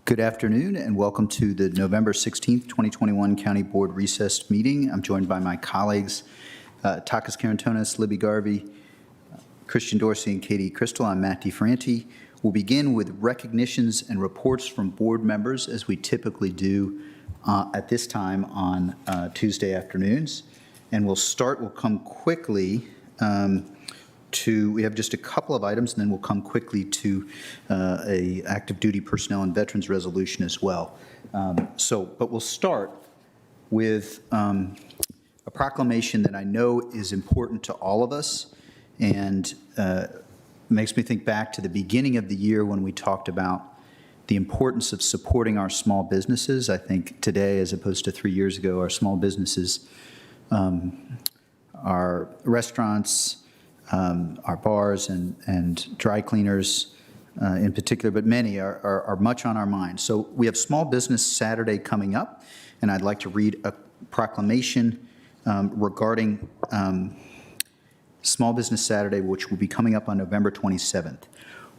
Good afternoon and welcome to the November 16th, 2021 County Board recessed meeting. I'm joined by my colleagues, Takis Karantonis, Libby Garvey, Christian Dorsey, and Katie Crystal. I'm Matt DeFranti. We'll begin with recognitions and reports from board members as we typically do at this time on Tuesday afternoons. And we'll come quickly we have just a couple of items, and then we'll come quickly to a active duty personnel and veterans resolution as well. But we'll start with a proclamation that I know is important to all of us, and makes me think back to the beginning of the year when we talked about the importance of supporting our small businesses. I think today, as opposed to 3 years ago, our small businesses, our restaurants, our bars and dry cleaners in particular, but many are much on our mind. So we have Small Business Saturday coming up, and I'd like to read a proclamation regarding Small Business Saturday, which will be coming up on November 27th.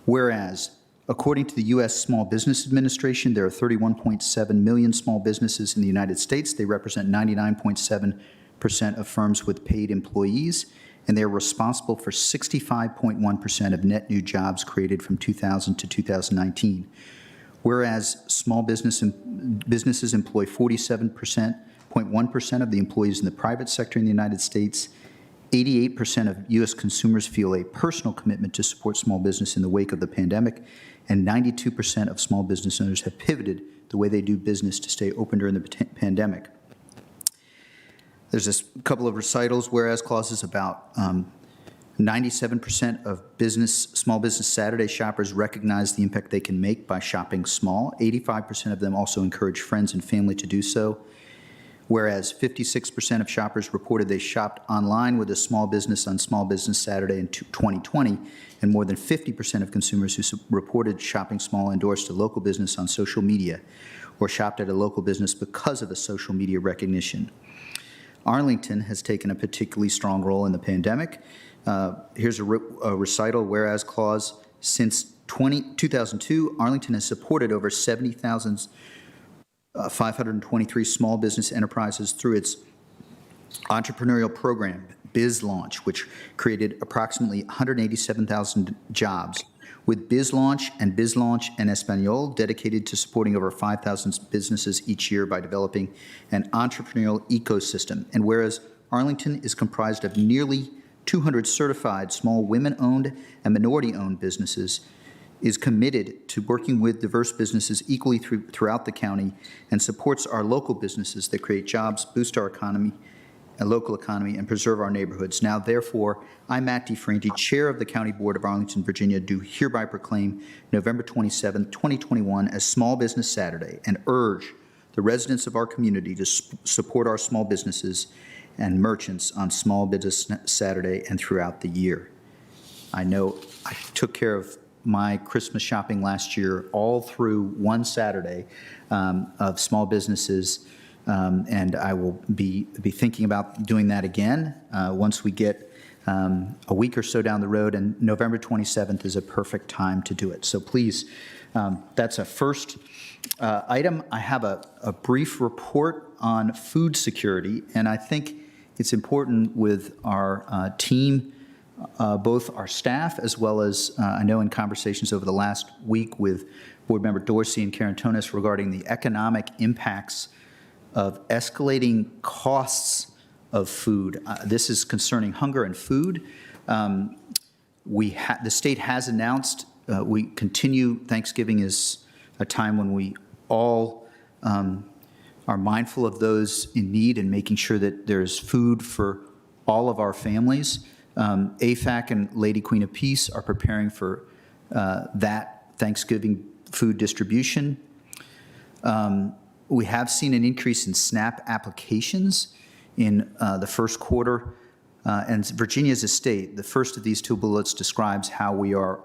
Whereas, according to the U.S. Small Business Administration, there are 31.7 million small businesses in the United States. They represent 99.7% of firms with paid employees, and they are responsible for 65.1% of net new jobs created from 2000 to 2019. Whereas small businesses employ 47.1% of the employees in the private sector in the United States, 88% of U.S. consumers feel a personal commitment to support small business in the wake of the pandemic, and 92% of small business owners have pivoted the way they do business to stay open during the pandemic. There's a couple of recitals, whereas clauses about 97% of Small Business Saturday shoppers recognize the impact they can make by shopping small. 85% of them also encourage friends and family to do so. Whereas 56% of shoppers reported they shopped online with a small business on Small Business Saturday in 2020, and more than 50% of consumers who reported shopping small endorsed a local business on social media or shopped at a local business because of the social media recognition. Arlington has taken a particularly strong role in the pandemic. Here's a recital, whereas clause. Since 2002, Arlington has supported over 70,523 small business enterprises through its entrepreneurial program, Biz Launch, which created approximately 187,000 jobs, with Biz Launch and Espanol dedicated to supporting over 5,000 businesses each year by developing an entrepreneurial ecosystem. And whereas Arlington is comprised of nearly 200 certified small women-owned and minority-owned businesses, is committed to working with diverse businesses equally throughout the county, and supports our local businesses that create jobs, boost our economy, and local economy, and preserve our neighborhoods. Now, therefore, I, Matt DeFranti, Chair of the County Board of Arlington, Virginia, do hereby proclaim November 27, 2021 as Small Business Saturday, and urge the residents of our community to support our small businesses and merchants on Small Business Saturday and throughout the year. I know I took care of my Christmas shopping last year all through one Saturday of small businesses, and I will be thinking about doing that again once we get a week or so down the road, and November 27th is a perfect time to do it. So please, that's a first item. I have a brief report on food security, and I think it's important with our team, both our staff as well as I know in conversations over the last week with Board Member Dorsey and Karantonis regarding the economic impacts of escalating costs of food. This is concerning hunger and food. The state has announced we continue. Thanksgiving is a time when we all are mindful of those in need and making sure that there's food for all of our families. AFAC and Lady Queen of Peace are preparing for that Thanksgiving food distribution. We have seen an increase in SNAP applications in the first quarter, and Virginia as a state, the first of these two bullets describes how we are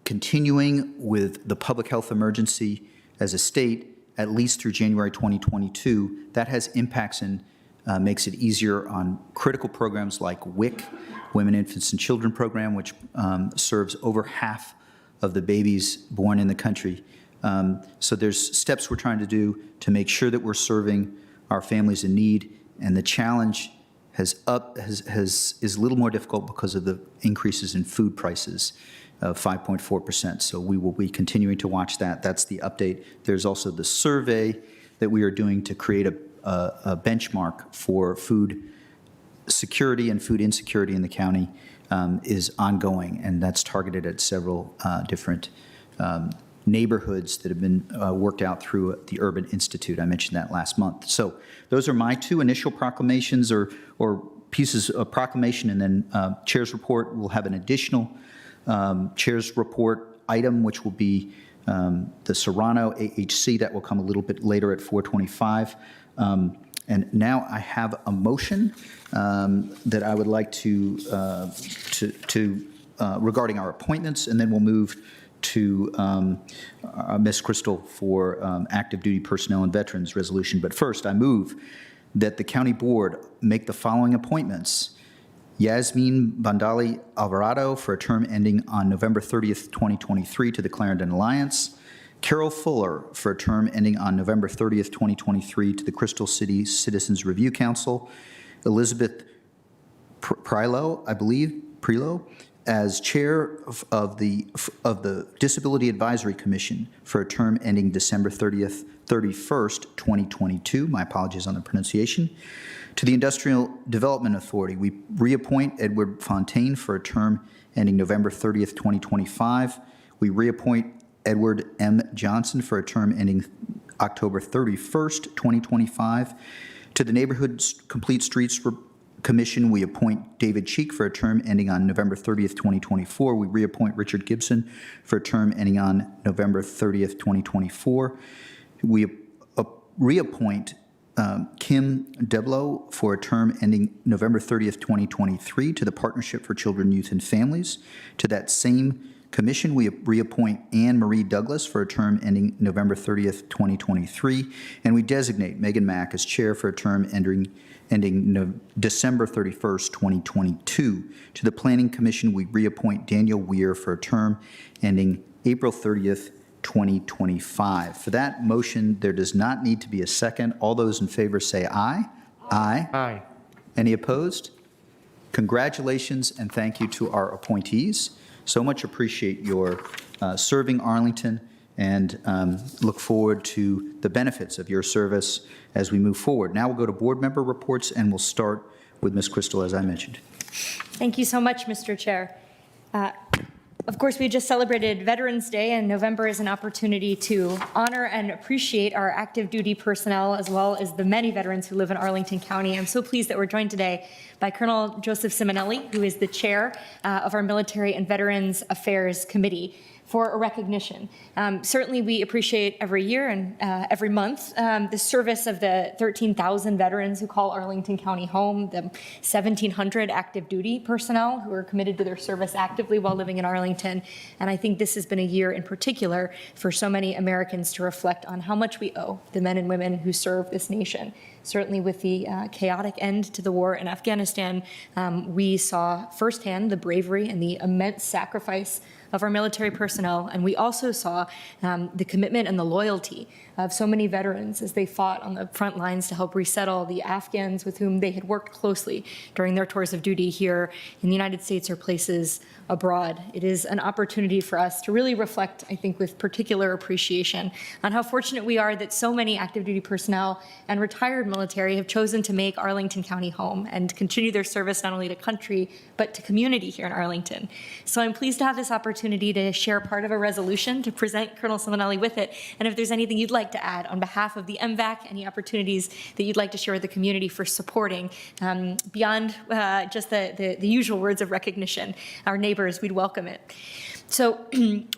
continuing with the public health emergency as a state at least through January 2022. That has impacts and makes it easier on critical programs like WIC, Women, Infants, and Children program, which serves over half of the babies born in the country So there's steps we're trying to do to make sure that we're serving our families in need, and the challenge is a little more difficult because of the increases in food prices of 5.4%. So we will be continuing to watch that. That's the update. There's also the survey that we are doing to create a benchmark for food security and food insecurity in the county is ongoing, and that's targeted at several different neighborhoods that have been worked out through the Urban Institute. I mentioned that last month. So those are my two initial proclamations or pieces of proclamation, and then Chair's report. We'll have an additional Chair's report item, which will be the Serrano AHC. That will come a little bit later at 4:25. And now I have a motion that I would like to regarding our appointments, and then we'll move to Ms. Crystal for active duty personnel and veterans resolution. But first, I move that the county board make the following appointments: Yasmin Bandali Alvarado for a term ending on November 30th, 2023 to the Clarendon Alliance; Carol Fuller for a term ending on November 30th, 2023 to the Crystal City Citizens Review Council; Elizabeth Prilo, I believe, as chair of the Disability Advisory Commission for a term ending December 31st, 2022. My apologies on the pronunciation. To the Industrial Development Authority, we reappoint Edward Fontaine for a term ending November 30th, 2025. We reappoint Edward M. Johnson for a term ending October 31st, 2025. To the Neighborhood Complete Streets Commission, we appoint David Cheek for a term ending on November 30th, 2024. We reappoint Richard Gibson for a term ending on November 30th, 2024. We reappoint Kim Deblow for a term ending November 30th, 2023 to the Partnership for Children, Youth, and Families. To that same commission, we reappoint Anne Marie Douglas for a term ending November 30th, 2023, and we designate Megan Mack as chair for a term ending December 31st, 2022. To the Planning Commission, we reappoint Daniel Weir for a term ending April 30th, 2025. For that motion, there does not need to be a second. All those in favor say aye. Aye. Aye. Any opposed? Congratulations and thank you to our appointees. So much appreciate your serving Arlington, and look forward to the benefits of your service as we move forward. Now we'll go to board member reports, and we'll start with Ms. Crystal, as I mentioned. Thank you so much, Mr. Chair. Of course, we just celebrated Veterans Day, and November is an opportunity to honor and appreciate our active duty personnel, as well as the many veterans who live in Arlington County. I'm so pleased that we're joined today by Colonel Joseph Simonelli, who is the chair of our Military and Veterans Affairs Committee, for a recognition. Certainly we appreciate every year and every month the service of the 13,000 veterans who call Arlington County home, the 1,700 active duty personnel who are committed to their service actively while living in Arlington. And I think this has been a year in particular for so many Americans to reflect on how much we owe the men and women who serve this nation. Certainly with the chaotic end to the war in Afghanistan, we saw firsthand the bravery and the immense sacrifice of our military personnel, and we also saw the commitment and the loyalty of so many veterans as they fought on the front lines to help resettle the Afghans with whom they had worked closely during their tours of duty here in the United States or places abroad. It is an opportunity for us to really reflect, I think, with particular appreciation on how fortunate we are that so many active duty personnel and retired military have chosen to make Arlington County home and continue their service not only to country, but to community here in Arlington. So I'm pleased to have this opportunity to share part of a resolution to present Colonel Simonelli with it. And if there's anything you'd like to add on behalf of the MVAC, any opportunities that you'd like to share with the community for supporting beyond just the usual words of recognition, our neighbors, we'd welcome it. So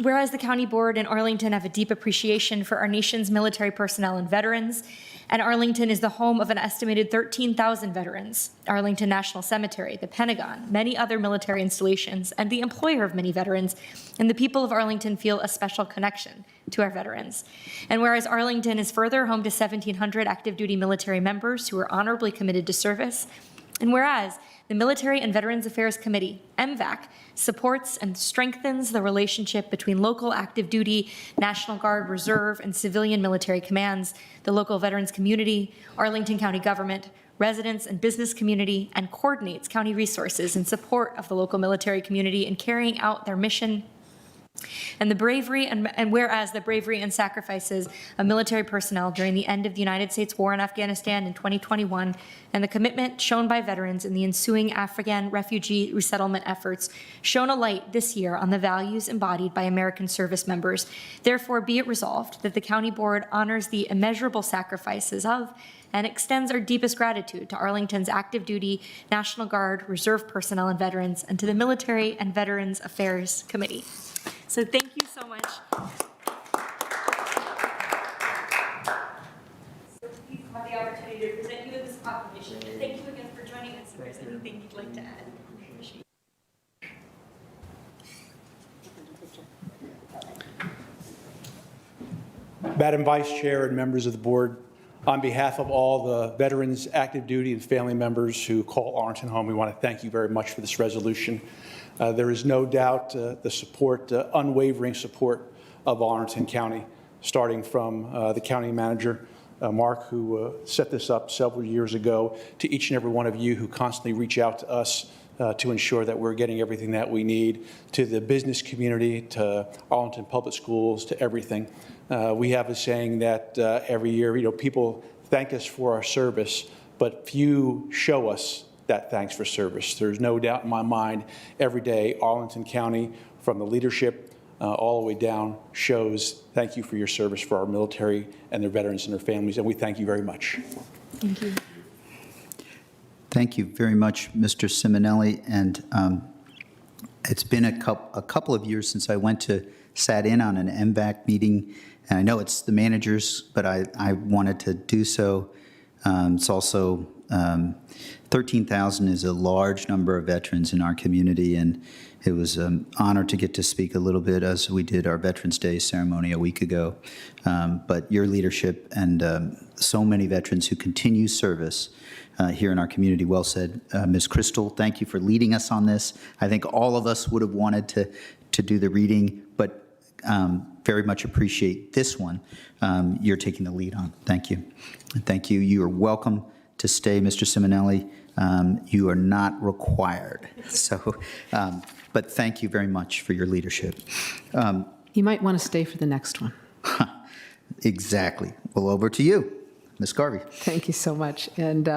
whereas the County Board and Arlington have a deep appreciation for our nation's military personnel and veterans, and Arlington is the home of an estimated 13,000 veterans, Arlington National Cemetery, the Pentagon, many other military installations, and the employer of many veterans, and the people of Arlington feel a special connection to our veterans. And whereas Arlington is further home to 1,700 active duty military members who are honorably committed to service, And whereas the Military and Veterans Affairs Committee, MVAC, supports and strengthens the relationship between local active duty, National Guard, Reserve, and civilian military commands, the local veterans community, Arlington County government, residents and business community, and coordinates county resources in support of the local military community in carrying out their mission. And the bravery and whereas the bravery and sacrifices of military personnel during the end of the United States war in Afghanistan in 2021 and the commitment shown by veterans in the ensuing Afghan refugee resettlement efforts shone a light this year on the values embodied by American service members. Therefore, be it resolved that the County Board honors the immeasurable sacrifices of and extends our deepest gratitude to Arlington's active duty, National Guard, Reserve personnel and veterans, and to the Military and Veterans Affairs Committee. So thank you so much. So please have the opportunity to present you with this proclamation. And thank you again for joining us. If there's anything you'd like to add. Madam Vice Chair and members of the board, on behalf of all the veterans, active duty, and family members who call Arlington home, we want to thank you very much for this resolution. There is no doubt the support, unwavering support of Arlington County, starting from the county manager, Mark, who set this up several years ago, to each and every one of you who constantly reach out to us to ensure that we're getting everything that we need, to the business community, to Arlington Public Schools, to everything. We have a saying that every year, people thank us for our service, but few show us that thanks for service. There's no doubt in my mind, every day, Arlington County, from the leadership all the way down, shows thank you for your service for our military and their veterans and their families, and we thank you very much. Thank you. Thank you very much, Mr. Simonelli. And it's been a couple of years since I sat in on an MVAC meeting. And I know it's the managers, but I wanted to do so. It's also 13,000 is a large number of veterans in our community, and it was an honor to get to speak a little bit as we did our Veterans Day ceremony a week ago. But your leadership and so many veterans who continue service here in our community, well said. Ms. Crystal, thank you for leading us on this. I think all of us would have wanted to do the reading, but very much appreciate this one you're taking the lead on. Thank you. And thank you. You are welcome to stay, Mr. Simonelli. You are not required. So, but thank you very much for your leadership. You might want to stay for the next one. Exactly. Well, over to you, Ms. Garvey. Thank you so much. And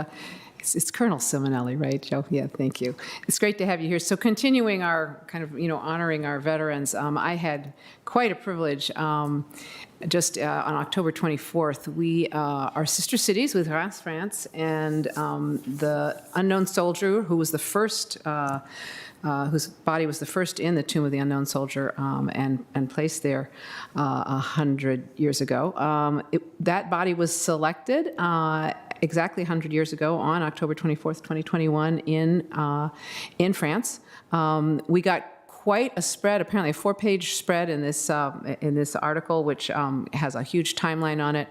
it's Colonel Simonelli, right, Joe? Yeah, thank you. It's great to have you here. So continuing our kind of, honoring our veterans, I had quite a privilege. Just on October 24th, our sister cities with France, and the unknown soldier who was the first, whose body was the first in the Tomb of the Unknown Soldier and placed there 100 years ago. That body was selected exactly 100 years ago on October 24th, 2021 in France. We got quite a spread, apparently a 4-page spread in this article, which has a huge timeline on it.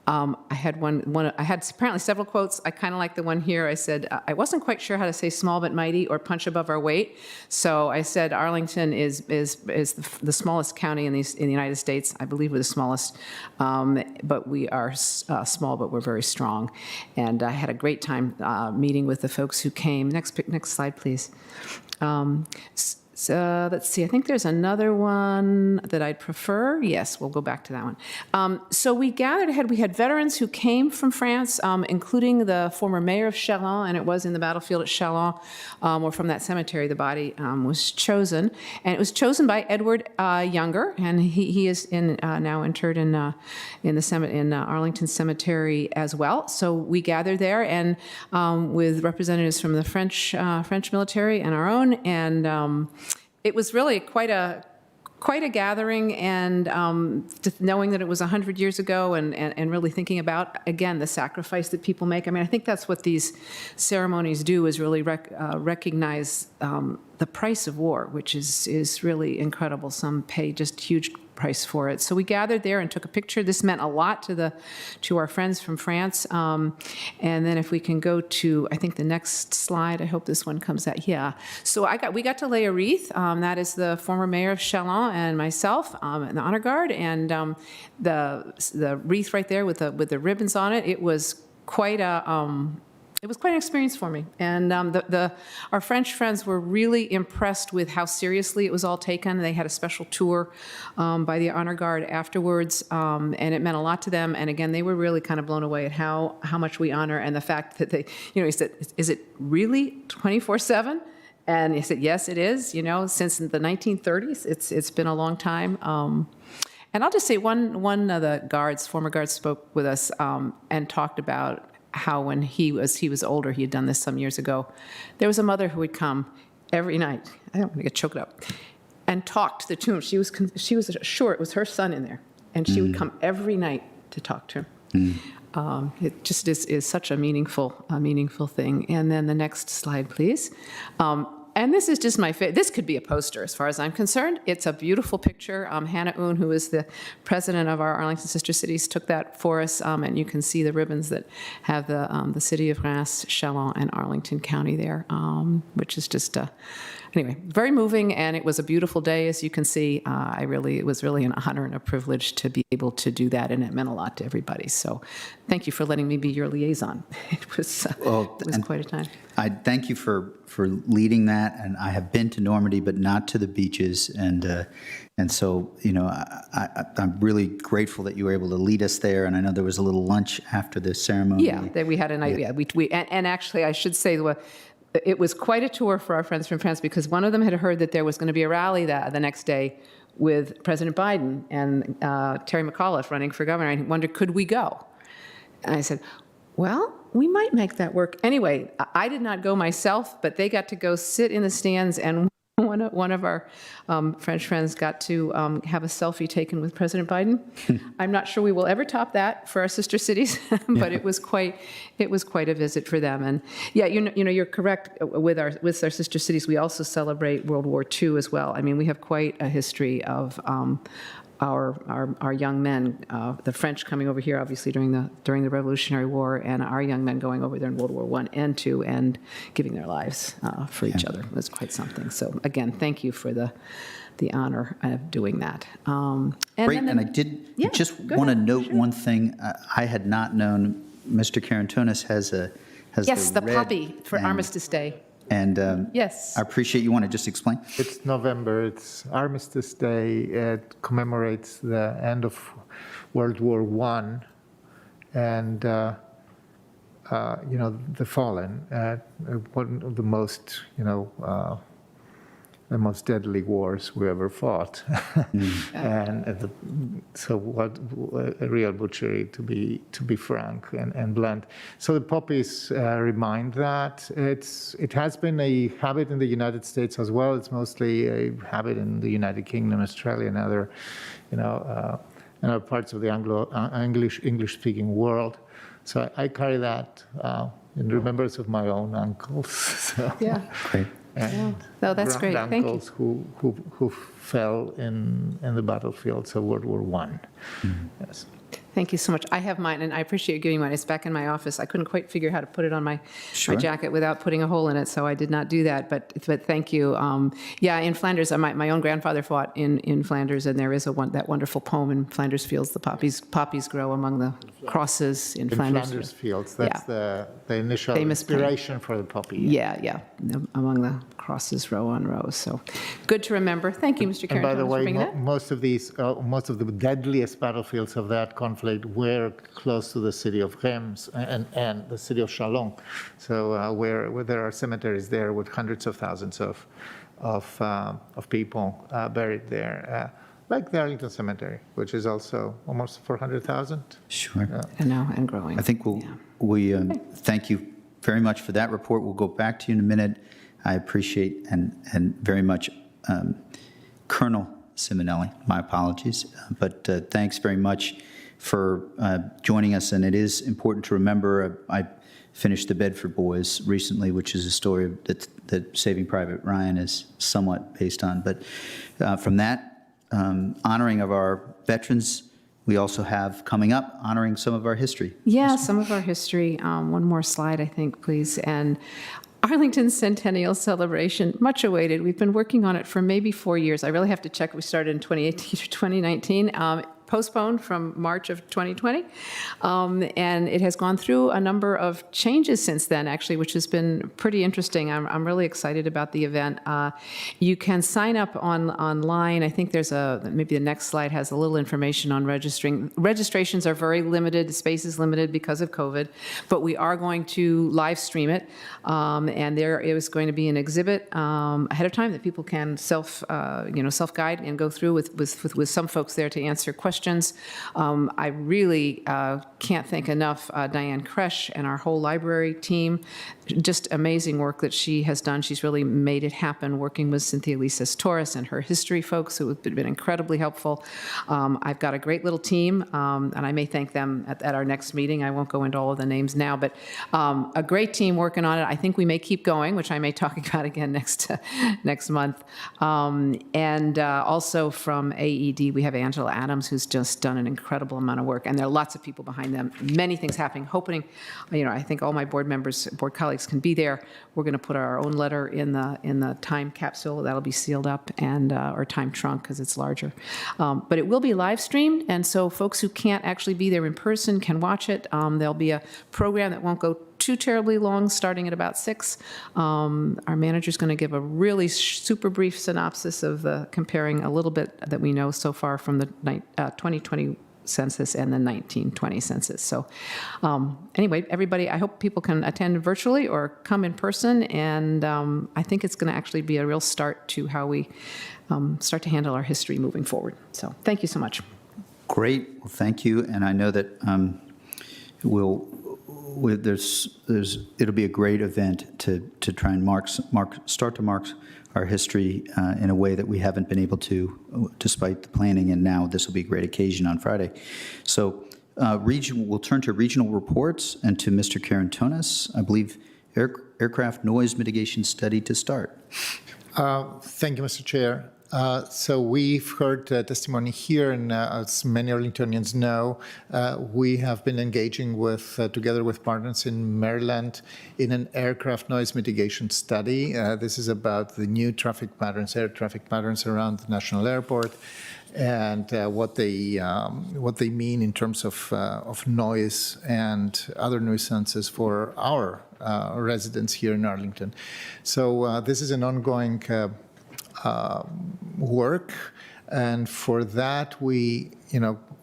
I had apparently several quotes. I kind of like the one here. I said, I wasn't quite sure how to say small but mighty or punch above our weight. So I said Arlington is the smallest county in the United States. I believe we're the smallest, but we are small, but we're very strong. And I had a great time meeting with the folks who came. Next slide, please. So let's see, I think there's another one that I'd prefer. Yes, we'll go back to that one. So we had veterans who came from France, including the former mayor of Chalon, and it was in the battlefield at Chalon, or from that cemetery the body was chosen. And it was chosen by Edward Younger, and he is now interred in Arlington Cemetery as well. So we gathered there, and with representatives from the French military and our own, and it was really quite a gathering, and knowing that it was 100 years ago, and really thinking about, again, the sacrifice that people make. I mean, I think that's what these ceremonies do, is really recognize the price of war, which is really incredible. Some pay just huge price for it. So we gathered there and took a picture. This meant a lot to our friends from France. And then if we can go to, I think the next slide, I hope this one comes out. Yeah. So we got to lay a wreath. That is the former mayor of Chalon and myself in the honor guard, and the wreath right there with the ribbons on it. It was quite an experience for me. And our French friends were really impressed with how seriously it was all taken. They had a special tour by the honor guard afterwards, and it meant a lot to them. And again, they were really kind of blown away at how much we honor, and the fact that they, he said, is it really 24/7? And he said, yes, it is. Since the 1930s, it's been a long time. And I'll just say one of the former guards spoke with us and talked about how when he was older, he had done this some years ago, there was a mother who would come every night, I don't want to get choked up, and talk to the tomb. She was sure it was her son in there, and she would come every night to talk to him. It just is such a meaningful thing. And then the next slide, please. And this is just my favorite. This could be a poster as far as I'm concerned. It's a beautiful picture. Hannah Oon, who is the president of our Arlington Sister Cities, took that for us. And you can see the ribbons that have the city of Reims, Chalon, and Arlington County there, which is just, anyway, very moving. And it was a beautiful day, as you can see. It was really an honor and a privilege to be able to do that. And it meant a lot to everybody. So thank you for letting me be your liaison. It was quite a time. I thank you for leading that, and I have been to Normandy, but not to the beaches, and so I'm really grateful that you were able to lead us there. And I know there was a little lunch after the ceremony. Yeah, we had a night. Yeah, and actually, I should say it was quite a tour for our friends from France, because one of them had heard that there was going to be a rally the next day with President Biden and Terry McAuliffe running for governor, and he wondered, could we go? And I said, well, we might make that work. Anyway, I did not go myself, but they got to go sit in the stands, and one of our French friends got to have a selfie taken with President Biden. I'm not sure we will ever top that for our sister cities, but it was quite a visit for them. And yeah, you're correct with our sister cities. We also celebrate World War II as well. I mean, we have quite a history of our young men, the French coming over here, obviously during the Revolutionary War, and our young men going over there in World War I and II and giving their lives for each other. It was quite something. So again, thank you for the honor of doing that. Great, and I just want to note one thing. I had not known Mr. Carantonis has the red poppy for Armistice Day. And yes, I appreciate you want to just explain. It's November. It's Armistice Day. It commemorates the end of World War I, and the fallen. One of the most deadly wars we ever fought, and so what a real butchery, to be frank and blunt. So the poppies remind that. It has been a habit in the United States as well. It's mostly a habit in the United Kingdom, Australia, and other parts of the English-speaking world. So I carry that in remembrance of my own uncles. So. Yeah. Great. And that's great. Thank you. uncles who fell in the battlefields of World War I. Yes. Thank you so much. I have mine, and I appreciate you giving mine. It's back in my office. I couldn't quite figure out how to put it on my jacket without putting a hole in it, so I did not do that. But thank you. In Flanders, my own grandfather fought in Flanders, and there is that wonderful poem in Flanders Fields. The poppies grow among the crosses in Flanders. Flanders Fields. That's the initial inspiration for the poppy. Yeah. Among the crosses, row on row. So good to remember. Thank you, Mr. Carantonis, And by the way, for bringing that. most of the deadliest battlefields of that conflict were close to the city of Reims and the city of Chalon. So where there are cemeteries there with hundreds of thousands of people buried there. Like the Arlington Cemetery, which is also almost 400,000. Sure. And growing. I think we thank you very much for that report. We'll go back to you in a minute. I appreciate and very much Colonel Simonelli. My apologies, but thanks very much for joining us. And it is important to remember. I finished The Bedford Boys recently, which is a story that Saving Private Ryan is somewhat based on. But from that, honoring of our veterans, we also have coming up honoring some of our history. Yeah, some of our history. One more slide, I think, please. And Arlington's Centennial celebration, much awaited. We've been working on it for maybe 4 years. I really have to check. We started in 2018 or 2019. Postponed from March of 2020. And it has gone through a number of changes since then, actually, which has been pretty interesting. I'm really excited about the event. You can sign up online. I think there's maybe the next slide has a little information on registering. Registrations are very limited. The space is limited because of COVID, but we are going to live stream it. And there is going to be an exhibit ahead of time that people can self-guide and go through with some folks there to answer questions. I really can't thank enough Diane Kresh and our whole library team. Just amazing work that she has done. She's really made it happen, working with Cynthia Lisa's Torres and her history folks who have been incredibly helpful. I've got a great little team, and I may thank them at our next meeting. I won't go into all of the names now, but a great team working on it. I think we may keep going, which I may talk about again next month. And also from AED, we have Angela Adams, who's just done an incredible amount of work, and there are lots of people behind them. Many things happening. Hoping, I think all my board colleagues can be there. We're going to put our own letter in the time capsule that'll be sealed up, and or time trunk because it's larger. But it will be live streamed, and so folks who can't actually be there in person can watch it. There'll be a program that won't go too terribly long, starting at about 6. Our manager's going to give a really super brief synopsis of comparing a little bit that we know so far from the 2020 census and the 1920 census. So anyway, everybody, I hope people can attend virtually or come in person, and I think it's going to actually be a real start to how we start to handle our history moving forward. So thank you so much. Great. Well, thank you. And I know that it'll be a great event to try and start to mark our history in a way that we haven't been able to, despite the planning, and now this will be a great occasion on Friday. So we'll turn to regional reports and to Mr. Carantonis. I believe aircraft noise mitigation study to start. Thank you, Mr. Chair. So we've heard testimony here, and as many Arlingtonians know, we have been engaging together with partners in Maryland in an aircraft noise mitigation study. This is about the new air traffic patterns around the National Airport, and what they mean in terms of noise and other nuisances for our residents here in Arlington. So this is an ongoing work, and for that we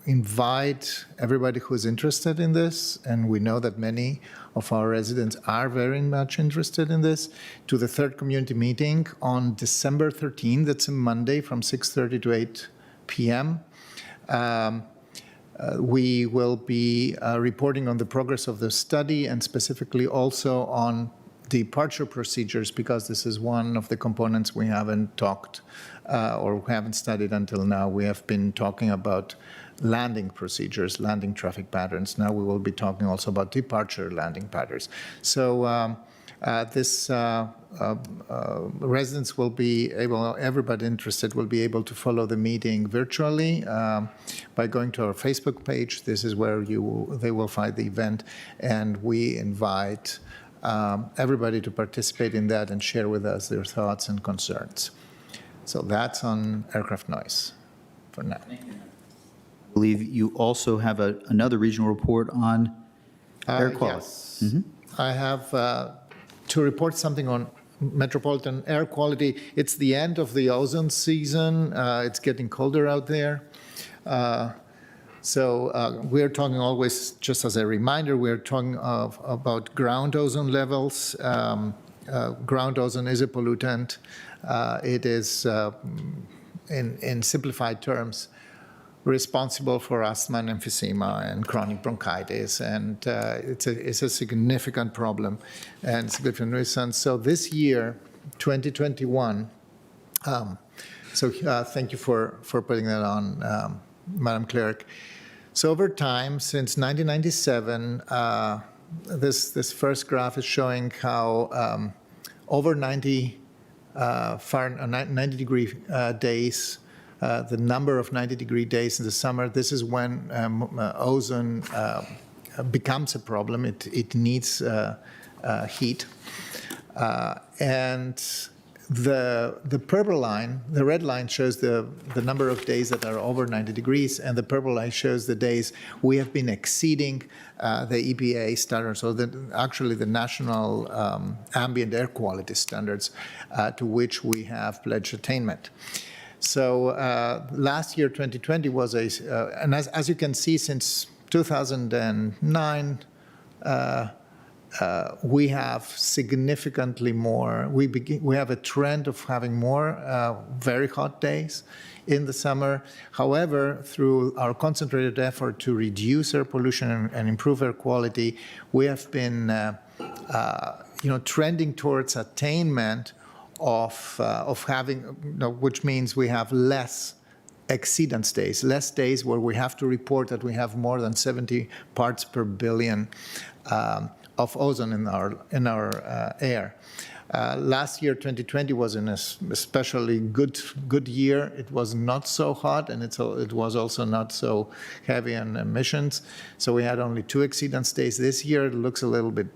invite everybody who is interested in this, and we know that many of our residents are very much interested in this, to the third community meeting on December 13th. That's a Monday from 6:30 to 8 p.m. We will be reporting on the progress of the study, and specifically also on departure procedures, because this is one of the components we haven't talked or haven't studied until now. We have been talking about landing procedures, landing traffic patterns. Now we will be talking also about departure landing patterns. So residents will be able, everybody interested will be able to follow the meeting virtually by going to our Facebook page. This is where they will find the event, and we invite everybody to participate in that and share with us their thoughts and concerns. So that's on aircraft noise for now. I believe you also have another regional report on air quality. Yes. Mm-hmm. I have to report something on metropolitan air quality. It's the end of the ozone season. It's getting colder out there. So we're talking always, just as a reminder, we're talking about ground ozone levels. Ground ozone is a pollutant. It is, in simplified terms, responsible for asthma and emphysema and chronic bronchitis, and it's a significant problem and significant nuisance. So this year, 2021, thank you for putting that on, Madam Clerk. So over time, since 1997, this first graph is showing how over 90 degree days the number of 90-degree days in the summer. This is when ozone becomes a problem. It needs heat. And the purple line, the red line shows the number of days that are over 90 degrees, and the purple line shows the days we have been exceeding the EPA standards, so actually the national ambient air quality standards to which we have pledged attainment. So last year, 2020, was and as you can see, since 2009, we have significantly more. We have a trend of having more very hot days in the summer. However, through our concentrated effort to reduce air pollution and improve air quality, we have been, trending towards attainment of having, which means we have less exceedance days, less days where we have to report that we have more than 70 parts per billion of ozone in our air. Last year, 2020, was an especially good year. It was not so hot, and it was also not so heavy on emissions. So we had only 2 exceedance days. This year, it looks a little bit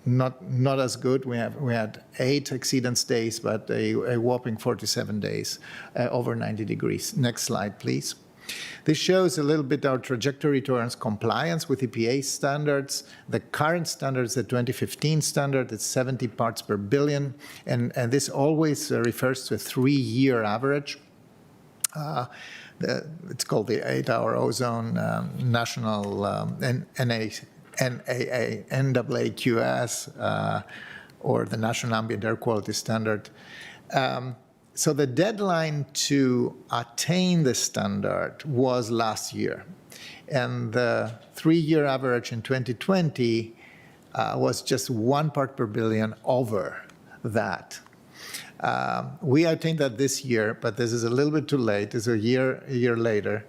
not as good. We had 8 exceedance days, but a whopping 47 days over 90 degrees. Next slide, please. This shows a little bit our trajectory towards compliance with EPA standards. The current standard is the 2015 standard. It's 70 parts per billion, and this always refers to a 3-year average. It's called the 8-hour ozone national NAAQS, or the National Ambient Air Quality Standard. So the deadline to attain the standard was last year, and the 3-year average in 2020 was just 1 part per billion over that. We attained that this year, but this is a little bit too late. It's a year later.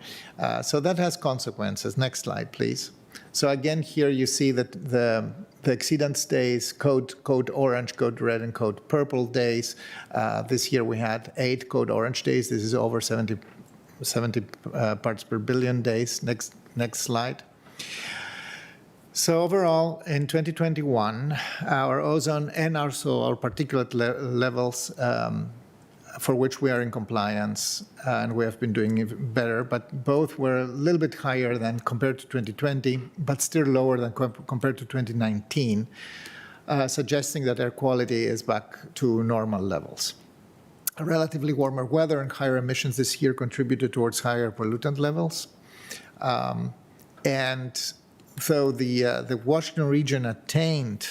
So that has consequences. Next slide, please. So again, here you see that the exceedance days, code orange, code red, and code purple days. This year we had 8 code orange days. This is over 70 parts per billion days. Next slide. So overall, in 2021, our ozone and also our particulate levels, for which we are in compliance, and we have been doing better, but both were a little bit higher than compared to 2020, but still lower than compared to 2019, suggesting that air quality is back to normal levels. Relatively warmer weather and higher emissions this year contributed towards higher pollutant levels. And so the Washington region attained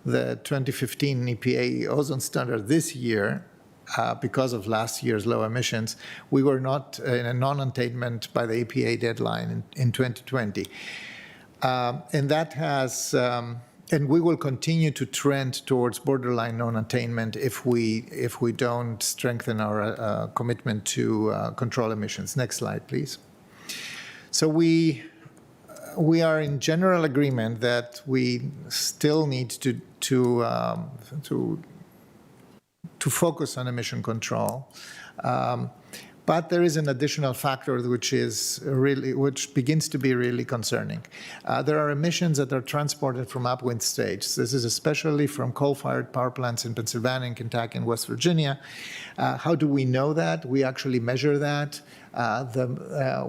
the 2015 EPA ozone standard this year, because of last year's low emissions. We were not in a non-attainment by the EPA deadline in 2020. And that has, and we will continue to trend towards borderline non-attainment if we don't strengthen our commitment to control emissions. Next slide, please. So we are in general agreement that we still need to focus on emission control. But there is an additional factor which begins to be really concerning. There are emissions that are transported from upwind states. This is especially from coal-fired power plants in Pennsylvania, and Kentucky, and West Virginia. How do we know that? We actually measure that.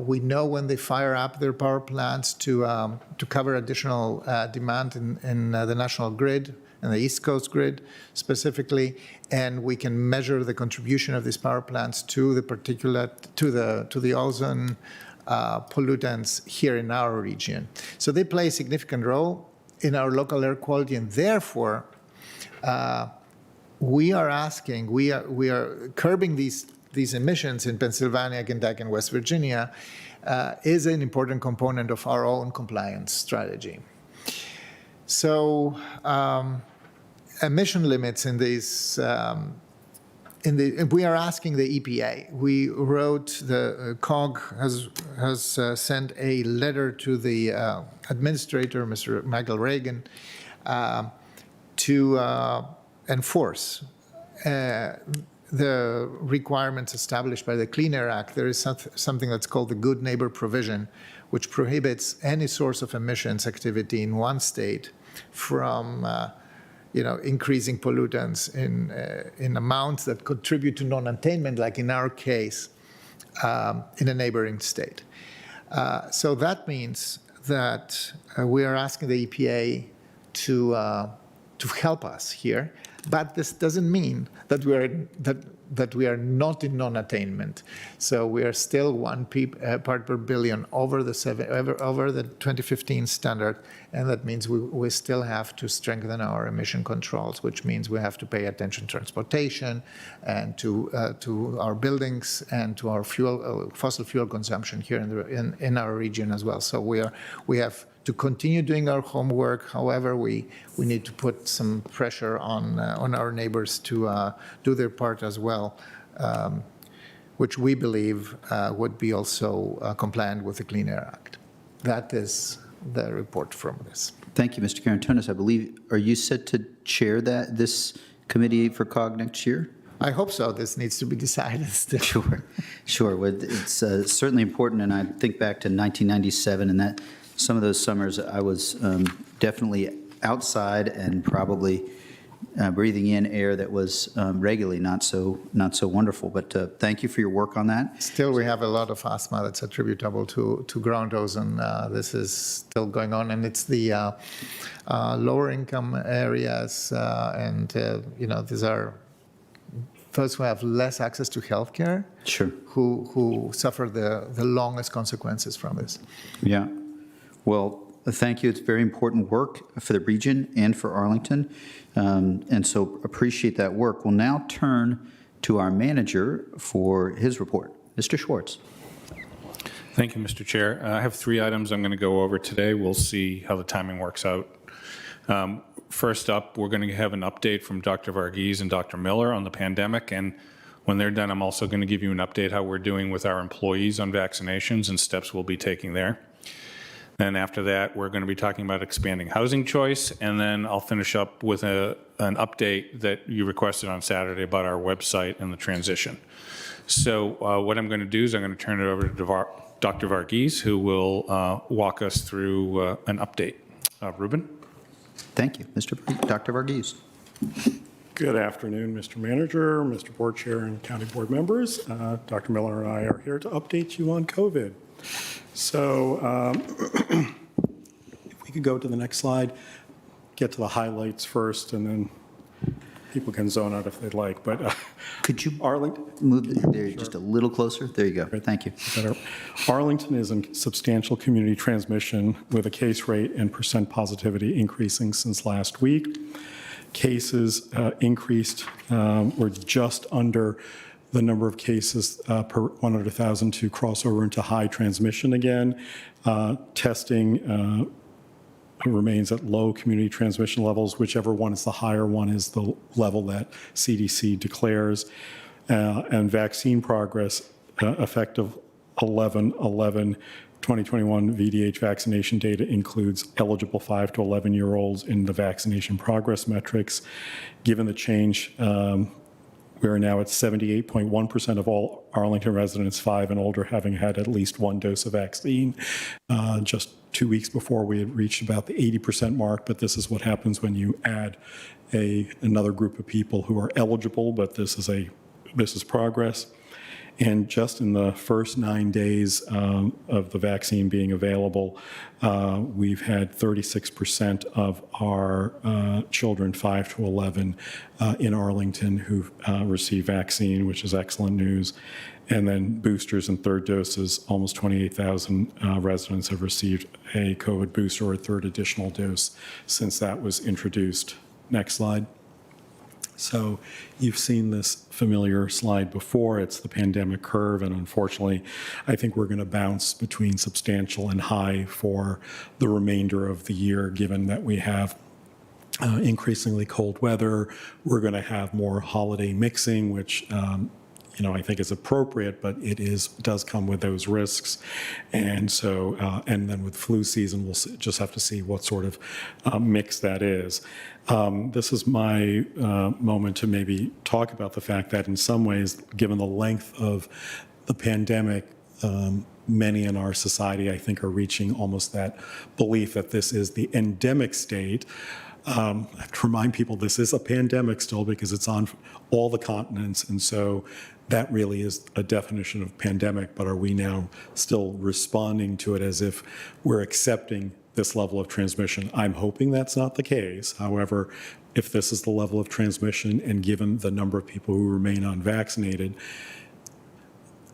We know when they fire up their power plants to cover additional demand in the national grid, and the East Coast grid specifically, and we can measure the contribution of these power plants to the particulate, to the ozone pollutants here in our region. So they play a significant role in our local air quality, and therefore we are curbing these emissions in Pennsylvania, Kentucky, and West Virginia is an important component of our own compliance strategy. So emission limits in these, we are asking the EPA. We wrote, the COG has sent a letter to the administrator, Mr. Michael Reagan, to enforce the requirements established by the Clean Air Act, there is something that's called the Good Neighbor provision, which prohibits any source of emissions activity in one state from increasing pollutants in amounts that contribute to non-attainment, like in our case, in a neighboring state. So that means that we are asking the EPA to help us here, but this doesn't mean that we are not in non-attainment. So we are still 1 part per billion over the 2015 standard, and that means we still have to strengthen our emission controls, which means we have to pay attention to transportation and to our buildings and to our fossil fuel consumption here in our region as well. So we have to continue doing our homework. However, we need to put some pressure on our neighbors to do their part as well, which we believe would be also compliant with the Clean Air Act. That is the report from this. Thank you, Mr. Karantonis. I believe, are you set to chair this committee for COG next year? I hope so. This needs to be decided still. Sure. Well, it's certainly important, and I think back to 1997, and that some of those summers I was definitely outside and probably breathing in air that was regularly not so wonderful. But thank you for your work on that. Still, we have a lot of asthma that's attributable to ground ozone. This is still going on, and it's the lower income areas, and these are those who have less access to healthcare. Sure. Who suffer the longest consequences from this. Yeah. Well, thank you. It's very important work for the region and for Arlington, and so appreciate that work. We'll now turn to our manager for his report. Mr. Schwartz. Thank you, Mr. Chair. I have 3 items I'm going to go over today. We'll see how the timing works out. First up, we're going to have an update from Dr. Varghese and Dr. Miller on the pandemic, and when they're done, I'm also going to give you an update how we're doing with our employees on vaccinations and steps we'll be taking there. Then after that, we're going to be talking about expanding housing choice, and then I'll finish up with an update that you requested on Saturday about our website and the transition. So what I'm going to do is I'm going to turn it over to Dr. Varghese, who will walk us through an update. Ruben? Thank you, Dr. Varghese. Good afternoon, Mr. Manager, Mr. Board Chair, and County Board members. Dr. Miller and I are here to update you on COVID. So if we could go to the next slide, get to the highlights first, and then people can zone out if they'd like. But could you Arlington, move there just a little closer? There you go. Thank you. Arlington is in substantial community transmission with a case rate and % positivity increasing since last week. Cases increased. We're just under the number of cases per 100,000 to cross over into high transmission again. Testing remains at low community transmission levels. Whichever one is the higher one is the level that CDC declares. And vaccine progress, effective 11/11/2021 VDH vaccination data includes eligible 5 to 11-year-olds in the vaccination progress metrics. Given the change, we are now at 78.1% of all Arlington residents 5 and older having had at least 1 dose of vaccine. Just 2 weeks before, we had reached about the 80% mark, but this is what happens when you add another group of people who are eligible, but this is progress. And just in the first 9 days of the vaccine being available, we've had 36% of our children 5 to 11 in Arlington who've received vaccine, which is excellent news. And then boosters and third doses, almost 28,000 residents have received a COVID booster or a third additional dose since that was introduced. Next slide. So you've seen this familiar slide before. It's the pandemic curve, and unfortunately, I think we're going to bounce between substantial and high for the remainder of the year, given that we have increasingly cold weather. We're going to have more holiday mixing, which I think is appropriate, but does come with those risks. And so, and then with flu season, we'll just have to see what sort of mix that is. This is my moment to maybe talk about the fact that in some ways, given the length of the pandemic, many in our society, I think, are reaching almost that belief that this is the endemic state. I have to remind people this is a pandemic still because it's on all the continents, and so that really is a definition of pandemic, but are we now still responding to it as if we're accepting this level of transmission? I'm hoping that's not the case. However, if this is the level of transmission and given the number of people who remain unvaccinated,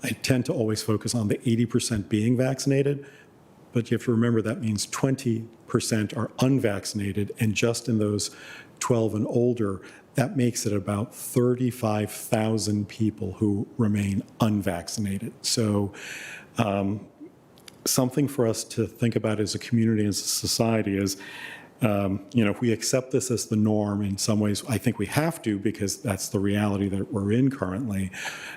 I tend to always focus on the 80% being vaccinated, but you have to remember that means 20% are unvaccinated, and just in those 12 and older, that makes it about 35,000 people who remain unvaccinated. So something for us to think about as a community, as a society is, if we accept this as the norm, in some ways, I think we have to because that's the reality that we're in currently.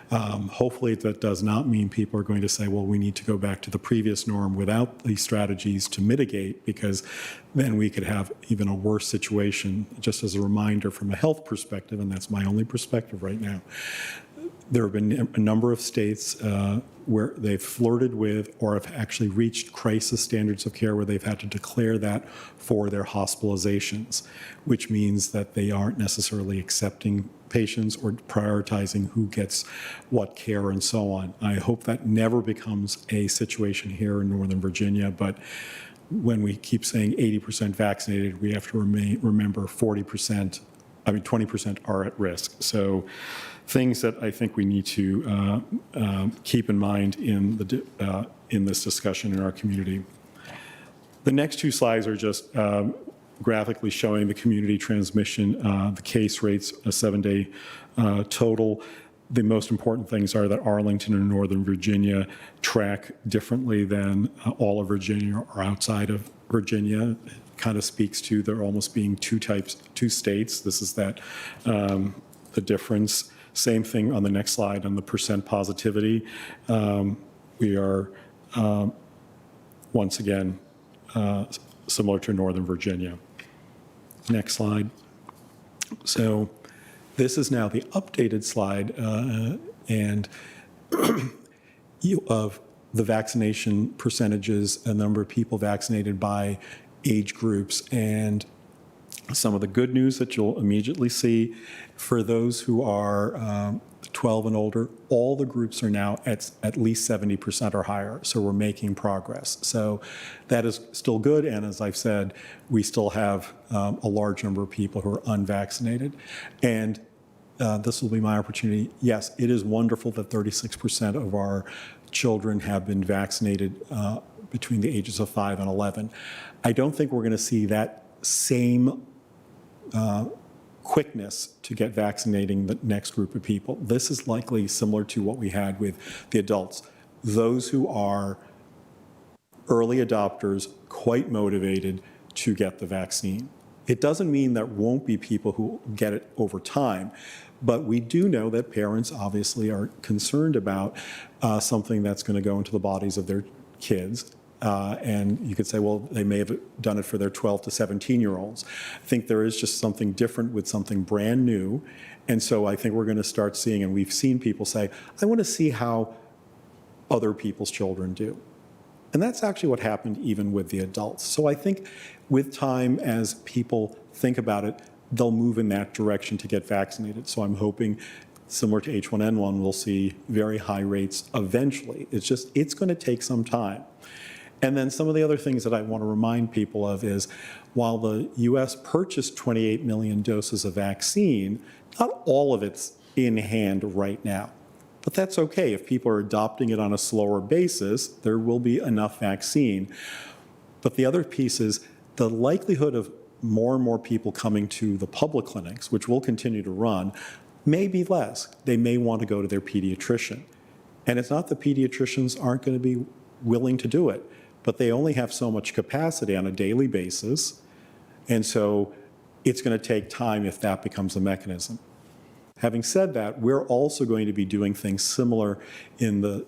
Hopefully that does not mean people are going to say, well, we need to go back to the previous norm without these strategies to mitigate, because then we could have even a worse situation. Just as a reminder from a health perspective, and that's my only perspective right now, there have been a number of states where they've flirted with or have actually reached crisis standards of care where they've had to declare that for their hospitalizations, which means that they aren't necessarily accepting patients or prioritizing who gets what care and so on. I hope that never becomes a situation here in Northern Virginia, but when we keep saying 80% vaccinated, we have to remember 20% are at risk. So things that I think we need to keep in mind in this discussion in our community. The next two slides are just graphically showing the community transmission, the case rates, a 7-day total. The most important things are that Arlington and Northern Virginia track differently than all of Virginia or outside of Virginia. It kind of speaks to there almost being two states. This is the difference. Same thing on the next slide on the percent positivity. We are, once again, similar to Northern Virginia. Next slide. So this is now the updated slide and of the vaccination percentages, a number of people vaccinated by age groups, and some of the good news that you'll immediately see for those who are 12 and older, all the groups are now at least 70% or higher, so we're making progress. So that is still good, and as I've said, we still have a large number of people who are unvaccinated. And this will be my opportunity. Yes, it is wonderful that 36% of our children have been vaccinated between the ages of 5 and 11. I don't think we're going to see that same quickness to get vaccinating the next group of people. This is likely similar to what we had with the adults. Those who are early adopters, quite motivated to get the vaccine. It doesn't mean there won't be people who get it over time, but we do know that parents obviously are concerned about something that's going to go into the bodies of their kids. And you could say, well, they may have done it for their 12 to 17-year-olds. I think there is just something different with something brand new. And so I think we're going to start seeing, and we've seen people say, I want to see how other people's children do. And that's actually what happened even with the adults. So I think with time, as people think about it, they'll move in that direction to get vaccinated. So I'm hoping, similar to H1N1, we'll see very high rates eventually. It's going to take some time. And then some of the other things that I want to remind people of is, while the U.S. purchased 28 million doses of vaccine, not all of it's in hand right now. But that's okay. If people are adopting it on a slower basis, there will be enough vaccine. But the other piece is the likelihood of more and more people coming to the public clinics, which will continue to run, may be less. They may want to go to their pediatrician. And it's not that pediatricians aren't going to be willing to do it, but they only have so much capacity on a daily basis. And so it's going to take time if that becomes a mechanism. Having said that, we're also going to be doing things similar in the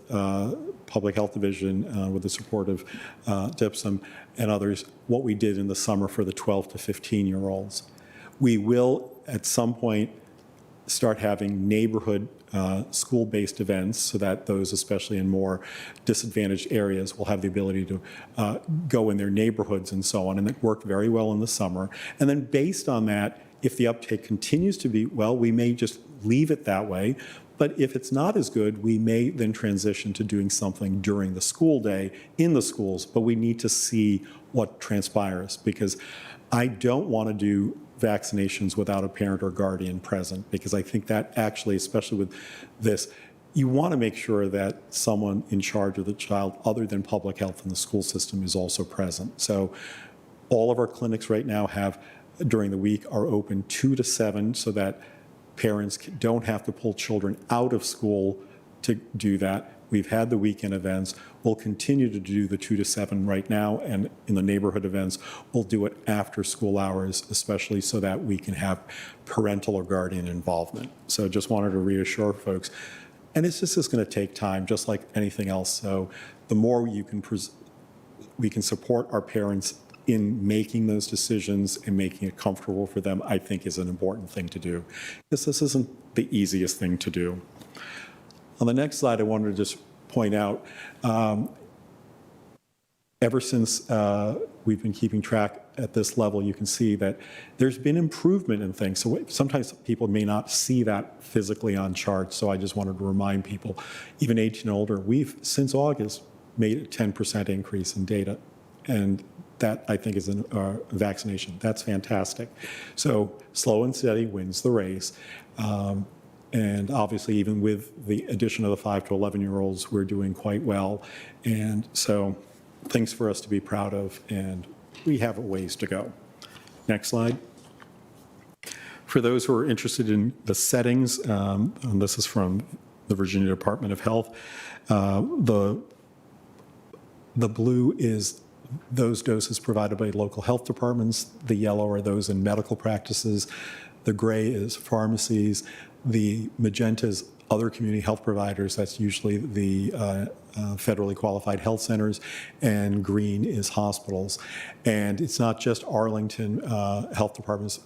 Public Health Division with the support of DIPSM and others, what we did in the summer for the 12 to 15-year-olds. We will, at some point, start having neighborhood school-based events so that those, especially in more disadvantaged areas, will have the ability to go in their neighborhoods and so on, and it worked very well in the summer. And then based on that, if the uptake continues to be, well, we may just leave it that way, but if it's not as good, we may then transition to doing something during the school day in the schools, but we need to see what transpires, because I don't want to do vaccinations without a parent or guardian present, because I think that actually, especially with this, you want to make sure that someone in charge of the child other than public health in the school system is also present. So all of our clinics right now during the week are open 2 to 7 so that parents don't have to pull children out of school to do that. We've had the weekend events. We'll continue to do the 2 to 7 right now, and in the neighborhood events, we'll do it after school hours, especially so that we can have parental or guardian involvement. So just wanted to reassure folks. And it's just going to take time, just like anything else. So the more we can support our parents in making those decisions and making it comfortable for them, I think is an important thing to do, because this isn't the easiest thing to do. On the next slide, I wanted to just point out, ever since we've been keeping track at this level, you can see that there's been improvement in things. So sometimes people may not see that physically on charts, so I just wanted to remind people, even 18 and older, we've, since August, made a 10% increase in data, and that, I think, is a vaccination. That's fantastic. So slow and steady wins the race. And obviously, even with the addition of the 5 to 11-year-olds, we're doing quite well. And so things for us to be proud of, and we have a ways to go. Next slide. For those who are interested in the settings, and this is from the Virginia Department of Health, the blue is those doses provided by local health departments. The yellow are those in medical practices. The gray is pharmacies. The magenta is other community health providers. That's usually the federally qualified health centers. And green is hospitals. And it's not just Arlington health departments.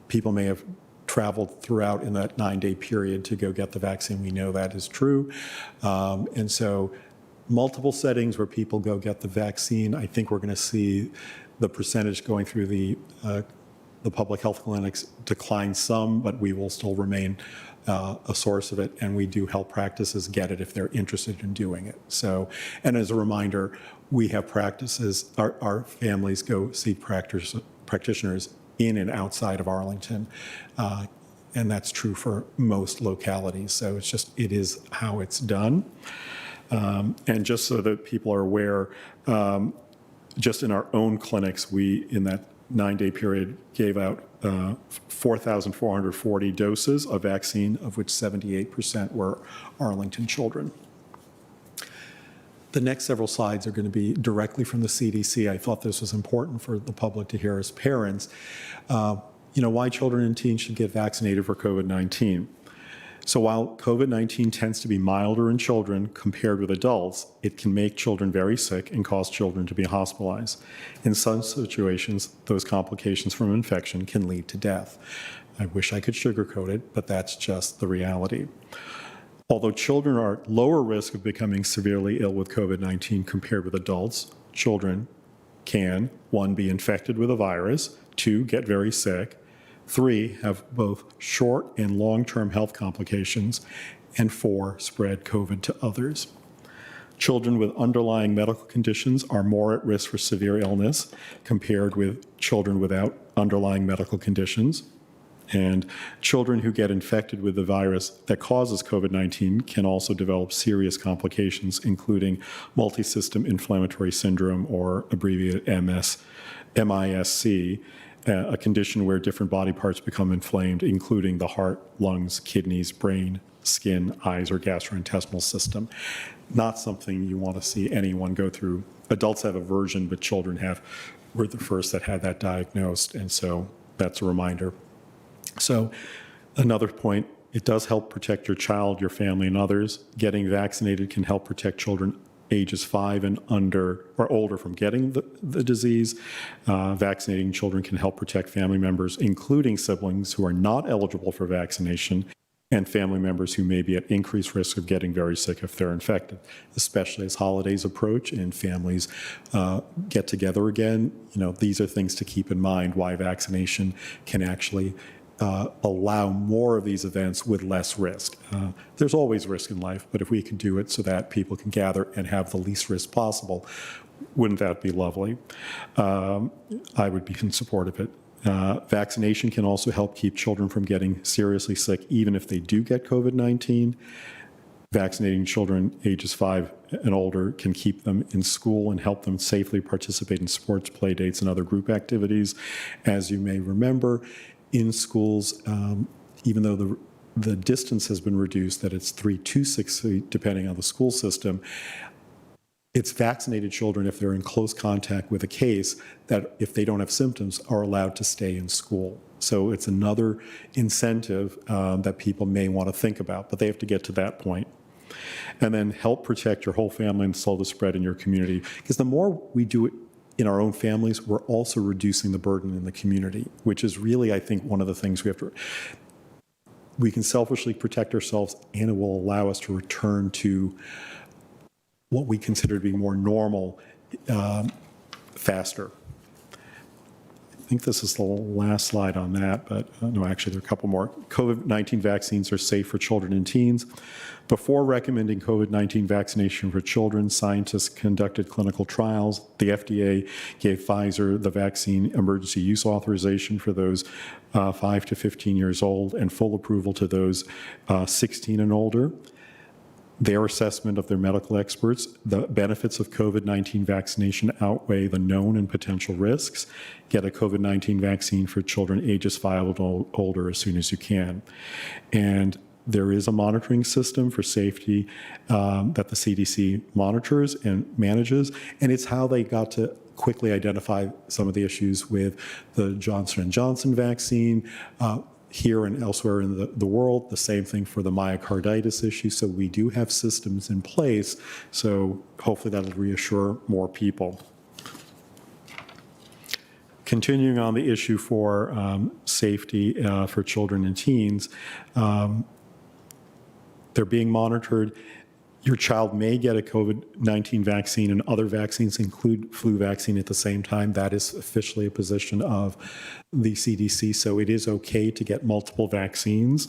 People may have traveled throughout in that 9-day period to go get the vaccine. We know that is true. And so multiple settings where people go get the vaccine. I think we're going to see the percentage going through the public health clinics decline some, but we will still remain a source of it, and we do help practices get it if they're interested in doing it. So, and as a reminder, we have practices, our families go see practitioners in and outside of Arlington, and that's true for most localities. So it's just, it is how it's done. And just so that people are aware, just in our own clinics, we, in that 9-day period, gave out 4,440 doses of vaccine, of which 78% were Arlington children. The next several slides are going to be directly from the CDC. I thought this was important for the public to hear as parents. Why children and teens should get vaccinated for COVID-19. So while COVID-19 tends to be milder in children compared with adults, it can make children very sick and cause children to be hospitalized. In some situations, those complications from infection can lead to death. I wish I could sugarcoat it, but that's just the reality. Although children are at lower risk of becoming severely ill with COVID-19 compared with adults, children can, 1, be infected with a virus, 2, get very sick, 3, have both short and long-term health complications, and 4, spread COVID to others. Children with underlying medical conditions are more at risk for severe illness compared with children without underlying medical conditions. And children who get infected with the virus that causes COVID-19 can also develop serious complications, including multisystem inflammatory syndrome, or abbreviated MISC, a condition where different body parts become inflamed, including the heart, lungs, kidneys, brain, skin, eyes, or gastrointestinal system. Not something you want to see anyone go through. Adults have a version, but children were the first that had that diagnosed, and so that's a reminder. So another point, it does help protect your child, your family, and others. Getting vaccinated can help protect children ages 5 and under or older from getting the disease. Vaccinating children can help protect family members, including siblings who are not eligible for vaccination, and family members who may be at increased risk of getting very sick if they're infected, especially as holidays approach and families get together again. These are things to keep in mind, why vaccination can actually allow more of these events with less risk. There's always risk in life, but if we can do it so that people can gather and have the least risk possible, wouldn't that be lovely? I would be in support of it. Vaccination can also help keep children from getting seriously sick, even if they do get COVID-19. Vaccinating children ages 5 and older can keep them in school and help them safely participate in sports, play dates, and other group activities. As you may remember, in schools, even though the distance has been reduced, that it's 3 to 6 feet, depending on the school system, it's vaccinated children, if they're in close contact with a case, that if they don't have symptoms, are allowed to stay in school. So it's another incentive that people may want to think about, but they have to get to that point. And then help protect your whole family and slow the spread in your community. Because the more we do it in our own families, we're also reducing the burden in the community, which is really, I think, one of the things we have to. We can selfishly protect ourselves, and it will allow us to return to what we consider to be more normal faster. I think this is the last slide on that, but no, actually, there are a couple more. COVID-19 vaccines are safe for children and teens. Before recommending COVID-19 vaccination for children, scientists conducted clinical trials. The FDA gave Pfizer the vaccine emergency use authorization for those 5 to 15 years old and full approval to those 16 and older. Their assessment of their medical experts, the benefits of COVID-19 vaccination outweigh the known and potential risks. Get a COVID-19 vaccine for children ages 5 and older as soon as you can. And there is a monitoring system for safety that the CDC monitors and manages, and it's how they got to quickly identify some of the issues with the Johnson & Johnson vaccine, here and elsewhere in the world, the same thing for the myocarditis issue. So we do have systems in place, so hopefully that'll reassure more people. Continuing on the issue for safety for children and teens, they're being monitored. Your child may get a COVID-19 vaccine, and other vaccines include flu vaccine at the same time. That is officially a position of the CDC, so it is okay to get multiple vaccines.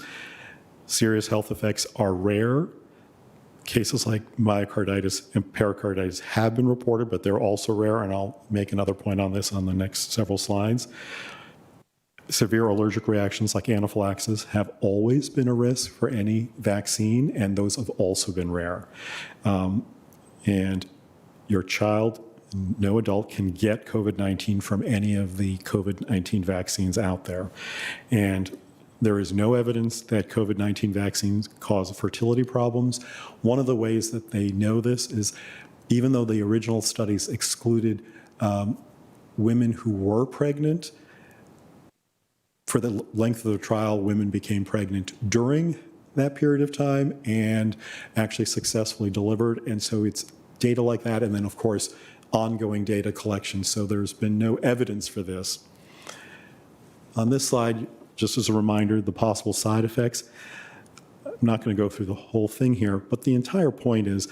Serious health effects are rare. Cases like myocarditis and pericarditis have been reported, but they're also rare, and I'll make another point on this on the next several slides. Severe allergic reactions like anaphylaxis have always been a risk for any vaccine, and those have also been rare. And your child, no adult, can get COVID-19 from any of the COVID-19 vaccines out there. And there is no evidence that COVID-19 vaccines cause fertility problems. One of the ways that they know this is, even though the original studies excluded women who were pregnant, for the length of the trial, women became pregnant during that period of time and actually successfully delivered. And so it's data like that, and then, of course, ongoing data collection. So there's been no evidence for this. On this slide, just as a reminder, the possible side effects. I'm not going to go through the whole thing here, but the entire point is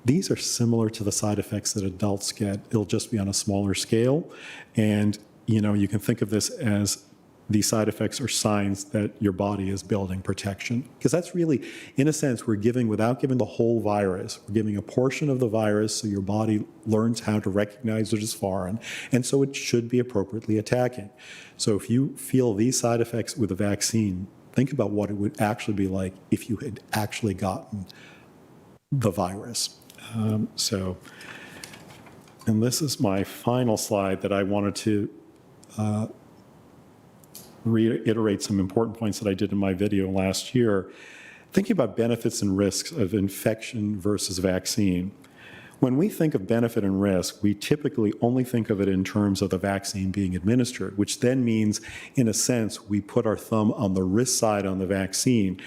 these are similar to the side effects that adults get. It'll just be on a smaller scale. And, you can think of this as these side effects are signs that your body is building protection. Because that's really, in a sense, without giving the whole virus, we're giving a portion of the virus so your body learns how to recognize it as foreign, and so it should be appropriately attacking. So if you feel these side effects with a vaccine, think about what it would actually be like if you had actually gotten the virus. And this is my final slide that I wanted to reiterate some important points that I did in my video last year, thinking about benefits and risks of infection versus vaccine. When we think of benefit and risk, we typically only think of it in terms of the vaccine being administered, which then means, in a sense, we put our thumb on the risk side on the vaccine.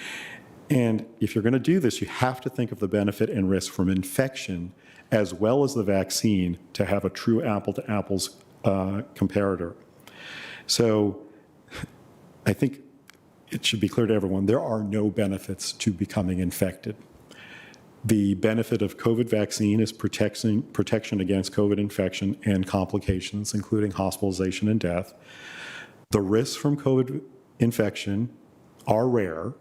And if you're going to do this, you have to think of the benefit and risk from infection as well as the vaccine to have a true apple-to-apples comparator. So I think it should be clear to everyone, there are no benefits to becoming infected. The benefit of COVID vaccine is protection against COVID infection and complications, including hospitalization and death. The risks from COVID infection are rare.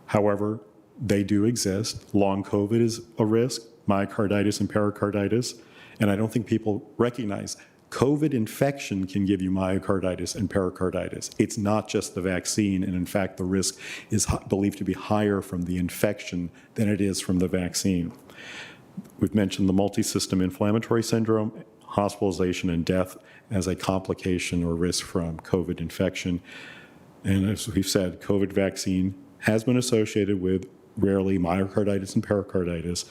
However, they do exist. Long COVID is a risk, myocarditis and pericarditis, and I don't think people recognize COVID infection can give you myocarditis and pericarditis. It's not just the vaccine, and in fact, the risk is believed to be higher from the infection than it is from the vaccine. We've mentioned the multisystem inflammatory syndrome, hospitalization and death as a complication or risk from COVID infection. And as we've said, COVID vaccine has been associated with rarely myocarditis and pericarditis,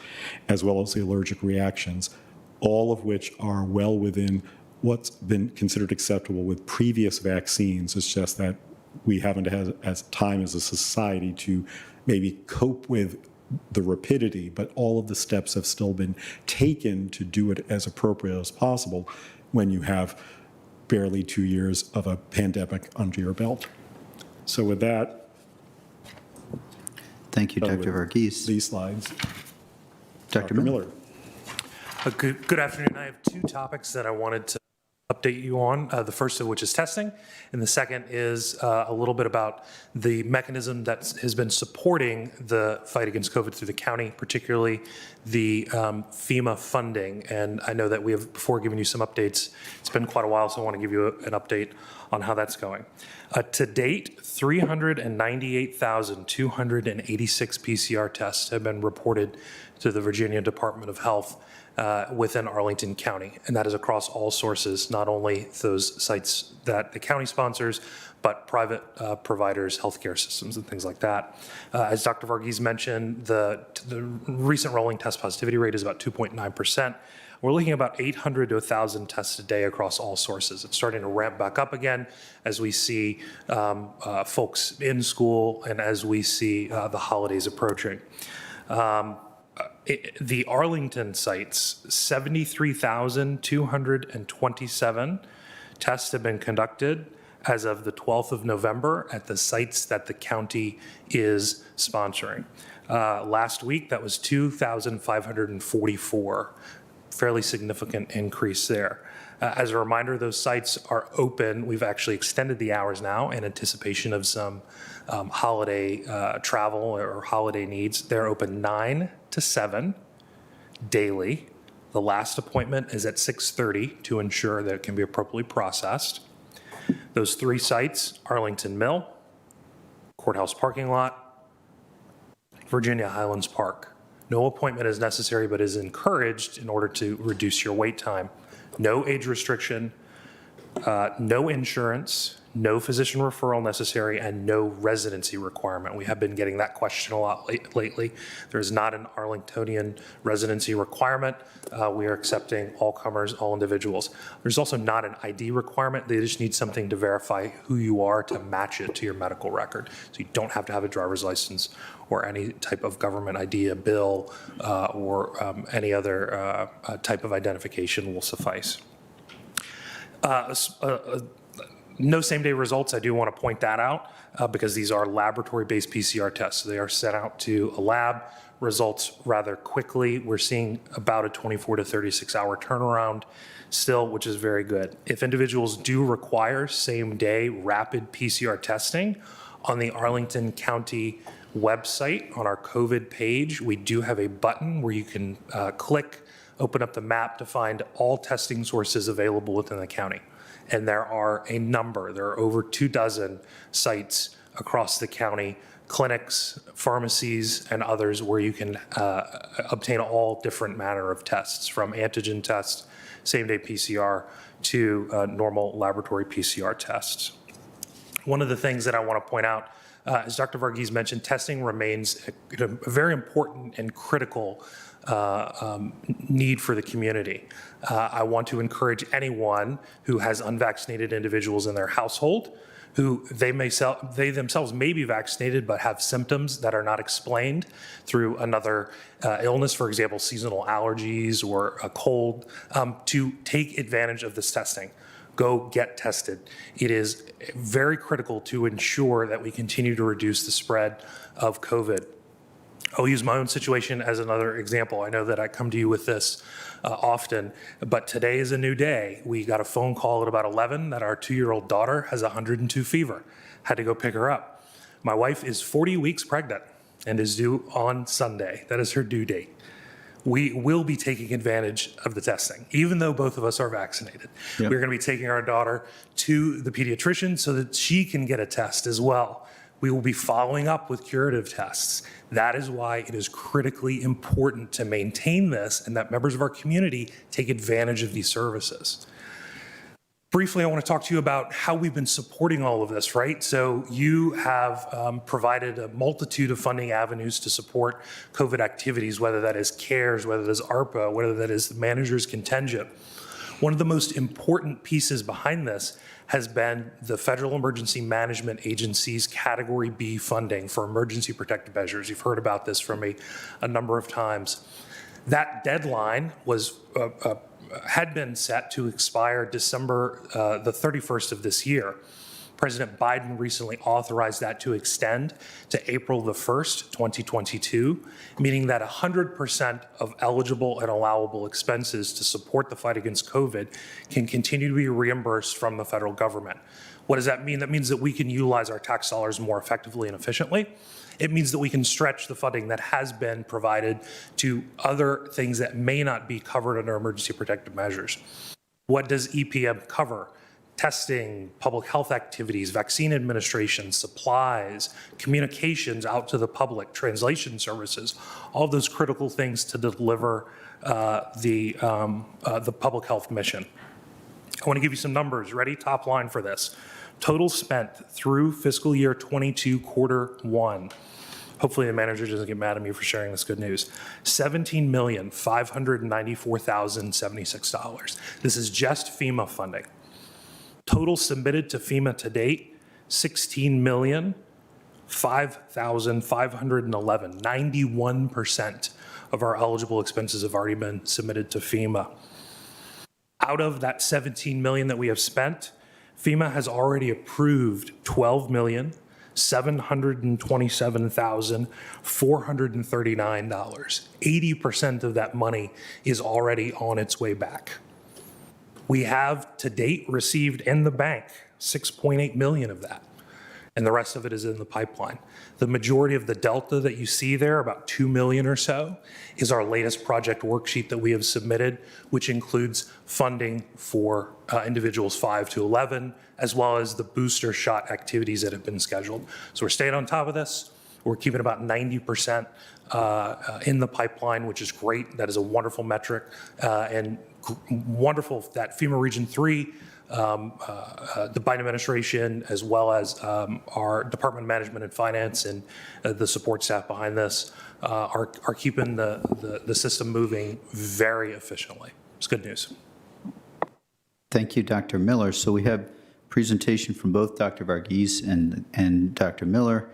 as well as the allergic reactions, all of which are well within what's been considered acceptable with previous vaccines. It's just that we haven't had as time as a society to maybe cope with the rapidity, but all of the steps have still been taken to do it as appropriate as possible when you have barely 2 years of a pandemic under your belt. So with that, Thank you, Dr. Varghese. these slides, Dr. Dr. Miller. Miller. Good afternoon. I have two topics that I wanted to update you on, the first of which is testing, and the second is a little bit about the mechanism that has been supporting the fight against COVID through the county, particularly the FEMA funding. And I know that we have before given you some updates. It's been quite a while, so I want to give you an update on how that's going. To date, 398,286 PCR tests have been reported to the Virginia Department of Health within Arlington County, and that is across all sources, not only those sites that the county sponsors, but private providers, healthcare systems, and things like that. As Dr. Varghese mentioned, the recent rolling test positivity rate is about 2.9%. We're looking at about 800 to 1,000 tests a day across all sources. It's starting to ramp back up again as we see folks in school and as we see the holidays approaching. The Arlington sites, 73,227 tests have been conducted as of the 12th of November at the sites that the county is sponsoring. Last week, that was 2,544, fairly significant increase there. As a reminder, those sites are open. We've actually extended the hours now in anticipation of some holiday travel or holiday needs. They're open 9 to 7 daily. The last appointment is at 6:30 to ensure that it can be appropriately processed. Those three sites, Arlington Mill, Courthouse Parking Lot, Virginia Highlands Park. No appointment is necessary, but is encouraged in order to reduce your wait time. No age restriction, no insurance, no physician referral necessary, and no residency requirement. We have been getting that question a lot lately. There is not an Arlingtonian residency requirement. We are accepting all comers, all individuals. There's also not an ID requirement. They just need something to verify who you are to match it to your medical record. So you don't have to have a driver's license or any type of government ID, a bill, or any other type of identification will suffice. No same-day results. I do want to point that out because these are laboratory-based PCR tests. So they are sent out to a lab, results rather quickly. We're seeing about a 24 to 36-hour turnaround still, which is very good. If individuals do require same-day rapid PCR testing, on the Arlington County website, on our COVID page, we do have a button where you can click, open up the map to find all testing sources available within the county. And there are a number, there are over 24 sites across the county, clinics, pharmacies, and others where you can obtain all different manner of tests, from antigen tests, same-day PCR, to normal laboratory PCR tests. One of the things that I want to point out As Dr. Varghese mentioned, testing remains a very important and critical need for the community. I want to encourage anyone who has unvaccinated individuals in their household who they themselves may be vaccinated but have symptoms that are not explained through another illness, for example, seasonal allergies or a cold, to take advantage of this testing. Go get tested. It is very critical to ensure that we continue to reduce the spread of COVID. I'll use my own situation as another example. I know that I come to you with this often, but today is a new day. We got a phone call at about 11 that our 2-year-old daughter has 102 fever. Had to go pick her up. My wife is 40 weeks pregnant and is due on Sunday. That is her due date. We will be taking advantage of the testing, even though both of us are vaccinated. Yep. We're going to be taking our daughter to the pediatrician so that she can get a test as well. We will be following up with curative tests. That is why it is critically important to maintain this and that members of our community take advantage of these services. Briefly, I want to talk to you about how we've been supporting all of this, right? So you have provided a multitude of funding avenues to support COVID activities, whether that is CARES, whether that is ARPA, whether that is the manager's contingent. One of the most important pieces behind this has been the Federal Emergency Management Agency's Category B funding for emergency protective measures. You've heard about this from me a number of times. That deadline was had been set to expire December the 31st of this year. President Biden recently authorized that to extend to April the 1st, 2022, meaning that 100% of eligible and allowable expenses to support the fight against COVID can continue to be reimbursed from the federal government. What does that mean? That means that we can utilize our tax dollars more effectively and efficiently. It means that we can stretch the funding that has been provided to other things that may not be covered under emergency protective measures. What does EPM cover? Testing, public health activities, vaccine administration, supplies, communications out to the public, translation services, all of those critical things to deliver the public health mission. I want to give you some numbers. Ready? Top line for this. Total spent through fiscal year 22, quarter 1. Hopefully the manager doesn't get mad at me for sharing this good news. $17,594,076. This is just FEMA funding. Total submitted to FEMA to date, $16,005,511. 91% of our eligible expenses have already been submitted to FEMA. Out of that $17 million that we have spent, FEMA has already approved $12,727,439. 80% of that money is already on its way back. We have to date received in the bank 6.8 million of that, and the rest of it is in the pipeline. The majority of the delta that you see there, about 2 million or so, is our latest project worksheet that we have submitted, which includes funding for individuals 5 to 11, as well as the booster shot activities that have been scheduled. So we're staying on top of this. We're keeping about 90% in the pipeline, which is great. That is a wonderful metric, and wonderful that FEMA Region 3, the Biden administration, as well as our Department of Management and Finance and the support staff behind this are keeping the system moving very efficiently. It's good news. Thank you, Dr. Miller. So we have presentation from both Dr. Varghese and Dr. Miller,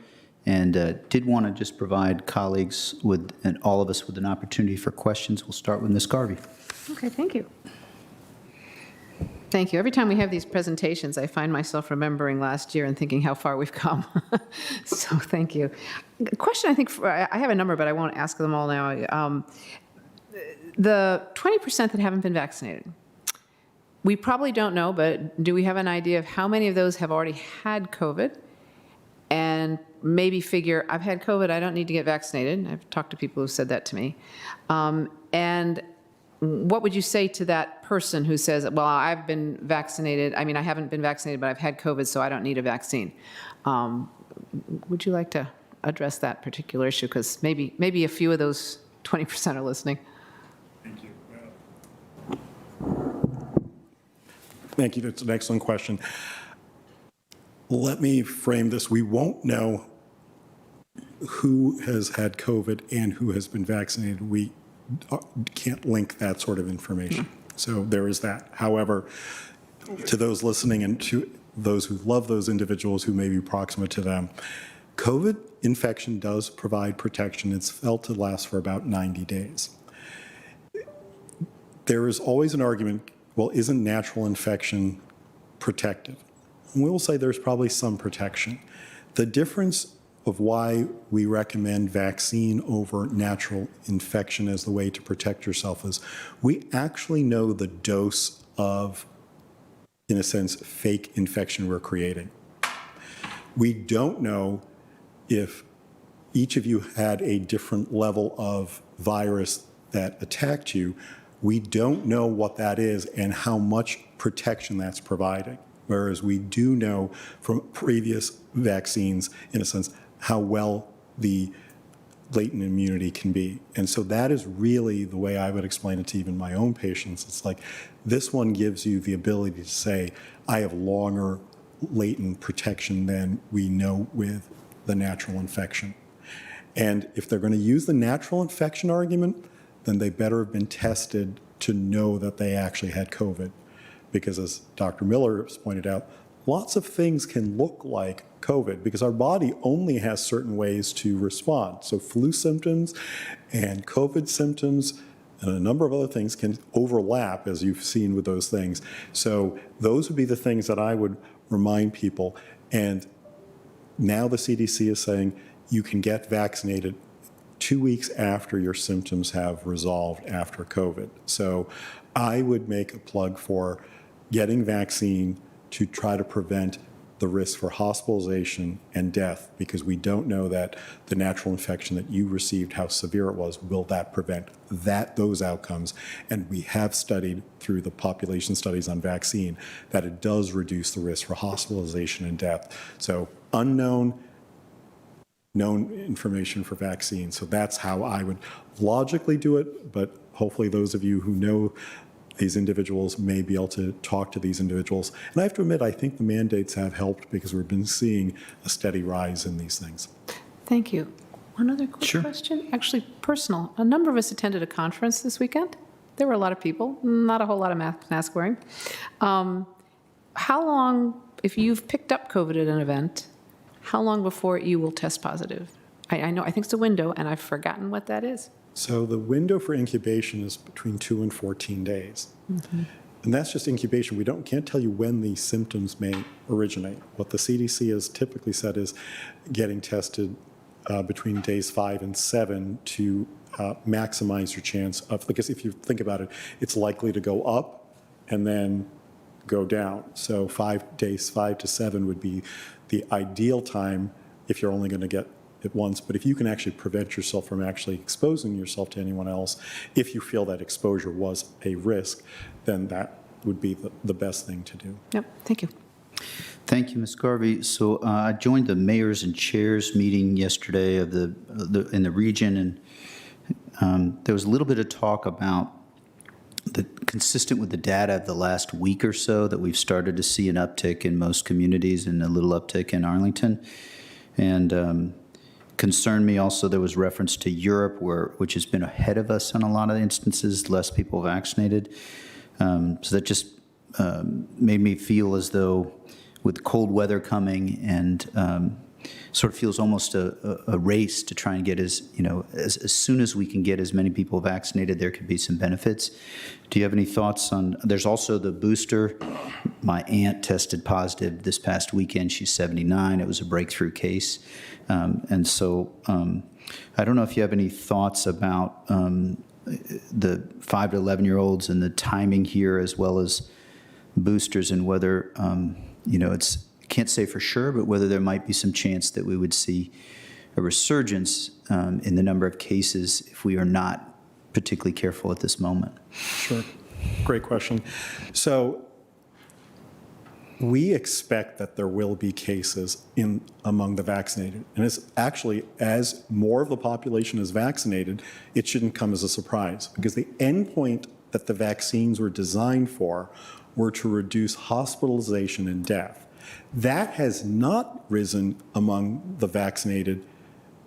and did want to just provide colleagues with, and all of us with, an opportunity for questions. We'll start with Ms. Garvey. Okay, thank you. Thank you. Every time we have these presentations, I find myself remembering last year and thinking how far we've come. So thank you. Question, I think, I have a number, but I won't ask them all now. The 20% that haven't been vaccinated, we probably don't know, but do we have an idea of how many of those have already had COVID? And maybe figure, I've had COVID, I don't need to get vaccinated. I've talked to people who said that to me. And what would you say to that person who says, well, I've been vaccinated, I mean, I haven't been vaccinated, but I've had COVID, so I don't need a vaccine? Would you like to address that particular issue? Because maybe a few of those 20% are listening. Thank you. Thank you. That's an excellent question. Let me frame this. We won't know who has had COVID and who has been vaccinated. We can't link that sort of information. So there is that. However, to those listening and to those who love those individuals who may be proximate to them, COVID infection does provide protection. It's felt to last for about 90 days. There is always an argument, well, isn't natural infection protective? And we will say there's probably some protection. The difference of why we recommend vaccine over natural infection as the way to protect yourself is we actually know the dose of, in a sense, fake infection we're creating. We don't know if each of you had a different level of virus that attacked you. We don't know what that is and how much protection that's providing. Whereas we do know from previous vaccines, in a sense, how well the latent immunity can be. And so that is really the way I would explain it to even my own patients. It's like this one gives you the ability to say, I have longer latent protection than we know with the natural infection. And if they're going to use the natural infection argument, then they better have been tested to know that they actually had COVID. Because as Dr. Miller has pointed out, lots of things can look like COVID because our body only has certain ways to respond. So flu symptoms and COVID symptoms and a number of other things can overlap, as you've seen with those things. So those would be the things that I would remind people. And now the CDC is saying you can get vaccinated 2 weeks after your symptoms have resolved after COVID. So I would make a plug for getting vaccine to try to prevent the risk for hospitalization and death, because we don't know that the natural infection that you received, how severe it was, will that prevent those outcomes. And we have studied through the population studies on vaccine that it does reduce the risk for hospitalization and death. So unknown, known information for vaccine. So that's how I would logically do it, but hopefully those of you who know these individuals may be able to talk to these individuals. And I have to admit, I think the mandates have helped because we've been seeing a steady rise in these things. Thank you. One other quick question, actually personal. A number of us attended a conference this weekend. There were a lot of people, not a whole lot of mask wearing. How long, if you've picked up COVID at an event, how long before you will test positive? I know, I think it's a window, and I've forgotten what that is. So the window for incubation is between 2 and 14 days. Mm-hmm. And that's just incubation. We can't tell you when these symptoms may originate. What the CDC has typically said is getting tested between days 5 and 7 to maximize your chance of, because if you think about it, it's likely to go up and then go down. So days 5 to 7 would be the ideal time if you're only going to get it once. But if you can actually prevent yourself from actually exposing yourself to anyone else, if you feel that exposure was a risk, then that would be the best thing to do. Yep, thank you. Thank you, Ms. Garvey. So I joined the mayors and chairs meeting yesterday of in the region, and there was a little bit of talk about consistent with the data of the last week or so that we've started to see an uptick in most communities and a little uptick in Arlington. And concerned me also, there was reference to Europe, which has been ahead of us in a lot of instances, less people vaccinated. So that just made me feel as though with cold weather coming and sort of feels almost a race to try and get as soon as we can get as many people vaccinated, there could be some benefits. Do you have any thoughts on, there's also the booster. My aunt tested positive this past weekend. She's 79. It was a breakthrough case. And so I don't know if you have any thoughts about the 5 to 11-year-olds and the timing here, as well as boosters, and whether, can't say for sure, but whether there might be some chance that we would see a resurgence in the number of cases if we are not particularly careful at this moment. Sure. Great question. So we expect that there will be cases among the vaccinated. And it's actually, as more of the population is vaccinated, it shouldn't come as a surprise, because the endpoint that the vaccines were designed for were to reduce hospitalization and death. That has not risen among the vaccinated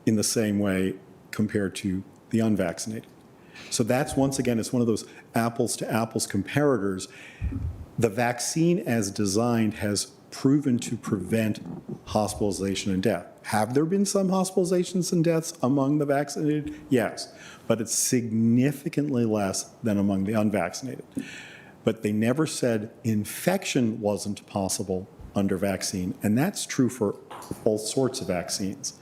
in the same way compared to the unvaccinated. So that's, once again, it's one of those apples to apples comparators. The vaccine as designed has proven to prevent hospitalization and death. Have there been some hospitalizations and deaths among the vaccinated? Yes, but it's significantly less than among the unvaccinated. But they never said infection wasn't possible under vaccine, and that's true for all sorts of vaccines.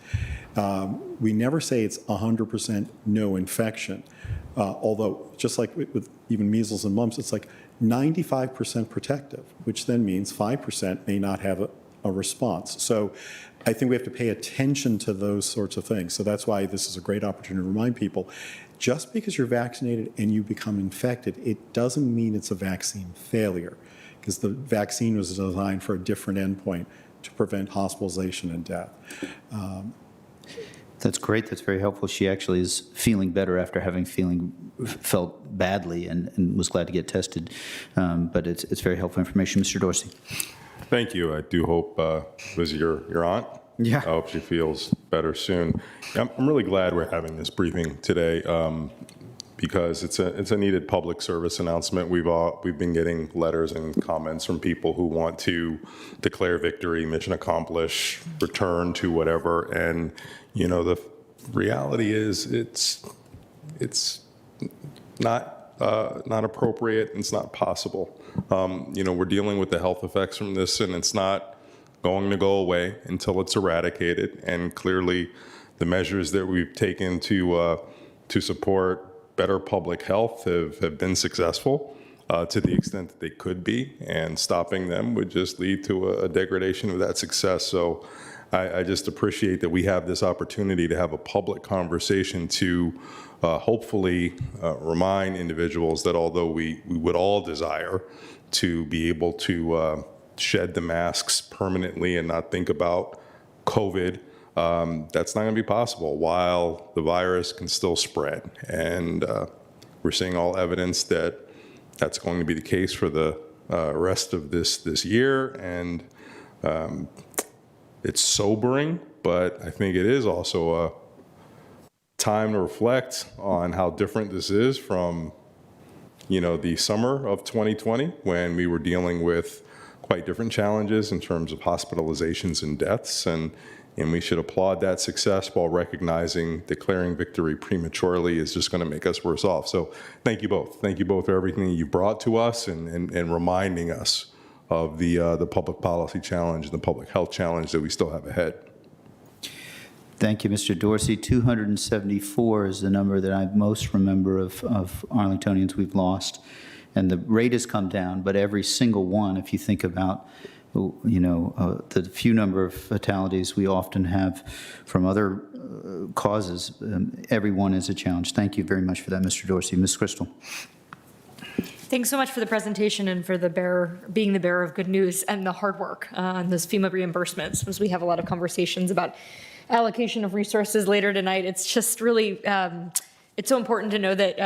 We never say it's 100% no infection, although just like with even measles and mumps, it's like 95% protective, which then means 5% may not have a response. So I think we have to pay attention to those sorts of things. So that's why this is a great opportunity to remind people, just because you're vaccinated and you become infected, it doesn't mean it's a vaccine failure, because the vaccine was designed for a different endpoint to prevent hospitalization and death. That's great. That's very helpful. She actually is feeling better after having felt badly and was glad to get tested. But it's very helpful information. Mr. Dorsey. Thank you. I do hope, was your aunt? Yeah. I hope she feels better soon. I'm really glad we're having this briefing today because it's a needed public service announcement. We've been getting letters and comments from people who want to declare victory, mission accomplished, return to whatever. And you know, the reality is it's not appropriate. It's not possible. You know, we're dealing with the health effects from this, and it's not going to go away until it's eradicated. And clearly, the measures that we've taken to support better public health have been successful to the extent that they could be, and stopping them would just lead to a degradation of that success. So I just appreciate that we have this opportunity to have a public conversation to hopefully remind individuals that although we would all desire to be able to shed the masks permanently and not think about COVID, that's not going to be possible while the virus can still spread. And we're seeing all evidence that that's going to be the case for the rest of this year. And it's sobering, but I think it is also a time to reflect on how different this is from, you know, the summer of 2020, when we were dealing with quite different challenges in terms of hospitalizations and deaths. And we should applaud that success while recognizing declaring victory prematurely is just going to make us worse off. So thank you both. Thank you both for everything you brought to us and reminding us of the public policy challenge and the public health challenge that we still have ahead. Thank you, Mr. Dorsey. 274 is the number that I most remember of Arlingtonians we've lost. And the rate has come down, but every single one, if you think about, you know, the few number of fatalities we often have from other causes, every one is a challenge. Thank you very much for that, Mr. Dorsey. Ms. Crystal. Thanks so much for the presentation and for being the bearer of good news and the hard work on those FEMA reimbursements, as we have a lot of conversations about allocation of resources later tonight. It's just really, it's so important to know that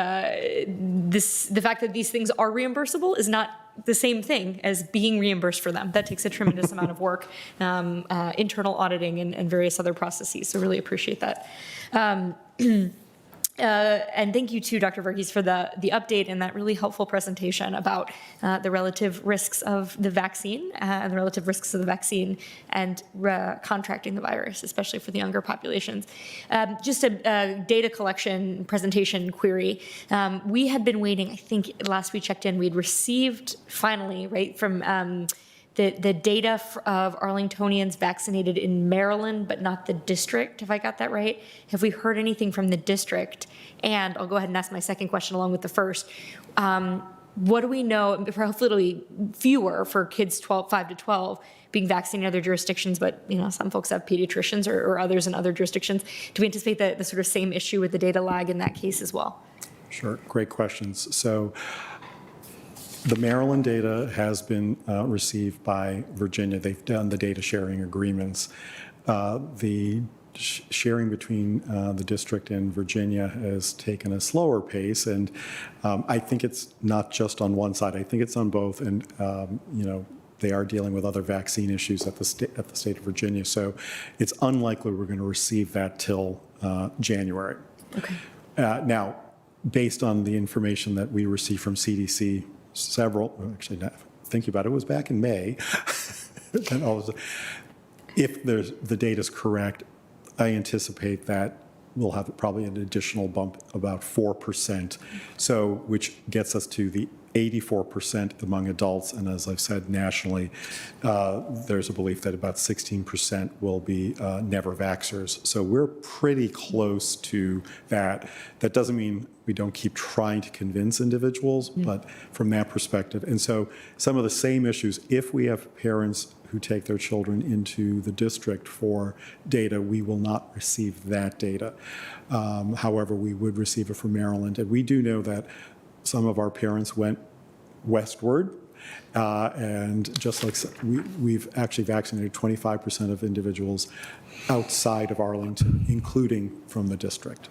the fact that these things are reimbursable is not the same thing as being reimbursed for them. That takes a tremendous amount of work, internal auditing and various other processes. So really appreciate that. And thank you to Dr. Verghese for the update and that really helpful presentation about the relative risks of the vaccine and the relative risks of the vaccine and contracting the virus, especially for the younger populations. Just a data collection presentation query. We had been waiting, I think last we checked in, we'd received finally, right, from the data of Arlingtonians vaccinated in Maryland, but not the district, if I got that right. Have we heard anything from the district? And I'll go ahead and ask my second question along with the first. What do we know, hopefully it'll be fewer for kids 5 to 12 being vaccinated in other jurisdictions, but you know, some folks have pediatricians or others in other jurisdictions. Do we anticipate the sort of same issue with the data lag in that case as well? Sure, great questions. So the Maryland data has been received by Virginia. They've done the data sharing agreements. The sharing between the district and Virginia has taken a slower pace, and I think it's not just on one side. I think it's on both, and you know, they are dealing with other vaccine issues at the state of Virginia. So it's unlikely we're going to receive that till January. Okay. Now, based on the information that we received from CDC, thinking about it, was back in May. And all of a sudden, if the data's correct, I anticipate that we'll have probably an additional bump, about 4%, so which gets us to the 84% among adults, and as I've said nationally, there's a belief that about 16% will be never vaxxers. So we're pretty close to that. That doesn't mean we don't keep trying to convince individuals, but from that perspective. And so some of the same issues, if we have parents who take their children into the district for data, we will not receive that data. However, we would receive it from Maryland. And we do know that some of our parents went westward, and just like we've actually vaccinated 25% of individuals outside of Arlington, including from the district.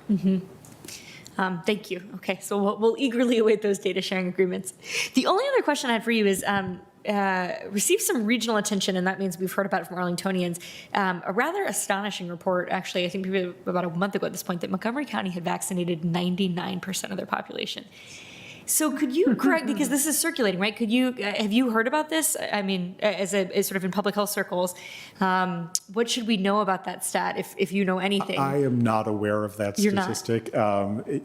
Thank you. Okay, so we'll eagerly await those data sharing agreements. The only other question I had for you is received some regional attention, and that means we've heard about it from Arlingtonians. A rather astonishing report, actually, I think maybe about a month ago at this point, that Montgomery County had vaccinated 99% of their population. So could you correct, because this is circulating, right? Have you heard about this? I mean, as sort of in public health circles, what should we know about that stat, if you know anything? I am not aware of that statistic. I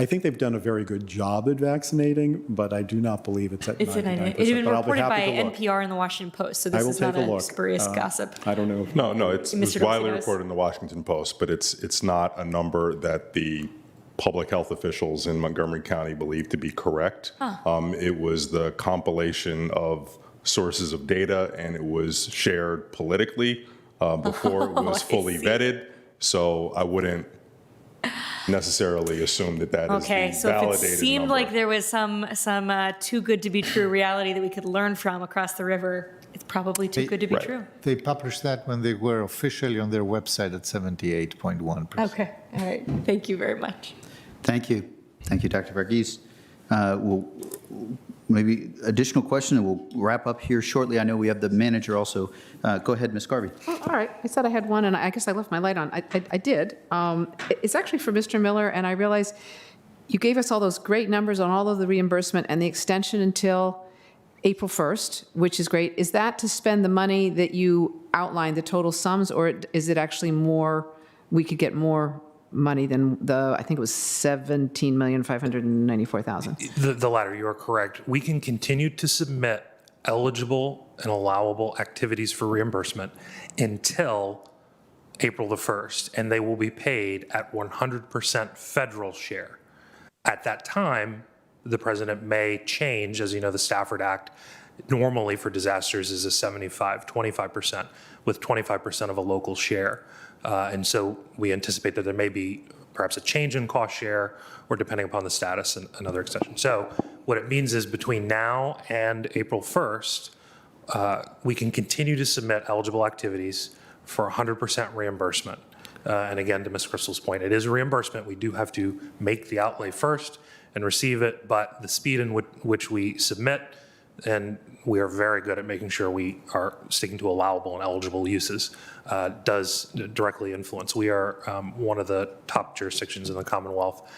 think they've done a very good job at vaccinating, but I do not believe it's at 99%. It's been reported by NPR and the Washington Post, so this is not a spurious gossip. I don't know. No, it's widely reported in the Washington Post, but it's not a number that the public health officials in Montgomery County believe to be correct. It was the compilation of sources of data, and it was shared politically before it was fully vetted. So I wouldn't necessarily assume that is okay, the so if it validated seemed number. like there was some too good to be true reality that we could learn from across the river, it's probably too good to be Right. true. They published that when they were officially on their website at 78.1%. Okay, all right. Thank you very much. Thank you. Thank you, Dr. Varghese. Maybe additional question, and we'll wrap up here shortly. I know we have the manager also. Go ahead, Ms. Garvey. Oh, all right. I said I had one, and I guess I left my light on. I did. It's actually for Mr. Miller, and I realized you gave us all those great numbers on all of the reimbursement and the extension until April 1st, which is great. Is that to spend the money that you outlined, the total sums, or is it actually more, we could get more money than I think it was $17,594,000? The latter, you are correct. We can continue to submit eligible and allowable activities for reimbursement until April the 1st, and they will be paid at 100% federal share. At that time, the president may change, as you know, the Stafford Act normally for disasters is a 75-25%, with 25% of a local share. And so we anticipate that there may be perhaps a change in cost share, or depending upon the status, and another extension. So what it means is between now and April 1st, we can continue to submit eligible activities for 100% reimbursement. And again, to Ms. Crystal's point, it is a reimbursement. We do have to make the outlay first and receive it, but the speed in which we submit, and we are very good at making sure we are sticking to allowable and eligible uses, does directly influence. We are one of the top jurisdictions in the Commonwealth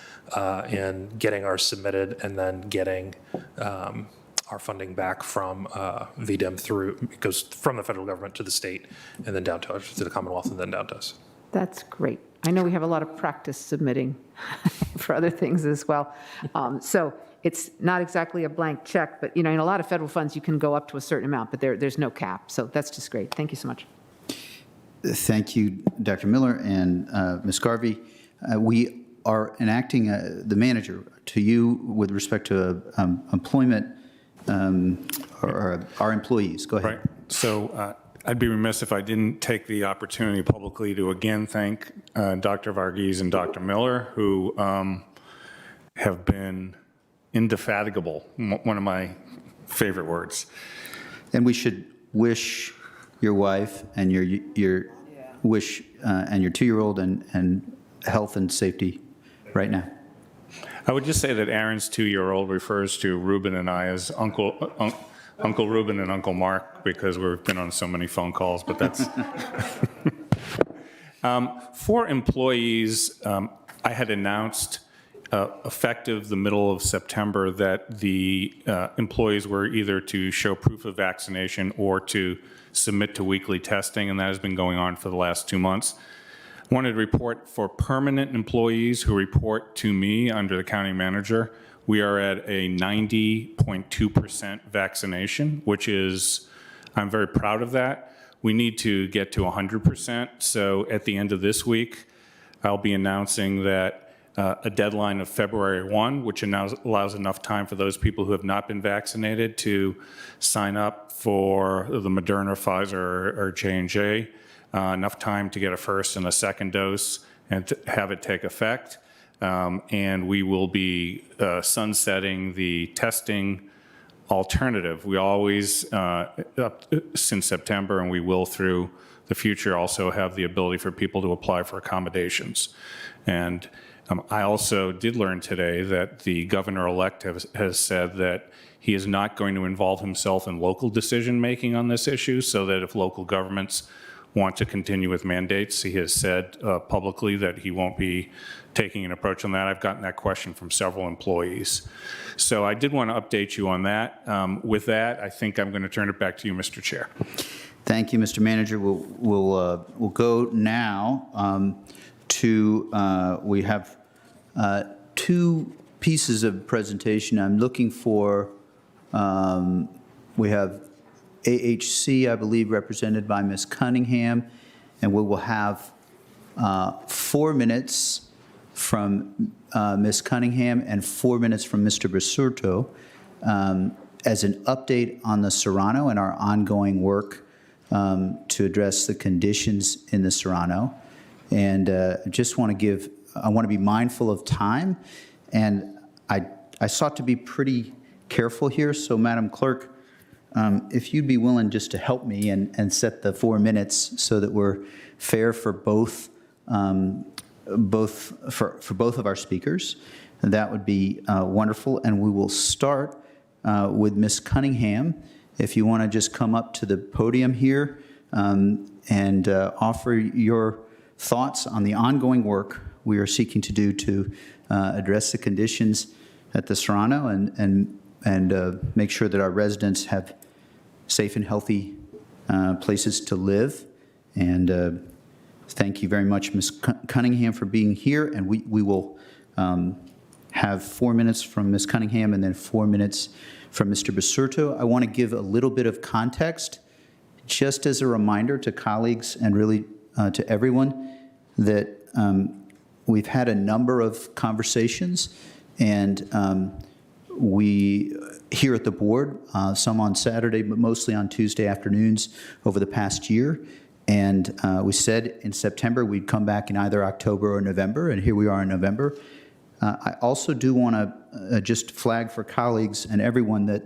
in getting ours submitted and then getting our funding back from VDEM through, it goes from the federal government to the state and then down to the Commonwealth and then down to us. That's great. I know we have a lot of practice submitting for other things as well. So it's not exactly a blank check, but in a lot of federal funds, you can go up to a certain amount, but there's no cap. So that's just great. Thank you so much. Thank you, Dr. Miller and Ms. Garvey. We are enacting the manager to you with respect to employment or our employees. Go ahead. Right. So I'd be remiss if I didn't take the opportunity publicly to again thank Dr. Varghese and Dr. Miller, who have been indefatigable, one of my favorite words. And we should wish your wife and your wish and your 2-year-old and health and safety right now. I would just say that Aaron's 2-year-old refers to Ruben and I as Uncle Ruben and Uncle Mark because we've been on so many phone calls, but that's For employees, I had announced effective the middle of September that the employees were either to show proof of vaccination or to submit to weekly testing, and that has been going on for the last 2 months. I wanted to report for permanent employees who report to me under the county manager, we are at a 90.2% vaccination, which is, I'm very proud of that. We need to get to 100%. So at the end of this week, I'll be announcing that a deadline of February 1, which allows enough time for those people who have not been vaccinated to sign up for the Moderna, Pfizer, or J&J, enough time to get a first and a second dose and to have it take effect. And we will be sunsetting the testing alternative. We always, since September, and we will through the future, also have the ability for people to apply for accommodations. And I also did learn today that the governor-elect has said that he is not going to involve himself in local decision-making on this issue, so that if local governments want to continue with mandates, he has said publicly that he won't be taking an approach on that. I've gotten that question from several employees. So I did want to update you on that. With that, I think I'm going to turn it back to you, Mr. Chair. Thank you, Mr. Manager. We'll go now to, we have 2 pieces of presentation. I'm looking for, we have AHC, I believe, represented by Ms. Cunningham, and we will have 4 minutes from Ms. Cunningham and 4 minutes from Mr. Basurto as an update on the Serrano and our ongoing work to address the conditions in the Serrano. And just want to give, I want to be mindful of time, and I sought to be pretty careful here. So, Madam Clerk, if you'd be willing just to help me and set the 4 minutes so that we're fair for both of our speakers, that would be wonderful. And we will start with Ms. Cunningham. If you want to just come up to the podium here and offer your thoughts on the ongoing work we are seeking to do to address the conditions at the Serrano and make sure that our residents have safe and healthy places to live. And thank you very much, Ms. Cunningham, for being here. And we will have 4 minutes from Ms. Cunningham and then 4 minutes from Mr. Basurto. I want to give a little bit of context, just as a reminder to colleagues and really to everyone, that we've had a number of conversations, and we here at the board, some on Saturday, but mostly on Tuesday afternoons over the past year. And we said in September we'd come back in either October or November, and here we are in November. I also do want to just flag for colleagues and everyone that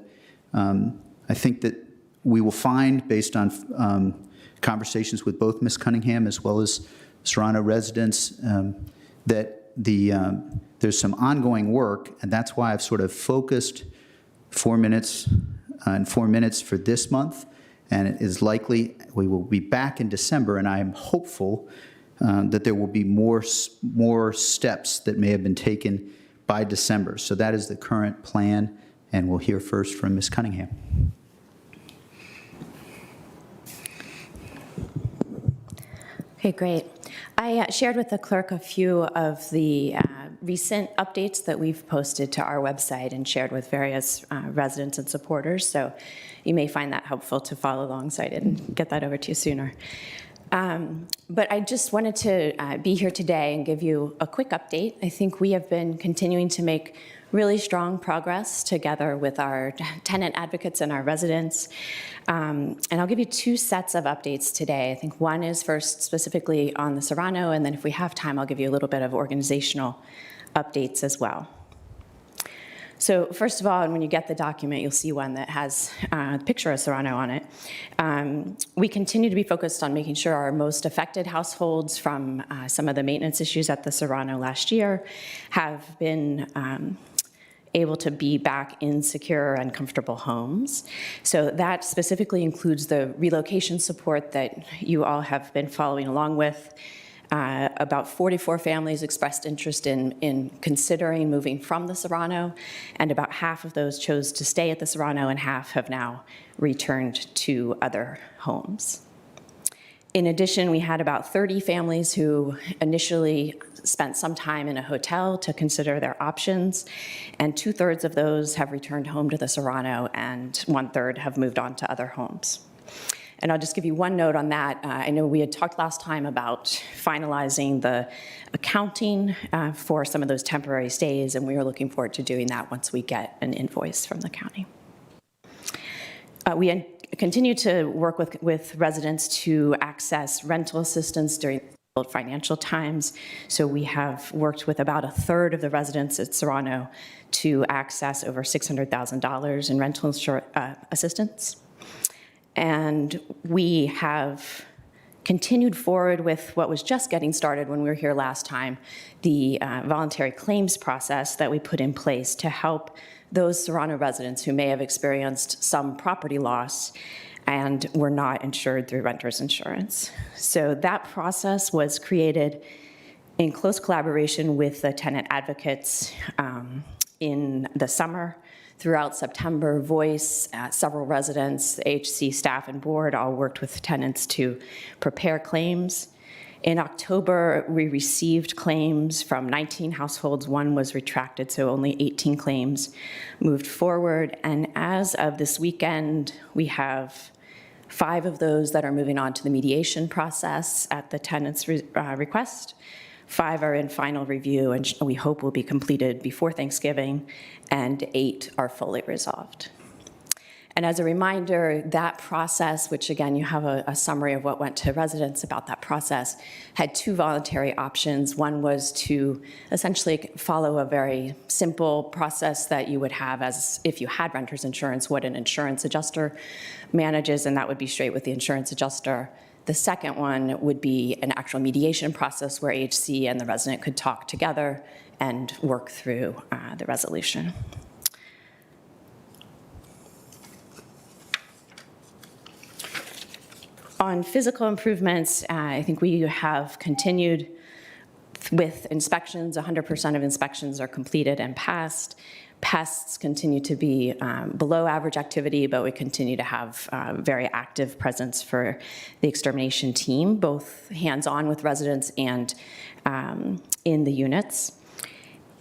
I think that we will find, based on conversations with both Ms. Cunningham as well as Serrano residents, that there's some ongoing work, and that's why I've sort of focused 4 minutes and 4 minutes for this month, and it is likely we will be back in December, and I am hopeful that there will be more steps that may have been taken by December. So that is the current plan, and we'll hear first from Ms. Cunningham. Okay, great. I shared with the clerk a few of the recent updates that we've posted to our website and shared with various residents and supporters, so you may find that helpful to follow alongside it and get that over to you sooner. But I just wanted to be here today and give you a quick update. I think we have been continuing to make really strong progress together with our tenant advocates and our residents. And I'll give you 2 sets of updates today. I think one is first specifically on the Serrano, and then if we have time, I'll give you a little bit of organizational updates as well. So first of all, and when you get the document, you'll see one that has a picture of Serrano on it. We continue to be focused on making sure our most affected households from some of the maintenance issues at the Serrano last year have been able to be back in secure and comfortable homes. So that specifically includes the relocation support that you all have been following along with. About 44 families expressed interest in considering moving from the Serrano, and about half of those chose to stay at the Serrano, and half have now returned to other homes. In addition, we had about 30 families who initially spent some time in a hotel to consider their options, and 2/3 of those have returned home to the Serrano, and 1/3 have moved on to other homes. And I'll just give you one note on that. I know we had talked last time about finalizing the accounting for some of those temporary stays, and we are looking forward to doing that once we get an invoice from the county. We continue to work with residents to access rental assistance during difficult financial times. So we have worked with about 1/3 of the residents at Serrano to access over $600,000 in rental assistance. And we have continued forward with what was just getting started when we were here last time, the voluntary claims process that we put in place to help those Serrano residents who may have experienced some property loss and were not insured through renter's insurance. So that process was created in close collaboration with the tenant advocates in the summer. Throughout September, Voice, several residents, the AHC staff and board all worked with tenants to prepare claims. In October, we received claims from 19 households. One was retracted, so only 18 claims moved forward. And as of this weekend, we have 5 of those that are moving on to the mediation process at the tenant's request. 5 are in final review, and we hope will be completed before Thanksgiving, and 8 are fully resolved. And as a reminder, that process, which again, you have a summary of what went to residents about that process, had 2 voluntary options. One was to essentially follow a very simple process that you would have as if you had renter's insurance, what an insurance adjuster manages, and that would be straight with the insurance adjuster. The second one would be an actual mediation process where AHC and the resident could talk together and work through the resolution. On physical improvements, I think we have continued with inspections. 100% of inspections are completed and passed. Pests continue to be below average activity, but we continue to have very active presence for the extermination team, both hands-on with residents and in the units.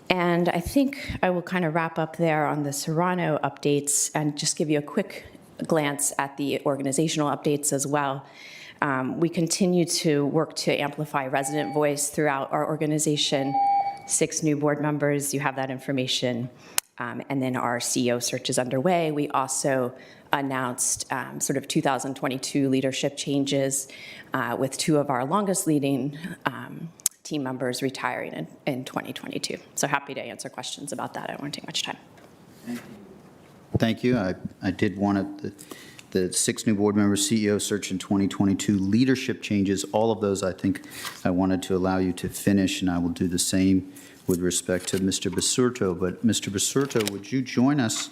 And I think I will kind of wrap up there on the Serrano updates and just give you a quick glance at the organizational updates as well. We continue to work to amplify resident voice throughout our organization. 6 new board members, you have that information. And then our CEO search is underway. We also announced sort of 2022 leadership changes with 2 of our longest leading team members retiring in 2022. So happy to answer questions about that. I won't take much time. Thank you. I did want the 6 new board members, CEO search in 2022, leadership changes, all of those I think I wanted to allow you to finish, and I will do the same with respect to Mr. Basurto. But Mr. Basurto, would you join us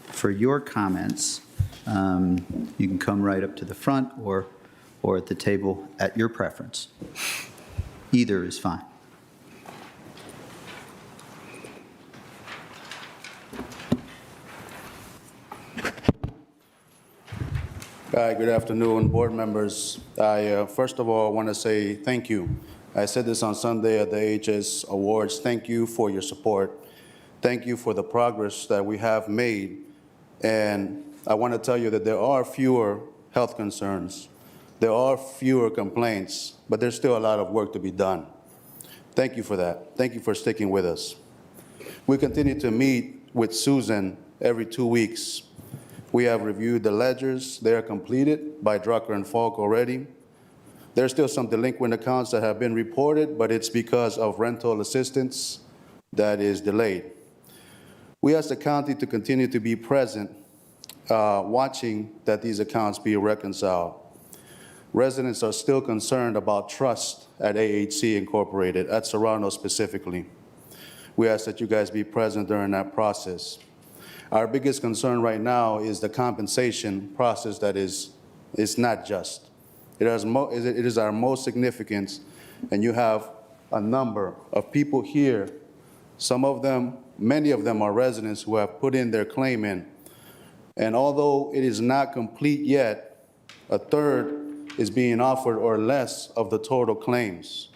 for your comments? You can come right up to the front or at the table at your preference. Either is fine. Hi, good afternoon, board members. I first of all want to say thank you. I said this on Sunday at the AHS Awards. Thank you for your support. Thank you for the progress that we have made. And I want to tell you that there are fewer health concerns. There are fewer complaints, but there's still a lot of work to be done. Thank you for that. Thank you for sticking with us. We continue to meet with Susan every 2 weeks. We have reviewed the ledgers. They are completed by Drucker and Falk already. There's still some delinquent accounts that have been reported, but it's because of rental assistance that is delayed. We ask the county to continue to be present, watching that these accounts be reconciled. Residents are still concerned about trust at AHC Incorporated, at Serrano specifically. We ask that you guys be present during that process. Our biggest concern right now is the compensation process that is not just. It is our most significant and you have a number of people here, some of them, many of them are residents who have put in their claim in. And although it is not complete yet, a third is being offered or less of the total claims.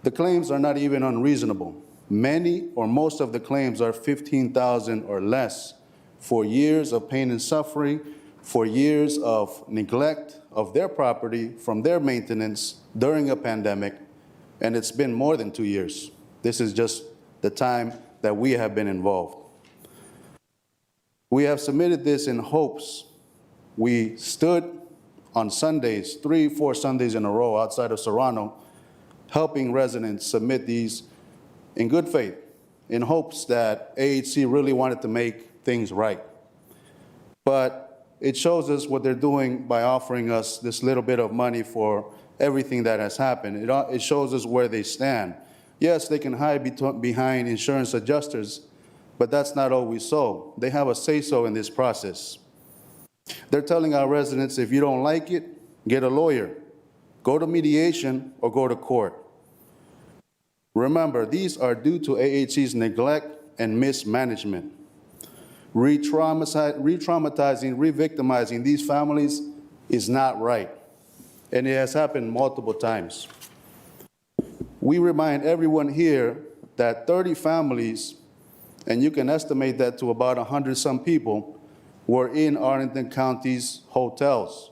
The claims are not even unreasonable. Many or most of the claims are $15,000 or less for years of pain and suffering, for years of neglect of their property from their maintenance during a pandemic, and it's been more than 2 years. This is just the time that we have been involved. We have submitted this in hopes. We stood on Sundays, 3-4 Sundays in a row outside of Serrano, helping residents submit these in good faith, in hopes that AHC really wanted to make things right. But it shows us what they're doing by offering us this little bit of money for everything that has happened. It shows us where they stand. Yes, they can hide behind insurance adjusters, but that's not always so. They have a say-so in this process. They're telling our residents, if you don't like it, get a lawyer, go to mediation, or go to court. Remember, these are due to AHC's neglect and mismanagement. Re-traumatizing, re-victimizing these families is not right, and it has happened multiple times. We remind everyone here that 30 families, and you can estimate that to about 100-some people, were in Arlington County's hotels,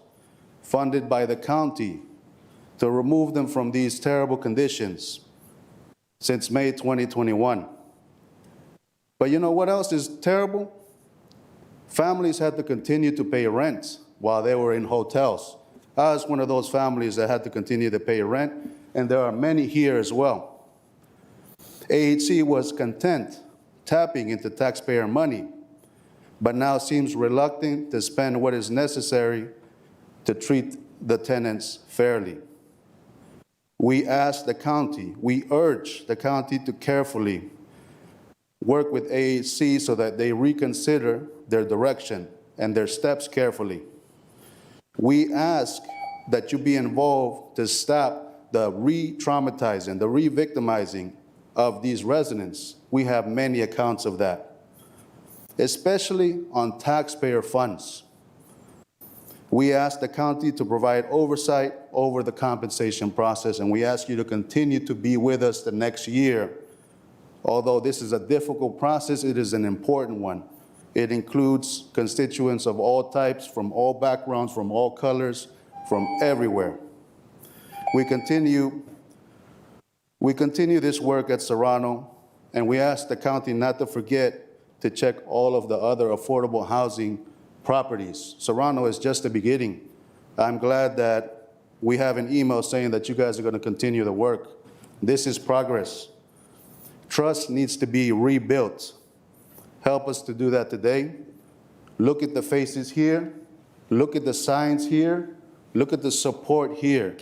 funded by the county to remove them from these terrible conditions since May 2021. But you know what else is terrible? Families had to continue to pay rent while they were in hotels. I was one of those families that had to continue to pay rent, and there are many here as well. AHC was content tapping into taxpayer money, but now seems reluctant to spend what is necessary to treat the tenants fairly. We ask the county, we urge the county to carefully work with AHC so that they reconsider their direction and their steps carefully. We ask that you be involved to stop the re-traumatizing, the re-victimizing of these residents. We have many accounts of that, especially on taxpayer funds. We ask the county to provide oversight over the compensation process, and we ask you to continue to be with us the next year. Although this is a difficult process, it is an important one. It includes constituents of all types, from all backgrounds, from all colors, from everywhere. We continue this work at Serrano, and we ask the county not to forget to check all of the other affordable housing properties. Serrano is just the beginning. I'm glad that we have an email saying that you guys are going to continue the work. This is progress. Trust needs to be rebuilt. Help us to do that today. Look at the faces here. Look at the signs here. Look at the support here.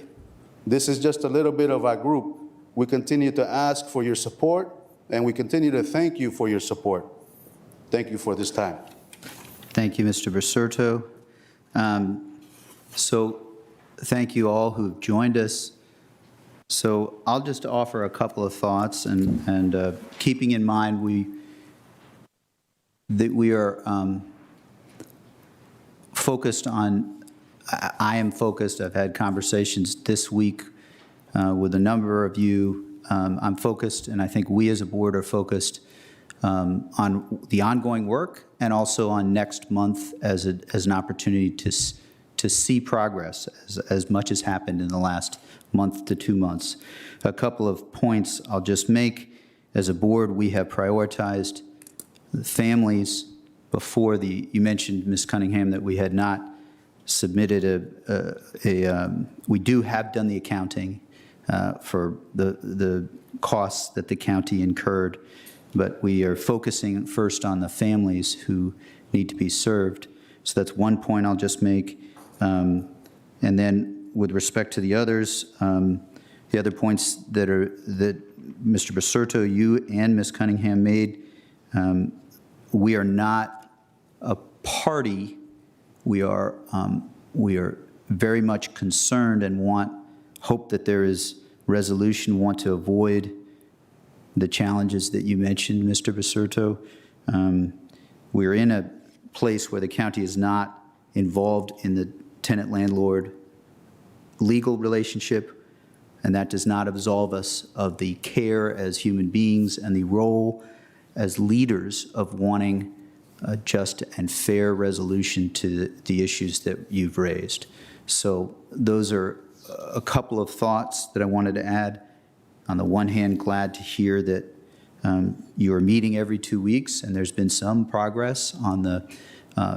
This is just a little bit of our group. We continue to ask for your support, and we continue to thank you for your support. Thank you for this time. Thank you, Mr. Basurto. So thank you all who've joined us. So I'll just offer a couple of thoughts, and keeping in mind that we are focused on, I am focused, I've had conversations this week with a number of you. I'm focused, and I think we as a board are focused on the ongoing work and also on next month as an opportunity to see progress as much as happened in the last month to 2 months. A couple of points I'll just make. As a board, we have prioritized the families before you mentioned, Ms. Cunningham, that we had not submitted we do have done the accounting for the costs that the county incurred, but we are focusing first on the families who need to be served. So that's one point I'll just make. And then with respect to the others, the other points that Mr. Basurto, you and Ms. Cunningham made, we are not a party. We are very much concerned and want hope that there is resolution, want to avoid the challenges that you mentioned, Mr. Basurto. We're in a place where the county is not involved in the tenant-landlord legal relationship, and that does not absolve us of the care as human beings and the role as leaders of wanting a just and fair resolution to the issues that you've raised. So those are a couple of thoughts that I wanted to add. On the one hand, glad to hear that you are meeting every 2 weeks, and there's been some progress on the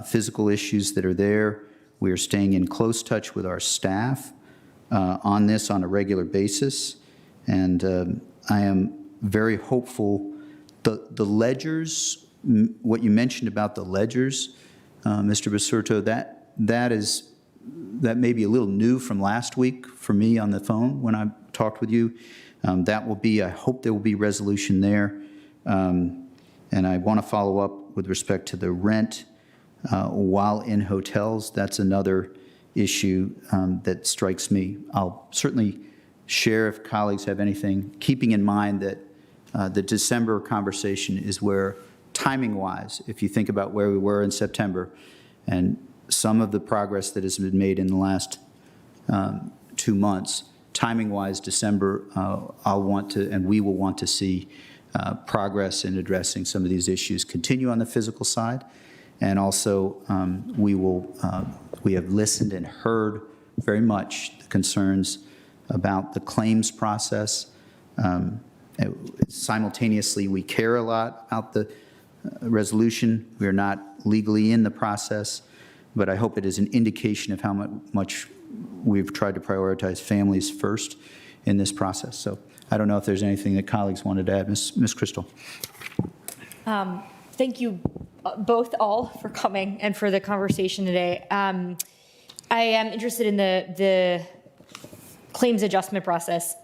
physical issues that are there. We are staying in close touch with our staff on this on a regular basis, and I am very hopeful. The ledgers, what you mentioned about the ledgers, Mr. Basurto, that may be a little new from last week for me on the phone when I talked with you. That will be, I hope there will be resolution there. And I want to follow up with respect to the rent while in hotels. That's another issue that strikes me. I'll certainly share if colleagues have anything, keeping in mind that the December conversation is where, timing-wise, if you think about where we were in September and some of the progress that has been made in the last 2 months, timing-wise, December, I'll want to, and we will want to see progress in addressing some of these issues continue on the physical side. And also, we have listened and heard very much the concerns about the claims process. Simultaneously, we care a lot about the resolution. We are not legally in the process, but I hope it is an indication of how much we've tried to prioritize families first in this process. So I don't know if there's anything that colleagues wanted to add. Ms. Crystal. Thank you both all for coming and for the conversation today. I am interested in the claims adjustment process.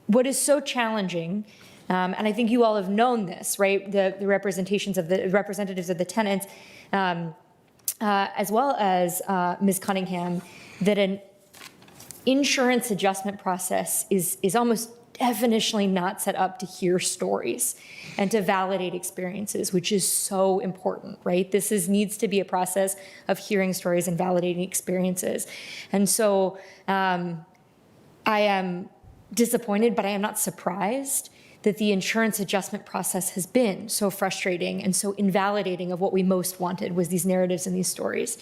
What is so challenging, and I think you all have known this, right? The representatives of the tenants, as well as Ms. Cunningham, that an insurance adjustment process is almost definitionally not set up to hear stories and to validate experiences, which is so important, right? This needs to be a process of hearing stories and validating experiences. And so I am disappointed, but I am not surprised that the insurance adjustment process has been so frustrating and so invalidating of what we most wanted was these narratives and these stories.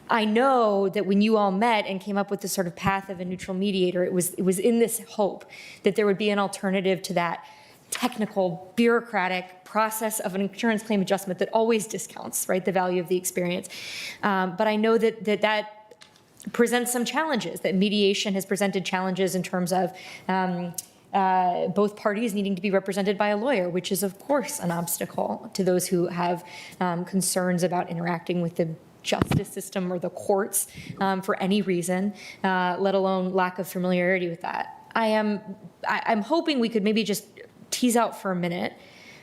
I know that when you all met and came up with this sort of path of a neutral mediator, it was in this hope that there would be an alternative to that technical, bureaucratic process of an insurance claim adjustment that always discounts, right, the value of the experience. But I know that presents some challenges, that mediation has presented challenges in terms of both parties needing to be represented by a lawyer, which is, of course, an obstacle to those who have concerns about interacting with the justice system or the courts for any reason, let alone lack of familiarity with that. I'm hoping we could maybe just tease out for a minute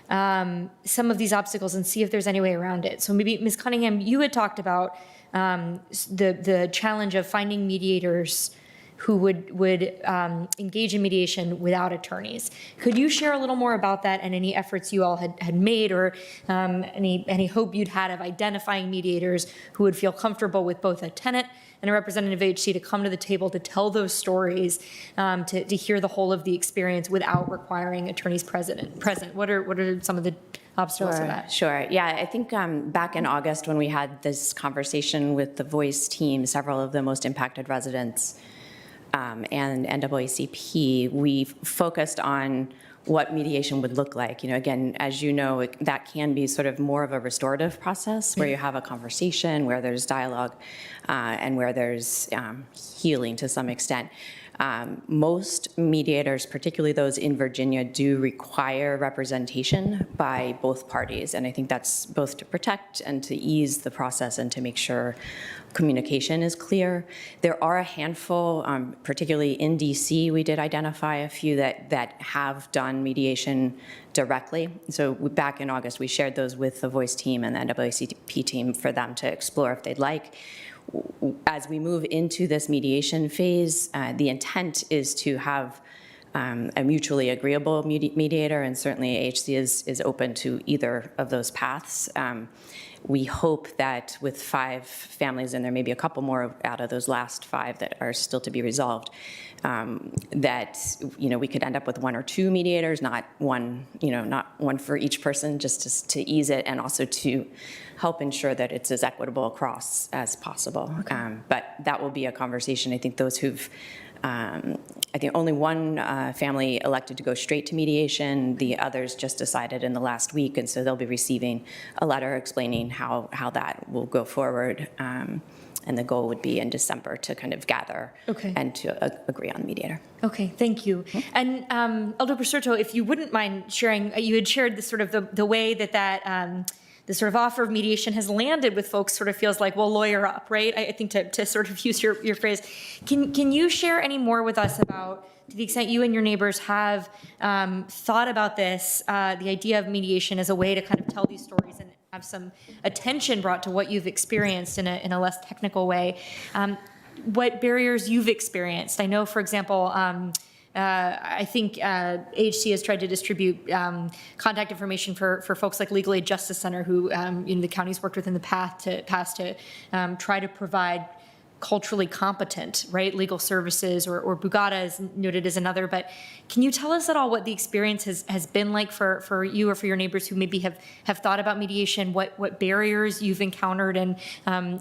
some of these obstacles and see if there's any way around it. So maybe, Ms. Cunningham, you had talked about the challenge of finding mediators who would engage in mediation without attorneys. Could you share a little more about that and any efforts you all had made, or any hope you'd had of identifying mediators who would feel comfortable with both a tenant and a representative of AHC to come to the table to tell those stories, to hear the whole of the experience without requiring attorneys present? What are some of the obstacles to that? Sure. Yeah, I think back in August when we had this conversation with the Voice team, several of the most impacted residents and NAACP, we focused on what mediation would look like. You know, again, as you know, that can be sort of more of a restorative process where you have a conversation, where there's dialogue, and where there's healing to some extent. Most mediators, particularly those in Virginia, do require representation by both parties. And I think that's both to protect and to ease the process and to make sure communication is clear. There are a handful, particularly in DC, we did identify a few that have done mediation directly. So back in August, we shared those with the Voice team and the NAACP team for them to explore if they'd like. as we move into this mediation phase, the intent is to have a mutually agreeable mediator, and certainly AHC is open to either of those paths. We hope that with 5 families, and there may be a couple more out of those last 5 that are still to be resolved, that we could end up with 1 or 2 mediators, not one, not one for each person, just to ease it, and also to help ensure that it's as equitable across as possible. Okay. But that will be a conversation. I think those who've I think only one family elected to go straight to mediation. The others just decided in the last week, and so they'll be receiving a letter explaining how that will go forward. And the goal would be in December to kind of gather and to agree on the mediator. Okay, thank you. And Elder Preserto, if you wouldn't mind sharing, you had shared the sort of the way that the sort of offer of mediation has landed with folks sort of feels like, well, lawyer up, right? I think to sort of use your phrase. Can you share any more with us about, to the extent you and your neighbors have thought about this, the idea of mediation as a way to kind of tell these stories and have some attention brought to what you've experienced in a less technical way? What barriers you've experienced? I know, for example, I think AHC has tried to distribute contact information for folks like Legal Aid Justice Center, who the county's worked with in the past to try to provide culturally competent, right, legal services, or Bugada is noted as another. But can you tell us at all what the experience has been like for you or for your neighbors who maybe have thought about mediation, what barriers you've encountered, and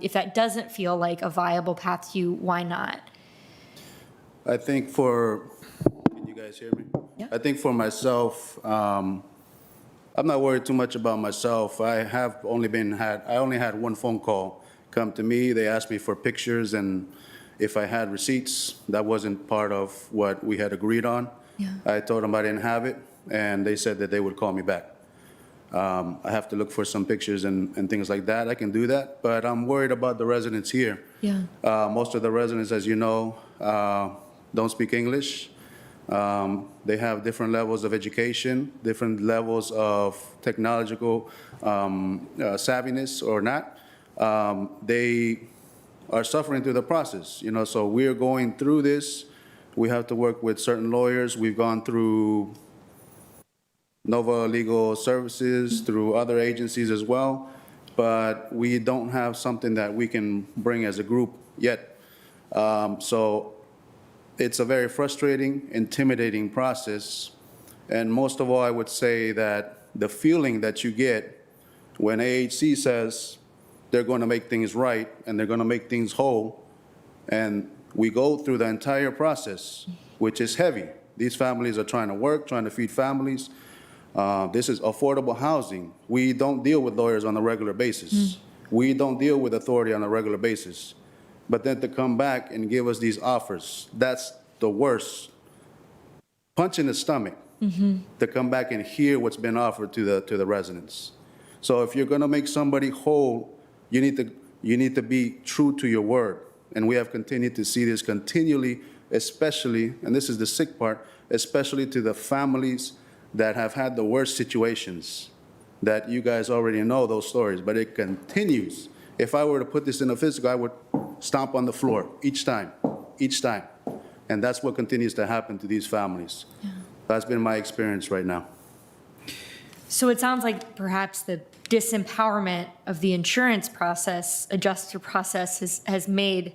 if that doesn't feel like a viable path to you, why not? I think can you guys hear me? Yeah. I think for myself, I'm not worried too much about myself. I only had one phone call come to me. They asked me for pictures and if I had receipts. That wasn't part of what we had agreed on. Yeah. I told them I didn't have it, and they said that they would call me back. I have to look for some pictures and things like that. I can do that, but I'm worried about the residents here. Yeah. Most of the residents, as you know, don't speak English. They have different levels of education, different levels of technological savviness or not. They are suffering through the process, so we're going through this. We have to work with certain lawyers. We've gone through Nova Legal Services, through other agencies as well, but we don't have something that we can bring as a group yet. So it's a very frustrating, intimidating process. And most of all, I would say that the feeling that you get when AHC says they're going to make things right and they're going to make things whole, and we go through the entire process, which is heavy. These families are trying to work, trying to feed families. This is affordable housing. We don't deal with lawyers on a regular basis. We don't deal with authority on a regular basis. But then to come back and give us these offers, that's the worst punch in the stomach, to come back and hear what's been offered to the residents. So if you're going to make somebody whole, you need to be true to your word. And we have continued to see this continually, especially, and this is the sick part, especially to the families that have had the worst situations, that you guys already know those stories, but it continues. If I were to put this in a physical, I would stomp on the floor each time. And that's what continues to happen to these families. Yeah. That's been my experience right now. So it sounds like perhaps the disempowerment of the insurance process, adjuster process, has made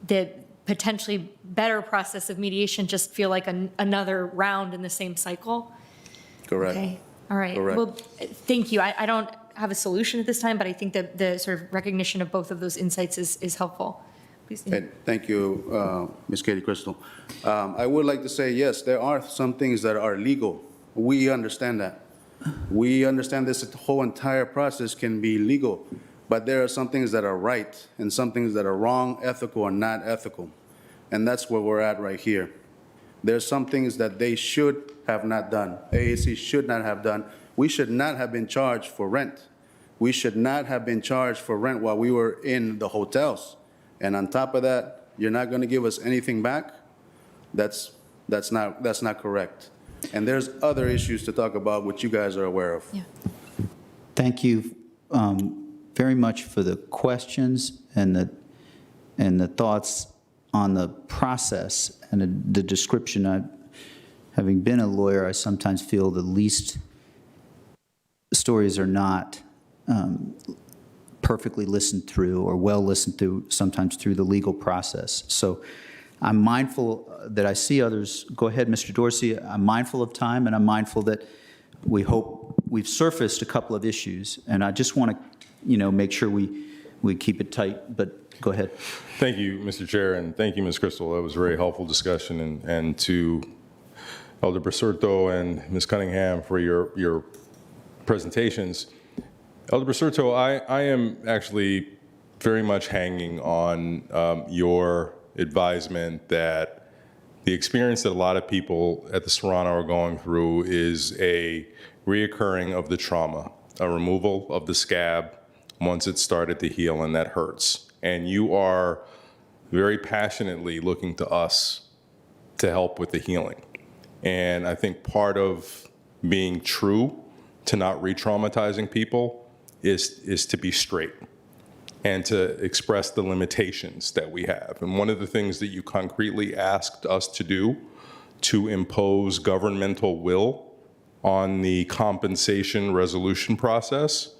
the potentially better process of mediation just feel like another round in the same cycle? Correct. Okay. All right. Correct. Well, thank you. I don't have a solution at this time, but I think that the sort of recognition of both of those insights is helpful. Please. And thank you, Ms. Katie Crystal. I would like to say, yes, there are some things that are legal. We understand that. We understand this whole entire process can be legal, but there are some things that are right and some things that are wrong, ethical, or not ethical. And that's where we're at right here. There's some things that they should have not done. AHC should not have done. We should not have been charged for rent. We should not have been charged for rent while we were in the hotels. And on top of that, you're not going to give us anything back? That's not correct. And there's other issues to talk about which you guys are aware of. Yeah. Thank you very much for the questions and the and the thoughts on the process and the description. Having been a lawyer, I sometimes feel the least stories are not perfectly listened through or well listened through, sometimes through the legal process. So I'm mindful that I see others. Go ahead, Mr. Dorsey. I'm mindful of time, and I'm mindful that we hope we've surfaced a couple of issues, and I just want to, make sure we keep it tight, but go ahead. Thank you, Mr. Chair, and thank you, Ms. Crystal. That was a very helpful discussion, and to Elder Basurto and Ms. Cunningham for your presentations. Elder Basurto, I am actually very much hanging on your advisement that the experience that a lot of people at the Serrano are going through is a reoccurring of the trauma, a removal of the scab once it started to heal, and that hurts. And you are very passionately looking to us to help with the healing. And I think part of being true to not re-traumatizing people is to be straight and to express the limitations that we have. And one of the things that you concretely asked us to do, to impose governmental will on the compensation resolution process,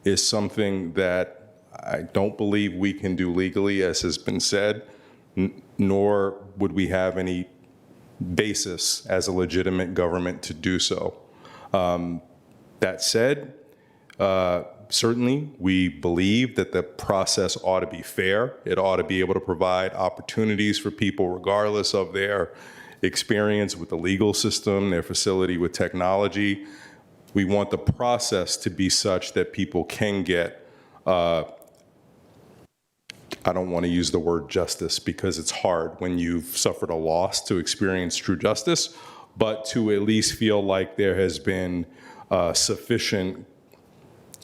is something that I don't believe we can do legally, as has been said, nor would we have any basis as a legitimate government to do so. That said, certainly we believe that the process ought to be fair. It ought to be able to provide opportunities for people regardless of their experience with the legal system, their facility with technology. We want the process to be such that people can get, I don't want to use the word justice because it's hard when you've suffered a loss to experience true justice, but to at least feel like there has been sufficient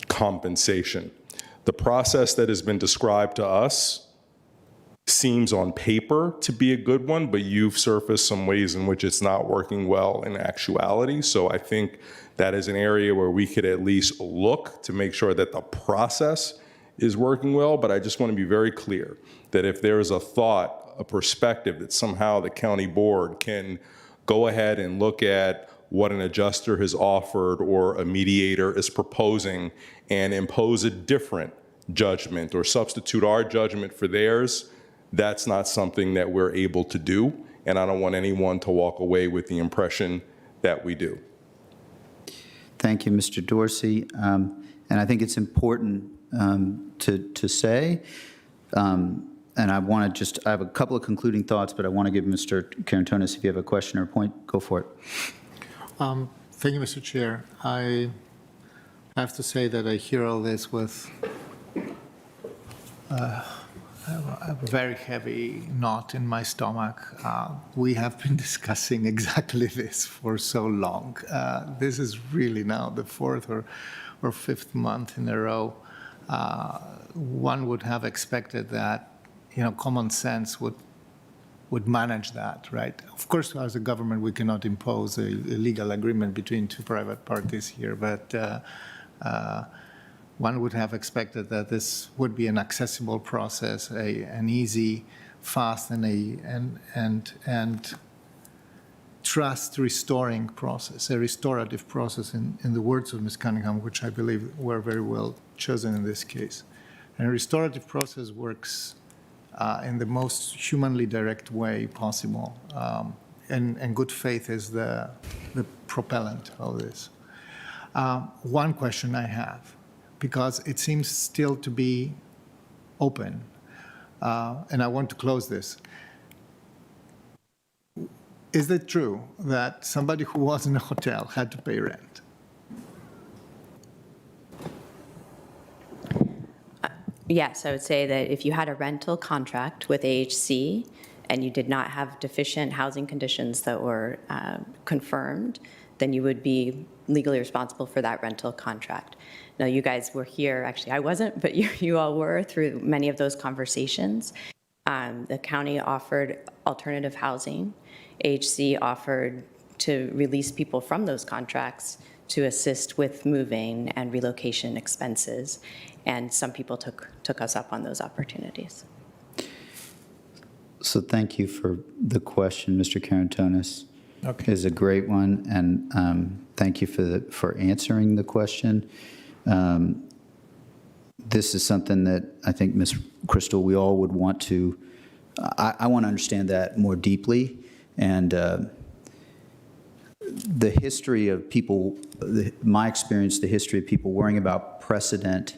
compensation. The process that has been described to us seems on paper to be a good one, but you've surfaced some ways in which it's not working well in actuality. So I think that is an area where we could at least look to make sure that the process is working well. But I just want to be very clear that if there is a thought, a perspective that somehow the county board can go ahead and look at what an adjuster has offered or a mediator is proposing and impose a different judgment or substitute our judgment for theirs, that's not something that we're able to do. And I don't want anyone to walk away with the impression that we do. Thank you, Mr. Dorsey. And I think it's important to say, and I want to I have a couple of concluding thoughts, but I want to give Mr. Carantonis, if you have a question or a point, go for it. Thank you, Mr. Chair. I have to say that I hear all this with a very heavy knot in my stomach. We have been discussing exactly this for so long. This is really now the fourth or fifth month in a row. One would have expected that, common sense would manage that, right? Of course, as a government, we cannot impose a legal agreement between two private parties here, but one would have expected that this would be an accessible process, an easy, fast, and trust-restoring process, a restorative process, in the words of Ms. Cunningham, which I believe were very well chosen in this case. And a restorative process works in the most humanly direct way possible, and good faith is the propellant of this. One question I have, because it seems still to be open, and I want to close this. Is it true that somebody who was in a hotel had to pay rent? Yes, I would say that if you had a rental contract with AHC and you did not have deficient housing conditions that were confirmed, then you would be legally responsible for that rental contract. Now, you guys were here, actually I wasn't, but you all were through many of those conversations. The county offered alternative housing. AHC offered to release people from those contracts to assist with moving and relocation expenses. And some people took us up on those opportunities. So thank you for the question, Mr. Karantonis. Okay. Is a great one, and thank you for answering the question. This is something that I think, Ms. Crystal, we all would want to, I want to understand that more deeply, and the history of people, my experience, the history of people worrying about precedent,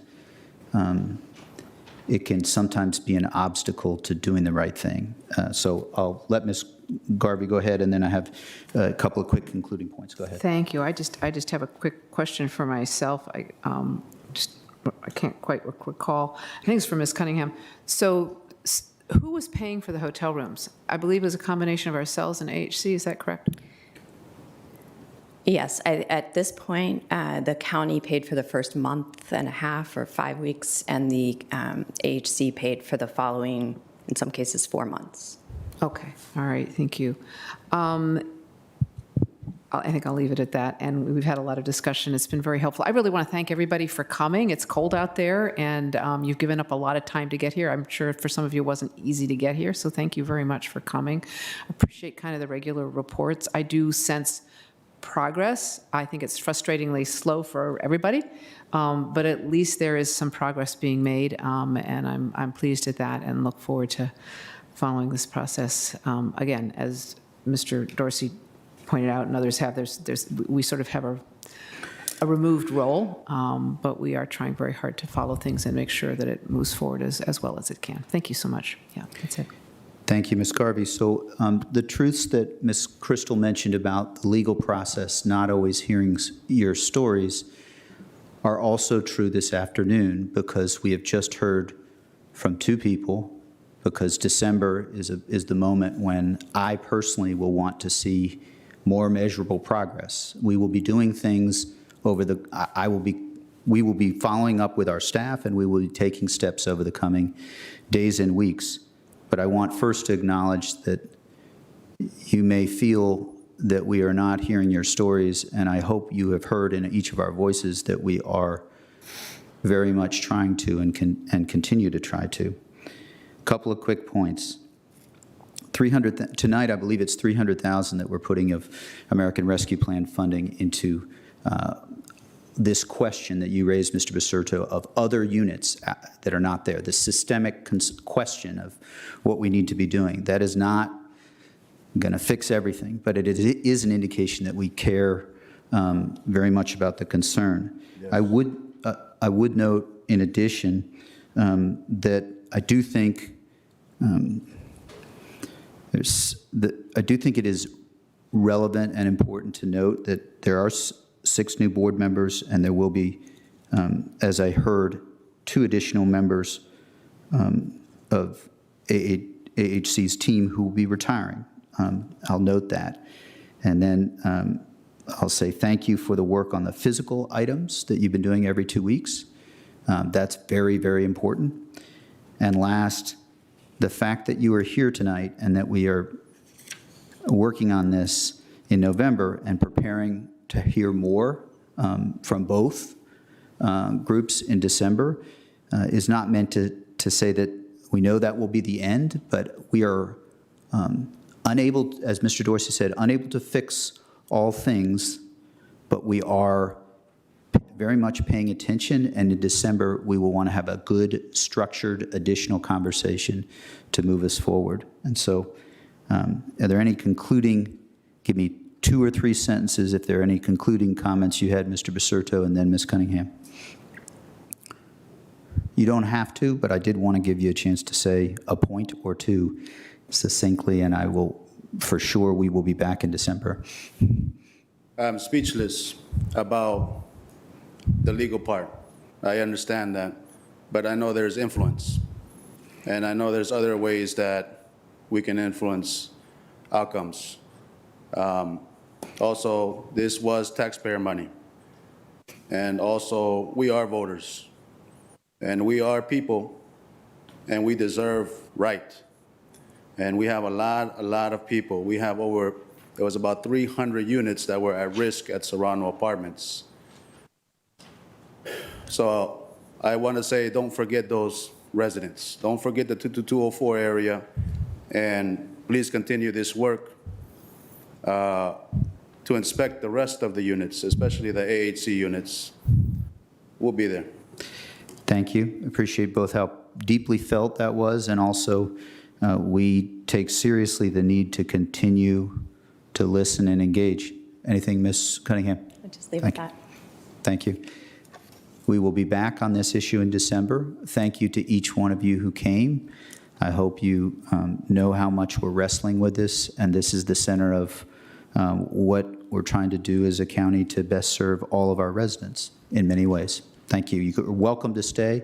it can sometimes be an obstacle to doing the right thing. So I'll let Ms. Garvey go ahead, and then I have a couple of quick concluding points. Go ahead. Thank you. I just have a quick question for myself. I can't quite recall. I think it's for Ms. Cunningham. So who was paying for the hotel rooms? I believe it was a combination of ourselves and AHC. Is that correct? Yes, at this point, the county paid for the first month and a half or 5 weeks, and the AHC paid for the following, in some cases, 4 months. Okay, all right, thank you. I think I'll leave it at that, and we've had a lot of discussion. It's been very helpful. I really want to thank everybody for coming. It's cold out there, and you've given up a lot of time to get here. I'm sure for some of you it wasn't easy to get here, so thank you very much for coming. I appreciate kind of the regular reports. I do sense progress. I think it's frustratingly slow for everybody, but at least there is some progress being made, and I'm pleased at that and look forward to following this process. Again, as Mr. Dorsey pointed out and others have, we sort of have a removed role, but we are trying very hard to follow things and make sure that it moves forward as well as it can. Thank you so much. Yeah, that's it. Thank you, Ms. Garvey. So the truths that Ms. Crystal mentioned about the legal process, not always hearing your stories, are also true this afternoon, because we have just heard from 2 people, because December is the moment when I personally will want to see more measurable progress. We will be doing things we will be following up with our staff, and we will be taking steps over the coming days and weeks. But I want first to acknowledge that you may feel that we are not hearing your stories, and I hope you have heard in each of our voices that we are very much trying to and continue to try to. A couple of quick points. Tonight, I believe it's $300,000 that we're putting of American Rescue Plan funding into this question that you raised, Mr. Basurto, of other units that are not there, the systemic question of what we need to be doing. That is not going to fix everything, but it is an indication that we care very much about the concern. Yes. I would note, in addition, that I do think it is relevant and important to note that there are 6 new board members, and there will be, as I heard, 2 additional members of AHC's team who will be retiring. I'll note that. And then I'll say thank you for the work on the physical items that you've been doing every 2 weeks. That's very, very important. And last, the fact that you are here tonight and that we are working on this in November and preparing to hear more from both groups in December is not meant to say that we know that will be the end, but we are unable, as Mr. Dorsey said, unable to fix all things, but we are very much paying attention, and in December we will want to have a good, structured, additional conversation to move us forward. And so are there any concluding, give me 2 or 3 sentences if there are any concluding comments you had, Mr. Basurto, and then Ms. Cunningham. You don't have to, but I did want to give you a chance to say a point or 2 succinctly, and I will, for sure, we will be back in December. I'm speechless about the legal part. I understand that, but I know there's influence, and I know there's other ways that we can influence outcomes. Also, this was taxpayer money, and also we are voters, and we are people, and we deserve right. And we have a lot of people. We have there was about 300 units that were at risk at Serrano Apartments. So I want to say, don't forget those residents. Don't forget the 22204 area, And please continue this work to inspect the rest of the units, especially the AHC units. We'll be there. Thank you. Appreciate both how deeply felt that was, and also we take seriously the need to continue to listen and engage. Anything, Ms. Cunningham? I'll just leave it at that. Thank you. We will be back on this issue in December. Thank you to each one of you who came. I hope you know how much we're wrestling with this, and this is the center of what we're trying to do as a county to best serve all of our residents in many ways. Thank you. You're welcome to stay,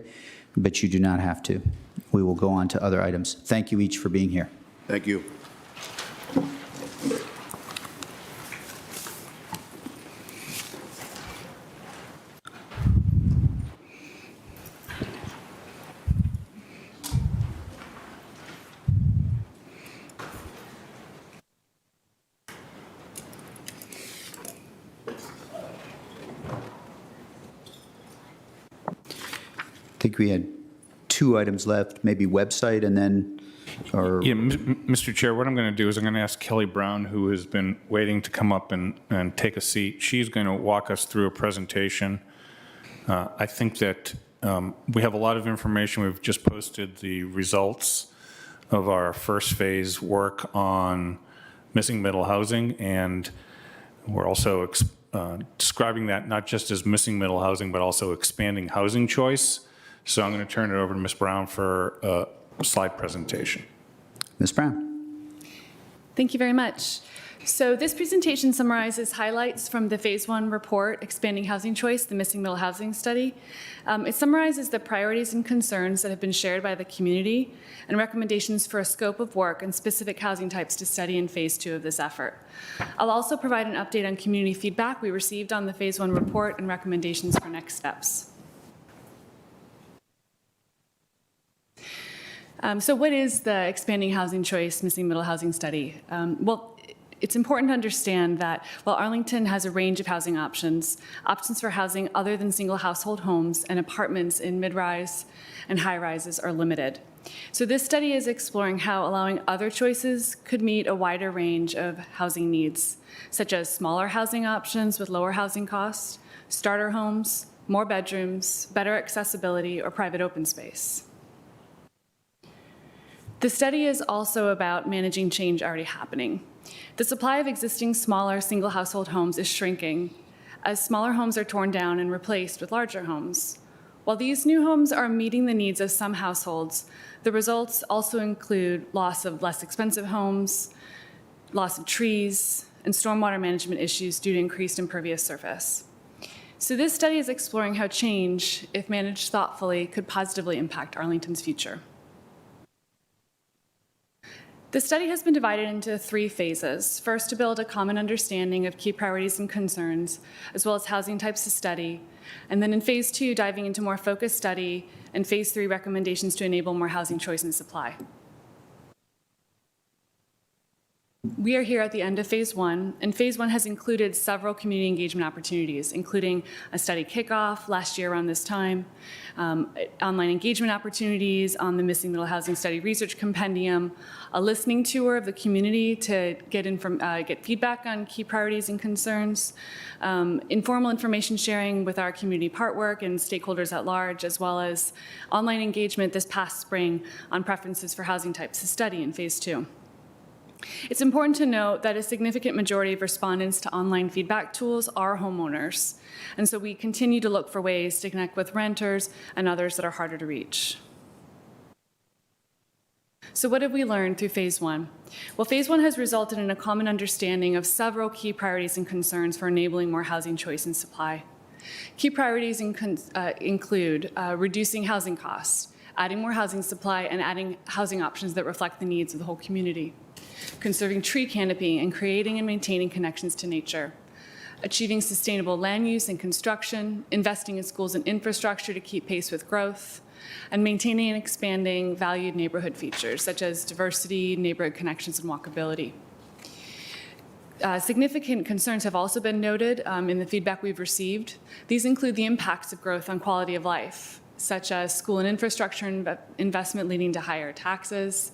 but you do not have to. We will go on to other items. Thank you each for being here. Thank you. I think we had 2 items left, maybe website and then, or Yeah, Mr. Chair, what I'm going to do is I'm going to ask Kelly Brown, who has been waiting to come up and take a seat. She's going to walk us through a presentation. I think that we have a lot of information. We've just posted the results of our first phase work on missing middle housing, and we're also describing that not just as missing middle housing, but also expanding housing choice. So I'm going to turn it over to Ms. Brown for a slide presentation. Ms. Brown. Thank you very much. So this presentation summarizes highlights from the Phase 1 report, Expanding Housing Choice, the Missing Middle Housing Study. It summarizes the priorities and concerns that have been shared by the community and recommendations for a scope of work and specific housing types to study in Phase 2 of this effort. I'll also provide an update on community feedback we received on the Phase 1 report and recommendations for next steps. So what is the Expanding Housing Choice Missing Middle Housing Study? Well, it's important to understand that while Arlington has a range of housing options, options for housing other than single household homes and apartments in mid-rise and high-rises are limited. So this study is exploring how allowing other choices could meet a wider range of housing needs, such as smaller housing options with lower housing costs, starter homes, more bedrooms, better accessibility, or private open space. The study is also about managing change already happening. The supply of existing smaller single household homes is shrinking as smaller homes are torn down and replaced with larger homes. While these new homes are meeting the needs of some households, the results also include loss of less expensive homes, loss of trees, and stormwater management issues due to increased impervious surface. So this study is exploring how change, if managed thoughtfully, could positively impact Arlington's future. The study has been divided into 3 phases. First, to build a common understanding of key priorities and concerns, as well as housing types to study. And then in Phase 2, diving into more focused study, and Phase 3, recommendations to enable more housing choice and supply. We are here at the end of Phase 1, and Phase 1 has included several community engagement opportunities, including a study kickoff last year around this time, online engagement opportunities on the Missing Middle Housing Study Research Compendium, a listening tour of the community to get feedback on key priorities and concerns, informal information sharing with our community partwork and stakeholders at large, as well as online engagement this past spring on preferences for housing types to study in Phase 2. It's important to note that a significant majority of respondents to online feedback tools are homeowners, and so we continue to look for ways to connect with renters and others that are harder to reach. So what have we learned through Phase 1? Well, Phase 1 has resulted in a common understanding of several key priorities and concerns for enabling more housing choice and supply. Key priorities include reducing housing costs, adding more housing supply, and adding housing options that reflect the needs of the whole community. Conserving tree canopy and creating and maintaining connections to nature, achieving sustainable land use and construction, investing in schools and infrastructure to keep pace with growth, and maintaining and expanding valued neighborhood features such as diversity, neighborhood connections, and walkability. Significant concerns have also been noted in the feedback we've received. These include the impacts of growth on quality of life, such as school and infrastructure investment leading to higher taxes,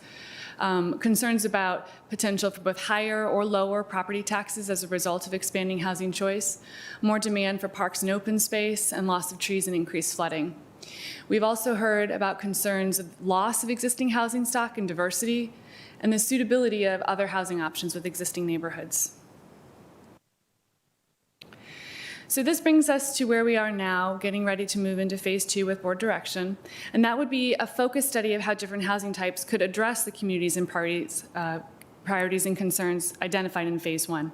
concerns about potential for both higher or lower property taxes as a result of expanding housing choice, more demand for parks and open space, and loss of trees and increased flooding. We've also heard about concerns of loss of existing housing stock and diversity, and the suitability of other housing options with existing neighborhoods. So this brings us to where we are now, getting ready to move into phase 2 with board direction. And that would be a focused study of how different housing types could address the communities and priorities and concerns identified in phase 1.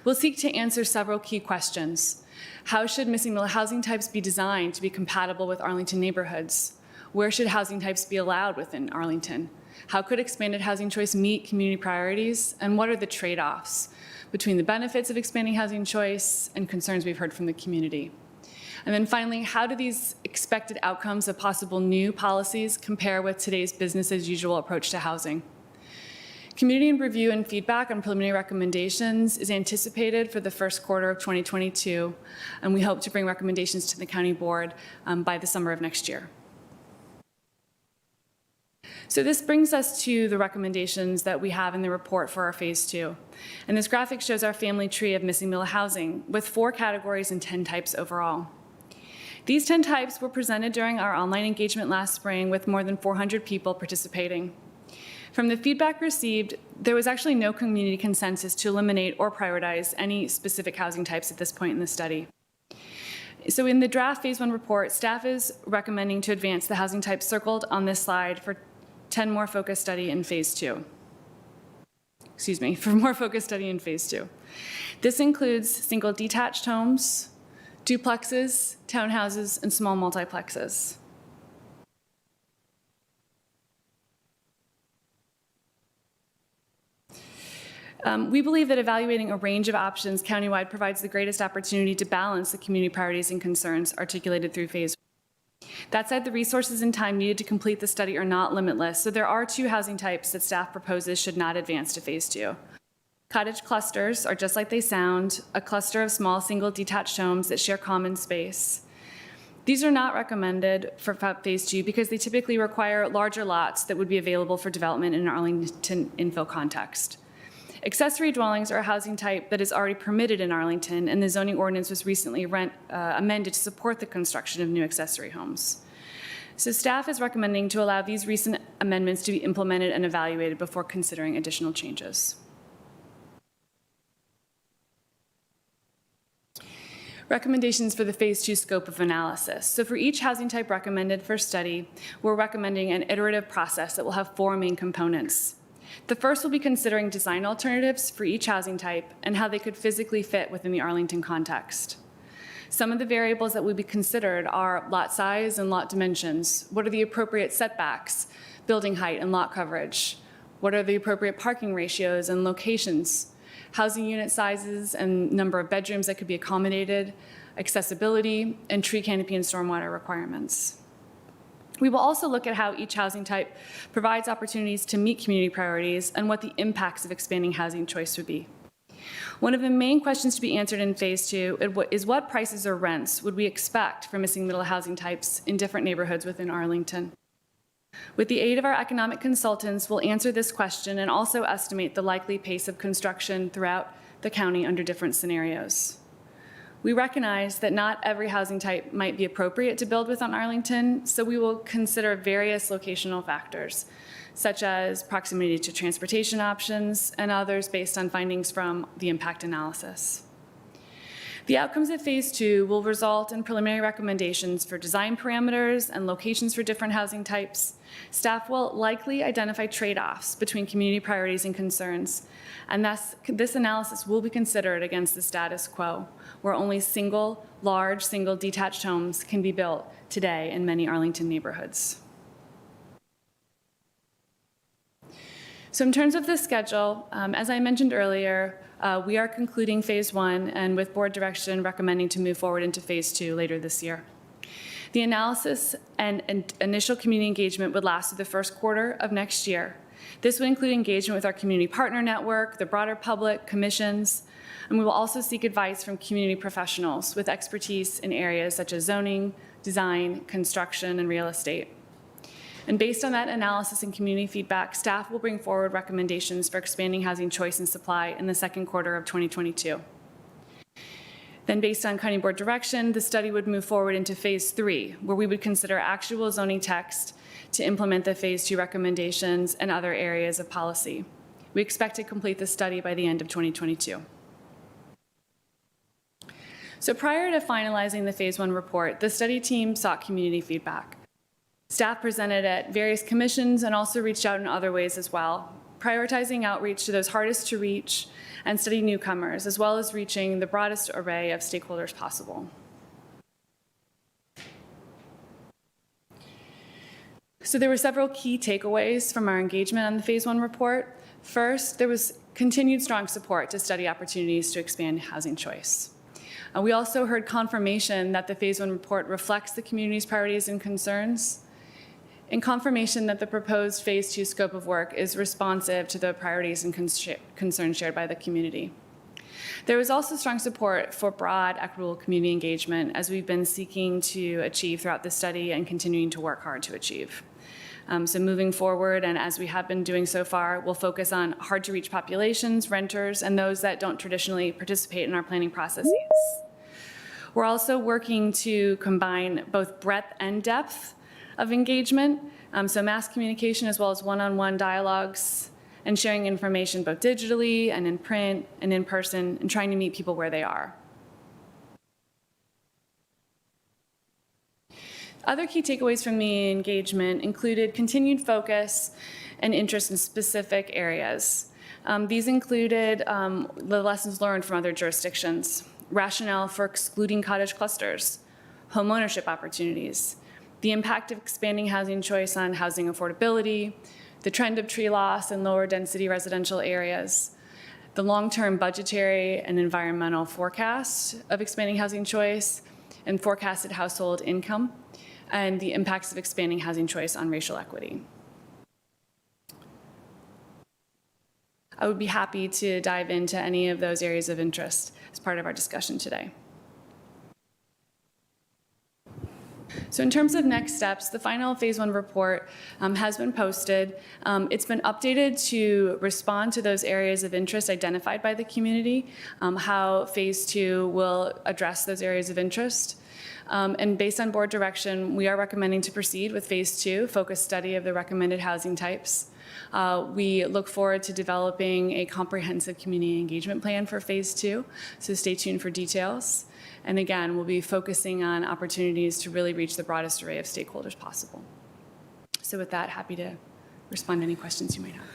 We'll seek to answer several key questions. How should missing middle housing types be designed to be compatible with Arlington neighborhoods? Where should housing types be allowed within Arlington? How could expanded housing choice meet community priorities? And what are the trade-offs between the benefits of expanding housing choice and concerns we've heard from the community? And then finally, how do these expected outcomes of possible new policies compare with today's business as usual approach to housing? Community review and feedback on preliminary recommendations is anticipated for the first quarter of 2022, and we hope to bring recommendations to the county board by the summer of next year. So this brings us to the recommendations that we have in the report for our phase 2. And this graphic shows our family tree of missing middle housing with 4 categories and 10 types overall. These 10 types were presented during our online engagement last spring with more than 400 people participating. From the feedback received, there was actually no community consensus to eliminate or prioritize any specific housing types at this point in the study. So in the draft phase 1 report, staff is recommending to advance the housing types circled on this slide for 10 more focus study in phase 2. For more focus study in phase 2. This includes single detached homes, duplexes, townhouses, and small multiplexes. We believe that evaluating a range of options countywide provides the greatest opportunity to balance the community priorities and concerns articulated through phase 1. That said, the resources and time needed to complete the study are not limitless, so there are 2 housing types that staff proposes should not advance to phase 2. Cottage clusters are just like they sound, a cluster of small single detached homes that share common space. These are not recommended for phase 2 because they typically require larger lots that would be available for development in an Arlington infill context. Accessory dwellings are a housing type that is already permitted in Arlington, and the zoning ordinance was recently amended to support the construction of new accessory homes. So staff is recommending to allow these recent amendments to be implemented and evaluated before considering additional changes. Recommendations for the phase 2 scope of analysis. So for each housing type recommended for study, we're recommending an iterative process that will have 4 main components. The first will be considering design alternatives for each housing type and how they could physically fit within the Arlington context. Some of the variables that would be considered are lot size and lot dimensions. What are the appropriate setbacks, building height, and lot coverage? What are the appropriate parking ratios and locations? Housing unit sizes and number of bedrooms that could be accommodated, accessibility, and tree canopy and stormwater requirements. We will also look at how each housing type provides opportunities to meet community priorities and what the impacts of expanding housing choice would be. One of the main questions to be answered in phase 2 is what prices or rents would we expect for missing middle housing types in different neighborhoods within Arlington? With the aid of our economic consultants, we'll answer this question and also estimate the likely pace of construction throughout the county under different scenarios. We recognize that not every housing type might be appropriate to build within Arlington, so we will consider various locational factors, such as proximity to transportation options and others based on findings from the impact analysis. The outcomes of phase 2 will result in preliminary recommendations for design parameters and locations for different housing types. Staff will likely identify trade-offs between community priorities and concerns, and thus this analysis will be considered against the status quo, where only large, single detached homes can be built today in many Arlington neighborhoods. So in terms of the schedule, as I mentioned earlier, we are concluding phase 1 and with board direction recommending to move forward into phase 2 later this year. The analysis and initial community engagement would last through the first quarter of next year. This would include engagement with our community partner network, the broader public, commissions, and we will also seek advice from community professionals with expertise in areas such as zoning, design, construction, and real estate. And based on that analysis and community feedback, staff will bring forward recommendations for expanding housing choice and supply in the second quarter of 2022. Then based on county board direction, the study would move forward into phase 3, where we would consider actual zoning text to implement the phase 2 recommendations and other areas of policy. We expect to complete the study by the end of 2022. So prior to finalizing the phase 1 report, the study team sought community feedback. Staff presented at various commissions and also reached out in other ways as well, prioritizing outreach to those hardest to reach and study newcomers, as well as reaching the broadest array of stakeholders possible. So there were several key takeaways from our engagement on the phase 1 report. First, there was continued strong support to study opportunities to expand housing choice. We also heard confirmation that the phase 1 report reflects the community's priorities and concerns, and confirmation that the proposed phase 2 scope of work is responsive to the priorities and concerns shared by the community. There was also strong support for broad, equitable community engagement, as we've been seeking to achieve throughout the study and continuing to work hard to achieve. So moving forward, and as we have been doing so far, we'll focus on hard-to-reach populations, renters, and those that don't traditionally participate in our planning processes. We're also working to combine both breadth and depth of engagement, so mass communication as well as one-on-one dialogues, and sharing information both digitally and in print and in person, and trying to meet people where they are. Other key takeaways from the engagement included continued focus and interest in specific areas. These included the lessons learned from other jurisdictions, rationale for excluding cottage clusters, homeownership opportunities, the impact of expanding housing choice on housing affordability, the trend of tree loss in lower density residential areas, the long-term budgetary and environmental forecast of expanding housing choice and forecasted household income, and the impacts of expanding housing choice on racial equity. I would be happy to dive into any of those areas of interest as part of our discussion today. So in terms of next steps, the final phase 1 report has been posted. It's been updated to respond to those areas of interest identified by the community, how phase 2 will address those areas of interest. And based on board direction, we are recommending to proceed with phase 2, focused study of the recommended housing types. We look forward to developing a comprehensive community engagement plan for phase 2, so stay tuned for details. And again, we'll be focusing on opportunities to really reach the broadest array of stakeholders possible. So with that, happy to respond to any questions you might have.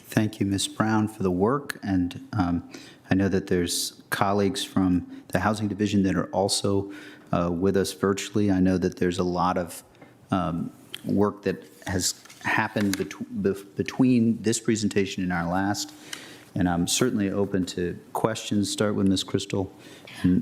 Thank you, Ms. Brown, for the work. And I know that there's colleagues from the Housing Division that are also with us virtually. I know that there's a lot of work that has happened between this presentation and our last. And I'm certainly open to questions. Start with Ms. Crystal.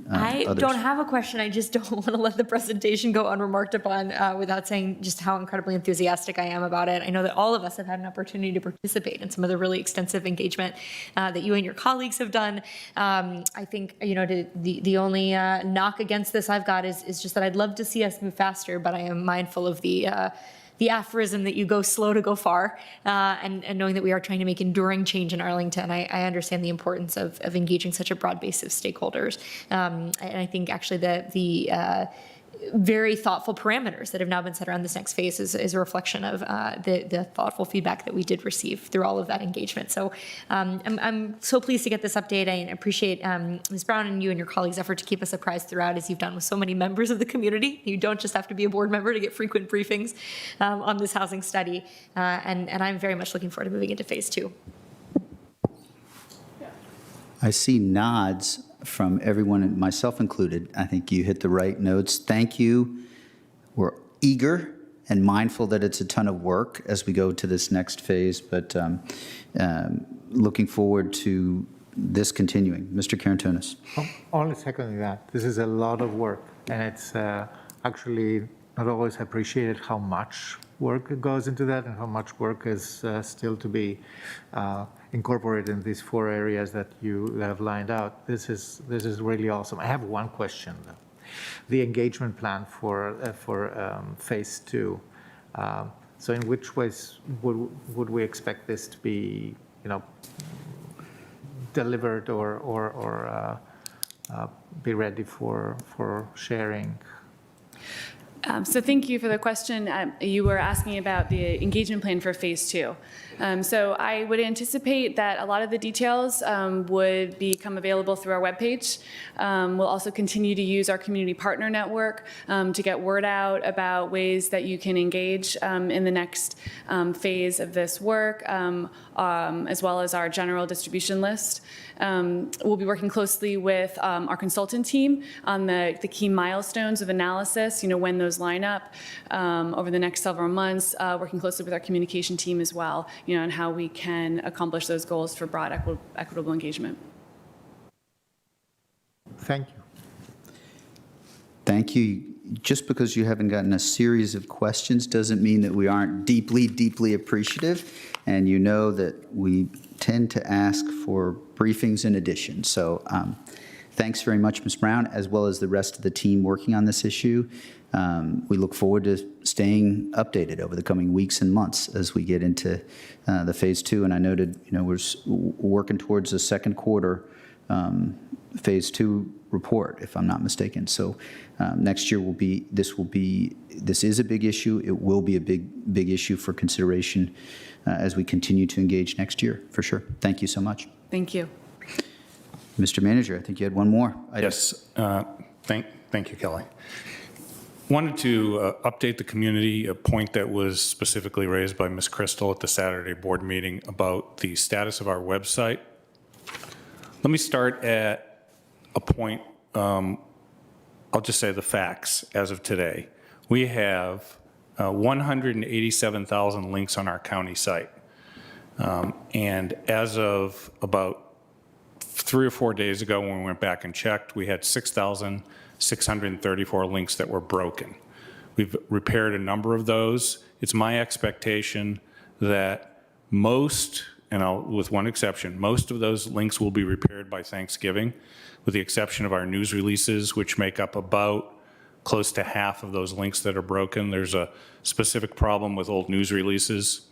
I don't have a question. I just don't want to let the presentation go unremarked upon without saying just how incredibly enthusiastic I am about it. I know that all of us have had an opportunity to participate in some of the really extensive engagement that you and your colleagues have done. I think, you know, the only knock against this I've got is just that I'd love to see us move faster, but I am mindful of the aphorism that you go slow to go far, and knowing that we are trying to make enduring change in Arlington, I understand the importance of engaging such a broad base of stakeholders. And I think actually the very thoughtful parameters that have now been set around this next phase is a reflection of the thoughtful feedback that we did receive through all of that engagement. So I'm so pleased to get this update. I appreciate Ms. Brown and you and your colleagues' effort to keep us apprised throughout, as you've done with so many members of the community. You don't just have to be a board member to get frequent briefings on this housing study. And I'm very much looking forward to moving into phase 2. I see nods from everyone, myself included. I think you hit the right notes. Thank you. We're eager and mindful that it's a ton of work as we go to this next phase, but looking forward to this continuing. Mr. Karantonis. Only seconding that. This is a lot of work, and it's actually not always appreciated how much work goes into that and how much work is still to be incorporated in these 4 areas that you have lined out. This is really awesome. I have one question though. The engagement plan for phase 2. So in which ways would we expect this to be, delivered or be ready for sharing? So thank you for the question. You were asking about the engagement plan for phase 2. So I would anticipate that a lot of the details would become available through our webpage. We'll also continue to use our community partner network to get word out about ways that you can engage in the next phase of this work, as well as our general distribution list. We'll be working closely with our consultant team on the key milestones of analysis, when those line up over the next several months, working closely with our communication team as well, on how we can accomplish those goals for broad equitable engagement. Thank you. Thank you. Just because you haven't gotten a series of questions doesn't mean that we aren't deeply, deeply appreciative. And you know that we tend to ask for briefings in addition. So thanks very much, Ms. Brown, as well as the rest of the team working on this issue. We look forward to staying updated over the coming weeks and months as we get into the phase 2. And I noted, we're working towards a second quarter phase 2 report, if I'm not mistaken. So next year this is a big issue. It will be a big issue for consideration as we continue to engage next year, for sure. Thank you so much. Thank you. Mr. Manager, I think you had one more item. Yes, thank you, Kelly. Wanted to update the community, a point that was specifically raised by Ms. Crystal at the Saturday board meeting about the status of our website. Let me start at a point, I'll just say the facts as of today. We have 187,000 links on our county site. And as of about 3 or 4 days ago when we went back and checked, we had 6,634 links that were broken. We've repaired a number of those. It's my expectation that most, and with one exception, most of those links will be repaired by Thanksgiving, with the exception of our news releases, which make up about close to half of those links that are broken. There's a specific problem with old news releases.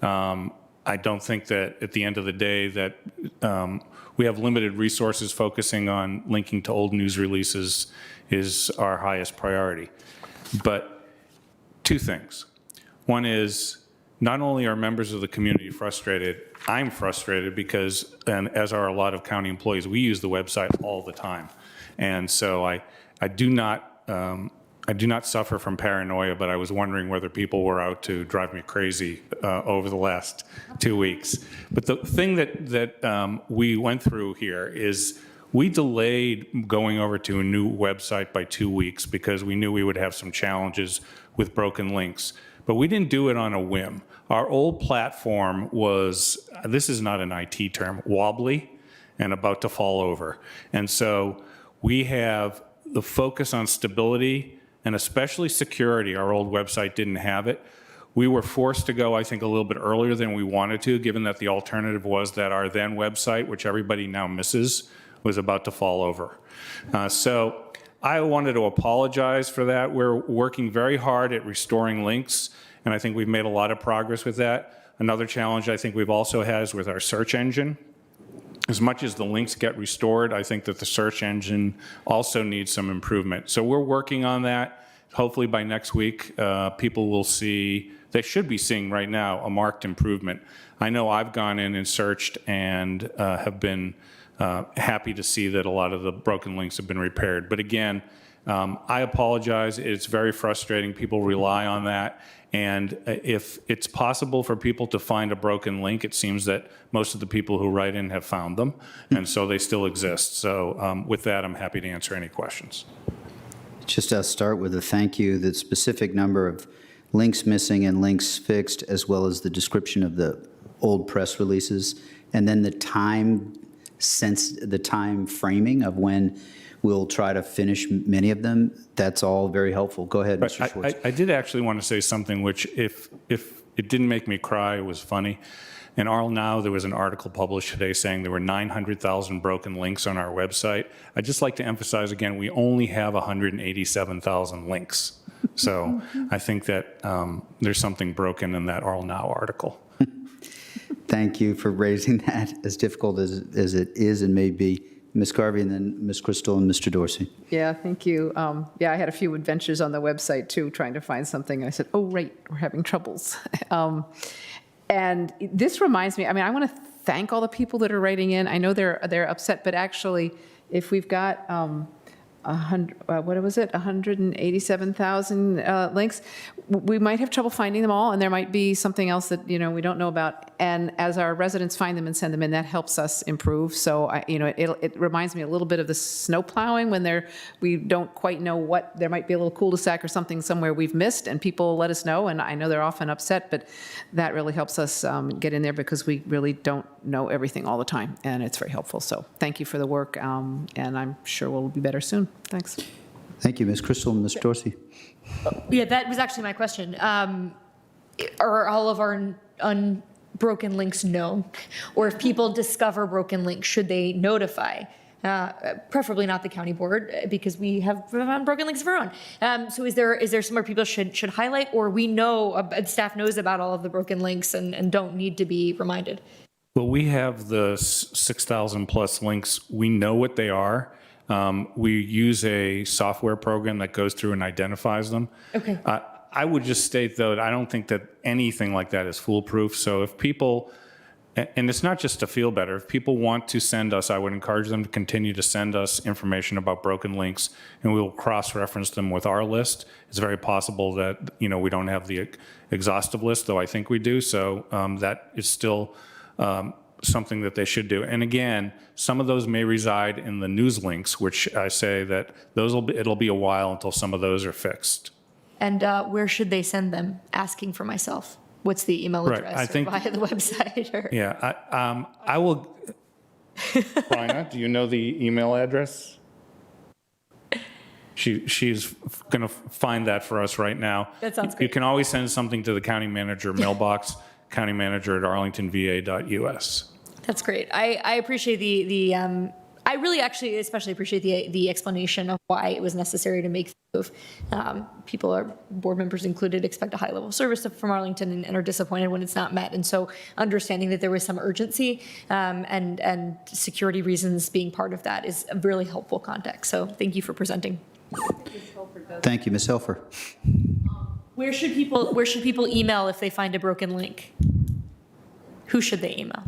I don't think that at the end of the day that we have limited resources. Focusing on linking to old news releases is our highest priority. But 2 things. One is, not only are members of the community frustrated, I'm frustrated because, and as are a lot of county employees, we use the website all the time. And so I do not suffer from paranoia, but I was wondering whether people were out to drive me crazy over the last 2 weeks. But the thing that we went through here is we delayed going over to a new website by 2 weeks because we knew we would have some challenges with broken links. But we didn't do it on a whim. Our old platform was, this is not an IT term, wobbly and about to fall over. And so we have the focus on stability and especially security. Our old website didn't have it. We were forced to go, I think, a little bit earlier than we wanted to, given that the alternative was that our then website, which everybody now misses, was about to fall over. So I wanted to apologize for that. We're working very hard at restoring links, and I think we've made a lot of progress with that. Another challenge I think we've also had is with our search engine. As much as the links get restored, I think that the search engine also needs some improvement. So we're working on that. Hopefully by next week, people will see, they should be seeing right now, a marked improvement. I know I've gone in and searched and have been happy to see that a lot of the broken links have been repaired. But again, I apologize. It's very frustrating. People rely on that. And if it's possible for people to find a broken link, it seems that most of the people who write in have found them, and so they still exist. So with that, I'm happy to answer any questions. Just I'll start with a thank you. The specific number of links missing and links fixed, as well as the description of the old press releases, and then the time framing of when we'll try to finish many of them. That's all very helpful. Go ahead, Mr. Schwartz. I did actually want to say something which, if it didn't make me cry, it was funny. In Arl Now, there was an article published today saying there were 900,000 broken links on our website. I'd just like to emphasize again, we only have 187,000 links. So I think that there's something broken in that All Now article. Thank you for raising that, as difficult as it is and may be. Ms. Garvey, and then Ms. Crystal and Mr. Dorsey. Yeah, thank you. Yeah, I had a few adventures on the website, too, trying to find something. I said, oh, right, we're having troubles. And this reminds me, I mean, I want to thank all the people that are writing in. I know they're upset, but actually, if we've got 187,000 links. We might have trouble finding them all, and there might be something else that, we don't know about. And as our residents find them and send them in, that helps us improve. So, it reminds me a little bit of the snow plowing when we don't quite know what, there might be a little cul-de-sac or something somewhere we've missed, and people let us know, and I know they're often upset, but that really helps us get in there because we really don't know everything all the time, and it's very helpful. So thank you for the work, and I'm sure we'll be better soon. Thanks. Thank you, Ms. Crystal and Ms. Dorsey. Yeah, that was actually my question. Are all of our unbroken links known? Or if people discover broken links, should they notify? Preferably not the county board, because we have broken links of our own. So is there somewhere people should highlight, or we know, staff knows about all of the broken links and don't need to be reminded? Well, we have the 6,000 plus links. We know what they are. We use a software program that goes through and identifies them. Okay. I would just state, though, that I don't think that anything like that is foolproof. So if people, and it's not just to feel better, if people want to send us, I would encourage them to continue to send us information about broken links, and we will cross-reference them with our list. It's very possible that, we don't have the exhaustive list, though I think we do. So that is still something that they should do. And again, some of those may reside in the news links, which I say that it'll be a while until some of those are fixed. And where should they send them? Asking for myself. What's the email address? I think, or via the website? Or? Yeah, I will. Bryna, do you know the email address? She's going to find that for us right now. That sounds great. You can always send something to the county manager mailbox, county.manager@arlingtonva.us. That's great. I appreciate I really actually especially appreciate the explanation of why it was necessary to make the move. People, are board members included, expect a high level of service from Arlington and are disappointed when it's not met. And so understanding that there was some urgency and security reasons being part of that is a really helpful context. So thank you for presenting. Thank you, Ms. Helfer. Where should people email if they find a broken link? Who should they email?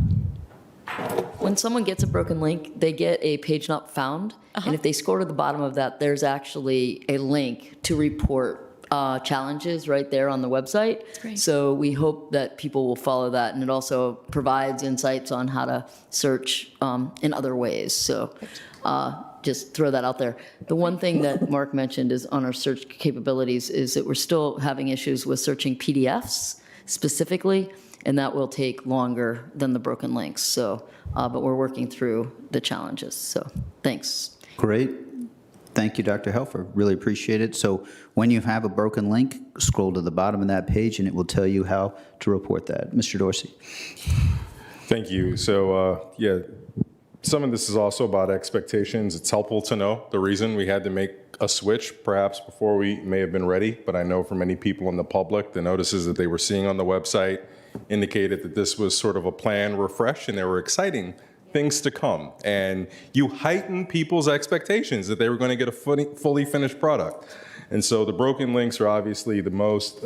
When someone gets a broken link, they get a page not found. And if they scroll to the bottom of that, there's actually a link to report challenges right there on the website. Great. So we hope that people will follow that. And it also provides insights on how to search in other ways. So just throw that out there. The one thing that Mark mentioned is on our search capabilities is that we're still having issues with searching PDFs specifically, and that will take longer than the broken links. So, but we're working through the challenges. So, thanks. Great. Thank you, Dr. Helfer. Really appreciate it. So when you have a broken link, scroll to the bottom of that page, and it will tell you how to report that. Mr. Dorsey. Thank you. So, yeah, some of this is also about expectations. It's helpful to know the reason we had to make a switch, perhaps before we may have been ready, but I know for many people in the public, the notices that they were seeing on the website indicated that this was sort of a planned refresh and there were exciting things to come. And you heighten people's expectations that they were going to get a fully finished product. And so the broken links are obviously the most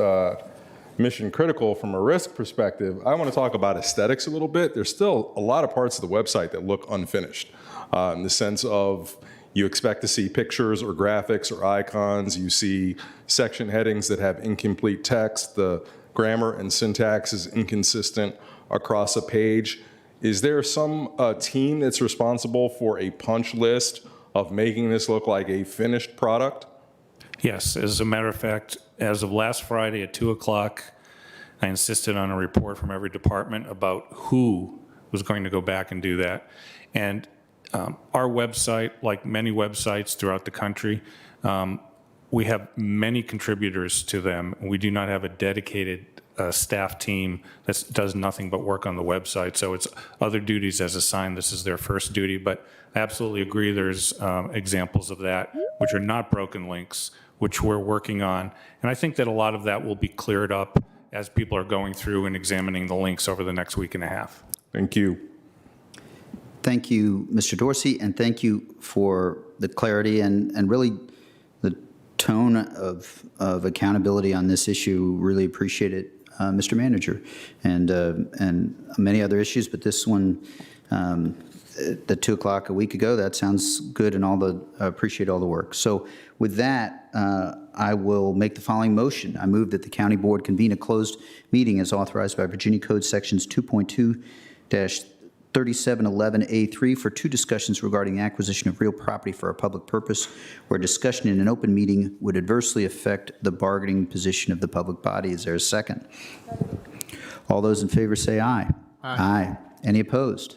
mission critical from a risk perspective. I want to talk about aesthetics a little bit. There's still a lot of parts of the website that look unfinished in the sense of you expect to see pictures or graphics or icons. You see section headings that have incomplete text. The grammar and syntax is inconsistent across a page. Is there some team that's responsible for a punch list of making this look like a finished product? Yes, as a matter of fact, as of last Friday at 2 o'clock, I insisted on a report from every department about who was going to go back and do that. And our website, like many websites throughout the country, we have many contributors to them. We do not have a dedicated staff team that does nothing but work on the website. So it's other duties as assigned. This is their first duty, but I absolutely agree there's examples of that, which are not broken links, which we're working on. And I think that a lot of that will be cleared up as people are going through and examining the links over the next week and a half. Thank you. Thank you, Mr. Dorsey, and thank you for the clarity and really the tone of accountability on this issue. Really appreciate it, Mr. Manager, and many other issues, but this one, the 2 o'clock a week ago, that sounds good, and appreciate all the work. So with that, I will make the following motion. I move that the county board convene a closed meeting as authorized by Virginia Code Sections 2.2-3711A3 for 2 discussions regarding the acquisition of real property for a public purpose, where discussion in an open meeting would adversely affect the bargaining position of the public body. Is there a second? All those in favor say aye. Aye. Any opposed?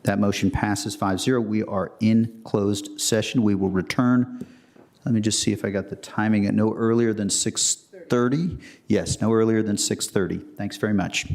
That motion passes 5-0. We are in closed session. We will return. Let me just see if I got the timing at no earlier than 6:30. Yes, no earlier than 6:30. Thanks very much.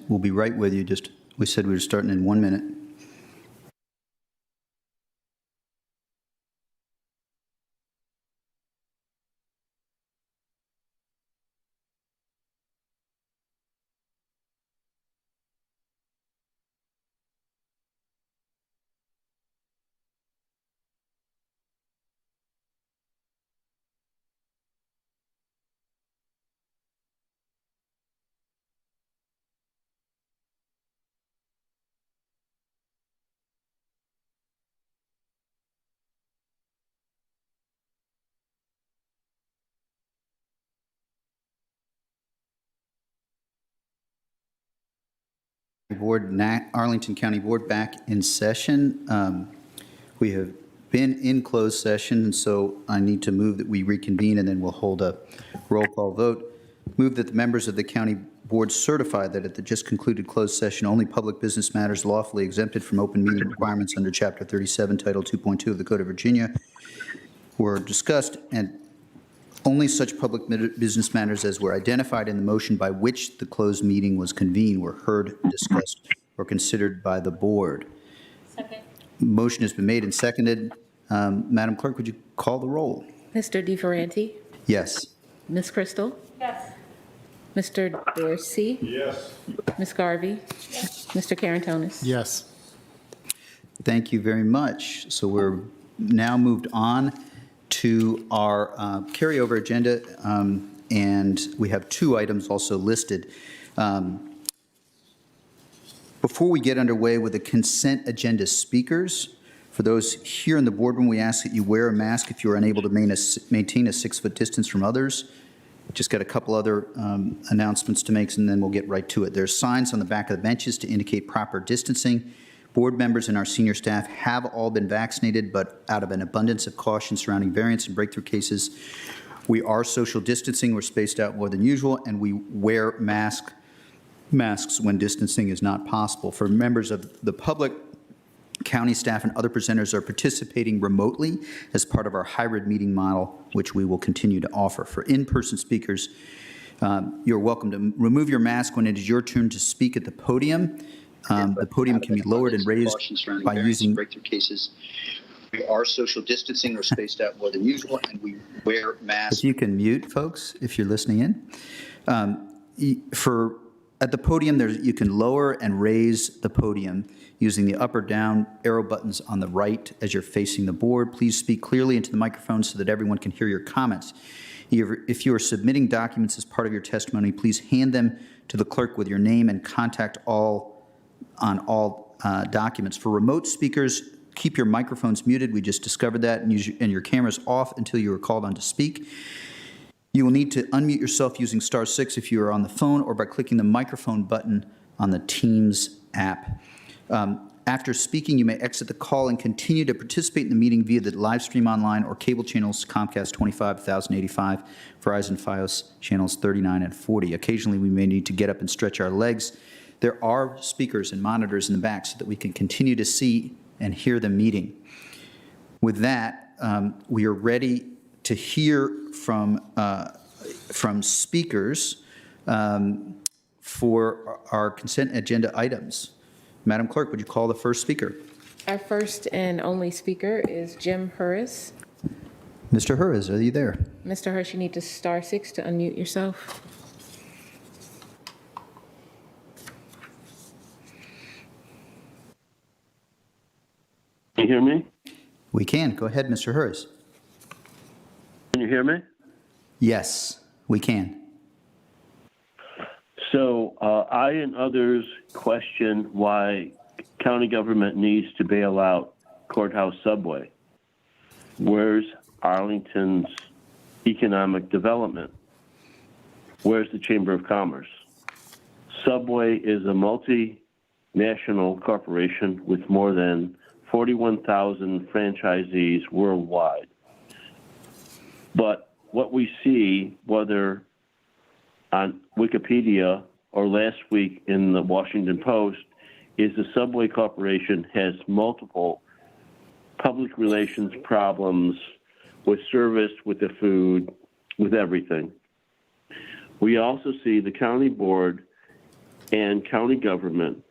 We'll be right with you. We said we were starting in 1 minute. Arlington County Board back in session. We have been in closed session, and so I need to move that we reconvene, and then we'll hold a roll call vote. Move that the members of the county board certify that at the just concluded closed session, only public business matters lawfully exempted from open meeting requirements under Chapter 37, Title 2.2 of the Code of Virginia were discussed, and only such public business matters as were identified in the motion by which the closed meeting was convened were heard, discussed, or considered by the board. Second. Motion has been made and seconded. Madam Clerk, would you call the roll? Mr. DeFerranti? Yes. Ms. Crystal? Yes. Mr. Dorsey? Yes. Ms. Garvey? Yes. Mr. Carantonis? Yes. Thank you very much. So we're now moved on to our carryover agenda, and we have 2 items also listed. Before we get underway with the consent agenda speakers, for those here in the boardroom, we ask that you wear a mask if you are unable to maintain a 6-foot distance from others. Just got a couple other announcements to make, and then we'll get right to it. There's signs on the back of the benches to indicate proper distancing. Board members and our senior staff have all been vaccinated, but out of an abundance of caution surrounding variants and breakthrough cases, we are social distancing. We're spaced out more than usual, and we wear masks when distancing is not possible. For members of the public, county staff and other presenters are participating remotely as part of our hybrid meeting model, which we will continue to offer. For in-person speakers, you're welcome to remove your mask when it is your turn to speak at the podium. The podium can be lowered and raised by using breakthrough cases. We are social distancing. We're spaced out more than usual, and we wear masks. If you can mute, folks, if you're listening in. At the podium, you can lower and raise the podium using the up or down arrow buttons on the right as you're facing the board. Please speak clearly into the microphone so that everyone can hear your comments. If you are submitting documents as part of your testimony, please hand them to the clerk with your name and contact on all documents. For remote speakers, keep your microphones muted. We just discovered that, and your cameras off until you are called on to speak. You will need to unmute yourself using *6 if you are on the phone, or by clicking the microphone button on the Teams app. After speaking, you may exit the call and continue to participate in the meeting via the live stream online or cable channels Comcast 25, 1085, Verizon Fios channels 39 and 40. Occasionally, we may need to get up and stretch our legs. There are speakers and monitors in the back so that we can continue to see and hear the meeting. With that, we are ready to hear from speakers for our consent agenda items. Madam Clerk, would you call the first speaker? Our first and only speaker is Jim Hurris. Mr. Hurris, are you there? Mr. Hurris, you need to *6 to unmute yourself. Can you hear me? We can. Go ahead, Mr. Hurris. Can you hear me? Yes, we can. So I and others question why county government needs to bail out Courthouse Subway. Where's Arlington's economic development? Where's the Chamber of Commerce? Subway is a multinational corporation with more than 41,000 franchisees worldwide. But what we see, whether on Wikipedia or last week in the Washington Post, is the Subway Corporation has multiple public relations problems with service, with the food, with everything. We also see the county board and county government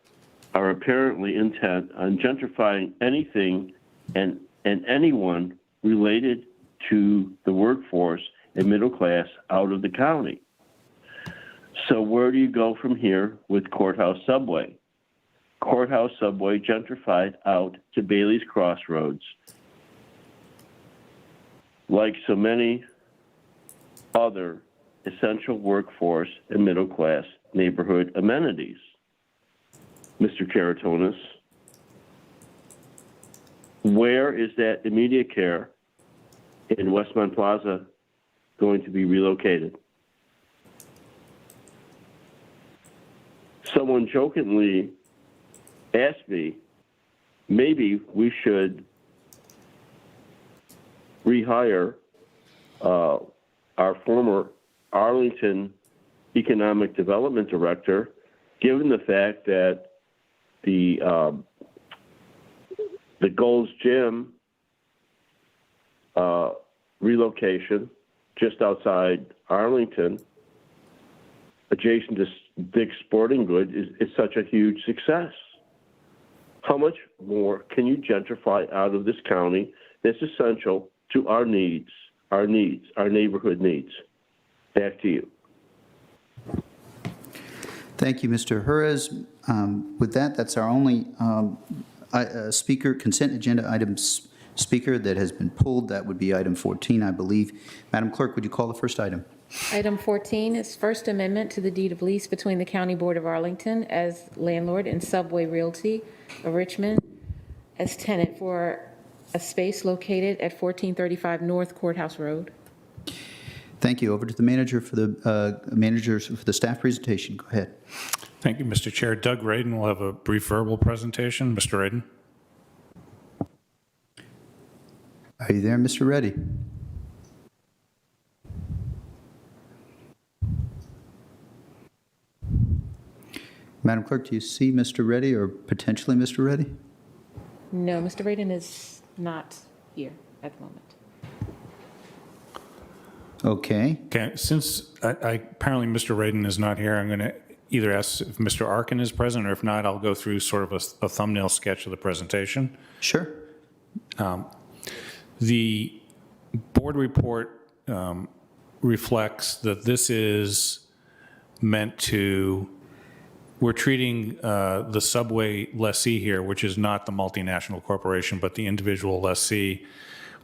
are apparently intent on gentrifying anything and anyone related to the workforce and middle class out of the county. So where do you go from here with Courthouse Subway? Courthouse Subway gentrified out to Bailey's Crossroads. Like so many other essential workforce and middle class neighborhood amenities. Mr. Karatonis, where is that immediate care in Westmont Plaza going to be relocated? Someone jokingly asked me, maybe we should rehire our former Arlington Economic Development Director, given the fact that the Gold's Gym relocation just outside Arlington, adjacent to Dick's Sporting Goods, is such a huge success. How much more can you gentrify out of this county that's essential to our needs, our neighborhood needs? Back to you. Thank you, Mr. Jerez. With that, that's our only speaker, consent agenda items speaker that has been pulled. That would be item 14, I believe. Madam Clerk, would you call the first item? Item 14 is First Amendment to the deed of lease between the County Board of Arlington as landlord and Subway Realty of Richmond as tenant for a space located at 1435 North Courthouse Road. Thank you. Over to the manager for the staff presentation. Go ahead. Thank you, Mr. Chair. Doug Radin will have a brief verbal presentation. Mr. Radin. Are you there, Mr. Reddy? Madam Clerk, do you see Mr. Reddy or potentially Mr. Reddy? No, Mr. Radin is not here at the moment. Okay. Okay. Since apparently Mr. Radin is not here, I'm going to either ask if Mr. Arkin is present, or if not, I'll go through sort of a thumbnail sketch of the presentation. Sure. The board report reflects that this is meant to, we're treating the Subway lessee here, which is not the multinational corporation, but the individual lessee,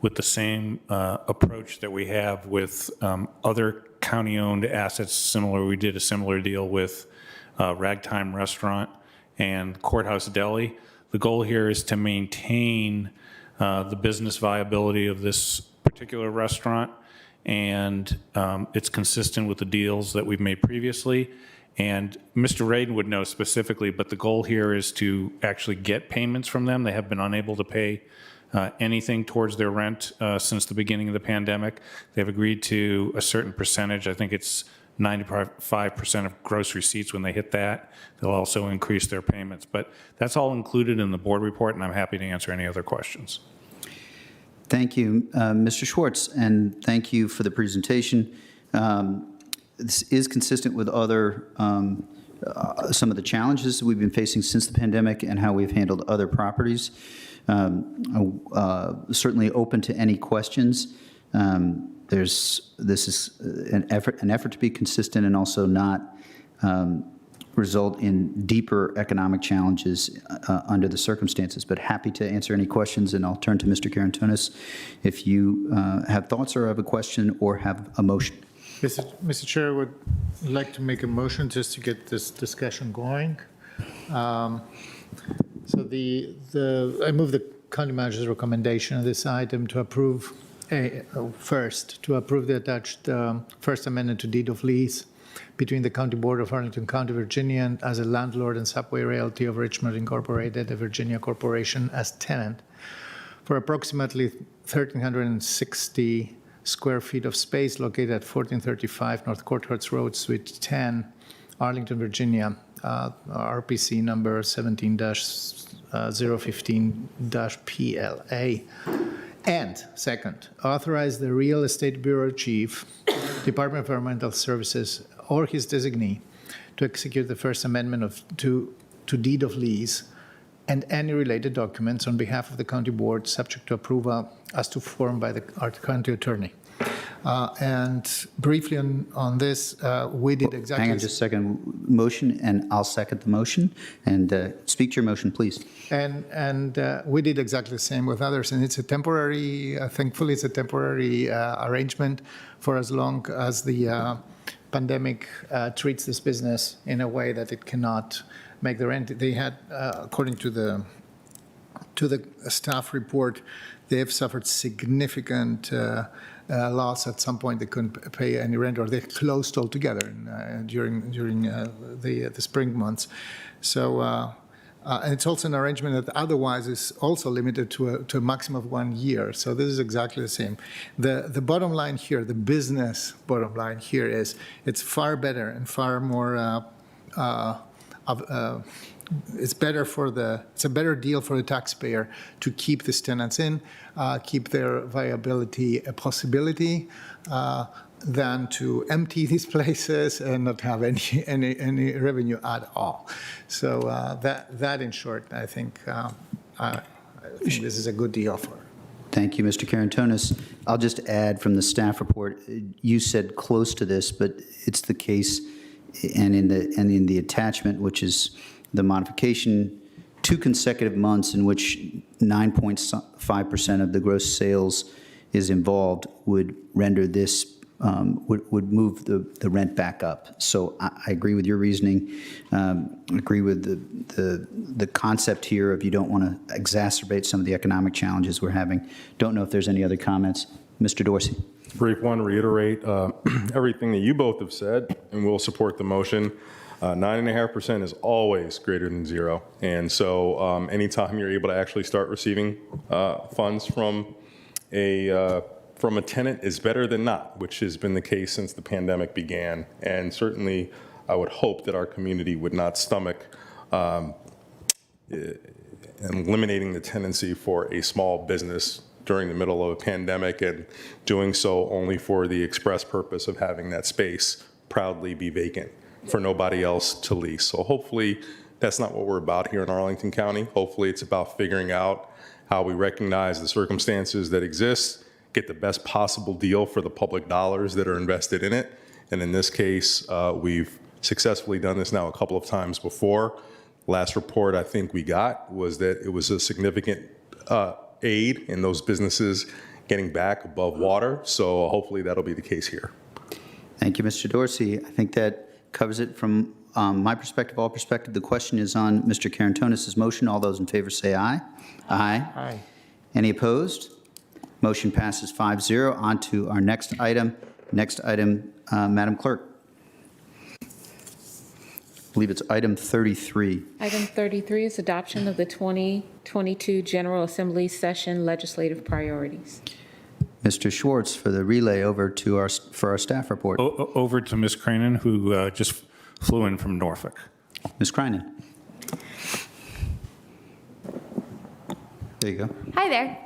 with the same approach that we have with other county-owned assets. Similar, we did a similar deal with Ragtime Restaurant and Courthouse Deli. The goal here is to maintain the business viability of this particular restaurant, and it's consistent with the deals that we've made previously. And Mr. Radin would know specifically, but the goal here is to actually get payments from them. They have been unable to pay anything towards their rent since the beginning of the pandemic. They've agreed to a certain percentage. I think it's 95% of gross receipts. When they hit that, they'll also increase their payments. But that's all included in the board report, and I'm happy to answer any other questions. Thank you, Mr. Schwartz, and thank you for the presentation. This is consistent with other, some of the challenges that we've been facing since the pandemic and how we've handled other properties. Certainly open to any questions. This is an effort to be consistent and also not result in deeper economic challenges under the circumstances, but happy to answer any questions, and I'll turn to Mr. Karantonis if you have thoughts or have a question or have a motion. Mr. Chair, I would like to make a motion just to get this discussion going. So I move the county manager's recommendation of this item to approve, first, to approve the attached First Amendment to deed of lease between the County Board of Arlington County, Virginia, as a landlord and Subway Realty of Richmond Incorporated, a Virginia corporation, as tenant for approximately 1,360 square feet of space located at 1435 North Courthouse Road, Suite 10, Arlington, Virginia, RPC number 17-015-PLA. And second, authorize the Real Estate Bureau Chief, Department of Environmental Services, or his designee to execute the First Amendment to deed of lease and any related documents on behalf of the county board, subject to approval as to form by our county attorney. And briefly on this, we did exactly... Hang on just a second. Motion, and I'll second the motion. And speak to your motion, please. And we did exactly the same with others. And it's a temporary, thankfully, it's a temporary arrangement for as long as the pandemic treats this business in a way that it cannot make the rent. They had, according to the staff report, they have suffered significant loss. At some point they couldn't pay any rent, or they closed altogether during the spring months. So and it's also an arrangement that otherwise is also limited to a maximum of 1 year. So this is exactly the same. The bottom line here, the business bottom line here is it's far better and far more it's a better deal for the taxpayer to keep these tenants in, keep their viability a possibility, than to empty these places and not have any revenue at all. So that in short, I think this is a good deal for. Thank you, Mr. Karantonis. I'll just add from the staff report, you said close to this, but it's the case, and in the attachment, which is the modification, 2 consecutive months in which 9.5% of the gross sales is involved would render this, would move the rent back up. So I agree with your reasoning. Agree with the concept here of you don't want to exacerbate some of the economic challenges we're having. Don't know if there's any other comments. Mr. Dorsey. Brief one, reiterate everything that you both have said, and we'll support the motion. 9.5% is always greater than 0. And so anytime you're able to actually start receiving funds from a tenant is better than not, which has been the case since the pandemic began. And certainly I would hope that our community would not stomach eliminating the tenancy for a small business during the middle of a pandemic, and doing so only for the express purpose of having that space proudly be vacant for nobody else to lease. So hopefully that's not what we're about here in Arlington County. Hopefully it's about figuring out how we recognize the circumstances that exist, get the best possible deal for the public dollars that are invested in it. And in this case, we've successfully done this now a couple of times before. Last report I think we got was that it was a significant aid in those businesses getting back above water. So hopefully that'll be the case here. Thank you, Mr. Dorsey. I think that covers it from my perspective, all perspective. The question is on Mr. Karantonis' motion. All those in favor say aye. Aye. Aye. Any opposed? Motion passes 5-0. On to our next item. Next item, Madam Clerk. I believe it's item 33. Item 33 is adoption of the 2022 General Assembly Session legislative priorities. Mr. Schwartz for the relay over to for our staff report. Over to Ms. Cranen, who just flew in from Norfolk. Ms. Cranen. There you go. Hi there.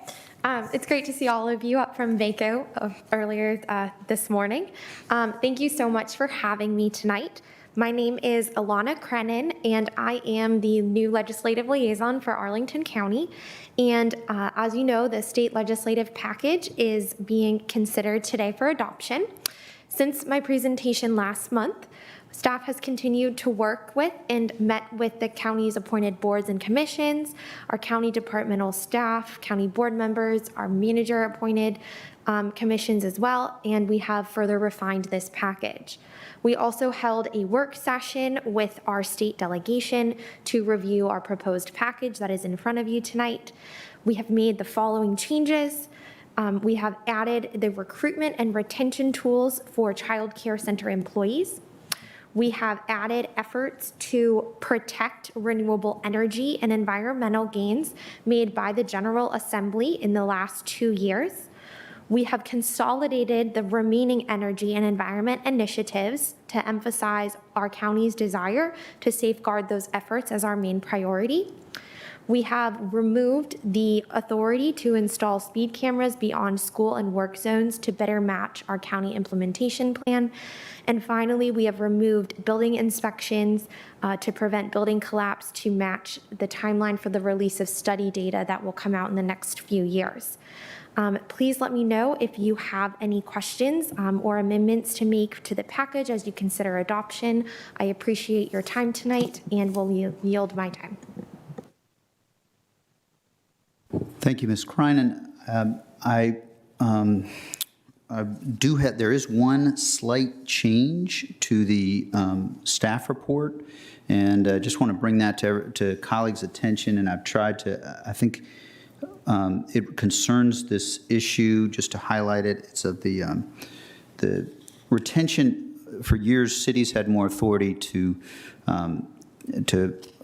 It's great to see all of you up from VACO earlier this morning. Thank you so much for having me tonight. My name is Alana Crennan, and I am the new legislative liaison for Arlington County. And as you know, the state legislative package is being considered today for adoption. Since my presentation last month, staff has continued to work with and met with the county's appointed boards and commissions, our county departmental staff, county board members, our manager appointed commissions as well, and we have further refined this package. We also held a work session with our state delegation to review our proposed package that is in front of you tonight. We have made the following changes. We have added the recruitment and retention tools for child care center employees. We have added efforts to protect renewable energy and environmental gains made by the General Assembly in the last 2 years. We have consolidated the remaining energy and environment initiatives to emphasize our county's desire to safeguard those efforts as our main priority. We have removed the authority to install speed cameras beyond school and work zones to better match our county implementation plan. And finally, we have removed building inspections to prevent building collapse to match the timeline for the release of study data that will come out in the next few years. Please let me know if you have any questions or amendments to make to the package as you consider adoption. I appreciate your time tonight and will yield my time. Thank you, Ms. Kreinen. There is one slight change to the staff report, and I just want to bring that to colleagues' attention, and I've tried to, I think it concerns this issue, just to highlight it. It's of the retention. For years, cities had more authority to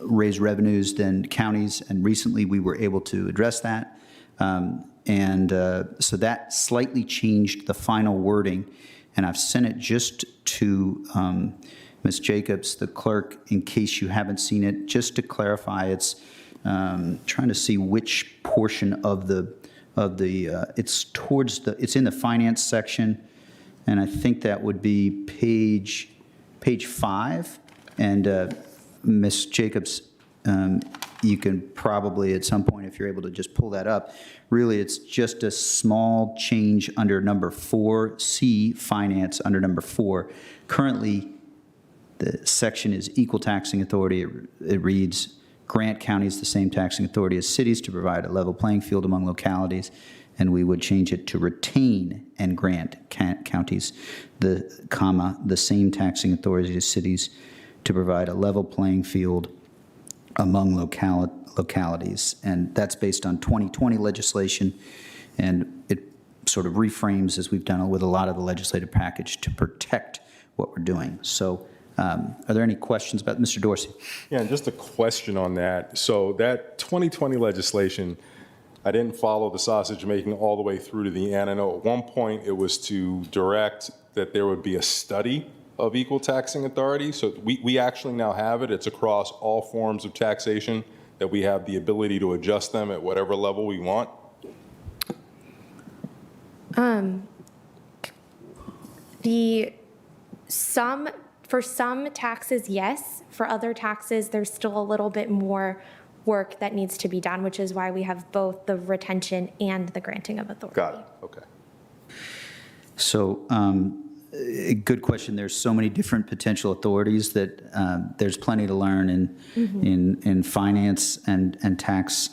raise revenues than counties, and recently we were able to address that. So that slightly changed the final wording, and I've sent it just to Ms. Jacobs, the clerk, in case you haven't seen it, just to clarify. It's trying to see which portion of the it's in the finance section, and I think that would be page 5, and Ms. Jacobs, you can probably at some point, if you're able to just pull that up, really it's just a small change under number 4C, finance, under number 4. Currently, the section is equal taxing authority. It reads, grant counties the same taxing authority as cities to provide a level playing field among localities, and we would change it to retain and grant counties the same taxing authority as cities to provide a level playing field among localities. And that's based on 2020 legislation, and it sort of reframes, as we've done with a lot of the legislative package, to protect what we're doing. So are there any questions about Mr. Dorsey? Yeah, and just a question on that. So that 2020 legislation, I didn't follow the sausage making all the way through to the end. I know at one point it was to direct that there would be a study of equal taxing authority. So we actually now have it. It's across all forms of taxation, that we have the ability to adjust them at whatever level we want. For some taxes, yes. For other taxes, there's still a little bit more work that needs to be done, which is why we have both the retention and the granting of authority. Got it. Okay. So, good question. There's so many different potential authorities that there's plenty to learn in finance and tax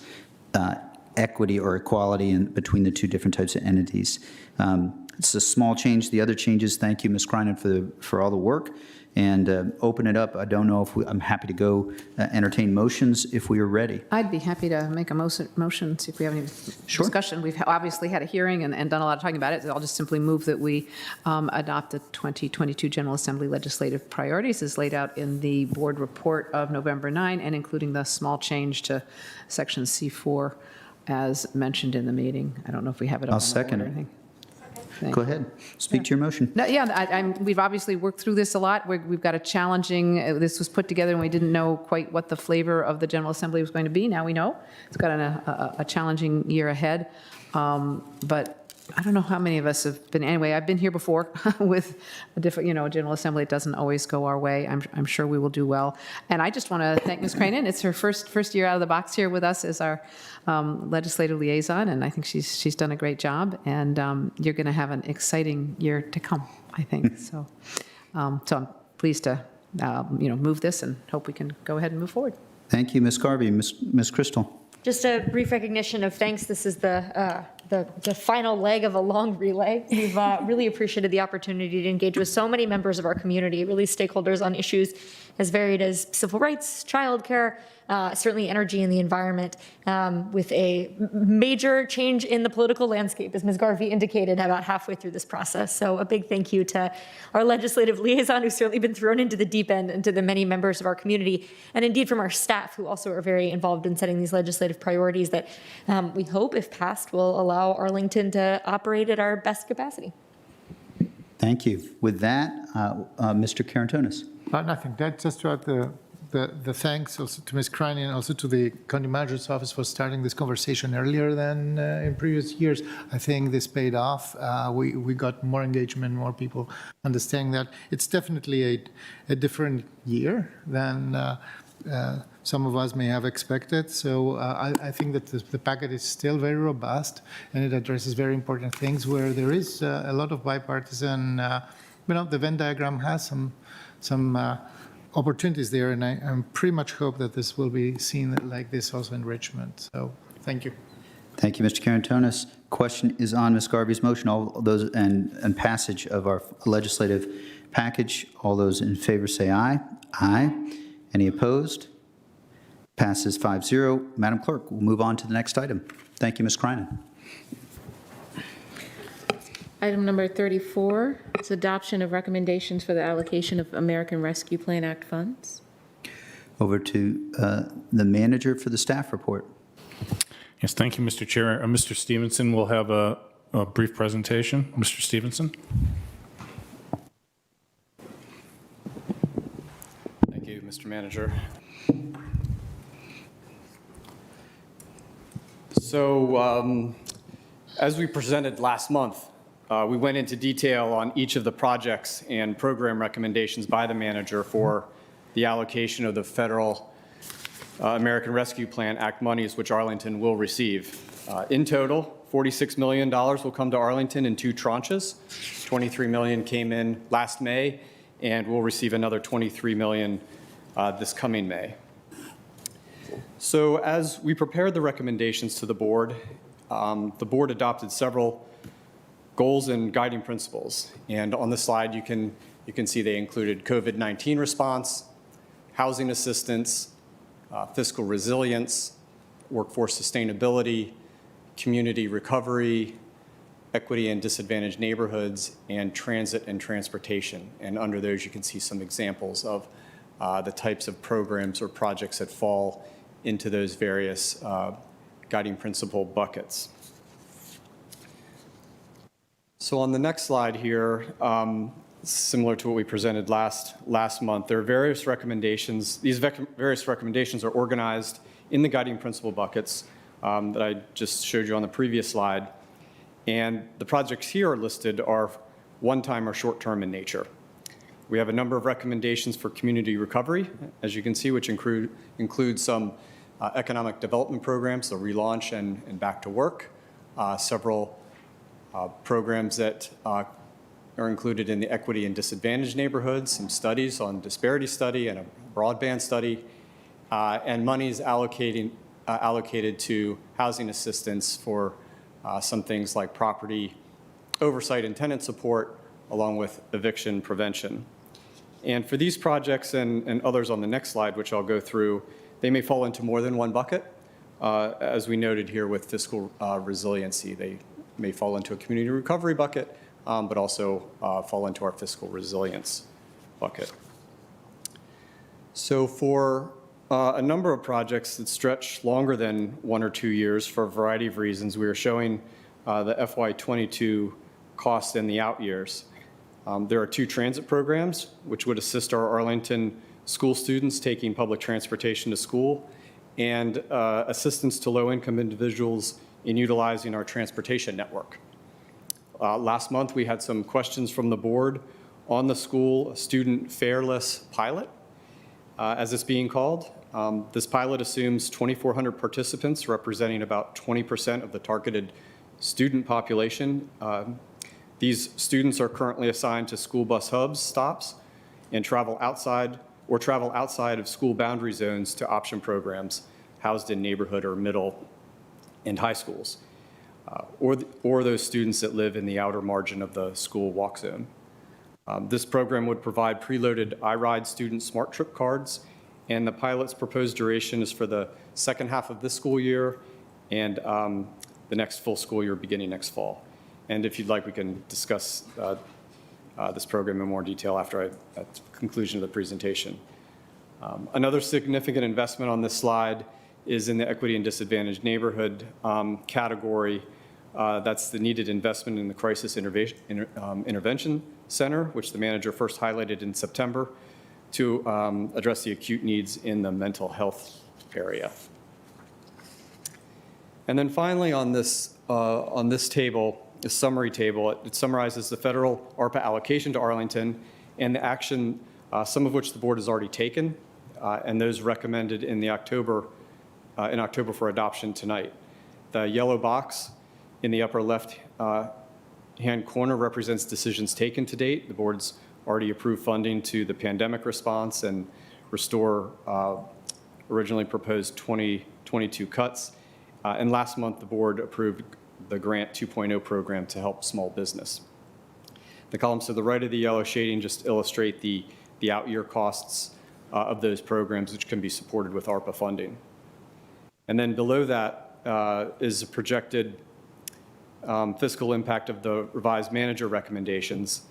equity or equality between the two different types of entities. It's a small change. The other changes, thank you, Ms. Kreinen, for all the work. And open it up. I don't know if I'm happy to go entertain motions if we are ready. I'd be happy to make a motion, see if we have any discussion. We've obviously had a hearing and done a lot of talking about it. So I'll just simply move that we adopt the 2022 General Assembly legislative priorities as laid out in the board report of November 9, and including the small change to section C4 as mentioned in the meeting. I don't know if we have it. I'll second it. Go ahead. Speak to your motion. No, yeah, we've obviously worked through this a lot. We've got a challenging, this was put together and we didn't know quite what the flavor of the General Assembly was going to be. Now we know. It's got a challenging year ahead. But I don't know how many of us have been, anyway, I've been here before with a different, General Assembly. It doesn't always go our way. I'm sure we will do well. And I just want to thank Ms. Kreinen. It's her first year out of the box here with us as our legislative liaison, and I think she's done a great job, and you're going to have an exciting year to come, I think. So I'm pleased to, move this and hope we can go ahead and move forward. Thank you, Ms. Garvey. Ms. Crystal. Just a brief recognition of thanks. This is the final leg of a long relay. We've really appreciated the opportunity to engage with so many members of our community, really stakeholders on issues as varied as civil rights, childcare, certainly energy and the environment, with a major change in the political landscape, as Ms. Garvey indicated, about halfway through this process. So a big thank you to our legislative liaison, who's certainly been thrown into the deep end, and to the many members of our community, and indeed from our staff, who also are very involved in setting these legislative priorities that we hope, if passed, will allow Arlington to operate at our best capacity. Thank you. With that, Mr. Karantonis. Nothing. That's just about the the thanks also to Ms. Crane and also to the County Manager's Office for starting this conversation earlier than in previous years. I think this paid off. We got more engagement, more people understanding that. It's definitely a different year than some of us may have expected. So I think that the packet is still very robust, and it addresses very important things where there is a lot of bipartisan, the Venn diagram has some opportunities there, and I pretty much hope that this will be seen like this also in Richmond. So thank you. Thank you, Mr. Karantonis. Question is on Ms. Garvey's motion. All those and passage of our legislative package. All those in favor say aye. Aye. Any opposed? Passes 5-0. Madam Clerk, we'll move on to the next item. Thank you, Ms. Kreinen. Item number 34 is adoption of recommendations for the allocation of American Rescue Plan Act funds. Over to the manager for the staff report. Yes, thank you, Mr. Chair. Mr. Stevenson will have a brief presentation. Mr. Stevenson. Thank you, Mr. Manager. So, as we presented last month, we went into detail on each of the projects and program recommendations by the manager for the allocation of the federal American Rescue Plan Act monies, which Arlington will receive. In total, $46 million will come to Arlington in 2 tranches. $23 million came in last May, and we'll receive another $23 million this coming May. So as we prepared the recommendations to the board adopted several goals and guiding principles. And on the slide, you can see they included COVID-19 response, housing assistance, fiscal resilience, workforce sustainability, community recovery, equity in disadvantaged neighborhoods, and transit and transportation. And under those, you can see some examples of the types of programs or projects that fall into those various guiding principle buckets. So on the next slide here, similar to what we presented last month, there are various recommendations. These various recommendations are organized in the guiding principle buckets that I just showed you on the previous slide. And the projects here listed are one-time or short-term in nature. We have a number of recommendations for community recovery, as you can see, which include some economic development programs, the relaunch and back to work, several programs that are included in the equity and disadvantaged neighborhoods, some studies on disparity study and a broadband study, and monies allocated to housing assistance for some things like property oversight and tenant support, along with eviction prevention. And for these projects and others on the next slide, which I'll go through, they may fall into more than one bucket. As we noted here with fiscal resiliency, they may fall into a community recovery bucket, but also fall into our fiscal resilience bucket. So for a number of projects that stretch longer than 1 or 2 years for a variety of reasons, we are showing the FY22 cost in the out years. There are 2 transit programs, which would assist our Arlington school students taking public transportation to school, and assistance to low-income individuals in utilizing our transportation network. Last month, we had some questions from the board on the school student fareless pilot, as it's being called. This pilot assumes 2,400 participants, representing about 20% of the targeted student population. These students are currently assigned to school bus hubs stops and travel outside of school boundary zones to option programs housed in neighborhood or middle and high schools, or those students that live in the outer margin of the school walk zone. This program would provide preloaded iRide student smart trip cards, and the pilot's proposed duration is for the second half of this school year and the next full school year beginning next fall. And if you'd like, we can discuss this program in more detail at the conclusion of the presentation. Another significant investment on this slide is in the equity and disadvantaged neighborhood category. That's the needed investment in the Crisis Intervention Center, which the manager first highlighted in September. to address the acute needs in the mental health area. And then finally, on this table, this summary table, it summarizes the federal ARPA allocation to Arlington and the action, some of which the board has already taken, and those recommended in October for adoption tonight. The yellow box in the upper left hand corner represents decisions taken to date. The board's already approved funding to the pandemic response and restore originally proposed 2022 cuts. And last month, the board approved the Grant 2.0 program to help small business. The columns to the right of the yellow shading just illustrate the out-year costs of those programs, which can be supported with ARPA funding. And then below that is a projected fiscal impact of the revised manager recommendations,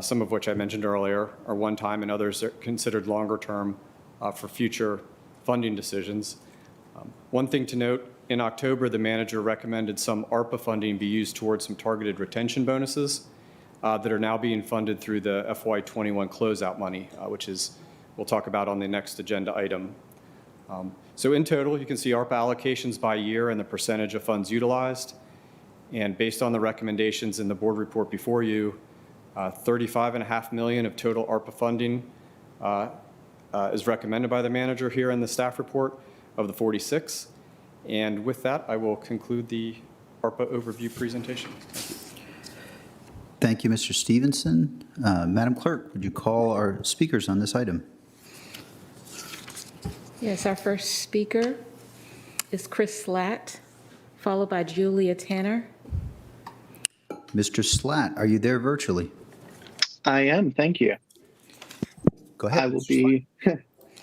some of which I mentioned earlier are one-time and others are considered longer-term for future funding decisions. One thing to note, in October, the manager recommended some ARPA funding be used towards some targeted retention bonuses that are now being funded through the FY21 closeout money, which we'll talk about on the next agenda item. So in total, you can see ARPA allocations by year and the percentage of funds utilized. And based on the recommendations in the board report before you, $35.5 million of total ARPA funding is recommended by the manager here in the staff report of the 46. And with that, I will conclude the ARPA overview presentation. Thank you, Mr. Stevenson. Madam Clerk, would you call our speakers on this item? Yes, our first speaker is Chris Slatt, followed by Julia Tanner. Mr. Slatt, are you there virtually? I am, thank you. Go ahead.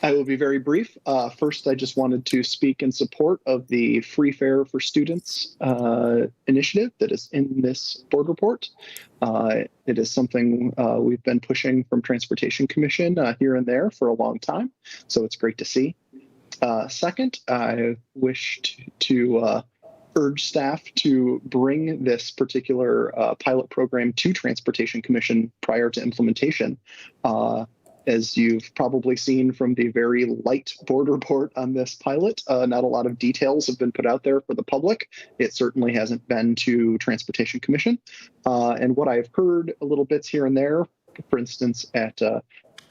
I will be very brief. First, I just wanted to speak in support of the Free Fare for Students initiative that is in this board report. It is something we've been pushing from Transportation Commission here and there for a long time, so it's great to see. Second, I wished to urge staff to bring this particular pilot program to Transportation Commission prior to implementation. As you've probably seen from the very light board report on this pilot, not a lot of details have been put out there for the public. It certainly hasn't been to Transportation Commission. And what I've heard a little bits here and there, for instance, at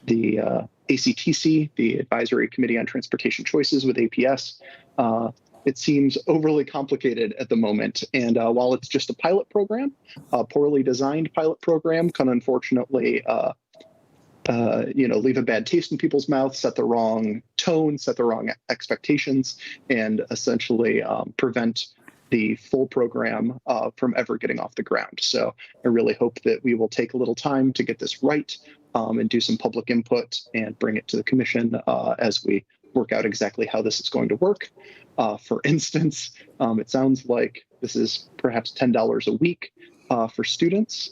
the ACTC, the Advisory Committee on Transportation Choices with APS, it seems overly complicated at the moment. And while it's just a pilot program, a poorly designed pilot program can unfortunately leave a bad taste in people's mouths, set the wrong tone, set the wrong expectations, and essentially prevent the full program from ever getting off the ground. So I really hope that we will take a little time to get this right and do some public input and bring it to the commission as we work out exactly how this is going to work. For instance, it sounds like this is perhaps $10 a week for students.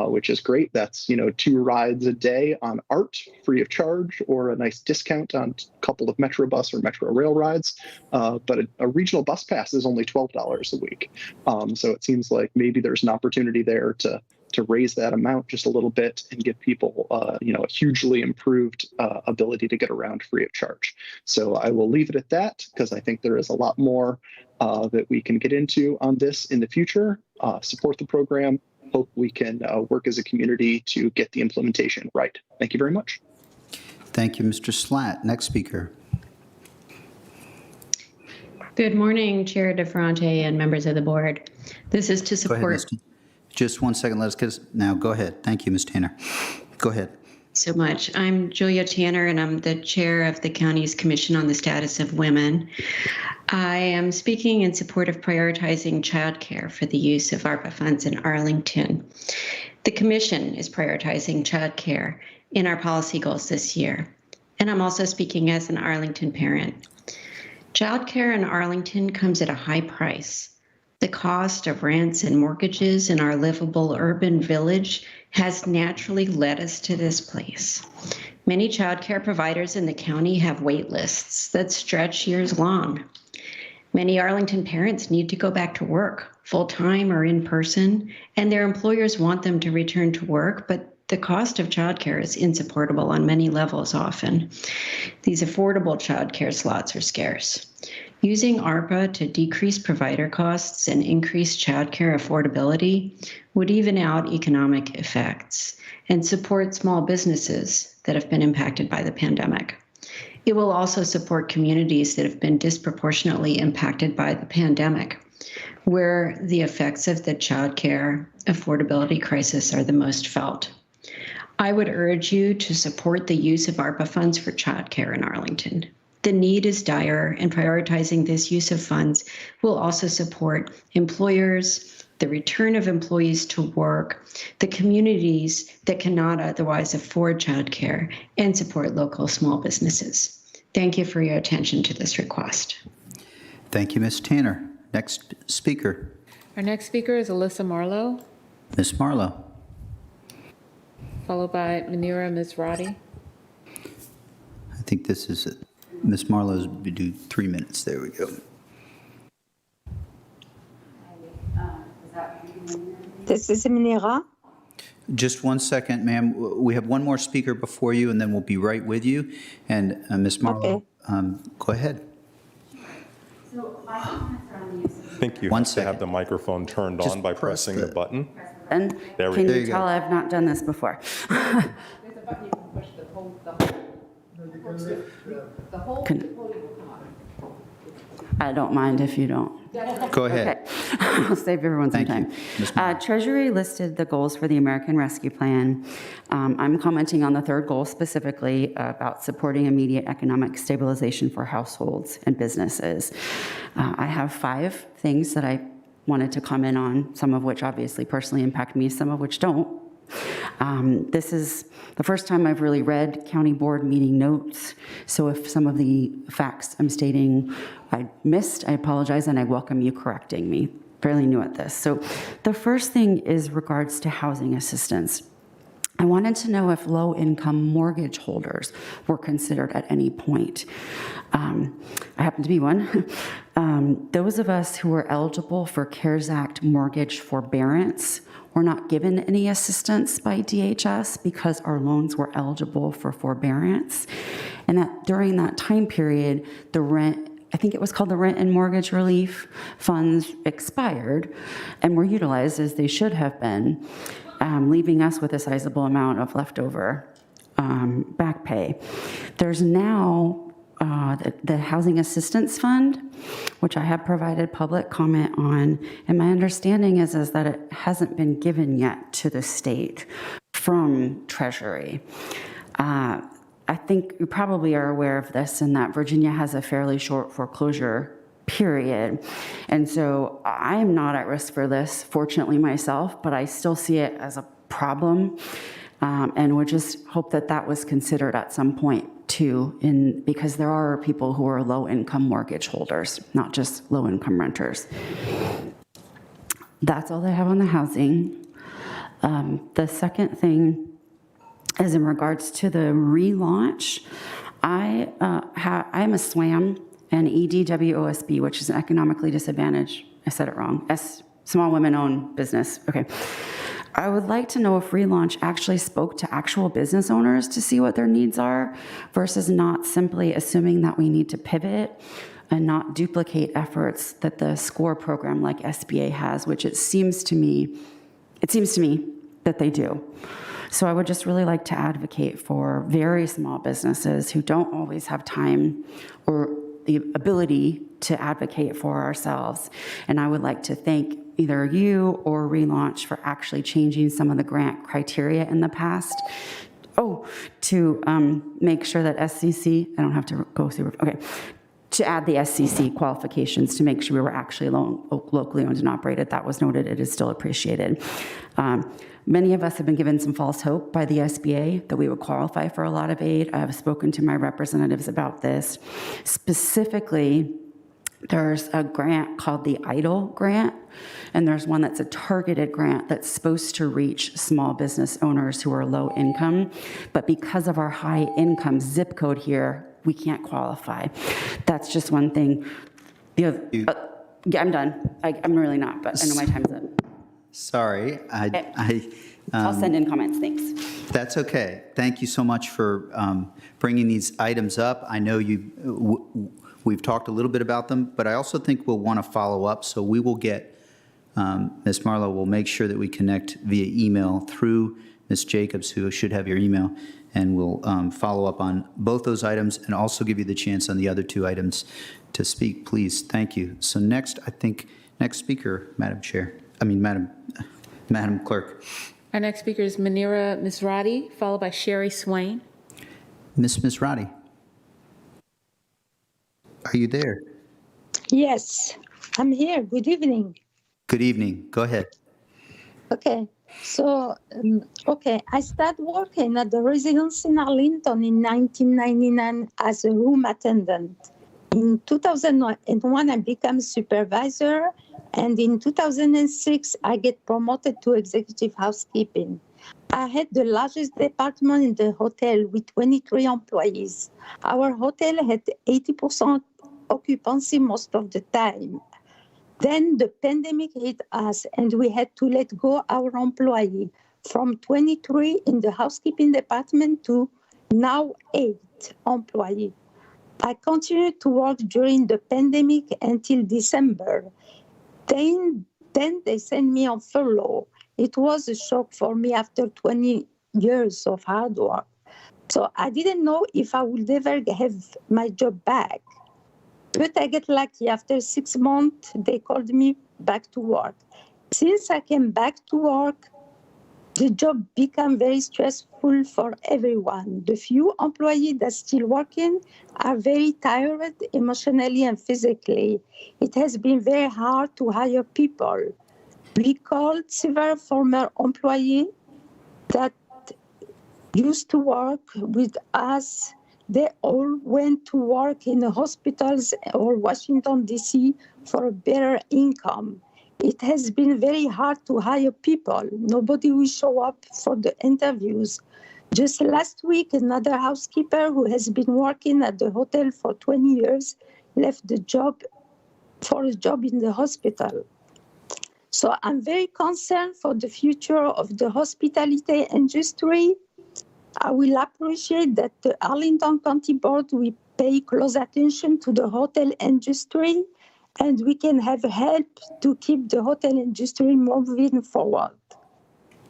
Which is great. That's, 2 rides a day on ART free of charge, or a nice discount on a couple of Metro bus or Metro rail rides. But a regional bus pass is only $12 a week. So it seems like maybe there's an opportunity there to raise that amount just a little bit and give people, a hugely improved ability to get around free of charge. So I will leave it at that because I think there is a lot more that we can get into on this in the future. Support the program. Hope we can work as a community to get the implementation right. Thank you very much. Thank you, Mr. Slatt. Next speaker. Good morning, Chair DeFronte and members of the board. This is to support. Go ahead, Ms. Just 1 second. Let us get now. Go ahead. Thank you, Ms. Tanner. Go ahead. So much. I'm Julia Tanner, and I'm the chair of the county's Commission on the Status of Women. I am speaking in support of prioritizing childcare for the use of ARPA funds in Arlington. The commission is prioritizing childcare in our policy goals this year, and I'm also speaking as an Arlington parent. Childcare in Arlington comes at a high price. The cost of rents and mortgages in our livable urban village has naturally led us to this place. Many childcare providers in the county have wait lists that stretch years long. Many Arlington parents need to go back to work, full-time or in person, and their employers want them to return to work, but the cost of childcare is insupportable on many levels often. These affordable childcare slots are scarce. Using ARPA to decrease provider costs and increase childcare affordability would even out economic effects and support small businesses that have been impacted by the pandemic. It will also support communities that have been disproportionately impacted by the pandemic, where the effects of the childcare affordability crisis are the most felt. I would urge you to support the use of ARPA funds for childcare in Arlington. The need is dire, and prioritizing this use of funds will also support employers, the return of employees to work, the communities that cannot otherwise afford childcare, and support local small businesses. Thank you for your attention to this request. Thank you, Ms. Tanner. Next speaker, Our next speaker is Alyssa Marlowe, Ms. Marlowe. followed by Manira Mizrahi. I think this is it. Ms. Marlowe's, we do 3 minutes. There we go. This is Manira. Just 1 second, ma'am. We have one more speaker before you, and then we'll be right with you. And Ms. Marlowe, go ahead. I think you One have to have the microphone turned Just on by press pressing the button. And There we can go. you tell I've not done this before? I don't mind if you don't. Go ahead. Okay. I'll save everyone some time. Treasury listed the goals for the American Rescue Plan. I'm commenting on the third goal specifically about supporting immediate economic stabilization for households and businesses. I have 5 things that I wanted to comment on, some of which obviously personally impact me, some of which don't. This is the first time I've really read county board meeting notes, so if some of the facts I'm stating I missed, I apologize, and I welcome you correcting me. Fairly new at this. So the first thing is regards to housing assistance. I wanted to know if low-income mortgage holders were considered at any point. I happen to be one. Those of us who were eligible for CARES Act mortgage forbearance were not given any assistance by DHS because our loans were eligible for forbearance. And that during that time period, the rent, I think it was called the Rent and Mortgage Relief Funds, expired and were utilized as they should have been, leaving us with a sizable amount of leftover back pay. There's now the Housing Assistance Fund, which I have provided public comment on, and my understanding is that it hasn't been given yet to the state from Treasury. I think you probably are aware of this, in that Virginia has a fairly short foreclosure period. And so I am not at risk for this, fortunately myself, but I still see it as a problem, and would just hope that that was considered at some point too, because there are people who are low-income mortgage holders, not just low-income renters. That's all I have on the housing. The second thing is in regards to the relaunch. I'm a SWAM and EDWOSB, which is an economically disadvantaged, I said it wrong, small women-owned business. Okay. I would like to know if relaunch actually spoke to actual business owners to see what their needs are, versus not simply assuming that we need to pivot and not duplicate efforts that the SCORE program like SBA has, which it seems to me that they do. So I would just really like to advocate for very small businesses who don't always have time or the ability to advocate for ourselves. And I would like to thank either you or Relaunch for actually changing some of the grant criteria in the past. To make sure that SCC, I don't have to go through, okay, to add the SCC qualifications to make sure we were actually locally owned and operated. That was noted. It is still appreciated. Many of us have been given some false hope by the SBA that we would qualify for a lot of aid. I have spoken to my representatives about this. Specifically, there's a grant called the EIDL grant, and there's one that's a targeted grant that's supposed to reach small business owners who are low income, but because of our high income zip code here, we can't qualify. That's just one thing. I'm done. I'm really not, but I know my time's up. Sorry. I'll send in comments, thanks. That's okay. Thank you so much for bringing these items up. I know we've talked a little bit about them, but I also think we'll want to follow up. So we will get, Ms. Marlowe will make sure that we connect via email through Ms. Jacobs, who should have your email, and we'll follow up on both those items and also give you the chance on the other two items to speak, please. Thank you. So next speaker, Madam Clerk. Our next speaker is Manira Misrati, followed by Sherry Swain. Ms. Misrati, are you there? Yes, I'm here. Good evening. Good evening. Go ahead. Okay, so, I started working at the residence in Arlington in 1999 as a room attendant. In 2001, I became supervisor, and in 2006, I get promoted to executive housekeeping. I had the largest department in the hotel with 23 employees. Our hotel had 80% occupancy most of the time. Then the pandemic hit us, and we had to let go our employee from 23 in the housekeeping department to now 8 employees. I continued to work during the pandemic until December. Then they sent me on furlough. It was a shock for me after 20 years of hard work. So I didn't know if I would ever have my job back. But I get lucky. After 6 months, they called me back to work. Since I came back to work, the job became very stressful for everyone. The few employees that are still working are very tired emotionally and physically. It has been very hard to hire people. We called several former employees that used to work with us. They all went to work in the hospitals or Washington, D.C. for a better income. It has been very hard to hire people. Nobody will show up for the interviews. Just last week, another housekeeper who has been working at the hotel for 20 years left the job for a job in the hospital. So I'm very concerned for the future of the hospitality industry. I will appreciate that the Arlington County Board will pay close attention to the hotel industry, and we can have help to keep the hotel industry moving forward.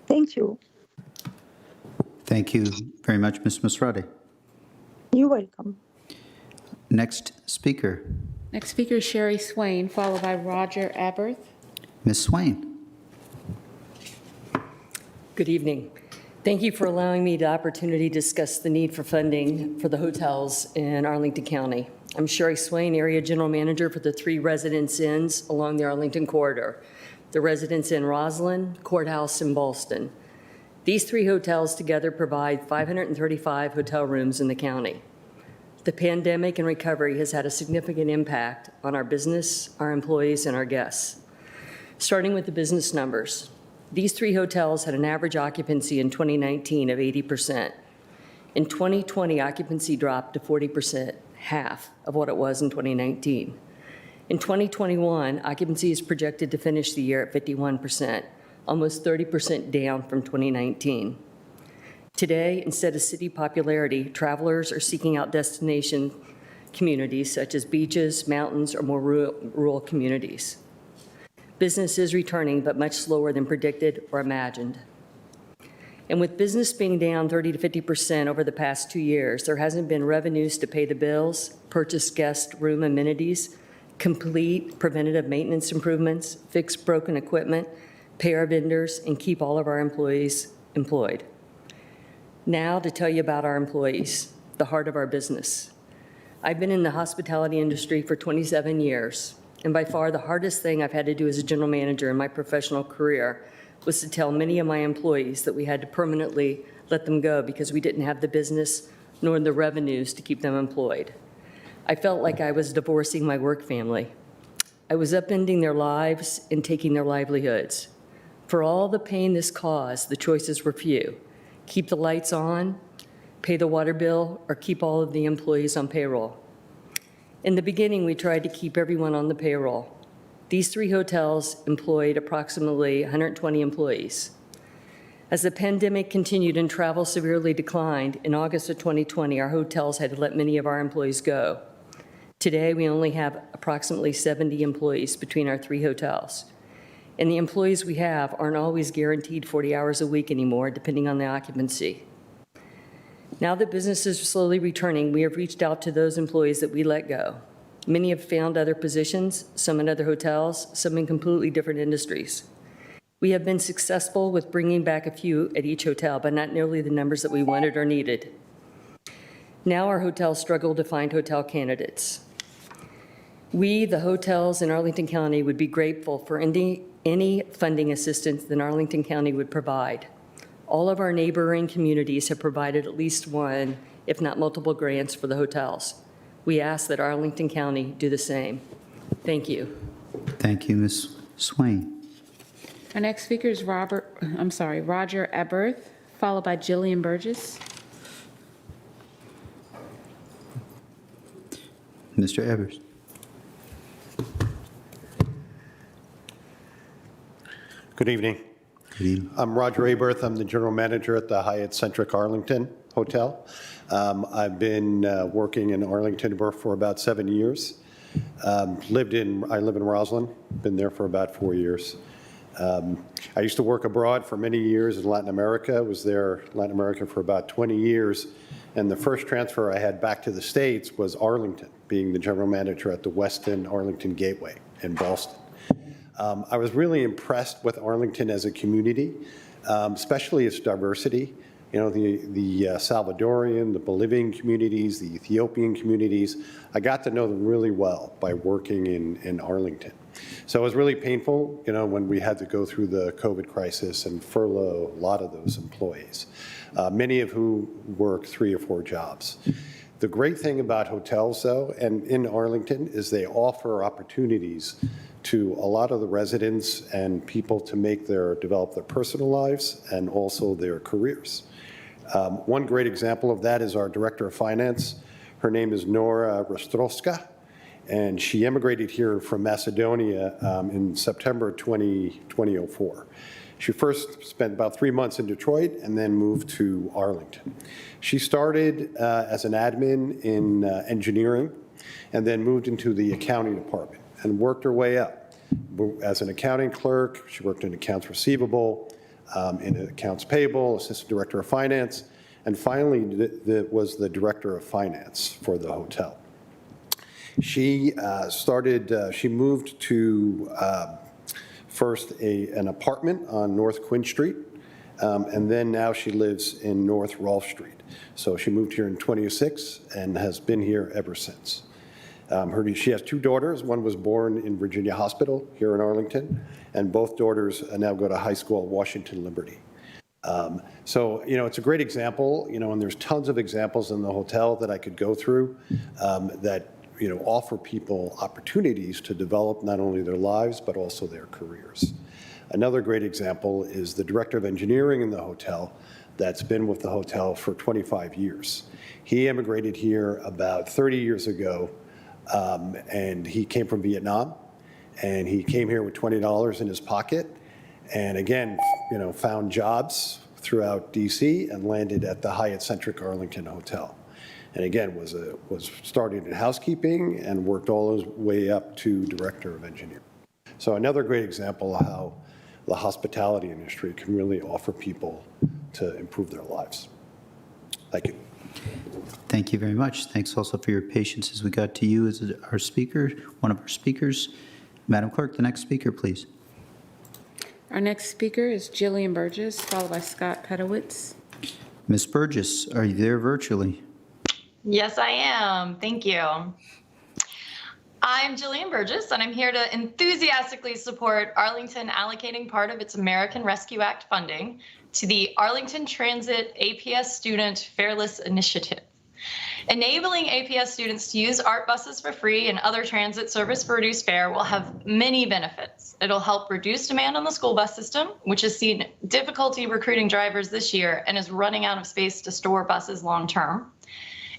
Thank you. Thank you very much, Ms. Misrati. You're welcome. Next speaker, Next speaker is Sherry Swain, followed by Roger Aberth. Ms. Swain. Good evening. Thank you for allowing me the opportunity to discuss the need for funding for the hotels in Arlington County. I'm Sherry Swain, Area General Manager for the 3 Residence Inns along the Arlington corridor, the Residence Inn Roslyn, Courthouse, and Ballston. These 3 hotels together provide 535 hotel rooms in the county. The pandemic and recovery has had a significant impact on our business, our employees, and our guests. Starting with the business numbers, these 3 hotels had an average occupancy in 2019 of 80%. In 2020, occupancy dropped to 40%, half of what it was in 2019. In 2021, occupancy is projected to finish the year at 51%, almost 30% down from 2019. Today, instead of city popularity, travelers are seeking out destination communities such as beaches, mountains, or more rural communities. Business is returning, but much slower than predicted or imagined. And with business being down 30 to 50% over the past 2 years, there hasn't been revenues to pay the bills, purchase guest room amenities, complete preventative maintenance improvements, fix broken equipment, pay our vendors, and keep all of our employees employed. Now to tell you about our employees, the heart of our business. I've been in the hospitality industry for 27 years. And by far the hardest thing I've had to do as a general manager in my professional career was to tell many of my employees that we had to permanently let them go because we didn't have the business nor the revenues to keep them employed. I felt like I was divorcing my work family. I was upending their lives and taking their livelihoods. For all the pain this caused, the choices were few. Keep the lights on, pay the water bill, or keep all of the employees on payroll. In the beginning, we tried to keep everyone on the payroll. These 3 hotels employed approximately 120 employees. As the pandemic continued and travel severely declined, in August of 2020, our hotels had to let many of our employees go. Today, we only have approximately 70 employees between our 3 hotels. And the employees we have aren't always guaranteed 40 hours a week anymore, depending on the occupancy. Now that business is slowly returning, we have reached out to those employees that we let go. Many have found other positions, some in other hotels, some in completely different industries. We have been successful with bringing back a few at each hotel, but not nearly the numbers that we wanted or needed. Now our hotels struggle to find hotel candidates. We, the hotels in Arlington County, would be grateful for any funding assistance that Arlington County would provide. All of our neighboring communities have provided at least one, if not multiple grants for the hotels. We ask that Arlington County do the same. Thank you. Thank you, Ms. Swain. Our next speaker is Roger Eberth, followed by Jillian Burgess. Mr. Evers. Good evening. Good evening. I'm Roger Aberth. I'm the general manager at the Hyatt Centric Arlington Hotel. I've been working in Arlington for about 7 years. I live in Roslyn, been there for about 4 years. I used to work abroad for many years in Latin America, was there in Latin America for about 20 years, and the first transfer I had back to the States was Arlington, being the general manager at the Westin Arlington Gateway in Boston. I was really impressed with Arlington as a community, especially its diversity. You know, the Salvadorian, the Bolivian communities, the Ethiopian communities. I got to know them really well by working in Arlington. So it was really painful, you know, when we had to go through the COVID crisis and furlough a lot of those employees, many of who work 3 or 4 jobs. The great thing about hotels, though, and in Arlington, is they offer opportunities to a lot of the residents and people to develop their personal lives and also their careers. One great example of that is our director of finance. Her name is Nora Rostroska, and she emigrated here from Macedonia in September 2004. She first spent about 3 months in Detroit and then moved to Arlington. She started as an admin in engineering and then moved into the accounting department and worked her way up. As an accounting clerk, she worked in accounts receivable, in accounts payable, assistant director of finance, and finally was the director of finance for the hotel. She she moved to first an apartment on North Quinn Street, and then now she lives in North Rolfe Street. So she moved here in 2006 and has been here ever since. She has 2 daughters. One was born in Virginia Hospital here in Arlington, and both daughters now go to high school at Washington Liberty. So, you know, it's a great example, you know, and there's tons of examples in the hotel that I could go through that, you know, offer people opportunities to develop not only their lives, but also their careers. Another great example is the director of engineering in the hotel that's been with the hotel for 25 years. He immigrated here about 30 years ago, and he came from Vietnam, and he came here with $20 in his pocket, and again, you know, found jobs throughout DC and landed at the Hyatt Centric Arlington Hotel. And again, was started in housekeeping and worked all his way up to director of engineering. So another great example of how the hospitality industry can really offer people to improve their lives. Thank you. Thank you very much. Thanks also for your patience as we got to you as our speaker, one of our speakers. Madam Clerk, the next speaker, please. Our next speaker is Jillian Burgess, followed by Scott Pedowitz. Ms. Burgess, are you there virtually? Yes, I am. Thank you. I'm Jillian Burgess, and I'm here to enthusiastically support Arlington allocating part of its American Rescue Act funding to the Arlington Transit APS Student Fareless Initiative. Enabling APS students to use ART buses for free and other transit service for reduced fare will have many benefits. It'll help reduce demand on the school bus system, which has seen difficulty recruiting drivers this year and is running out of space to store buses long term.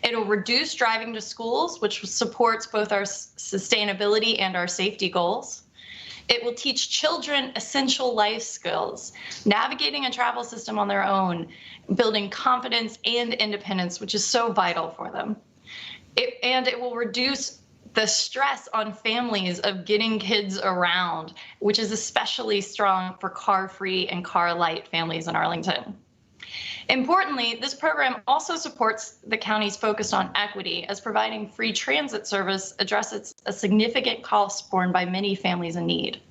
It'll reduce driving to schools, which supports both our sustainability and our safety goals. It will teach children essential life skills, navigating a travel system on their own, building confidence and independence, which is so vital for them. And it will reduce the stress on families of getting kids around, which is especially strong for car-free and car-light families in Arlington. Importantly, this program also supports the county's focus on equity, as providing free transit service addresses a significant cost borne by many families in need.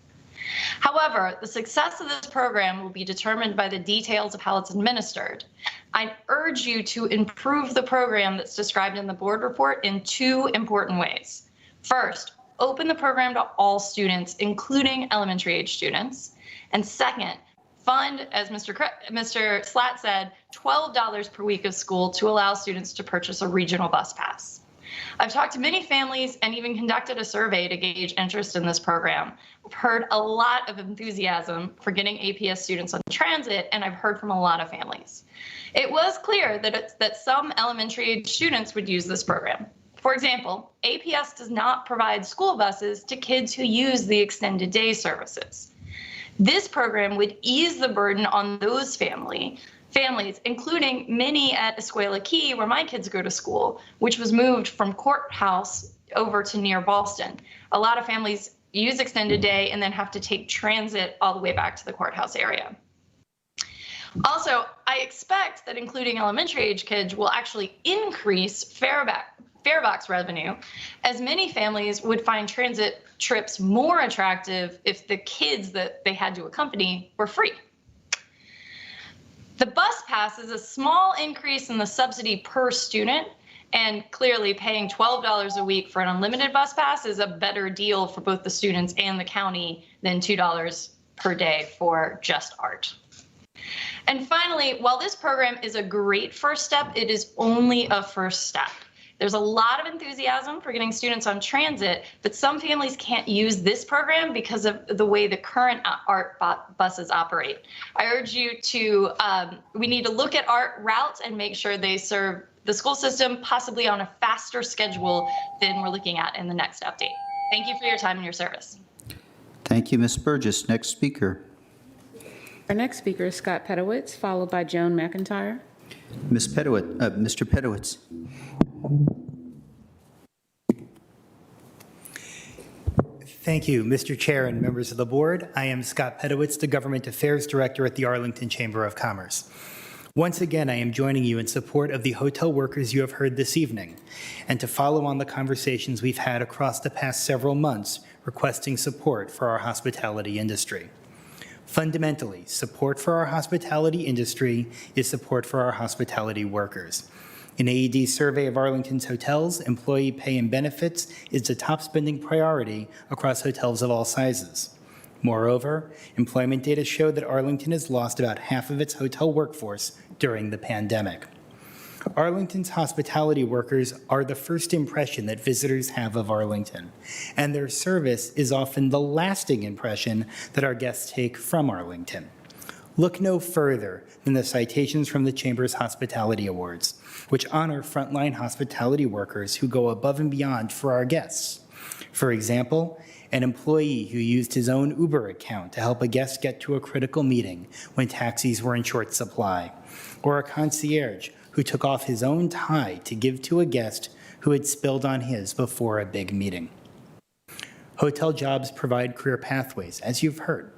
However, the success of this program will be determined by the details of how it's administered. I urge you to improve the program that's described in the board report in two important ways. First, open the program to all students, including elementary age students. And second, fund, as Mr. Slatt said, $12 per week of school to allow students to purchase a regional bus pass. I've talked to many families and even conducted a survey to gauge interest in this program. I've heard a lot of enthusiasm for getting APS students on transit, and I've heard from a lot of families. It was clear that some elementary age students would use this program. For example, APS does not provide school buses to kids who use the extended day services. This program would ease the burden on those families, including many at Escuela Key, where my kids go to school, which was moved from Courthouse over to near Ballston. A lot of families use extended day and then have to take transit all the way back to the courthouse area. Also, I expect that including elementary age kids will actually increase farebox revenue, as many families would find transit trips more attractive if the kids that they had to accompany were free. The bus pass is a small increase in the subsidy per student, and clearly paying $12 a week for an unlimited bus pass is a better deal for both the students and the county than $2 per day for just art. And finally, while this program is a great first step, it is only a first step. There's a lot of enthusiasm for getting students on transit, but some families can't use this program because of the way the current ART buses operate. I urge you to, we need to look at ART routes and make sure they serve the school system, possibly on a faster schedule than we're looking at in the next update. Thank you for your time and your service. Thank you, Ms. Burgess. Next speaker. Our next speaker is Scott Pedowitz, followed by Joan McIntyre. Ms. Pedowitz, Mr. Pedowitz. Thank you, Mr. Chair and members of the board. I am Scott Pedowitz, the Government Affairs Director at the Arlington Chamber of Commerce. Once again, I am joining you in support of the hotel workers you have heard this evening, and to follow on the conversations we've had across the past several months requesting support for our hospitality industry. Fundamentally, support for our hospitality industry is support for our hospitality workers. An AED survey of Arlington's hotels, employee pay and benefits is the top spending priority across hotels of all sizes. Moreover, employment data show that Arlington has lost about half of its hotel workforce during the pandemic. Arlington's hospitality workers are the first impression that visitors have of Arlington, and their service is often the lasting impression that our guests take from Arlington. Look no further than the citations from the Chamber's Hospitality Awards, which honor frontline hospitality workers who go above and beyond for our guests. For example, an employee who used his own Uber account to help a guest get to a critical meeting when taxis were in short supply, or a concierge who took off his own tie to give to a guest who had spilled on his before a big meeting. Hotel jobs provide career pathways, as you've heard.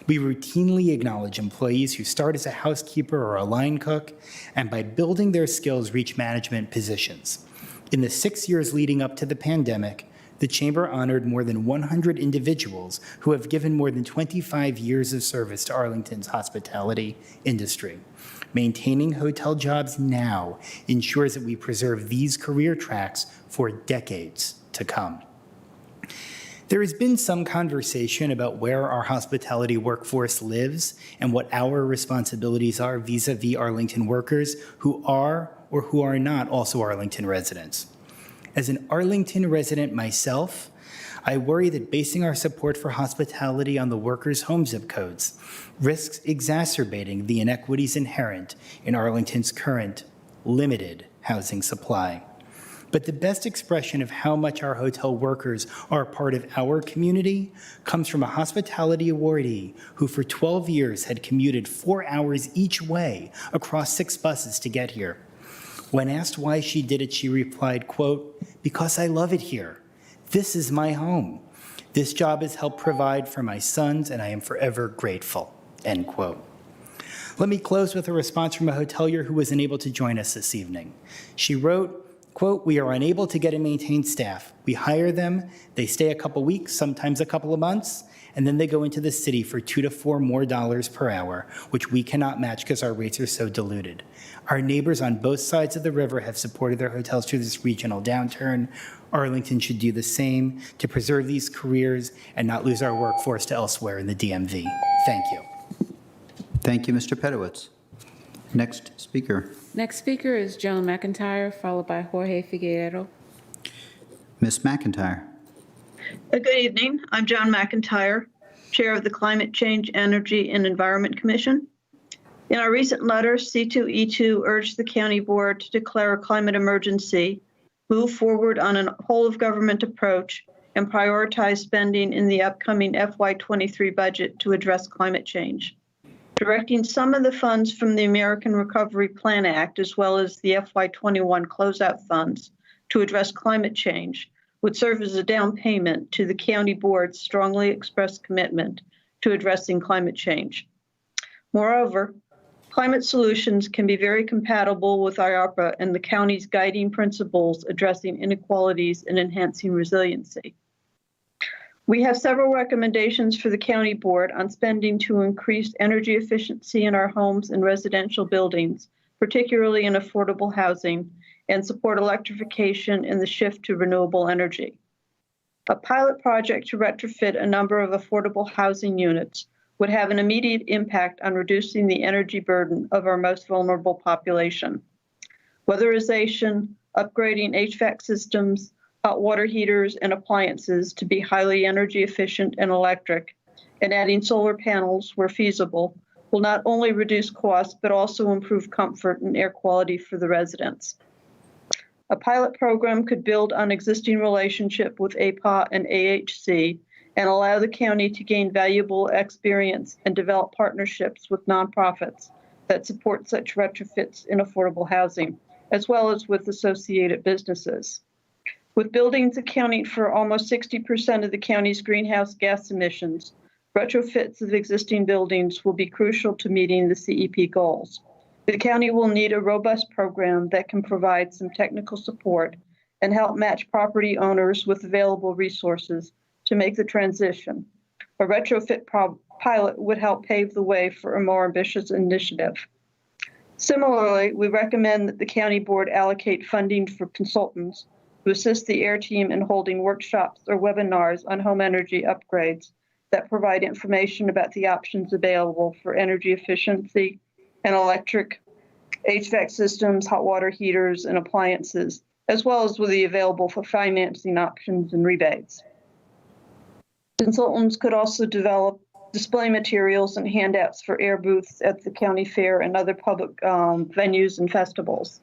We routinely acknowledge employees who start as a housekeeper or a line cook, and by building their skills reach management positions. In the 6 years leading up to the pandemic, the Chamber honored more than 100 individuals who have given more than 25 years of service to Arlington's hospitality industry. Maintaining hotel jobs now ensures that we preserve these career tracks for decades to come. There has been some conversation about where our hospitality workforce lives and what our responsibilities are vis-a-vis Arlington workers who are or who are not also Arlington residents. As an Arlington resident myself, I worry that basing our support for hospitality on the workers' home zip codes risks exacerbating the inequities inherent in Arlington's current limited housing supply. But the best expression of how much our hotel workers are a part of our community comes from a hospitality awardee who for 12 years had commuted 4 hours each way across 6 buses to get here. When asked why she did it, she replied, quote, "Because I love it here. This is my home. This job has helped provide for my sons, and I am forever grateful," end quote. Let me close with a response from a hotelier who was unable to join us this evening. She wrote, quote, "We are unable to get and maintain staff. We hire them, they stay a couple weeks, sometimes a couple of months, and then they go into the city for $2 to $4 more per hour, which we cannot match because our rates are so diluted. Our neighbors on both sides of the river have supported their hotels through this regional downturn. Arlington should do the same to preserve these careers and not lose our workforce to elsewhere in the DMV. Thank you." Thank you, Mr. Pedowitz. Next speaker. Next speaker is Joan McIntyre, followed by Jorge Figueroa. Ms. McIntyre. Good evening. I'm Joan McIntyre, Chair of the Climate Change, Energy, and Environment Commission. In our recent letter, C2E2 urged the County Board to declare a climate emergency, move forward on a whole-of-government approach, and prioritize spending in the upcoming FY23 budget to address climate change. Directing some of the funds from the American Recovery Plan Act, as well as the FY21 closeout funds, to address climate change would serve as a down payment to the County Board's strongly expressed commitment to addressing climate change. Moreover, climate solutions can be very compatible with ARPA and the county's guiding principles addressing inequalities and enhancing resiliency. We have several recommendations for the County Board on spending to increase energy efficiency in our homes and residential buildings, particularly in affordable housing, and support electrification and the shift to renewable energy. A pilot project to retrofit a number of affordable housing units would have an immediate impact on reducing the energy burden of our most vulnerable population. Weatherization, upgrading HVAC systems, hot water heaters, and appliances to be highly energy efficient and electric, and adding solar panels where feasible will not only reduce costs, but also improve comfort and air quality for the residents. A pilot program could build on existing relationship with APA and AHC and allow the county to gain valuable experience and develop partnerships with nonprofits that support such retrofits in affordable housing, as well as with associated businesses. With buildings accounting for almost 60% of the county's greenhouse gas emissions, retrofits of existing buildings will be crucial to meeting the CEP goals. The county will need a robust program that can provide some technical support and help match property owners with available resources to make the transition. A retrofit pilot would help pave the way for a more ambitious initiative. Similarly, we recommend that the County Board allocate funding for consultants to assist the AIR team in holding workshops or webinars on home energy upgrades that provide information about the options available for energy efficiency and electric HVAC systems, hot water heaters, and appliances, as well as with the available for financing options and rebates. Consultants could also develop display materials and handouts for air booths at the county fair and other public venues and festivals.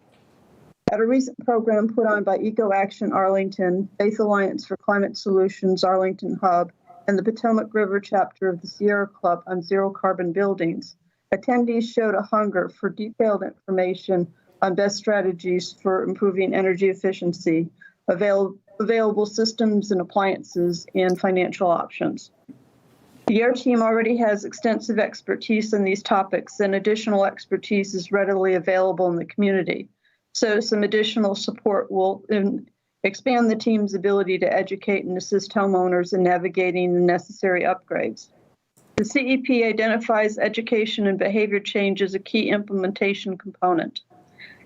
At a recent program put on by Eco Action Arlington, Faith Alliance for Climate Solutions Arlington Hub, and the Potomac River chapter of the Sierra Club on zero carbon buildings, attendees showed a hunger for detailed information on best strategies for improving energy efficiency, available systems and appliances, and financial options. The AIR team already has extensive expertise in these topics, and additional expertise is readily available in the community. So some additional support will expand the team's ability to educate and assist homeowners in navigating the necessary upgrades. The CEP identifies education and behavior change as a key implementation component.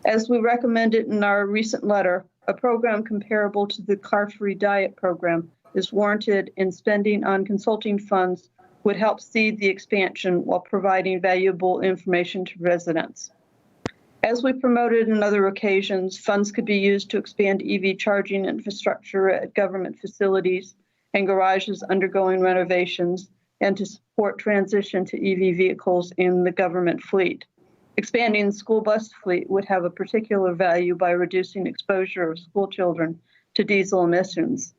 As we recommended in our recent letter, a program comparable to the car-free diet program is warranted, and spending on consulting funds would help seed the expansion while providing valuable information to residents. As we promoted in other occasions, funds could be used to expand EV charging infrastructure at government facilities and garages undergoing renovations, and to support transition to EV vehicles in the government fleet. Expanding the school bus fleet would have a particular value by reducing exposure of school children to diesel emissions.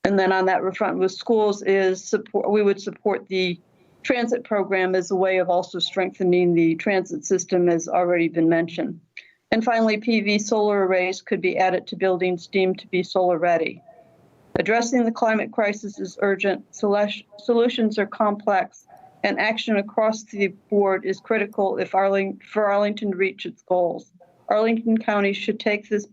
And then on that front with schools is support. We would support the transit program as a way of also strengthening the transit system, as already been mentioned. And finally, PV solar arrays could be added to buildings deemed to be solar ready. Addressing the climate crisis is urgent. Solutions are complex, and action across the board is critical for Arlington to reach its goals. Arlington County should take this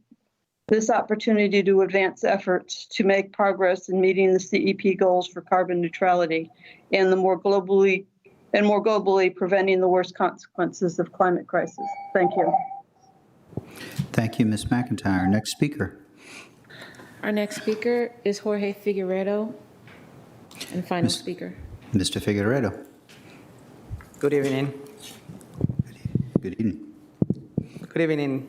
opportunity to advance efforts to make progress in meeting the CEP goals for carbon neutrality and more globally preventing the worst consequences of climate crisis. Thank you. Thank you, Ms. McIntyre. Next speaker. Our next speaker is Jorge Figueredo, and final speaker. Mr. Figueredo. Good evening. Good evening. Good evening.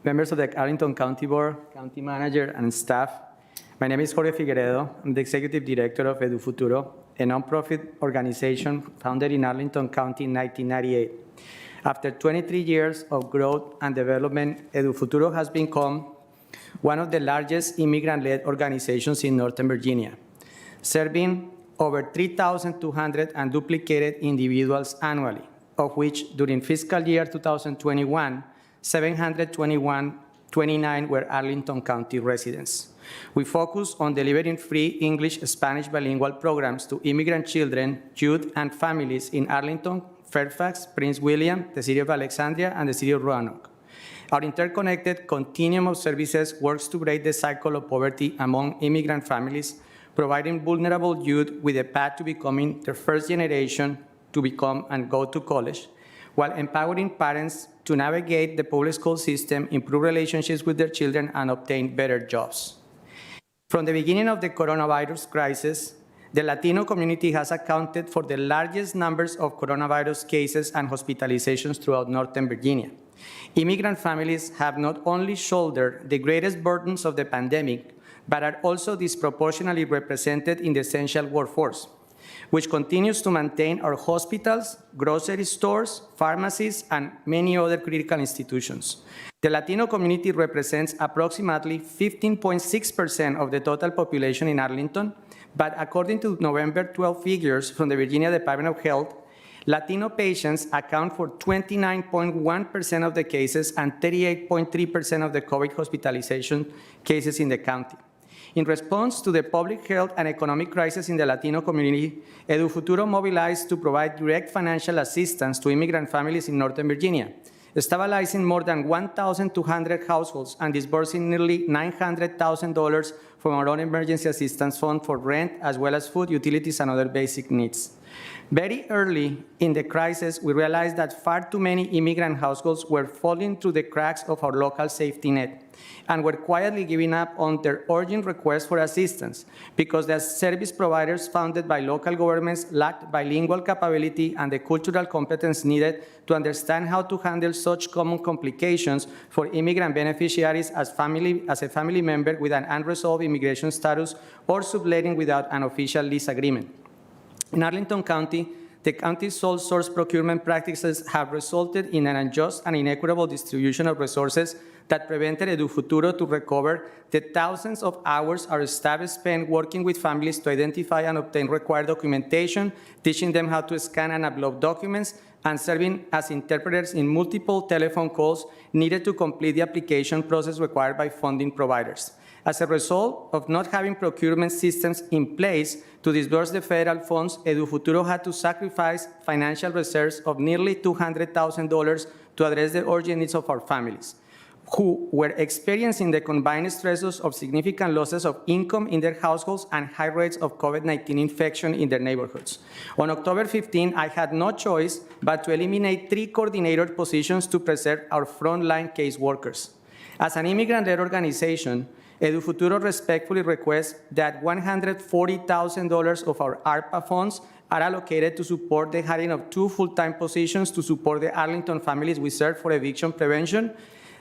Members of the Arlington County Board, County Manager, and staff. My name is Jorge Figueredo. I'm the Executive Director of EduFuturo, a nonprofit organization founded in Arlington County in 1998. After 23 years of growth and development, EduFuturo has become one of the largest immigrant-led organizations in Northern Virginia, serving over 3,200 unduplicated individuals annually, of which during fiscal year 2021, 729 were Arlington County residents. We focus on delivering free English-Spanish bilingual programs to immigrant children, youth, and families in Arlington, Fairfax, Prince William, the City of Alexandria, and the City of Roanoke. Our interconnected continuum of services works to break the cycle of poverty among immigrant families, providing vulnerable youth with a path to becoming the first generation to become and go to college, while empowering parents to navigate the public school system, improve relationships with their children, and obtain better jobs. From the beginning of the coronavirus crisis, the Latino community has accounted for the largest numbers of coronavirus cases and hospitalizations throughout Northern Virginia. Immigrant families have not only shouldered the greatest burdens of the pandemic, but are also disproportionately represented in the essential workforce, which continues to maintain our hospitals, grocery stores, pharmacies, and many other critical institutions. The Latino community represents approximately 15.6% of the total population in Arlington, but according to November 12 figures from the Virginia Department of Health, Latino patients account for 29.1% of the cases and 38.3% of the COVID hospitalization cases in the county. In response to the public health and economic crisis in the Latino community, EduFuturo mobilized to provide direct financial assistance to immigrant families in Northern Virginia, stabilizing more than 1,200 households and disbursing nearly $900,000 from our own emergency assistance fund for rent, as well as food, utilities, and other basic needs. Very early in the crisis, we realized that far too many immigrant households were falling through the cracks of our local safety net and were quietly giving up on their urgent requests for assistance because the service providers founded by local governments lacked bilingual capability and the cultural competence needed to understand how to handle such common complications for immigrant beneficiaries as a family member with an unresolved immigration status or subletting without an official lease agreement. In Arlington County, the county's sole source procurement practices have resulted in an unjust and inequitable distribution of resources that prevented EduFuturo to recover the thousands of hours our staff spent working with families to identify and obtain required documentation, teaching them how to scan and upload documents, and serving as interpreters in multiple telephone calls needed to complete the application process required by funding providers. As a result of not having procurement systems in place to disburse the federal funds, EduFuturo had to sacrifice financial reserves of nearly $200,000 to address the urgent needs of our families, who were experiencing the combined stresses of significant losses of income in their households and high rates of COVID-19 infection in their neighborhoods. On October 15, I had no choice but to eliminate 3 coordinator positions to preserve our frontline case workers. As an immigrant-led organization, EduFuturo respectfully requests that $140,000 of our ARPA funds are allocated to support the hiring of 2 full-time positions to support the Arlington families we serve for eviction prevention.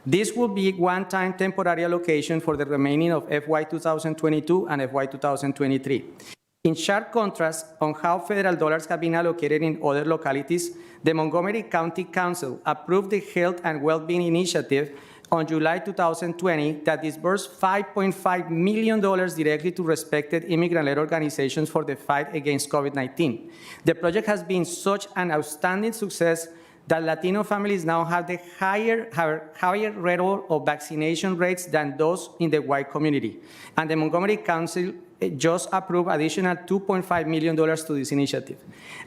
This will be one-time temporary allocation for the remaining of FY 2022 and FY 2023. In sharp contrast on how federal dollars have been allocated in other localities, the Montgomery County Council approved the Health and Wellbeing Initiative on July 2020 that disbursed $5.5 million directly to respected immigrant-led organizations for the fight against COVID-19. The project has been such an outstanding success that Latino families now have the higher rate of vaccination rates than those in the white community. And the Montgomery Council just approved additional $2.5 million to this initiative.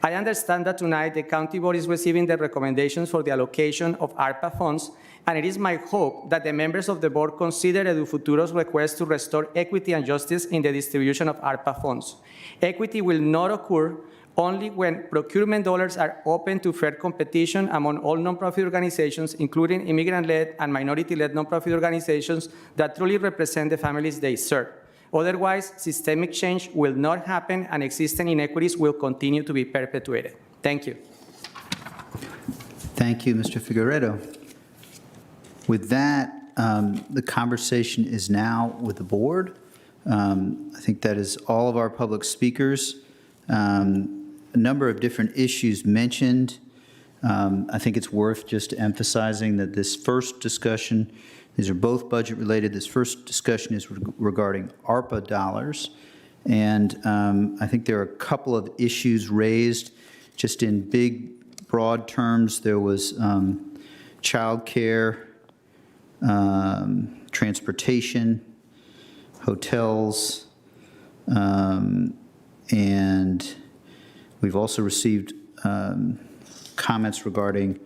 I understand that tonight the county board is receiving the recommendations for the allocation of ARPA funds, and it is my hope that the members of the board consider Edu Futuro's request to restore equity and justice in the distribution of ARPA funds. Equity will not occur only when procurement dollars are open to fair competition among all nonprofit organizations, including immigrant-led and minority-led nonprofit organizations that truly represent the families they serve. Otherwise, systemic change will not happen and existing inequities will continue to be perpetuated. Thank you. Thank you, Mr. Figueredo. With that, the conversation is now with the board. I think that is all of our public speakers. A number of different issues mentioned. I think it's worth just emphasizing that this first discussion, these are both budget related. This first discussion is regarding ARPA dollars. And I think there are a couple of issues raised just in big, broad terms. There was childcare, transportation, hotels, and we've also received comments regarding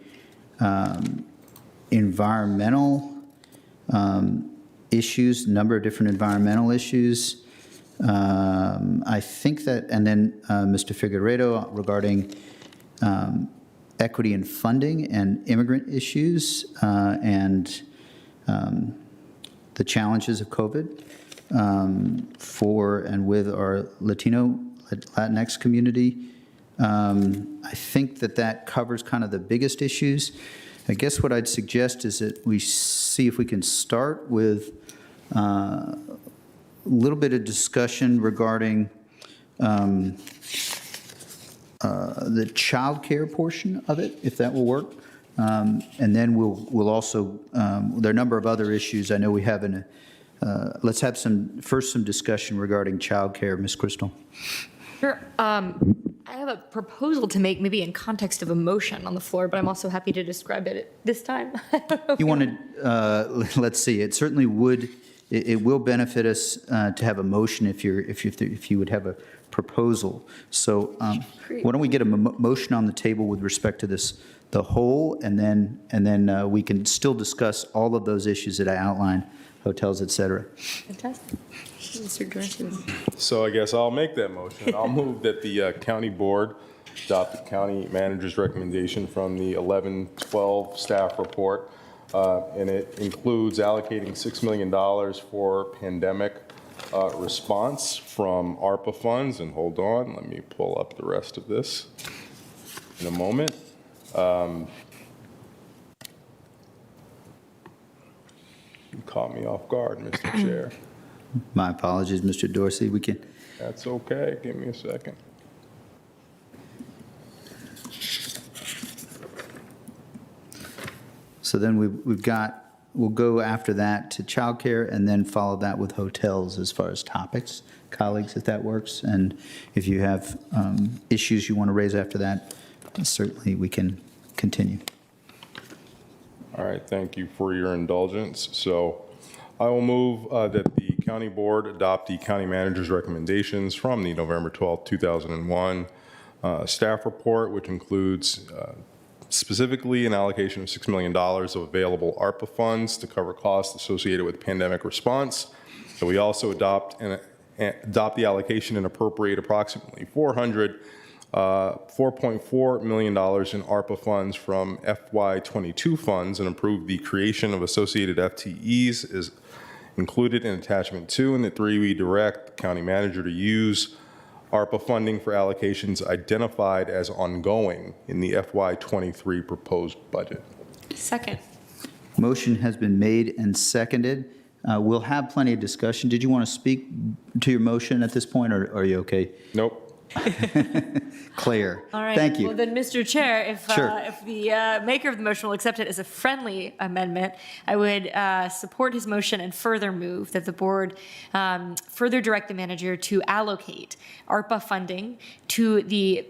environmental issues, a number of different environmental issues. I think that, and then Mr. Figueredo regarding equity in funding and immigrant issues and the challenges of COVID for and with our Latino, Latinx community. I think that that covers kind of the biggest issues. I guess what I'd suggest is that we see if we can start with a little bit of discussion regarding the child care portion of it, if that will work. And then we'll also, there are a number of other issues I know we have in a, let's have some discussion regarding child care. Ms. Crystal. Sure. I have a proposal to make, maybe in context of a motion on the floor, but I'm also happy to describe it at this time. You want to, let's see, it certainly would, it will benefit us to have a motion if you would have a proposal. So why don't we get a motion on the table with respect to this, the whole, and then we can still discuss all of those issues that I outlined, hotels, et cetera. Fantastic. Mr. Dorsey. So I guess I'll make that motion. I'll move that the county board adopt the county manager's recommendation from the 11-12 staff report, and it includes allocating $6 million for pandemic response from ARPA funds. And hold on, let me pull up the rest of this in a moment. You caught me off guard, Mr. Chair. My apologies, Mr. Dorsey. We can. That's okay. Give me a second. So then we'll go after that to childcare and then follow that with hotels as far as topics, colleagues, if that works. And if you have issues you want to raise after that, certainly we can continue. All right. Thank you for your indulgence. So I will move that the county board adopt the county manager's recommendations from the November 12, 2001 staff report, which includes specifically an allocation of $6 million of available ARPA funds to cover costs associated with pandemic response. So we also adopt the allocation and appropriate approximately $4.4 million in ARPA funds from FY22 funds and approve the creation of associated FTEs is included in attachment 2, and that 3, we direct the county manager to use ARPA funding for allocations identified as ongoing in the FY23 proposed budget. Second. Motion has been made and seconded. We'll have plenty of discussion. Did you want to speak to your motion at this point, or are you okay? Nope. Claire, All right. thank you. Well, then, Mr. Chair, if Sure. if the maker of the motion will accept it as a friendly amendment, I would support his motion and further move that the board further direct the manager to allocate ARPA funding to the,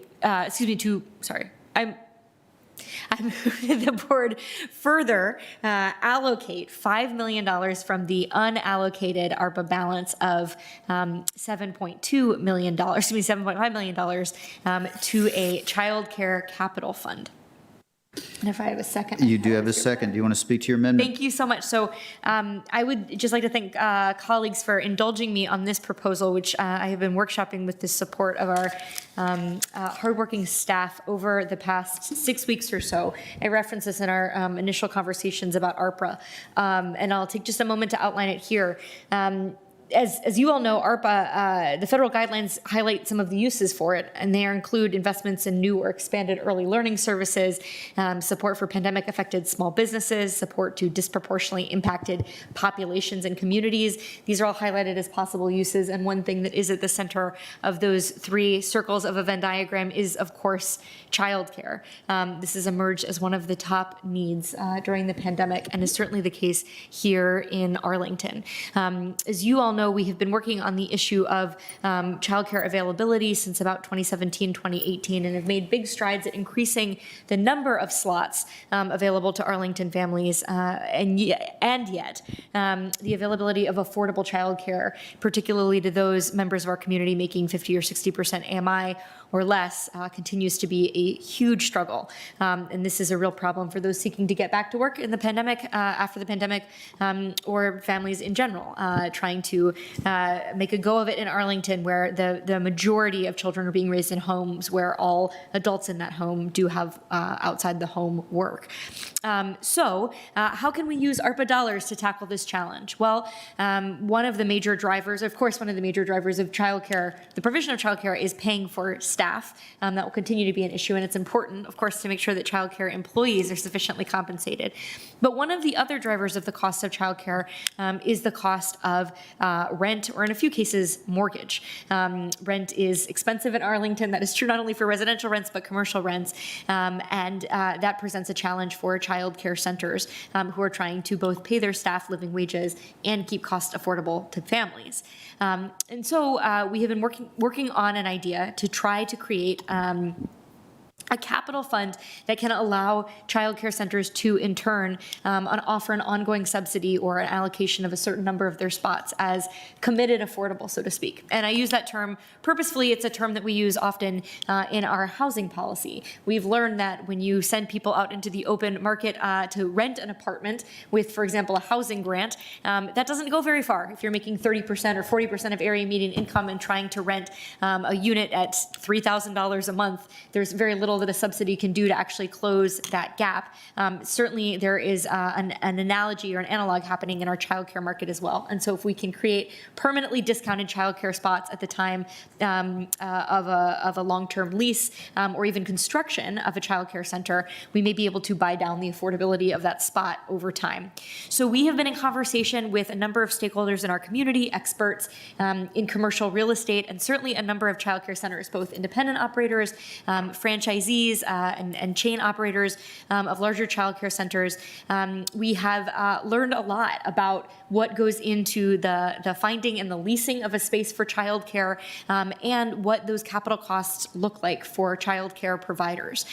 I move that the board further allocate $5 million from the unallocated ARPA balance of $7.2 million, $7.5 million to a child care capital fund. And if I have a second. You do have a second. Do you want to speak to your amendment? Thank you so much. So I would just like to thank colleagues for indulging me on this proposal, which I have been workshopping with the support of our hardworking staff over the past 6 weeks or so. I referenced this in our initial conversations about ARPA, and I'll take just a moment to outline it here. As you all know, ARPA, the federal guidelines highlight some of the uses for it, and they include investments in new or expanded early learning services, support for pandemic-affected small businesses, support to disproportionately impacted populations and communities. These are all highlighted as possible uses, and one thing that is at the center of those three circles of a Venn diagram is, of course, childcare. This has emerged as one of the top needs during the pandemic, and is certainly the case here in Arlington. As you all know, we have been working on the issue of childcare availability since about 2017, 2018, and have made big strides at increasing the number of slots available to Arlington families, and yet the availability of affordable childcare, particularly to those members of our community making 50 or 60% AMI or less, continues to be a huge struggle. And this is a real problem for those seeking to get back to work in the pandemic, after the pandemic, or families in general, trying to make a go of it in Arlington, where the majority of children are being raised in homes where all adults in that home do have outside the home work. So how can we use ARPA dollars to tackle this challenge? Well, one of the major drivers of childcare, the provision of childcare, is paying for staff. That will continue to be an issue, and it's important, of course, to make sure that childcare employees are sufficiently compensated. But one of the other drivers of the cost of childcare is the cost of rent, or in a few cases, mortgage. Rent is expensive in Arlington. That is true not only for residential rents, but commercial rents. And that presents a challenge for childcare centers who are trying to both pay their staff living wages and keep costs affordable to families. And so we have been working on an idea to try to create a capital fund that can allow child care centers to, in turn, offer an ongoing subsidy or an allocation of a certain number of their spots as committed affordable, so to speak. And I use that term purposefully. It's a term that we use often in our housing policy. We've learned that when you send people out into the open market to rent an apartment with, for example, a housing grant, that doesn't go very far. If you're making 30% or 40% of area median income and trying to rent a unit at $3,000 a month, there's very little that a subsidy can do to actually close that gap. Certainly there is an analogy or an analog happening in our childcare market as well. And so if we can create permanently discounted childcare spots at the time of a long-term lease or even construction of a childcare center, we may be able to buy down the affordability of that spot over time. So we have been in conversation with a number of stakeholders in our community, experts in commercial real estate, and certainly a number of childcare centers, both independent operators, franchisees, and chain operators of larger childcare centers. We have learned a lot about what goes into the finding and the leasing of a space for childcare, and what those capital costs look like for childcare providers.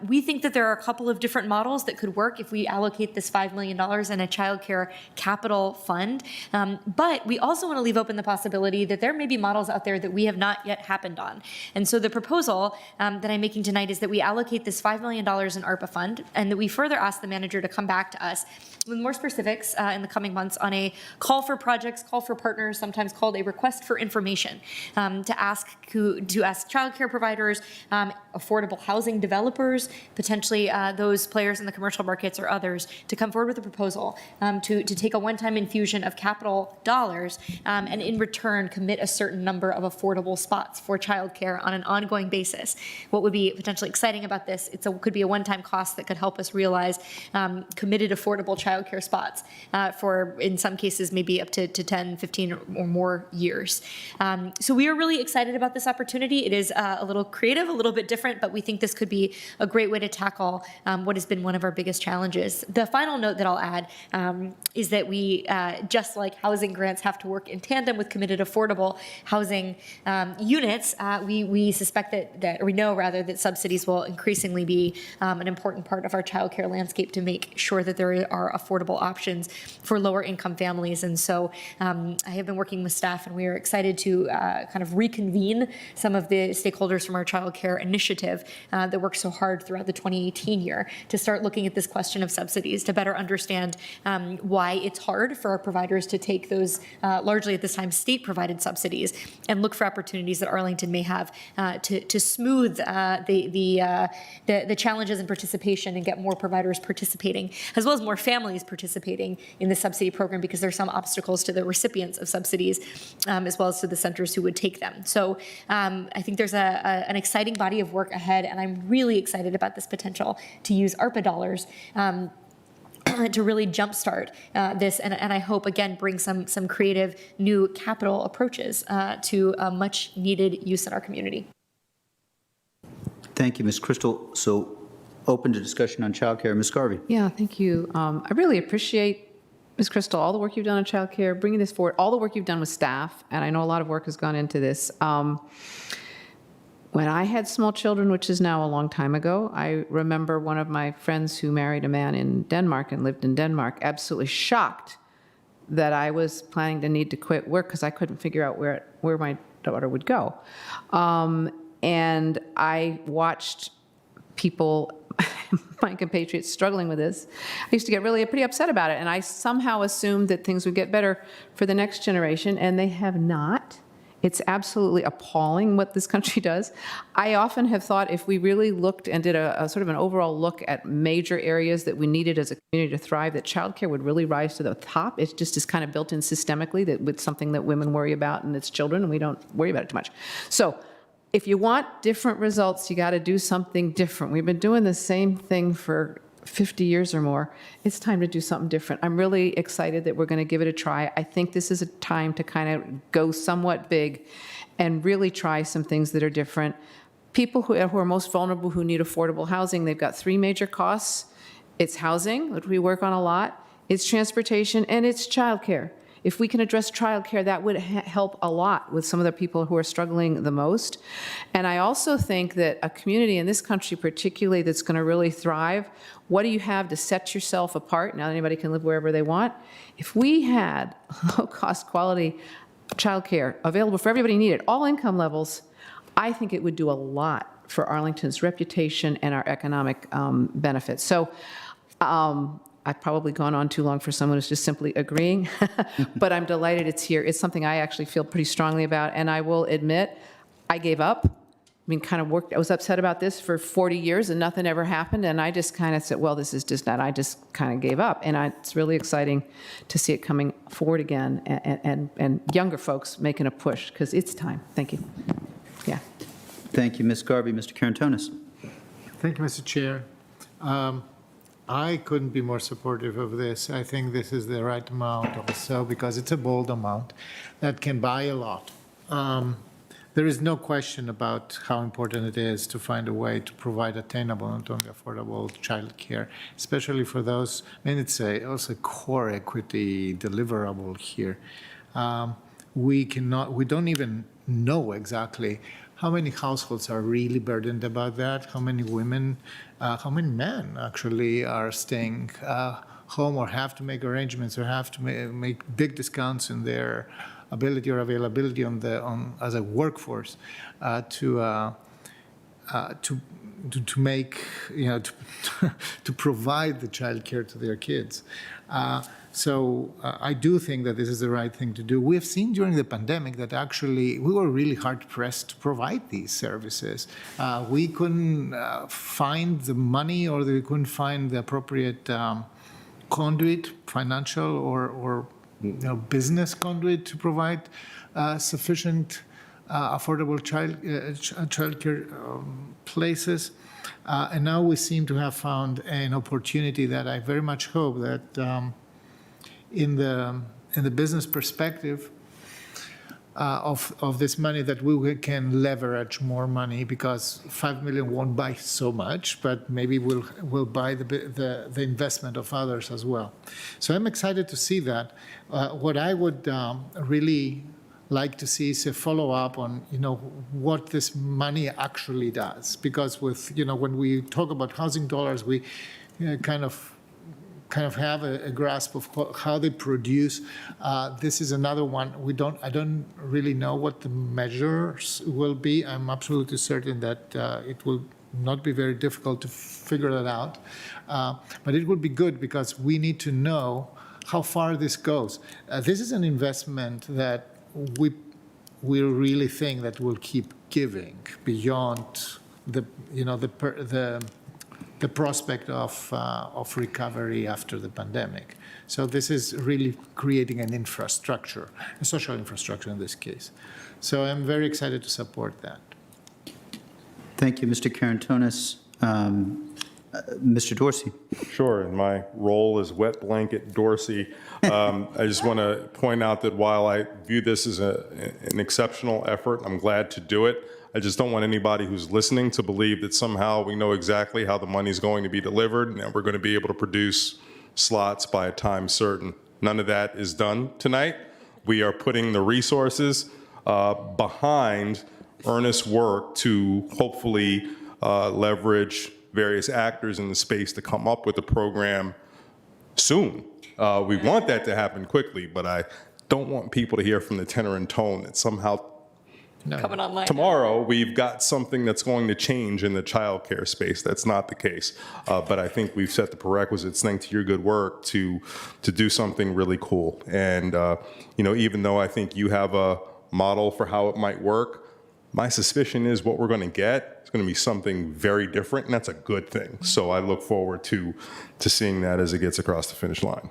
We think that there are a couple of different models that could work if we allocate this $5 million in a childcare capital fund. But we also want to leave open the possibility that there may be models out there that we have not yet happened on. And so the proposal that I'm making tonight is that we allocate this $5 million in ARPA fund, and that we further ask the manager to come back to us with more specifics in the coming months on a call for projects, call for partners, sometimes called a request for information, to ask childcare providers, affordable housing developers, potentially those players in the commercial markets or others, to come forward with a proposal to take a one-time infusion of capital dollars, and in return commit a certain number of affordable spots for childcare on an ongoing basis. What would be potentially especially exciting about this. Could be a one-time cost that could help us realize committed affordable childcare spots for, in some cases, maybe up to 10, 15 or more years. So we are really excited about this opportunity. It is a little creative, a little bit different, but we think this could be a great way to tackle what has been one of our biggest challenges. The final note that I'll add is that we, just like housing grants have to work in tandem with committed affordable housing units, we suspect or we know rather, that subsidies will increasingly be an important part of our childcare landscape to make sure that there are affordable options for lower income families. And so I have been working with staff, and we are excited to kind of reconvene some of the stakeholders from our childcare initiative that worked so hard throughout the 2018 year to start looking at this question of subsidies, to better understand why it's hard for our providers to take those largely at this time state-provided subsidies and look for opportunities that Arlington may have to smooth the challenges in participation and get more providers participating, as well as more families participating in the subsidy program, because there are some obstacles to the recipients of subsidies as well as to the centers who would take them. So I think there's an exciting body of work ahead, and I'm really excited about this potential to use ARPA dollars to really jumpstart this, and I hope, again, bring some creative new capital approaches to a much needed use in our community. Thank you, Ms. Crystal. So open to discussion on childcare. Ms. Garvey. Yeah, thank you. I really appreciate, Ms. Crystal, all the work you've done on childcare, bringing this forward, all the work you've done with staff, and I know a lot of work has gone into this. When I had small children, which is now a long time ago, I remember one of my friends who married a man in Denmark and lived in Denmark, absolutely shocked that I was planning to need to quit work because I couldn't figure out where my daughter would go. And I watched people, my compatriots, struggling with this. I used to get really pretty upset about it, and I somehow assumed that things would get better for the next generation, and they have not. It's absolutely appalling what this country does. I often have thought if we really looked and did a sort of an overall look at major areas that we needed as a community to thrive, that childcare would really rise to the top. It just is kind of built in systemically, that with something that women worry about and it's children, and we don't worry about it too much. So if you want different results, you got to do something different. We've been doing the same thing for 50 years or more. It's time to do something different. I'm really excited that we're going to give it a try. I think this is a time to kind of go somewhat big and really try some things that are different. People who are most vulnerable, who need affordable housing, they've got three major costs. It's housing, which we work on a lot, it's transportation, and it's childcare. If we can address childcare, that would help a lot with some of the people who are struggling the most. And I also think that a community in this country particularly that's going to really thrive, what do you have to set yourself apart? Now anybody can live wherever they want. If we had low-cost quality childcare available for everybody needed, all income levels, I think it would do a lot for Arlington's reputation and our economic benefits. So I've probably gone on too long for someone who's just simply agreeing, but I'm delighted it's here. It's something I actually feel pretty strongly about, and I will admit, I gave up. I mean, kind of worked, I was upset about this for 40 years and nothing ever happened, and I just kind of said, well, this is just not, I just kind of gave up. And it's really exciting to see it coming forward again, and younger folks making a push, because it's time. Thank you. Yeah. Thank you, Ms. Garvey. Mr. Karantonis. Thank you, Mr. Chair. I couldn't be more supportive of this. I think this is the right amount also, because it's a bold amount that can buy a lot. There is no question about how important it is to find a way to provide attainable, not only affordable childcare, especially for those, I mean, it's also core equity deliverable here. We don't even know exactly how many households are really burdened about that, how many women, how many men actually are staying home or have to make arrangements or have to make big discounts in their ability or availability as a workforce to make, to provide the child care to their kids. So I do think that this is the right thing to do. We have seen during the pandemic that actually we were really hard pressed to provide these services. We couldn't find the money, or we couldn't find the appropriate conduit, financial or business conduit, to provide sufficient affordable child care places. And now we seem to have found an opportunity that I very much hope that in the business perspective of this money, that we can leverage more money, because 5 million won't buy so much, but maybe will buy the investment of others as well. So I'm excited to see that. What I would really like to see is a follow-up on, what this money actually does. Because when we talk about housing dollars, we kind of have a grasp of how they produce. This is another one. I don't really know what the measures will be. I'm absolutely certain that it will not be very difficult to figure that out. But it would be good, because we need to know how far this goes. This is an investment that we really think that will keep giving beyond the prospect of recovery after the pandemic. So this is really creating an infrastructure, a social infrastructure in this case. So I'm very excited to support that. Thank you, Mr. Karantonis. Mr. Dorsey. Sure. In my role as wet blanket Dorsey, I just want to point out that while I view this as an exceptional effort, I'm glad to do it. I just don't want anybody who's listening to believe that somehow we know exactly how the money is going to be delivered and that we're going to be able to produce slots by a time certain. None of that is done tonight. We are putting the resources behind earnest work to hopefully leverage various actors in the space to come up with a program soon. We want that to happen quickly, but I don't want people to hear from the tenor and tone that somehow coming online tomorrow we've got something that's going to change in the childcare space. That's not the case. But I think we've set the prerequisites, thanks to your good work, to do something really cool. And even though I think you have a model for how it might work, my suspicion is what we're going to get is going to be something very different, and that's a good thing. So I look forward to seeing that as it gets across the finish line.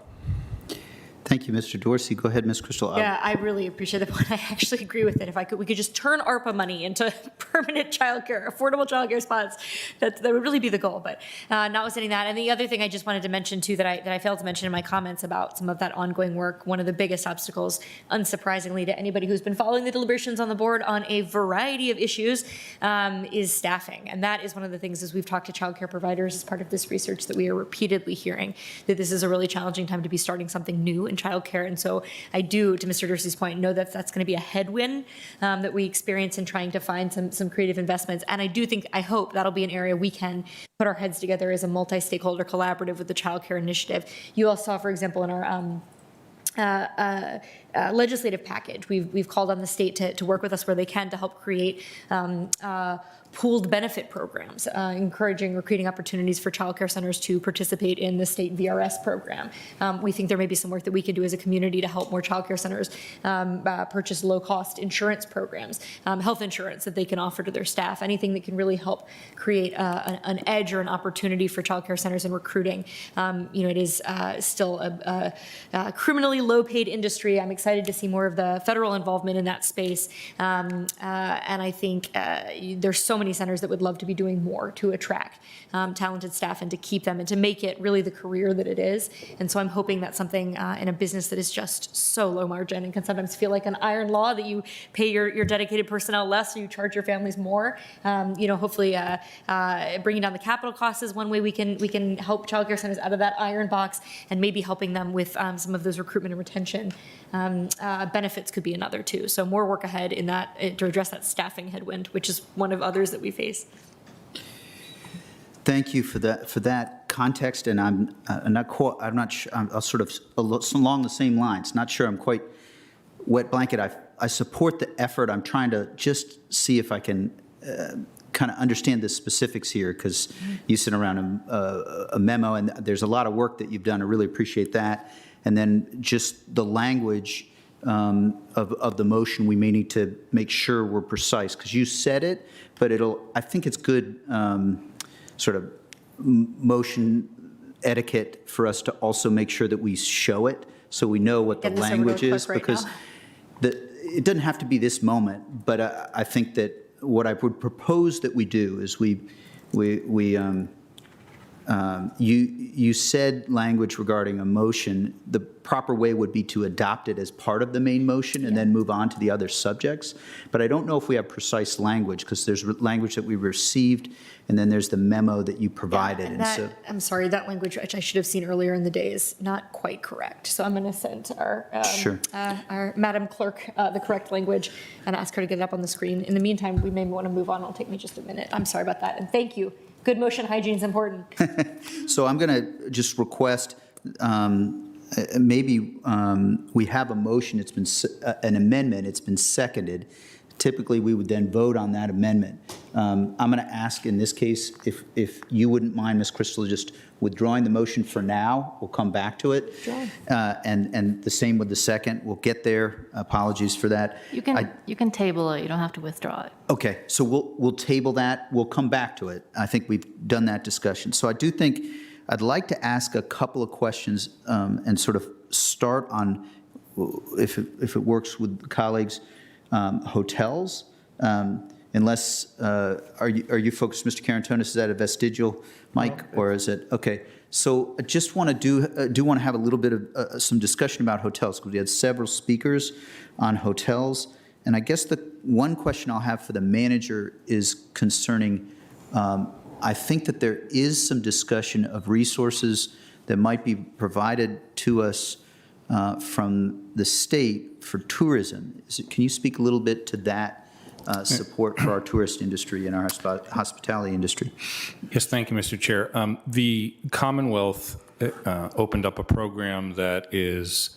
Thank you, Mr. Dorsey. Go ahead, Ms. Crystal. Yeah, I really appreciate the point. I actually agree with it. If we could just turn ARPA money into permanent childcare, affordable childcare spots, that would really be the goal. But notwithstanding that, and the other thing I just wanted to mention too that I failed to mention in my comments about some of that ongoing work, one of the biggest obstacles, unsurprisingly to anybody who's been following the deliberations on the board on a variety of issues, is staffing. And that is one of the things, as we've talked to childcare providers as part of this research, that we are repeatedly hearing that this is a really challenging time to be starting something new in childcare. And so I do, to Mr. Dorsey's point, know that that's going to be a headwind that we experience in trying to find some creative investments. And I hope that'll be an area we can put our heads together as a multi-stakeholder collaborative with the childcare initiative. You all saw, for example, in our legislative package, we've called on the state to work with us where they can to help create pooled benefit programs, encouraging recruiting opportunities for childcare centers to participate in the state VRS program. We think there may be some work that we can do as a community to help more childcare centers purchase low-cost insurance programs, health insurance that they can offer to their staff, anything that can really help create an edge or an opportunity for childcare centers in recruiting. It is still a criminally low-paid industry. I'm excited to see more of the federal involvement in that space. And I think there's so many centers that would love to be doing more to attract talented staff and to keep them and to make it really the career that it is. And so I'm hoping that's something in a business that is just so low margin and can sometimes feel like an iron law that you pay your dedicated personnel less or you charge your families more. Hopefully bringing down the capital costs is one way we can help childcare centers out of that iron box, and maybe helping them with some of those recruitment and retention benefits could be another too. So more work ahead in that to address that staffing headwind, which is one of others that we face. Thank you for that context, and I'm not sure. I'm sort of along the same lines. Not sure I'm quite wet blanket. I support the effort. I'm trying to just see if I can kind of understand the specifics here, because you sit around a memo, and there's a lot of work that you've done. I really appreciate that. And then just the language of the motion, we may need to make sure we're precise, because you said it, but I think it's good sort of motion etiquette for us to also make sure that we show it so we know what the language is, because it doesn't have to be this moment, but I think that what I would propose that we do is you said language regarding a motion. The proper way would be to adopt it as part of the main motion and then move on to the other subjects. But I don't know if we have precise language, because there's language that we received, and then there's the memo that you provided. And that, I'm sorry, that language, which I should have seen earlier in the day, is not quite correct. So I'm going to send our Madam Clerk the correct language and ask her to get it up on the screen. In the meantime, we may want to move on. It'll take me just a minute. I'm sorry about that. And thank you. Good motion hygiene is important. So I'm going to just request, maybe we have a motion, it's been, an amendment, it's been seconded. Typically, we would then vote on that amendment. I'm going to ask in this case, if you wouldn't mind, Ms. Crystal, just withdrawing the motion for now. We'll come back to it. Sure. And the same with the second. We'll get there. Apologies for that. You can table it. You don't have to withdraw it. Okay, so we'll table that. We'll come back to it. I think we've done that discussion. So I do think I'd like to ask a couple of questions and sort of start on, if it works with colleagues, hotels. Unless, are you folks, Mr. Carantonis, is that a vestigial mic, or is it, okay. So I just want to do want to have a little bit of some discussion about hotels, because we had several speakers on hotels. And I guess the one question I'll have for the manager is concerning, I think that there is some discussion of resources that might be provided to us from the state for tourism. Can you speak a little bit to that support for our tourist industry and our hospitality industry? Yes, thank you, Mr. Chair. The Commonwealth opened up a program that is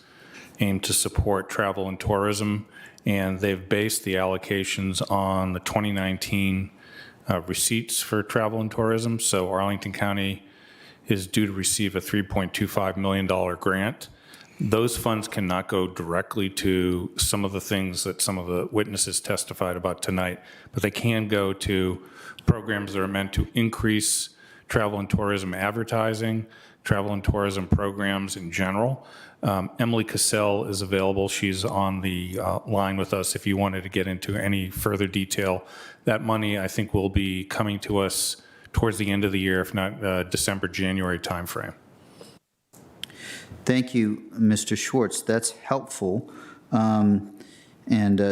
aimed to support travel and tourism, and they've based the allocations on the 2019 receipts for travel and tourism. So Arlington County is due to receive a $3.25 million grant. Those funds cannot go directly to some of the things that some of the witnesses testified about tonight, but they can go to programs that are meant to increase travel and tourism advertising, travel and tourism programs in general. Emily Cassell is available. She's on the line with us if you wanted to get into any further detail. That money, I think, will be coming to us towards the end of the year, if not December, January timeframe. Thank you, Mr. Schwartz. That's helpful. And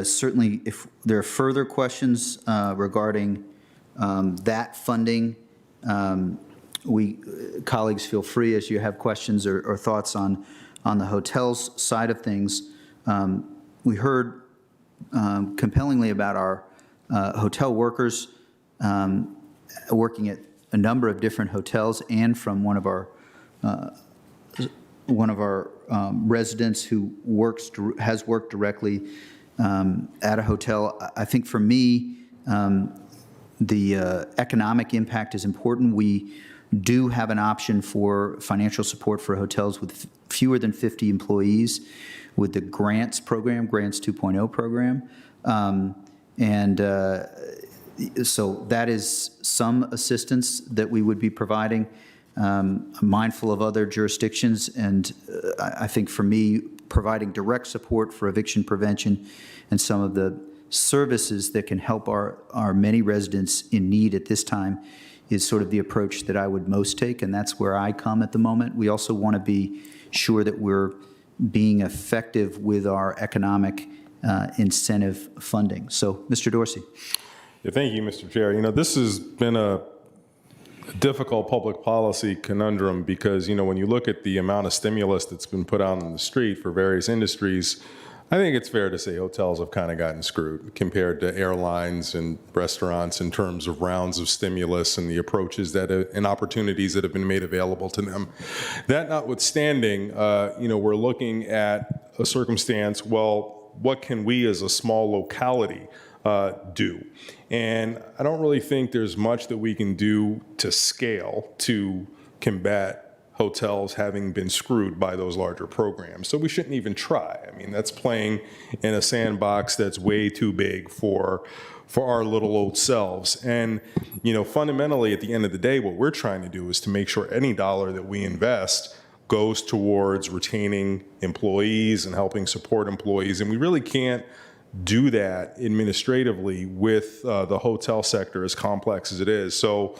certainly, if there are further questions regarding that funding, colleagues, feel free as you have questions or thoughts on the hotels side of things. We heard compellingly about our hotel workers working at a number of different hotels, and from one of our residents who has worked directly at a hotel. I think for me, the economic impact is important. We do have an option for financial support for hotels with fewer than 50 employees with the grants program, Grants 2.0 program. So that is some assistance that we would be providing. I'm mindful of other jurisdictions, and I think for me, providing direct support for eviction prevention and some of the services that can help our many residents in need at this time is sort of the approach that I would most take, and that's where I come at the moment. We also want to be sure that we're being effective with our economic incentive funding. So, Mr. Dorsey. Yeah, thank you, Mr. Chair. This has been a difficult public policy conundrum because, when you look at the amount of stimulus that's been put out on the street for various industries, I think it's fair to say hotels have kind of gotten screwed compared to airlines and restaurants in terms of rounds of stimulus and the approaches and opportunities that have been made available to them. That notwithstanding, we're looking at a circumstance, well, what can we as a small locality do? And I don't really think there's much that we can do to scale to combat hotels having been screwed by those larger programs. So we shouldn't even try. I mean, that's playing in a sandbox that's way too big for our little old selves. And, fundamentally, at the end of the day, what we're trying to do is to make sure any dollar that we invest goes towards retaining employees and helping support employees. And we really can't do that administratively with the hotel sector, as complex as it is. So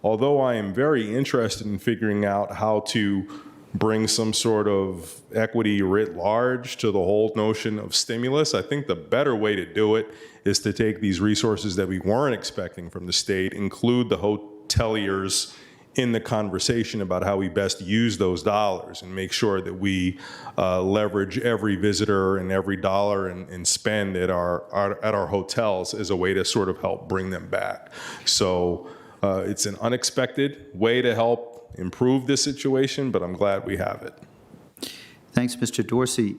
although I am very interested in figuring out how to bring some sort of equity writ large to the whole notion of stimulus, I think the better way to do it is to take these resources that we weren't expecting from the state, include the hoteliers in the conversation about how we best use those dollars, and make sure that we leverage every visitor and every dollar and spend at our hotels as a way to sort of help bring them back. So it's an unexpected way to help improve this situation, but I'm glad we have it. Thanks, Mr. Dorsey.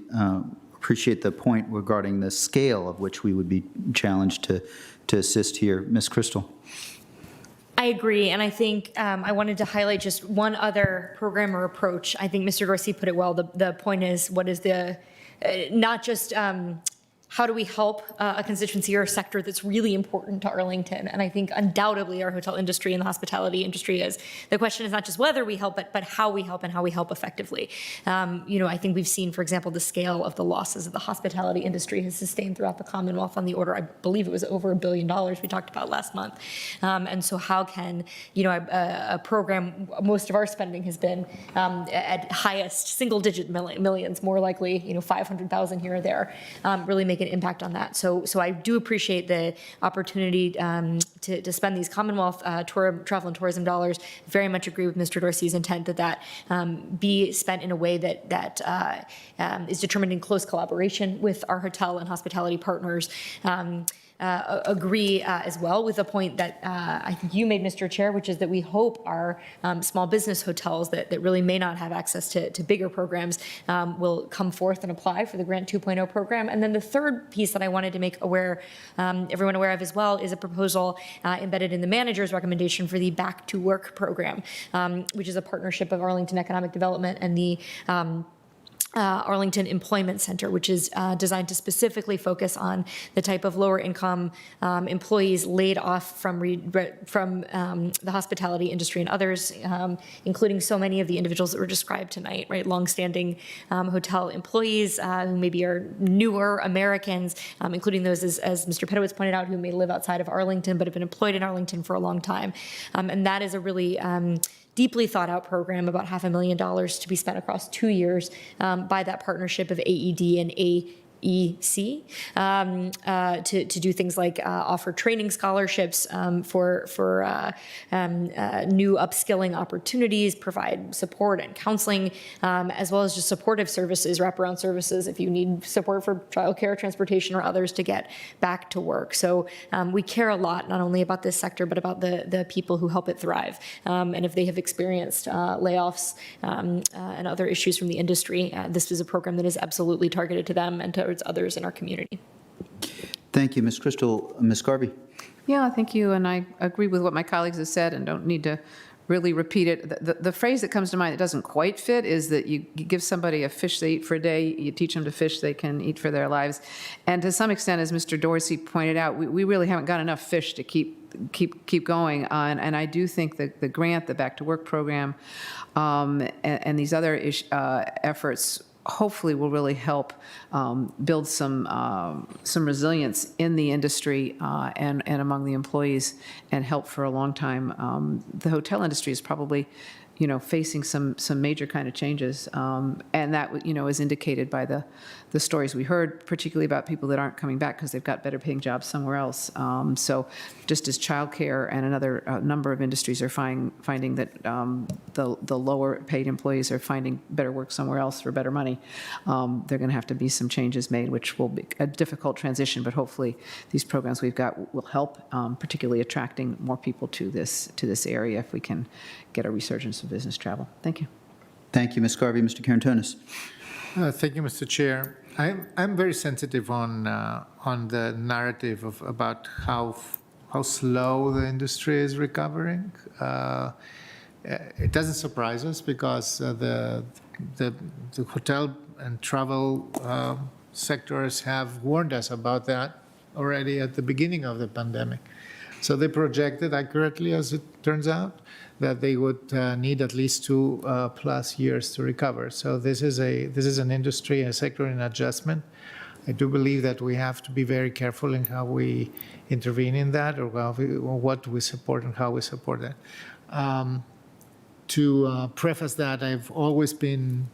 Appreciate the point regarding the scale of which we would be challenged to assist here. Ms. Crystal. I agree, and I think I wanted to highlight just one other program or approach. I think Mr. Dorsey put it well. The point is, what is the, not just how do we help a constituency or a sector that's really important to Arlington? And I think undoubtedly our hotel industry and the hospitality industry is. The question is not just whether we help, but how we help and how we help effectively. I think we've seen, for example, the scale of the losses that the hospitality industry has sustained throughout the Commonwealth on the order, I believe it was over $1 billion we talked about last month. And so how can, a program, most of our spending has been at highest single-digit millions, more likely, 500,000 here or there, really make an impact on that. So I do appreciate the opportunity to spend these Commonwealth travel and tourism dollars. Very much agree with Mr. Dorsey's intent that be spent in a way that is determined in close collaboration with our hotel and hospitality partners. Agree as well with the point that I think you made, Mr. Chair, which is that we hope our small business hotels that really may not have access to bigger programs will come forth and apply for the Grant 2.0 program. And then the third piece that I wanted to make everyone aware of as well is a proposal embedded in the manager's recommendation for the Back to Work program, which is a partnership of Arlington Economic Development and the Arlington Employment Center, which is designed to specifically focus on the type of lower income employees laid off from the hospitality industry and others, including so many of the individuals that were described tonight, right? Longstanding hotel employees who maybe are newer Americans, including those, as Mr. Pedowitz pointed out, who may live outside of Arlington but have been employed in Arlington for a long time. And that is a really deeply thought out program, about $500,000 to be spent across 2 years by that partnership of AED and AEC to do things like offer training scholarships for new upskilling opportunities, provide support and counseling, as well as just supportive services, wraparound services if you need support for childcare, transportation, or others to get back to work. So we care a lot, not only about this sector, but about the people who help it thrive. And if they have experienced layoffs and other issues from the industry, this is a program that is absolutely targeted to them and towards others in our community. Thank you, Ms. Crystal. Ms. Garvey. Yeah, thank you. And I agree with what my colleagues have said and don't need to really repeat it. The phrase that comes to mind that doesn't quite fit is that you give somebody a fish they eat for a day, you teach them to fish they can eat for their lives. And to some extent, as Mr. Dorsey pointed out, we really haven't got enough fish to keep going on. And I do think that the grant, the Back to Work program, and these other efforts hopefully will really help build some resilience in the industry and among the employees and help for a long time. The hotel industry is probably facing some major kind of changes, and that is indicated by the stories we heard, particularly about people that aren't coming back because they've got better paying jobs somewhere else. So just as childcare and another number of industries are finding that the lower paid employees are finding better work somewhere else for better money, there are going to have to be some changes made, which will be a difficult transition, but hopefully these programs we've got will help, particularly attracting more people to this area if we can get a resurgence of business travel. Thank you. Thank you, Ms. Garvey. Mr. Karantonis. Thank you, Mr. Chair. I'm very sensitive on the narrative about how slow the industry is recovering. It doesn't surprise us because the hotel and travel sectors have warned us about that already at the beginning of the pandemic. So they projected accurately, as it turns out, that they would need at least 2+ years to recover. So this is an industry, a sector in adjustment. I do believe that we have to be very careful in how we intervene in that, or what we support and how we support that. To preface that, I've always been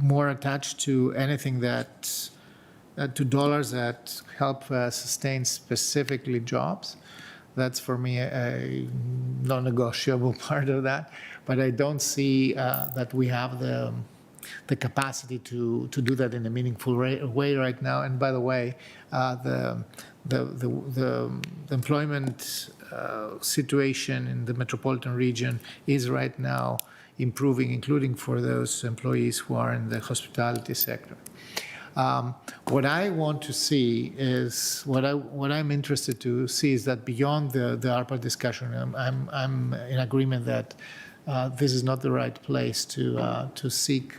more attached to anything that, to dollars that help sustain specifically jobs. That's for me a non-negotiable part of that. But I don't see that we have the capacity to do that in a meaningful way right now. And by the way, the employment situation in the metropolitan region is right now improving, including for those employees who are in the hospitality sector. What I want to see is, what I'm interested to see is that beyond the ARPA discussion, I'm in agreement that this is not the right place to seek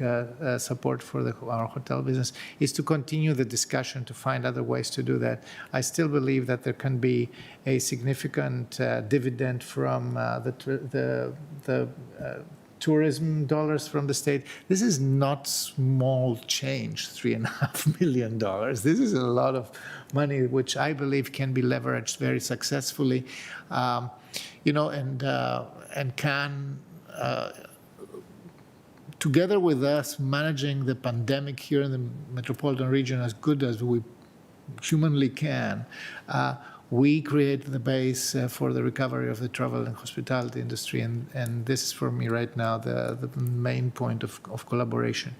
support for our hotel business, is to continue the discussion to find other ways to do that. I still believe that there can be a significant dividend from the tourism dollars from the state. This is not small change, $3.5 million. This is a lot of money, which I believe can be leveraged very successfully, and can, together with us managing the pandemic here in the metropolitan region as good as we humanly can, we create the base for the recovery of the travel and hospitality industry, and this is for me right now the main point of collaboration.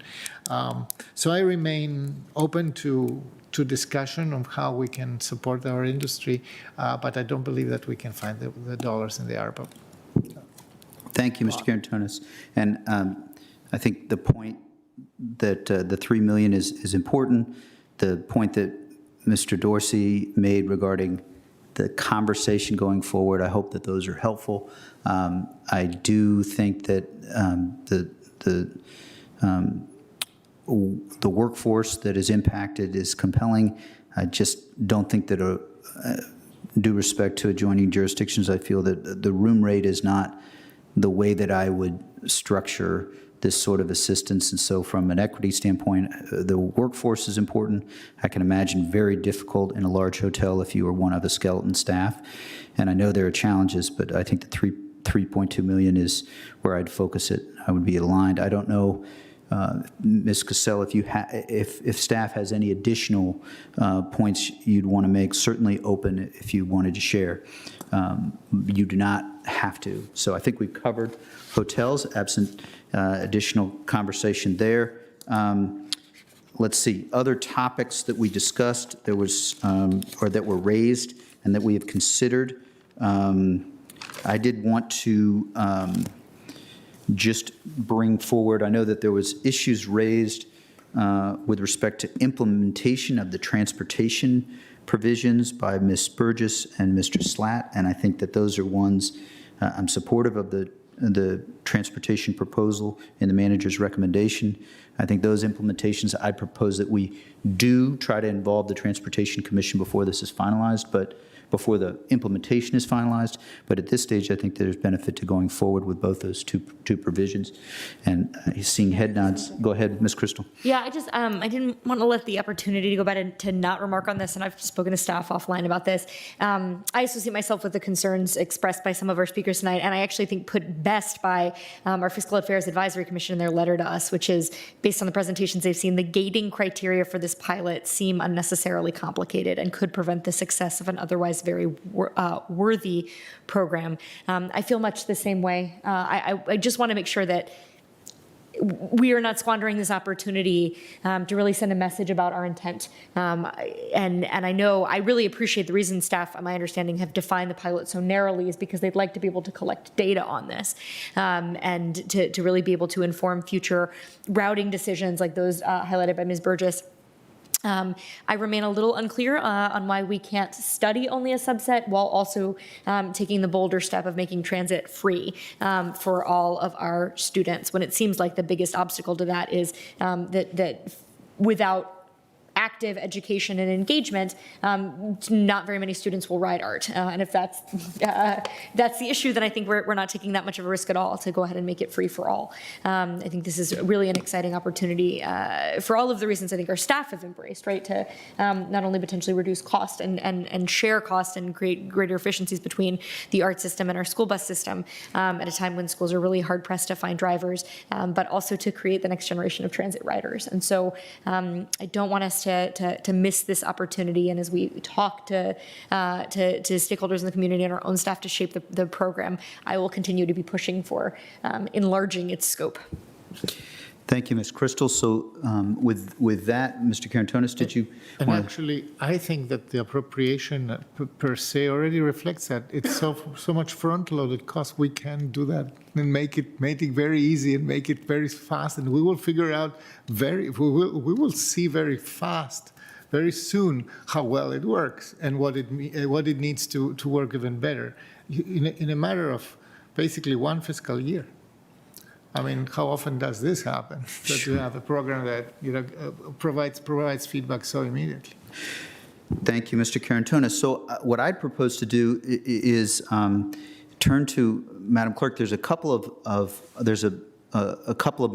So I remain open to discussion of how we can support our industry, but I don't believe that we can find the dollars in the ARPA. Thank you, Mr. Karantonis. And I think the point that the $3 million is important, the point that Mr. Dorsey made regarding the conversation going forward, I hope that those are helpful. I do think that the workforce that is impacted is compelling. I just don't think that, due respect to adjoining jurisdictions, I feel that the room rate is not the way that I would structure this sort of assistance. And so from an equity standpoint, the workforce is important. I can imagine very difficult in a large hotel if you were one of a skeleton staff. And I know there are challenges, but I think the $3.2 million is where I'd focus it. I would be aligned. I don't know, Ms. Cassell, if staff has any additional points you'd want to make, certainly open if you wanted to share. You do not have to. So I think we've covered hotels, absent additional conversation there. Let's see, other topics that we discussed, there was, or that were raised and that we have considered. I did want to just bring forward, I know that there was issues raised with respect to implementation of the transportation provisions by Ms. Burgess and Mr. Slatt, and I think that those are ones, I'm supportive of the transportation proposal in the manager's recommendation. I think those implementations, I propose that we do try to involve the Transportation Commission before this is finalized, but before the implementation is finalized. But at this stage, I think there's benefit to going forward with both those two provisions. And seeing head nods, go ahead, Ms. Crystal. Yeah, I didn't want to let the opportunity to go back and to not remark on this, and I've spoken to staff offline about this. I associate myself with the concerns expressed by some of our speakers tonight, and I actually think put best by our Fiscal Affairs Advisory Commission in their letter to us, which is, based on the presentations they've seen, the gating criteria for this pilot seem unnecessarily complicated and could prevent the success of an otherwise very worthy program. I feel much the same way. I just want to make sure that we are not squandering this opportunity to really send a message about our intent. And I know, I really appreciate the reason staff, my understanding, have defined the pilot so narrowly is because they'd like to be able to collect data on this and to really be able to inform future routing decisions like those highlighted by Ms. Burgess. I remain a little unclear on why we can't study only a subset while also taking the bolder step of making transit free for all of our students, when it seems like the biggest obstacle to that is that without active education and engagement, not very many students will ride art. And if that's the issue, then I think we're not taking that much of a risk at all to go ahead and make it free for all. I think this is really an exciting opportunity for all of the reasons I think our staff have embraced, right, to not only potentially reduce cost and share cost and create greater efficiencies between the art system and our school bus system at a time when schools are really hard pressed to find drivers, but also to create the next generation of transit riders. And so I don't want us to miss this opportunity. And as we talk to stakeholders in the community and our own staff to shape the program, I will continue to be pushing for enlarging its scope. Thank you, Ms. Crystal. So with that, Mr. Karantonis, did you And want actually, I think that the appropriation per se already reflects that. It's so much front-loaded cost. We can do that and make it very easy and make it very fast. And we will figure out we will see very fast, very soon, how well it works and what it needs to work even better in a matter of basically one fiscal year. I mean, how often does this happen? That you have a program that provides feedback so immediately. Thank you, Mr. Karantonis. So what I'd propose to do is turn to Madam Clerk. There's a couple of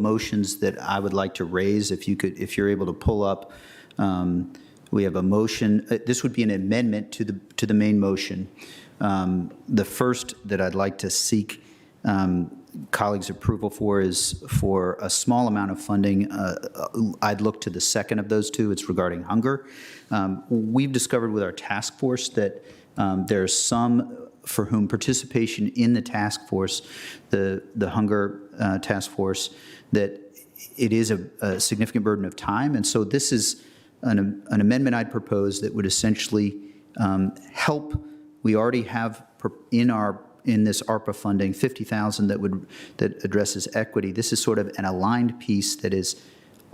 motions that I would like to raise. If you're able to pull up, we have a motion. This would be an amendment to the main motion. The first that I'd like to seek colleagues' approval for is for a small amount of funding. I'd look to the second of those two. It's regarding hunger. We've discovered with our task force that there's some for whom participation in the task force, the hunger task force, that it is a significant burden of time. And so this is an amendment I'd propose that would essentially help. We already have in this ARPA funding, $50,000 that addresses equity. This is sort of an aligned piece that is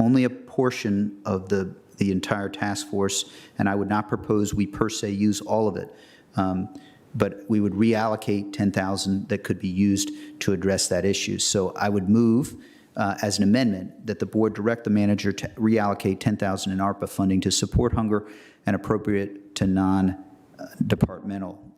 only a portion of the entire task force, and I would not propose we per se use all of it. But we would reallocate $10,000 that could be used to address that issue. So I would move as an amendment that the board direct the manager to reallocate $10,000 in ARPA funding to support hunger and appropriate to the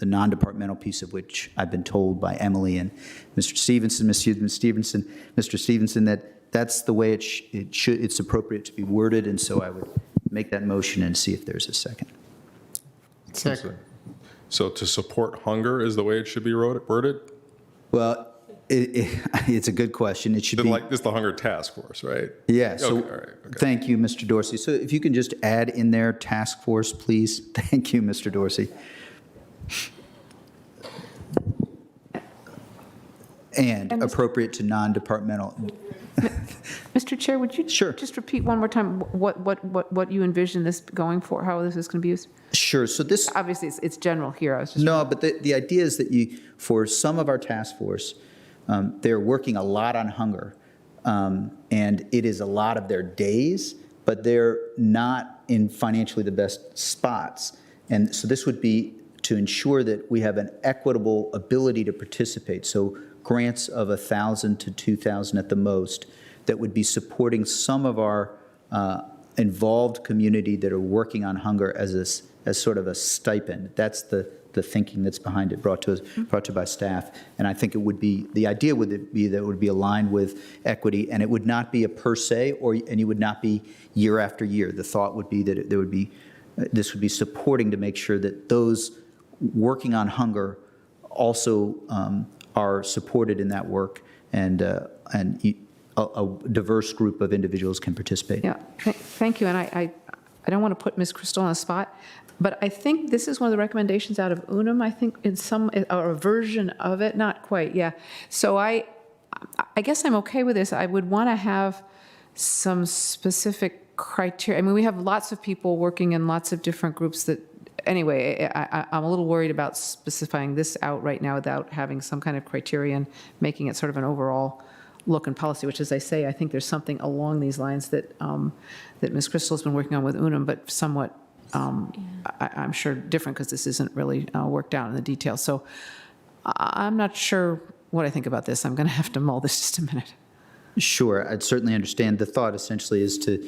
non-departmental piece of which I've been told by Emily and Mr. Stevenson, Mr. Stevenson, that's the way it's appropriate to be worded, and so I would make that motion and see if there's a second. Second. So to support hunger is the way it should be worded? Well, it's a good question. It should be like this, the hunger task force, right? Yeah. So okay, all right, okay. Thank you, Mr. Dorsey. So if you can just add in there task force, please. Thank you, Mr. Dorsey. And appropriate to non-departmental. Mr. Chair, would you just repeat one more time what you envision this going for, how this is going to be used? Sure. So this obviously it's general here. I was just but the idea is that for some of our task force, they're working a lot on hunger, and it is a lot of their days, but they're not in financially the best spots. And so this would be to ensure that we have an equitable ability to participate. So grants of $1,000 to $2,000 at the most that would be supporting some of our involved community that are working on hunger as sort of a stipend. That's the thinking that's behind it, brought to by staff. And I think the idea would be that it would be aligned with equity, and it would not be a per se, and you would not be year after year. The thought would be that this would be supporting to make sure that those working on hunger also are supported in that work, and a diverse group of individuals can participate. Yeah, thank you. And I don't want to put Ms. Crystal on the spot, but I think this is one of the recommendations out of UNAM, I think, in or a version of it, not quite, yeah. So I guess I'm okay with this. I would want to have some specific criteria. I mean, we have lots of people working in lots of different groups that, anyway, I'm a little worried about specifying this out right now without having some kind of criterion, making it sort of an overall look and policy, which, as I say, I think there's something along these lines that that Ms. Crystal has been working on with UNAM, but somewhat, I'm sure, different because this isn't really worked out in the details. So I'm not sure what I think about this. I'm going to have to mull this just a minute. Sure, I'd certainly understand. The thought essentially is to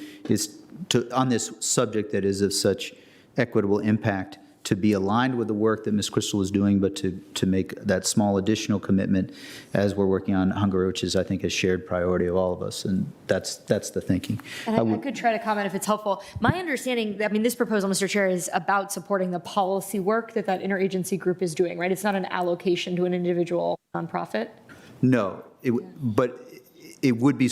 on this subject that is of such equitable impact, to be aligned with the work that Ms. Crystal is doing, but to make that small additional commitment as we're working on hunger, which is, I think, a shared priority of all of us, and that's the thinking. And I could try to comment if it's helpful. My understanding, I mean, this proposal, Mr. Chair, is about supporting the policy work that interagency group is doing, right? It's not an allocation to an individual nonprofit? No, but it would be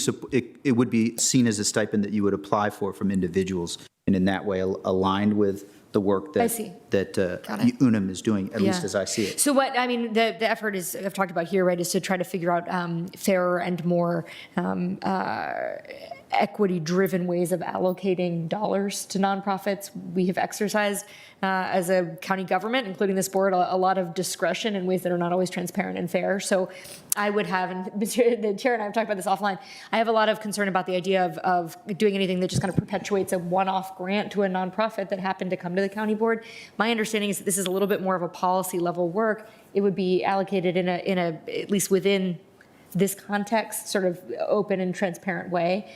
seen as a stipend that you would apply for from individuals, and in that way aligned with the work that UNAM is doing, at least as I see it. So what, I mean, the effort is, I've talked about here, right, is to try to figure out fairer and more equity-driven ways of allocating dollars to nonprofits. We have exercised as a county government, including this board, a lot of discretion in ways that are not always transparent and fair. So I would have, and the chair and I have talked about this offline, I have a lot of concern about the idea of doing anything that just kind of perpetuates a one-off grant to a nonprofit that happened to come to the county board. My understanding is that this is a little bit more of a policy level work. It would be allocated in a at least within this context, sort of open and transparent way.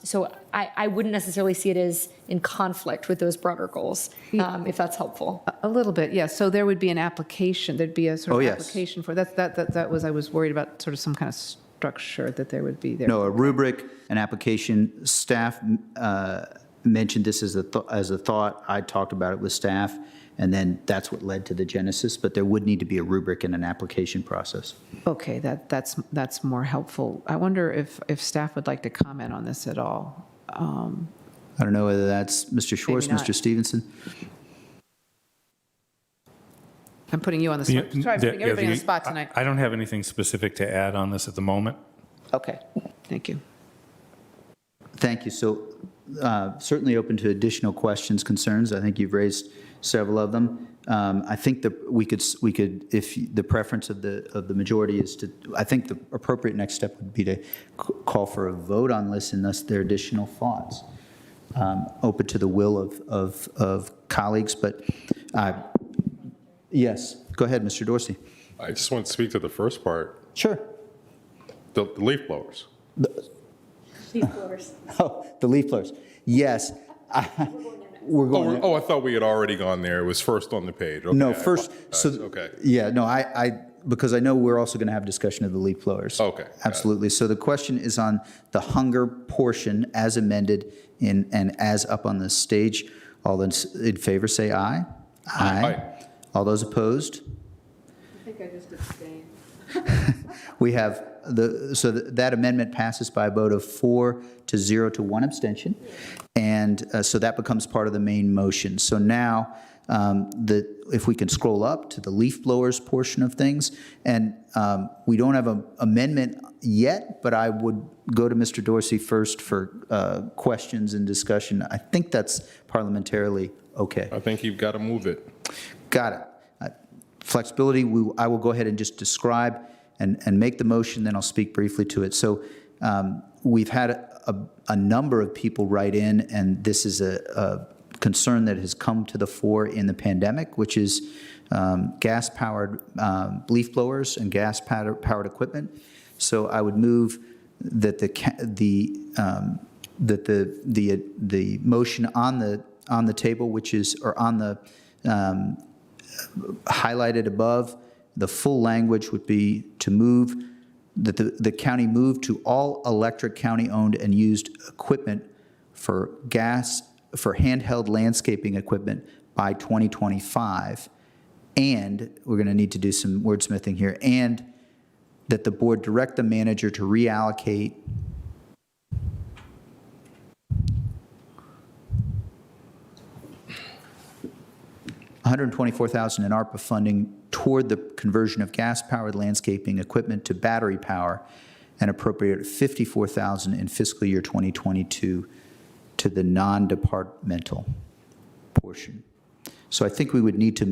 So I wouldn't necessarily see it as in conflict with those broader goals, if that's helpful. A little bit, yes. So there would be an application, there'd be a sort of yes. application for, that was, I was worried about sort of some kind of structure that there would be there. No, a rubric, an application. Staff mentioned this as a thought. I talked about it with staff, and then that's what led to the genesis, but there would need to be a rubric and an application process. Okay, that's more helpful. I wonder if staff would like to comment on this at all. I don't know whether that's Mr. Schwartz, Mr. Stevenson. I'm putting you on the spot. Sorry, I'm putting everybody on the spot tonight. I don't have anything specific to add on this at the moment. Okay, thank you. Thank you. So certainly open to additional questions, concerns. I think you've raised several of them. I think that we could, if the preference of the majority is to, I think the appropriate next step would be to call for a vote on this unless there are additional thoughts. Open to the will of colleagues, but yes, go ahead, Mr. Dorsey. I just want to speak to the first part. Sure. The leaf blowers. Leaf blowers. Oh, the leaf blowers. Yes. We're going. I thought we had already gone there. It was first on the page. Okay, no, first. So okay. Yeah, no, because I know we're also going to have discussion of the leaf blowers. Okay. Absolutely. So the question is on the hunger portion as amended and as up on the stage. All those in favor say aye. Aye. All those opposed? I think I just abstained. We have that amendment passes by a vote of 4-0 to 1 abstention. And so that becomes part of the main motion. So now, if we can scroll up to the leaf blowers portion of things, and we don't have an amendment yet, but I would go to Mr. Dorsey first for questions and discussion. I think that's parliamentarily okay. I think you've got to move it. Got it. Flexibility, I will go ahead and just describe and make the motion, then I'll speak briefly to it. So we've had a number of people write in, and this is a concern that has come to the fore in the pandemic, which is gas-powered leaf blowers and gas-powered equipment. So I would move that the motion on the table, which is or on the highlighted above, the full language would be to move that the county move to all electric county-owned and used equipment for handheld landscaping equipment by 2025. And we're going to need to do some wordsmithing here. And that the board direct the manager to reallocate $124,000 in ARPA funding toward the conversion of gas-powered landscaping equipment to battery power and appropriate $54,000 in fiscal year 2022 to the non-departmental portion. So I think we would need to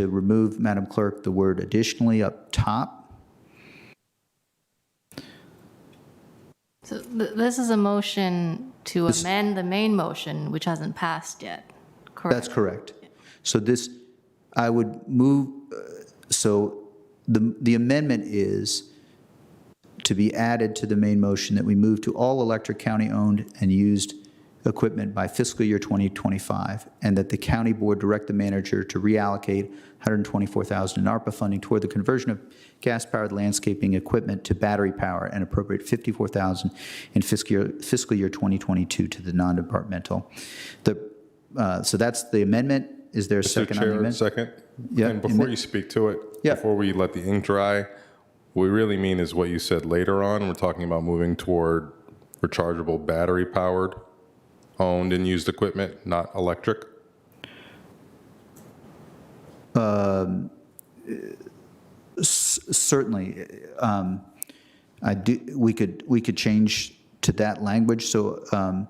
remove, Madam Clerk, the word additionally up top. So this is a motion to amend the main motion, which hasn't passed yet, correct? That's correct. So I would move, so the amendment is to be added to the main motion that we move to all electric county-owned and used equipment by fiscal year 2025, and that the county board direct the manager to reallocate $124,000 in ARPA funding toward the conversion of gas-powered landscaping equipment to battery power and appropriate $54,000 in fiscal year 2022 to the non-departmental. So that's the amendment. Is there a second on the amendment? Second. Yeah. And before you speak to it, before we let the ink dry, what we really mean is what you said later on. We're talking about moving toward rechargeable battery-powered owned and used equipment, not electric. Certainly. We could change to that language. So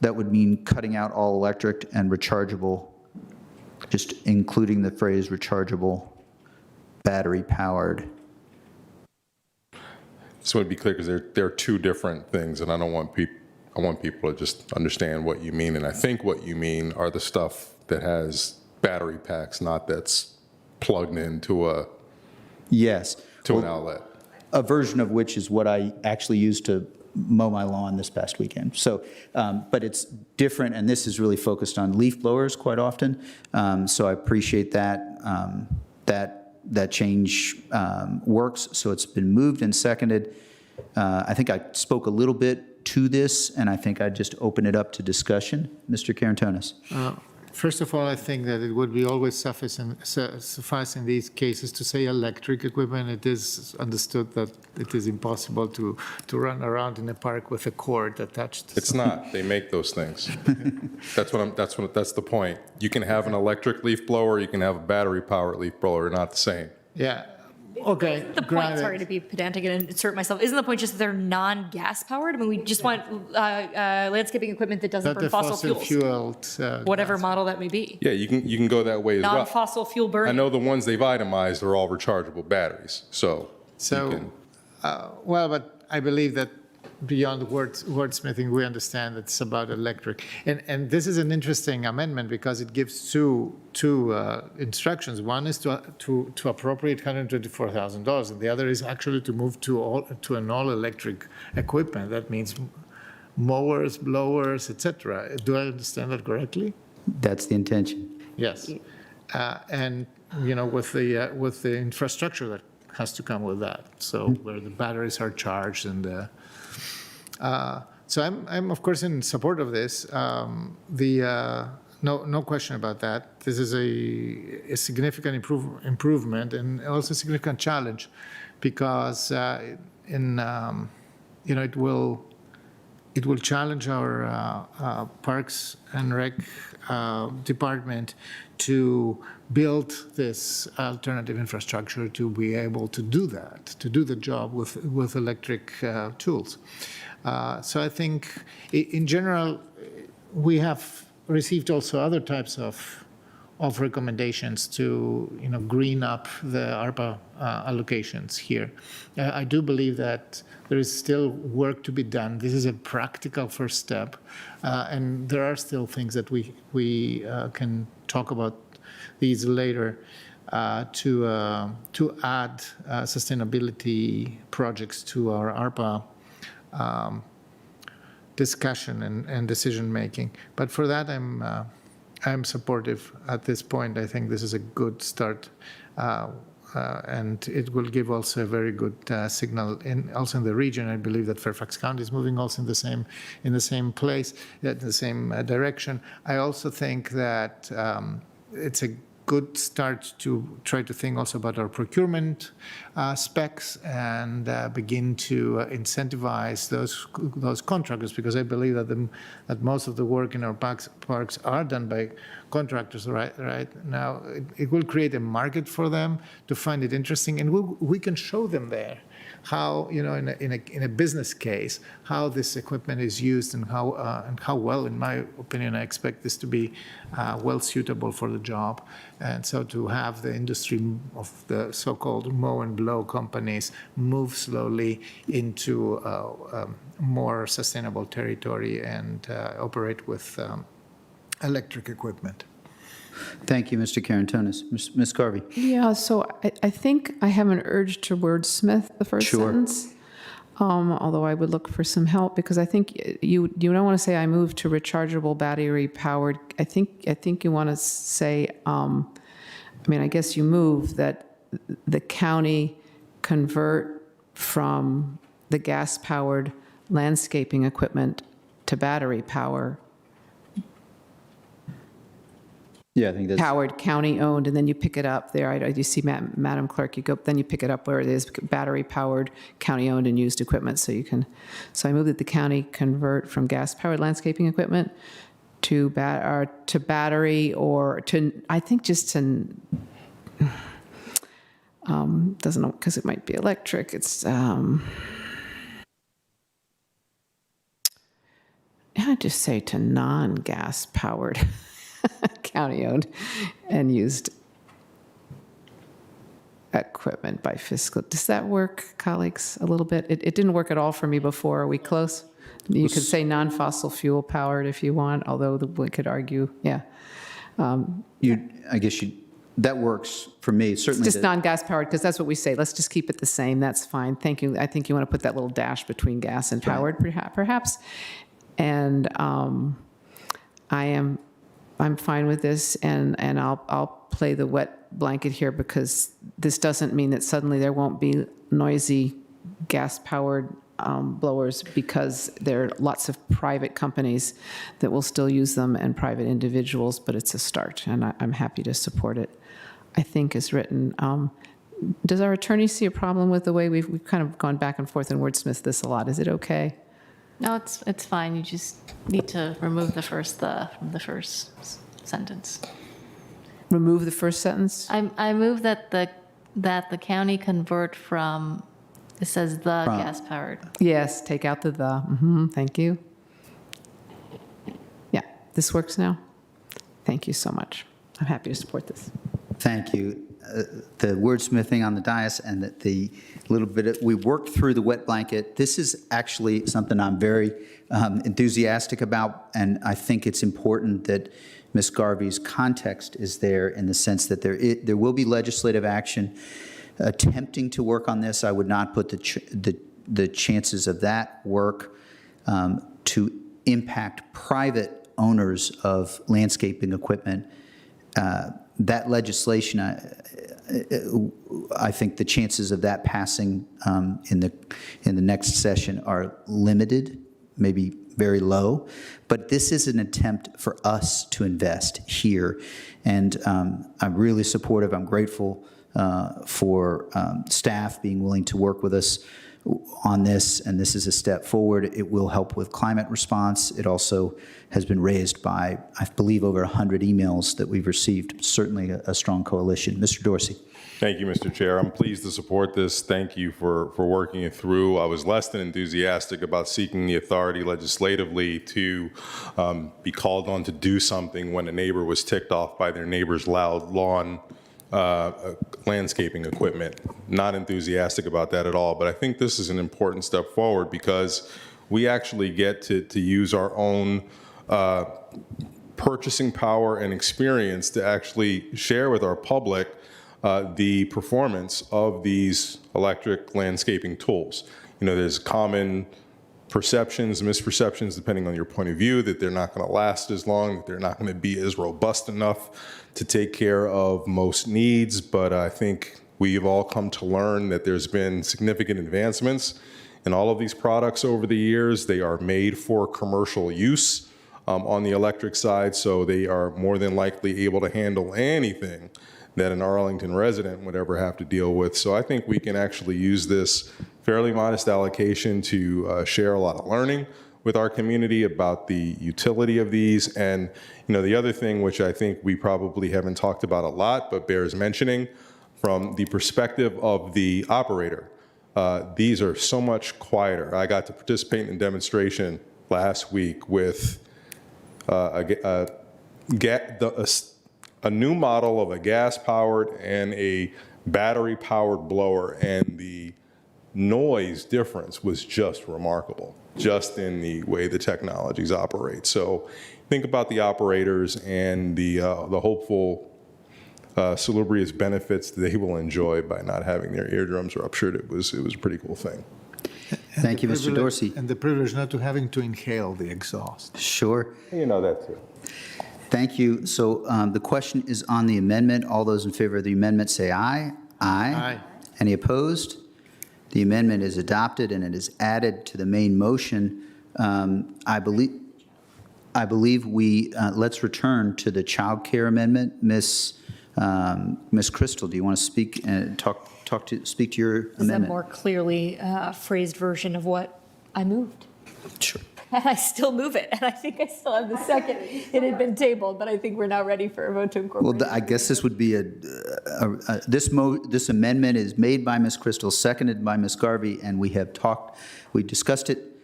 that would mean cutting out all electric and rechargeable, just including the phrase rechargeable battery powered. Just want to be clear, because there are two different things, and I want people to just understand what you mean. And I think what you mean are the stuff that has battery packs, not that's plugged into an outlet. A version of which is what I actually used to mow my lawn this past weekend. So, but it's different, and this is really focused on leaf blowers quite often. So I appreciate that. That change works. So it's been moved and seconded. I think I spoke a little bit to this, and I think I'd just open it up to discussion. Mr. Karantonis. First of all, I think that it would be always suffice in these cases to say electric equipment. It is understood that it is impossible to run around in a park with a cord attached. It's not. They make those things. That's the point. You can have an electric leaf blower. You can have a battery-powered leaf blower. They're not the same. Yeah. Okay. The point, sorry to be pedantic and insert myself, isn't the point just that they're non-gas powered? I mean, we just want landscaping equipment that doesn't burn fossil fuels. Whatever model that may be. Yeah, you can go that way as well. Non-fossil fuel burning. I know the ones they've itemized are all rechargeable batteries. Well, but I believe that beyond wordsmithing, we understand it's about electric. And this is an interesting amendment because it gives two instructions. One is to appropriate $124,000, and the other is actually to move to an all-electric equipment. That means mowers, blowers, etc. Do I understand that correctly? That's the intention. Yes. And with the infrastructure that has to come with that. So where the batteries are charged and so I'm of course in support of this. No question about that. This is a significant improvement and also a significant challenge because it will challenge our Parks and Rec department to build this alternative infrastructure to be able to do that, to do the job with electric tools. So I think in general, we have received also other types of recommendations to green up the ARPA allocations here. I do believe that there is still work to be done. This is a practical first step, and there are still things that we can talk about these later to add sustainability projects to our ARPA discussion and decision making. But for that, I'm supportive at this point. I think this is a good start, and it will give also a very good signal also in the region. I believe that Fairfax County is moving also in the same place, in the same direction. I also think that it's a good start to try to think also about our procurement specs and begin to incentivize those contractors, because I believe that most of the work in our parks are done by contractors right now. It will create a market for them to find it interesting, and we can show them there how, in a business case, how this equipment is used and how well, in my opinion, I expect this to be well suitable for the job. And so to have the industry of the so-called mow and blow companies move slowly into more sustainable territory and operate with electric equipment. Thank you, Mr. Karantonis. Ms. Carvey. Yeah, so I think I have an urge to wordsmith the first sentence. although I would look for some help, because I think you don't want to say I move to rechargeable battery powered. I think you want to say, I guess you move that the county convert from the gas powered landscaping equipment to battery power. Yeah, I think that's Powered, county-owned, and then you pick it up there. I do see, Madam Clerk, you go, then you pick it up where it is battery-powered, county-owned and used equipment, so you can, so I move that the county convert from gas-powered landscaping equipment to battery, or to, I think just to, doesn't know, because it might be electric, it's, I'd just say to non-gas powered county-owned and used equipment by Fiscal. Does that work, colleagues, a little bit? It didn't work at all for me before. Are we close? You could say non-fossil fuel powered if you want, although we could argue, yeah. I guess that works for me, certainly. Just non-gas powered, because that's what we say. Let's just keep it the same. That's fine. Thank you. I think you want to put that little dash between gas and powered, perhaps. And I'm fine with this, and I'll play the wet blanket here, because this doesn't mean that suddenly there won't be noisy gas-powered blowers, because there are lots of private companies that will still use them and private individuals, but it's a start, and I'm happy to support it, I think, as written. Does our attorney see a problem with the way we've kind of gone back and forth and wordsmithed this a lot? Is it okay? No, it's fine. You just need to remove the first sentence. Remove the first sentence? I move that the county convert from, it says the gas powered. Yes, take out the. Thank you. Yeah, this works now. Thank you so much. I'm happy to support this. Thank you. The wordsmithing on the dais and the little bit, we worked through the wet blanket. This is actually something I'm very enthusiastic about, and I think it's important that Ms. Garvey's context is there, in the sense that there will be legislative action attempting to work on this. I would not put the chances of that work to impact private owners of landscaping equipment. That legislation, I think the chances of that passing in the next session are limited, maybe very low. But this is an attempt for us to invest here, and I'm really supportive. I'm grateful for staff being willing to work with us on this, and this is a step forward. It will help with climate response. It also has been raised by, I believe, over 100 emails that we've received. Certainly a strong coalition. Mr. Dorsey. Thank you, Mr. Chair. I'm pleased to support this. Thank you for working it through. I was less than enthusiastic about seeking the authority legislatively to be called on to do something when a neighbor was ticked off by their neighbor's loud lawn landscaping equipment. Not enthusiastic about that at all, but I think this is an important step forward, because we actually get to use our own purchasing power and experience to actually share with our public the performance of these electric landscaping tools. You know, there's common perceptions, misperceptions, depending on your point of view, that they're not going to last as long, that they're not going to be as robust enough to take care of most needs. But I think we've all come to learn that there's been significant advancements in all of these products over the years. They are made for commercial use on the electric side, so they are more than likely able to handle anything that an Arlington resident would ever have to deal with. So I think we can actually use this fairly modest allocation to share a lot of learning with our community about the utility of these. And you know, the other thing, which I think we probably haven't talked about a lot, but bears mentioning, from the perspective of the operator, these are so much quieter. I got to participate in a demonstration last week with a new model of a gas-powered and a battery-powered blower, and the noise difference was just remarkable, just in the way the technologies operate. So think about the operators and the hopeful salubrious benefits they will enjoy by not having their eardrums ruptured. It was a pretty cool thing. Thank you, Mr. Dorsey. And the privilege not to having to inhale the exhaust. Sure. You know that too. Thank you. So the question is on the amendment. All those in favor of the amendment say aye. Aye. Any opposed? The amendment is adopted and it is added to the main motion. I believe we, let's return to the child care amendment. Ms. Crystal, do you want to speak and speak to your This is a amendment? more clearly phrased version of what I moved. Sure. And I still move it, and I think I still have the second. It had been tabled, but I think we're now ready for a vote to incorporate. Well, I guess this would be this amendment is made by Ms. Crystal, seconded by Ms. Garvey, and we discussed it.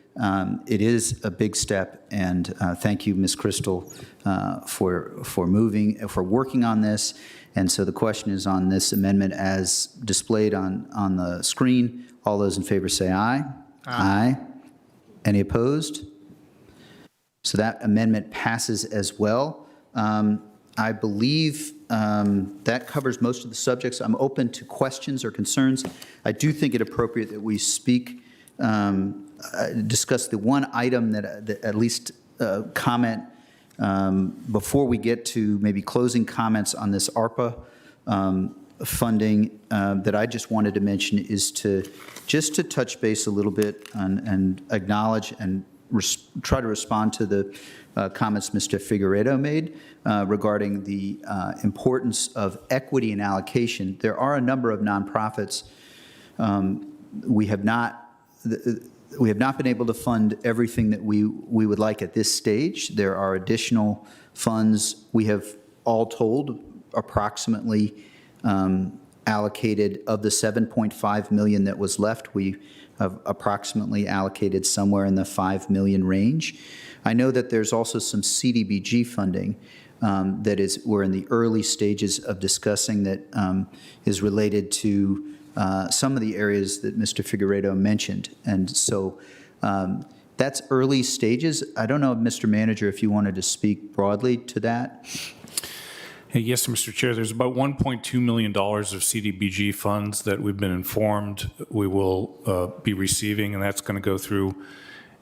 It is a big step, and thank you, Ms. Crystal, for working on this. And so the question is on this amendment as displayed on the screen. All those in favor say aye. Aye. Any opposed? So that amendment passes as well. I believe that covers most of the subjects. I'm open to questions or concerns. I do think it appropriate that we speak, discuss the one item that at least comment before we get to maybe closing comments on this ARPA funding that I just wanted to mention is to touch base a little bit and acknowledge and try to respond to the comments Mr. Figueredo made regarding the importance of equity and allocation. There are a number of nonprofits. We have not been able to fund everything that we would like at this stage. There are additional funds. We have all told approximately allocated of the $7.5 million that was left. We have approximately allocated somewhere in the $5 million range. I know that there's also some CDBG funding we're in the early stages of discussing that is related to some of the areas that Mr. Figueredo mentioned. And so that's early stages. I don't know, Mr. Manager, if you wanted to speak broadly to that. Yes, Mr. Chair, there's about $1.2 million of CDBG funds that we've been informed we will be receiving, and that's going to go through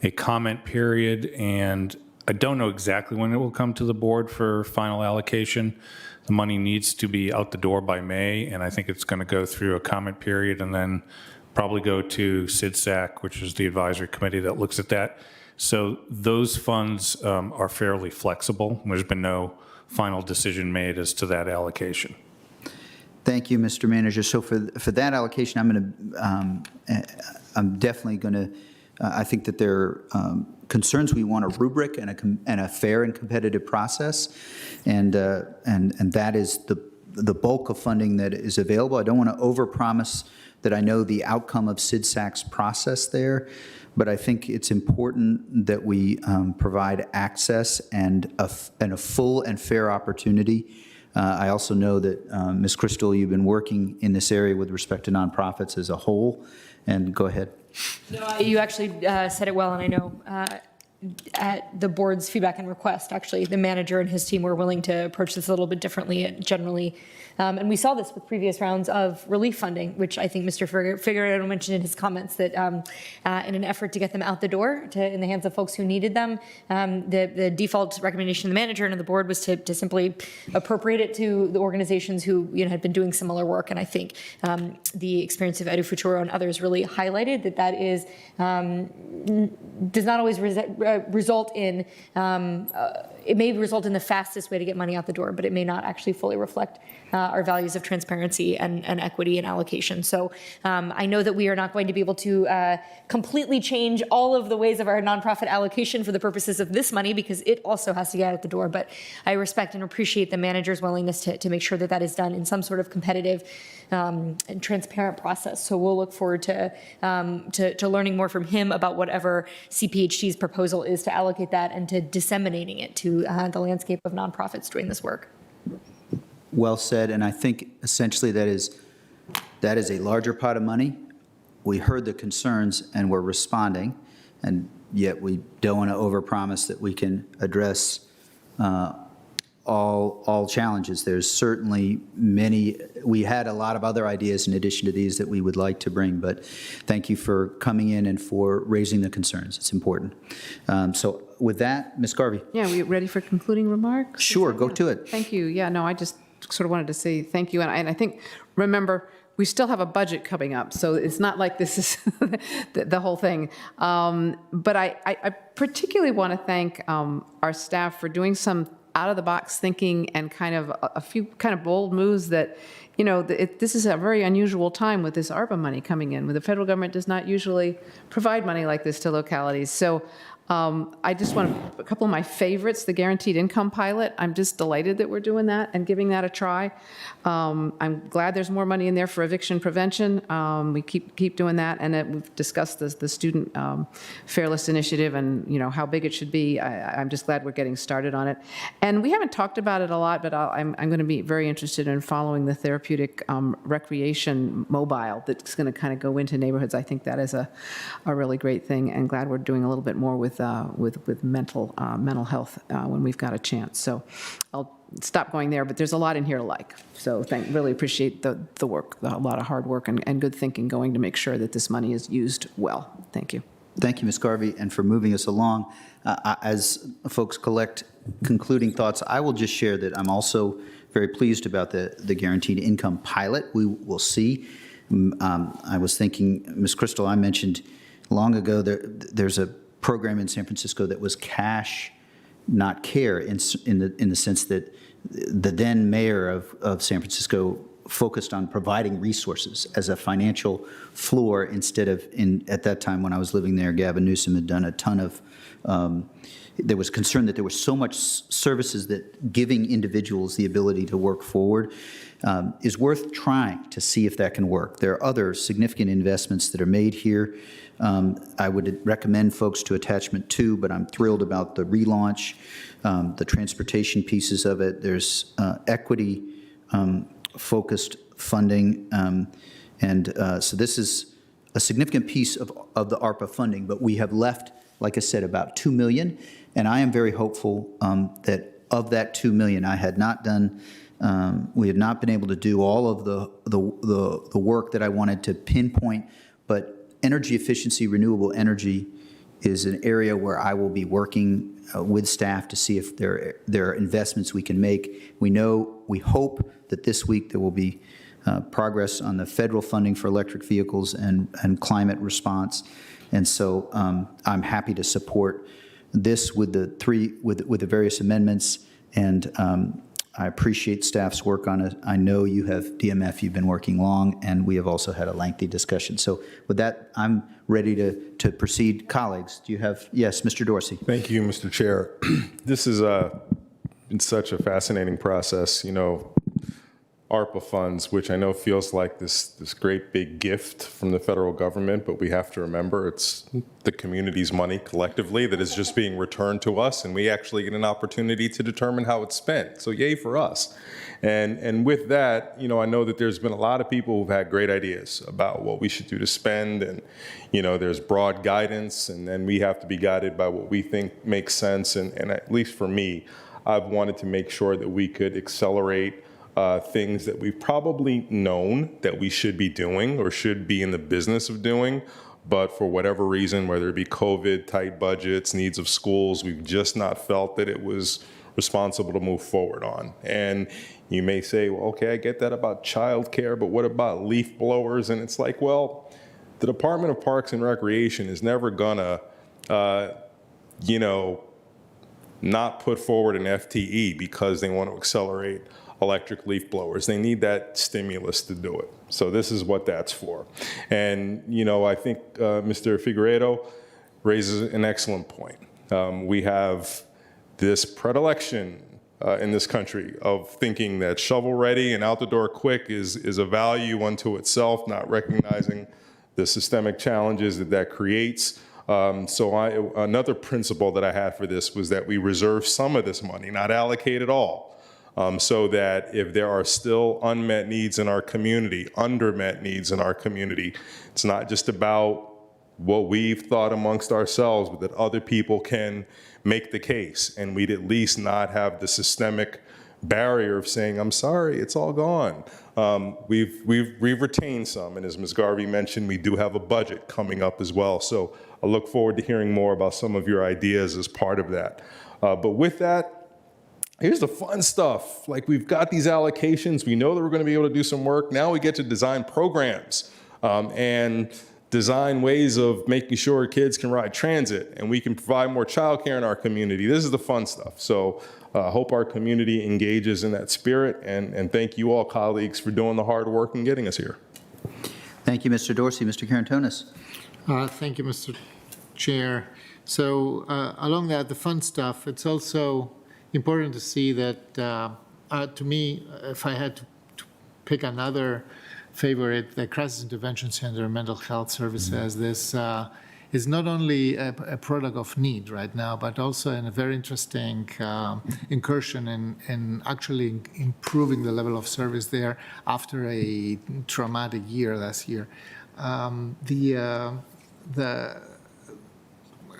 a comment period, and I don't know exactly when it will come to the board for final allocation. The money needs to be out the door by May, and I think it's going to go through a comment period and then probably go to CIDSAC, which is the advisory committee that looks at that. So those funds are fairly flexible. There's been no final decision made as to that allocation. Thank you, Mr. Manager. So for that allocation, I'm definitely going to, I think that there are concerns. We want a rubric and a fair and competitive process, and that is the bulk of funding that is available. I don't want to overpromise that I know the outcome of CIDSAC's process there, but I think it's important that we provide access and a full and fair opportunity. I also know that, Ms. Crystal, you've been working in this area with respect to nonprofits as a whole, and go ahead. No, you actually said it well, and I know at the board's feedback and request, actually, the manager and his team were willing to approach this a little bit differently generally. And we saw this with previous rounds of relief funding, which I think Mr. Figueredo mentioned in his comments, that in an effort to get them out the door in the hands of folks who needed them, the default recommendation of the manager and of the board was to simply appropriate it to the organizations who had been doing similar work. And I think the experience of Edu Futuro and others really highlighted that is does not always result in it may result in the fastest way to get money out the door, but it may not actually fully reflect our values of transparency and equity and allocation. So I know that we are not going to be able to completely change all of the ways of our nonprofit allocation for the purposes of this money, because it also has to get out the door. But I respect and appreciate the manager's willingness to make sure that is done in some sort of competitive and transparent process. So we'll look forward to learning more from him about whatever CPHC's proposal is to allocate that and to disseminating it to the landscape of nonprofits doing this work. Well said, and I think essentially that is a larger pot of money. We heard the concerns and we're responding, and yet we don't want to overpromise that we can address all challenges. There's certainly many, we had a lot of other ideas in addition to these that we would like to bring, but thank you for coming in and for raising the concerns. It's important. So with that, Ms. Garvey. Yeah, we ready for concluding remarks? Sure, go to it. Thank you. Yeah, no, I just sort of wanted to say thank you. And I think, remember, we still have a budget coming up, so it's not like this is the whole thing. But I particularly want to thank our staff for doing some out-of-the-box thinking and kind of a few kind of bold moves that, you know, this is a very unusual time with this ARPA money coming in. The federal government does not usually provide money like this to localities. So I just want a couple of my favorites, the guaranteed income pilot. I'm just delighted that we're doing that and giving that a try. I'm glad there's more money in there for eviction prevention. We keep doing that, and we've discussed the student Fairless initiative and, you know, how big it should be. I'm just glad we're getting started on it. And we haven't talked about it a lot, but I'm going to be very interested in following the therapeutic recreation mobile that's going to kind of go into neighborhoods. I think that is a really great thing, and glad we're doing a little bit more with mental health when we've got a chance. So I'll stop going there, but there's a lot in here to like. So really appreciate the work, a lot of hard work and good thinking going to make sure that this money is used well. Thank you. Thank you, Ms. Garvey, and for moving us along. As folks collect concluding thoughts, I will just share that I'm also very pleased about the guaranteed income pilot. We will see. I was thinking, Ms. Crystal, I mentioned long ago there's a program in San Francisco that was cash, not care, in the sense that the then mayor of San Francisco focused on providing resources as a financial floor instead of, at that time when I was living there, Gavin Newsom had done a ton of, there was concern that there was so much services that giving individuals the ability to work forward is worth trying to see if that can work. There are other significant investments that are made here. I would recommend folks to attachment 2, but I'm thrilled about the relaunch, the transportation pieces of it. There's equity focused funding, so this is a significant piece of the ARPA funding, but we have left, like I said, about $2 million, and I am very hopeful that of that $2 million, I had not done, we had not been able to do all of the work that I wanted to pinpoint, but energy efficiency, renewable energy is an area where I will be working with staff to see if there are investments we can make. We hope that this week there will be progress on the federal funding for electric vehicles and climate response. And so I'm happy to support this with the various amendments, and I appreciate staff's work on it. I know you have DMF, you've been working long, and we have also had a lengthy discussion. So with that, I'm ready to proceed. Colleagues, do you have, yes, Mr. Dorsey. Thank you, Mr. Chair. This is been such a fascinating process, you know, ARPA funds, which I know feels like this great big gift from the federal government, but we have to remember it's the community's money collectively that is just being returned to us, and we actually get an opportunity to determine how it's spent. So yay for us. And with that, you know, I know that there's been a lot of people who've had great ideas about what we should do to spend, and, you know, there's broad guidance, and then we have to be guided by what we think makes sense. And at least for me, I've wanted to make sure that we could accelerate things that we've probably known that we should be doing or should be in the business of doing, but for whatever reason, whether it be COVID, tight budgets, needs of schools, we've just not felt that it was responsible to move forward on. And you may say, well, okay, I get that about childcare, but what about leaf blowers? And it's like, well, the Department of Parks and Recreation is never gonna, you know, not put forward an FTE because they want to accelerate electric leaf blowers. They need that stimulus to do it. So this is what that's for. And, you know, I think Mr. Figueredo raises an excellent point. We have this predilection in this country of thinking that shovel-ready and out-the-door quick is a value unto itself, not recognizing the systemic challenges that creates. So another principle that I had for this was that we reserve some of this money, not allocate it all. So that if there are still unmet needs in our community, undermet needs in our community, it's not just about what we've thought amongst ourselves, but that other people can make the case, and we'd at least not have the systemic barrier of saying, I'm sorry, it's all gone. We've retained some, and as Ms. Garvey mentioned, we do have a budget coming up as well. So I look forward to hearing more about some of your ideas as part of that. But with that, here's the fun stuff. Like, we've got these allocations. We know that we're going to be able to do some work. Now we get to design programs and design ways of making sure kids can ride transit, and we can provide more childcare in our community. This is the fun stuff. So I hope our community engages in that spirit, and thank you all, colleagues, for doing the hard work and getting us here. Thank you, Mr. Dorsey. Mr. Karantonis. Thank you, Mr. Chair. So along that, the fun stuff, it's also important to see that, to me, if I had to pick another favorite, the Crisis Intervention Center Mental Health Services, this is not only a product of need right now, but also in a very interesting incursion in actually improving the level of service there after a traumatic year last year.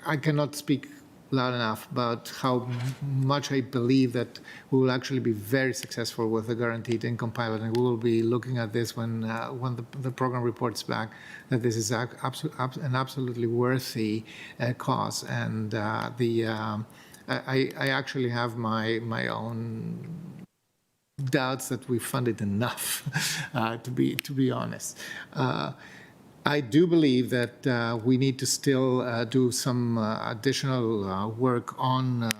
I cannot speak loud enough about how much I believe that we will actually be very successful with the guaranteed income pilot, and we will be looking at this when the program reports back, that this is an absolutely worthy cause. And I actually have my own doubts that we funded enough, to be honest. I do believe that we need to still do some additional work on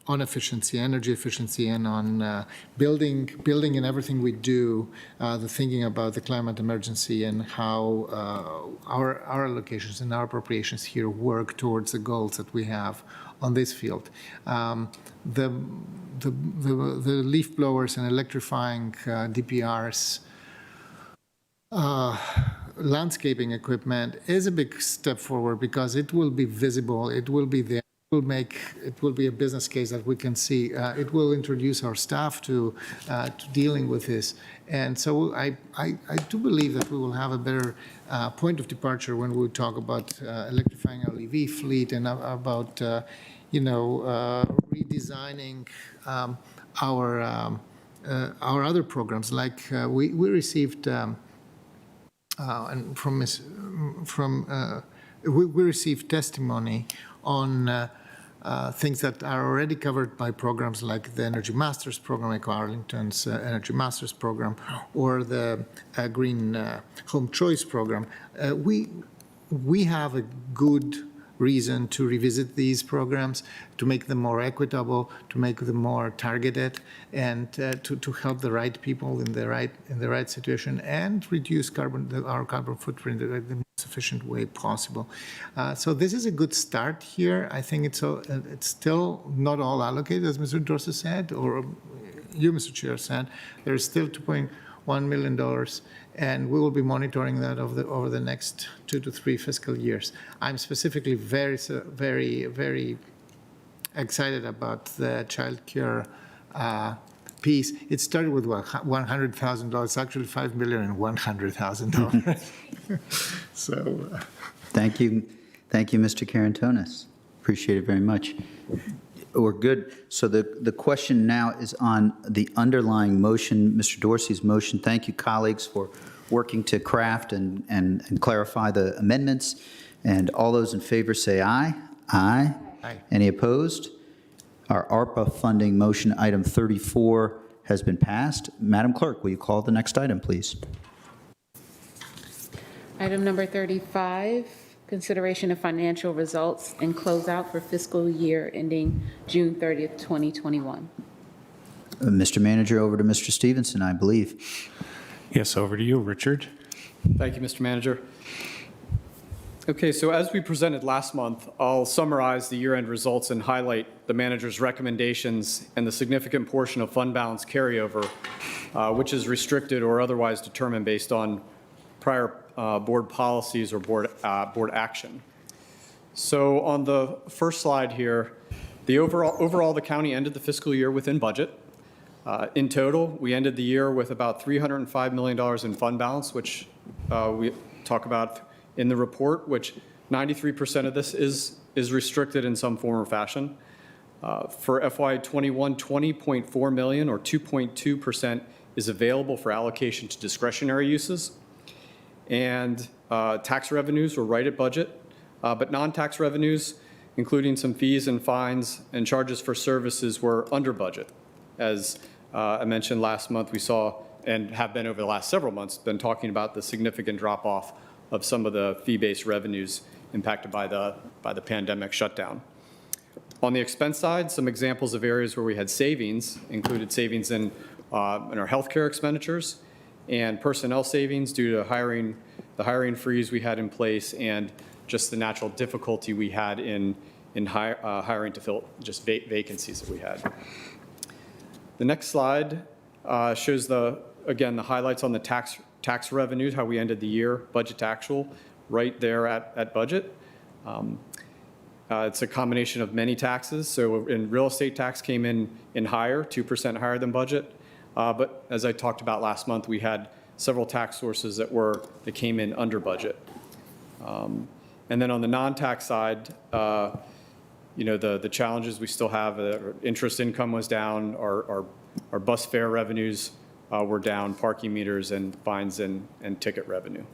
efficiency, energy efficiency, and on building in everything we do, the thinking about the climate emergency and how our allocations and our appropriations here work towards the goals that we have on this field. The leaf blowers and electrifying DPRs, landscaping equipment is a big step forward because it will be visible, it will be there, it will be a business case that we can see. It will introduce our staff to dealing with this. And so I do believe that we will have a better point of departure when we talk about electrifying our EV fleet and about redesigning our other programs. Like we received and we received testimony on things that are already covered by programs like the Energy Masters program, like Arlington's Energy Masters program, or the Green Home Choice program. We have a good reason to revisit these programs, to make them more equitable, to make them more targeted, and to help the right people in the right situation and reduce our carbon footprint in the most efficient way possible. So this is a good start here. I think it's still not all allocated, as Mr. Dorsey said, or you, Mr. Chair, said. There's still $2.1 million, and we will be monitoring that over the next 2 to 3 fiscal years. I'm specifically very, very excited about the child care piece. It started with $100,000. Actually, $5,100,000. So, thank you, Mr. Karantonis. Appreciate it very much. We're good. So the question now is on the underlying motion, Mr. Dorsey's motion. Thank you, colleagues, for working to craft and clarify the amendments. And all those in favor say aye. Aye. Aye. Any opposed? Our ARPA funding motion, item 34, has been passed. Madam Clerk, will you call the next item, please? Item number 35. Consideration of financial results and closeout for fiscal year ending June 30th, 2021. Mr. Manager, over to Mr. Stevenson, I believe. Yes, over to you, Richard. Thank you, Mr. Manager. Okay, so as we presented last month, I'll summarize the year-end results and highlight the manager's recommendations and the significant portion of fund balance carryover, which is restricted or otherwise determined based on prior board policies or board action. So on the first slide here, the overall the county ended the fiscal year within budget. In total, we ended the year with about $305 million in fund balance, which we talk about in the report, which 93% of this is restricted in some form or fashion. For FY21, 20.4 million or 2.2% is available for allocation to discretionary uses. And tax revenues were right at budget, but non-tax revenues, including some fees and fines and charges for services, were under budget. As I mentioned last month, we saw, and have been over the last several months, been talking about the significant drop-off of some of the fee-based revenues impacted by the pandemic shutdown. On the expense side, some examples of areas where we had savings included savings in our healthcare expenditures and personnel savings due to the hiring freeze we had in place and just the natural difficulty we had in hiring to fill just vacancies that we had. The next slide shows again the highlights on the tax revenues, how we ended the year, budget to actual, right there at budget. It's a combination of many taxes. So in real estate tax came in higher, 2% higher than budget. But as I talked about last month, we had several tax sources that came in under budget. And then on the non-tax side, the challenges we still have, interest income was down, our bus fare revenues were down, parking meters and fines and ticket revenue.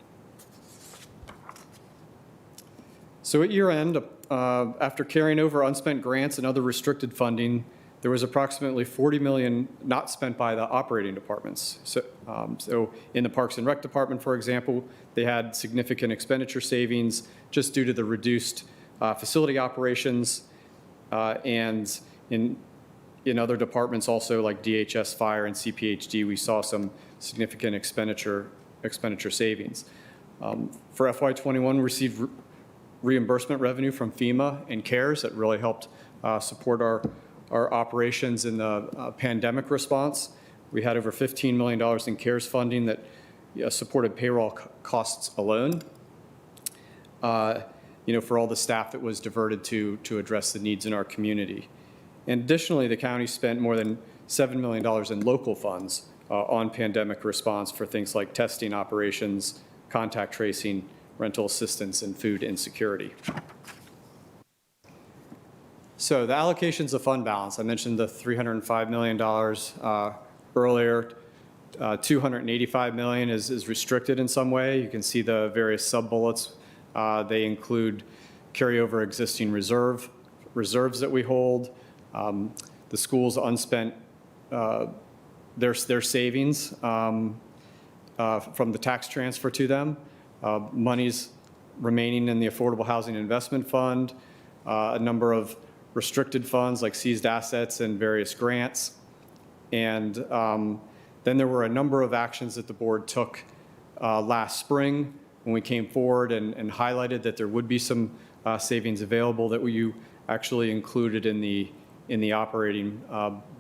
So at year end, after carrying over unspent grants and other restricted funding, there was approximately $40 million not spent by the operating departments. So in the Parks and Rec Department, for example, they had significant expenditure savings just due to the reduced facility operations, and in other departments also like DHS, Fire, and CPHD, we saw some significant expenditure savings. For FY21, we received reimbursement revenue from FEMA and CARES that really helped support our operations in the pandemic response. We had over $15 million in CARES funding that supported payroll costs alone, for all the staff that was diverted to address the needs in our community. And additionally, the county spent more than $7 million in local funds on pandemic response for things like testing operations, contact tracing, rental assistance, and food insecurity. So the allocations of fund balance, I mentioned the $305 million earlier. $285 million is restricted in some way. You can see the various sub-bullets. They include carryover existing reserves that we hold, the school's unspent, their savings from the tax transfer to them, monies remaining in the Affordable Housing Investment Fund, a number of restricted funds like seized assets and various grants. And then there were a number of actions that the board took last spring when we came forward and highlighted that there would be some savings available that you actually included in the operating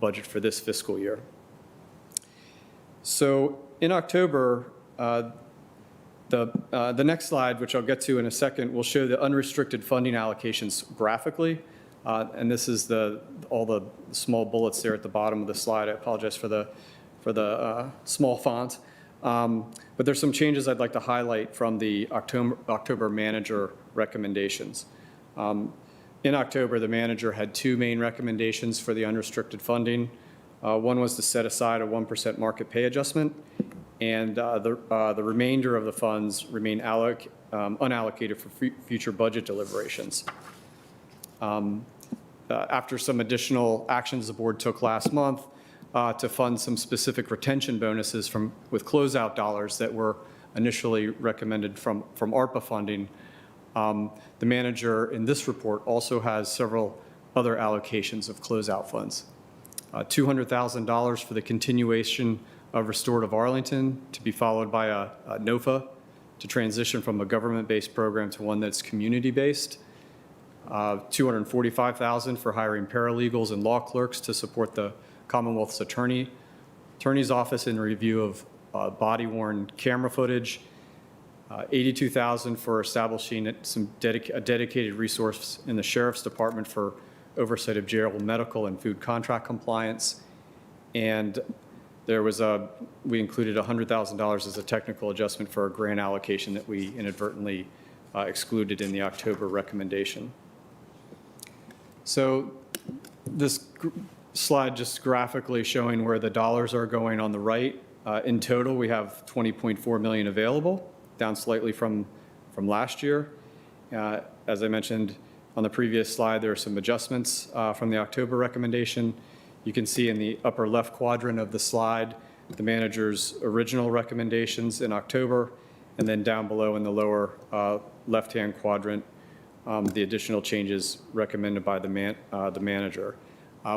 budget for this fiscal year. So in October, the next slide, which I'll get to in a second, will show the unrestricted funding allocations graphically. And this is all the small bullets there at the bottom of the slide. I apologize for the small font. But there's some changes I'd like to highlight from the October manager recommendations. In October, the manager had two main recommendations for the unrestricted funding. One was to set aside a 1% market pay adjustment, and the remainder of the funds remain unallocated for future budget deliberations. After some additional actions the board took last month to fund some specific retention bonuses with closeout dollars that were initially recommended from ARPA funding, the manager in this report also has several other allocations of closeout funds. $200,000 for the continuation of Restorative Arlington, to be followed by a NOFA to transition from a government-based program to one that's community-based. $245,000 for hiring paralegals and law clerks to support the Commonwealth's attorney's office in review of body-worn camera footage. $82,000 for establishing a dedicated resource in the Sheriff's Department for oversight of jail, medical, and food contract compliance. And we included $100,000 as a technical adjustment for a grant allocation that we inadvertently excluded in the October recommendation. So this slide just graphically showing where the dollars are going on the right. In total, we have $20.4 million available, down slightly from last year. As I mentioned on the previous slide, there are some adjustments from the October recommendation. You can see in the upper left quadrant of the slide the manager's original recommendations in October, and then down below in the lower left-hand quadrant, the additional changes recommended by the manager.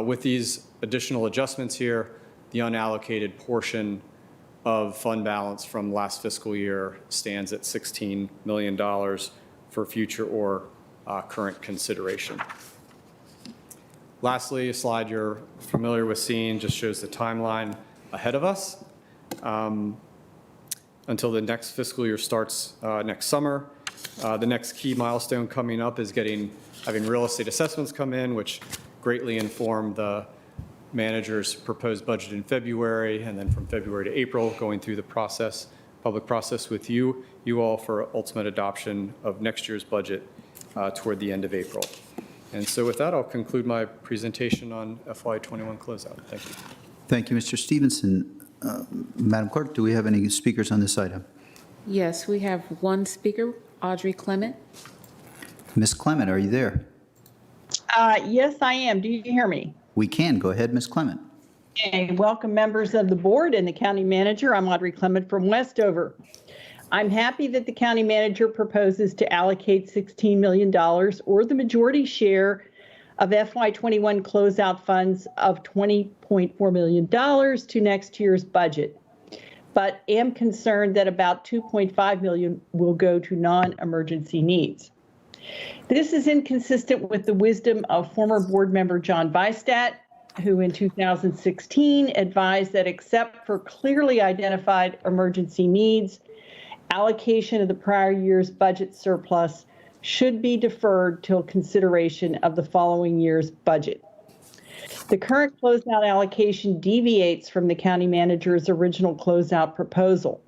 With these additional adjustments here, the unallocated portion of fund balance from last fiscal year stands at $16 million for future or current consideration. Lastly, a slide you're familiar with seeing just shows the timeline ahead of us until the next fiscal year starts next summer. The next key milestone coming up is having real estate assessments come in, which greatly inform the manager's proposed budget in February, and then from February to April, going through the public process with you all for ultimate adoption of next year's budget toward the end of April. And so with that, I'll conclude my presentation on FY21 closeout. Thank you. Thank you, Mr. Stevenson. Madam Clerk, do we have any speakers on this item? Yes, we have one speaker, Audrey Clement. Ms. Clement, are you there? Yes, I am. Do you hear me? We can. Go ahead, Ms. Clement. Okay. Welcome, members of the board and the county manager. I'm Audrey Clement from Westover. I'm happy that the county manager proposes to allocate $16 million, or the majority share of FY21 closeout funds of $20.4 million to next year's budget, but am concerned that about $2.5 million will go to non-emergency needs. This is inconsistent with the wisdom of former board member John Bystat, who in 2016 advised that except for clearly identified emergency needs, allocation of the prior year's budget surplus should be deferred till consideration of the following year's budget. The current closeout allocation deviates from the county manager's original closeout proposal,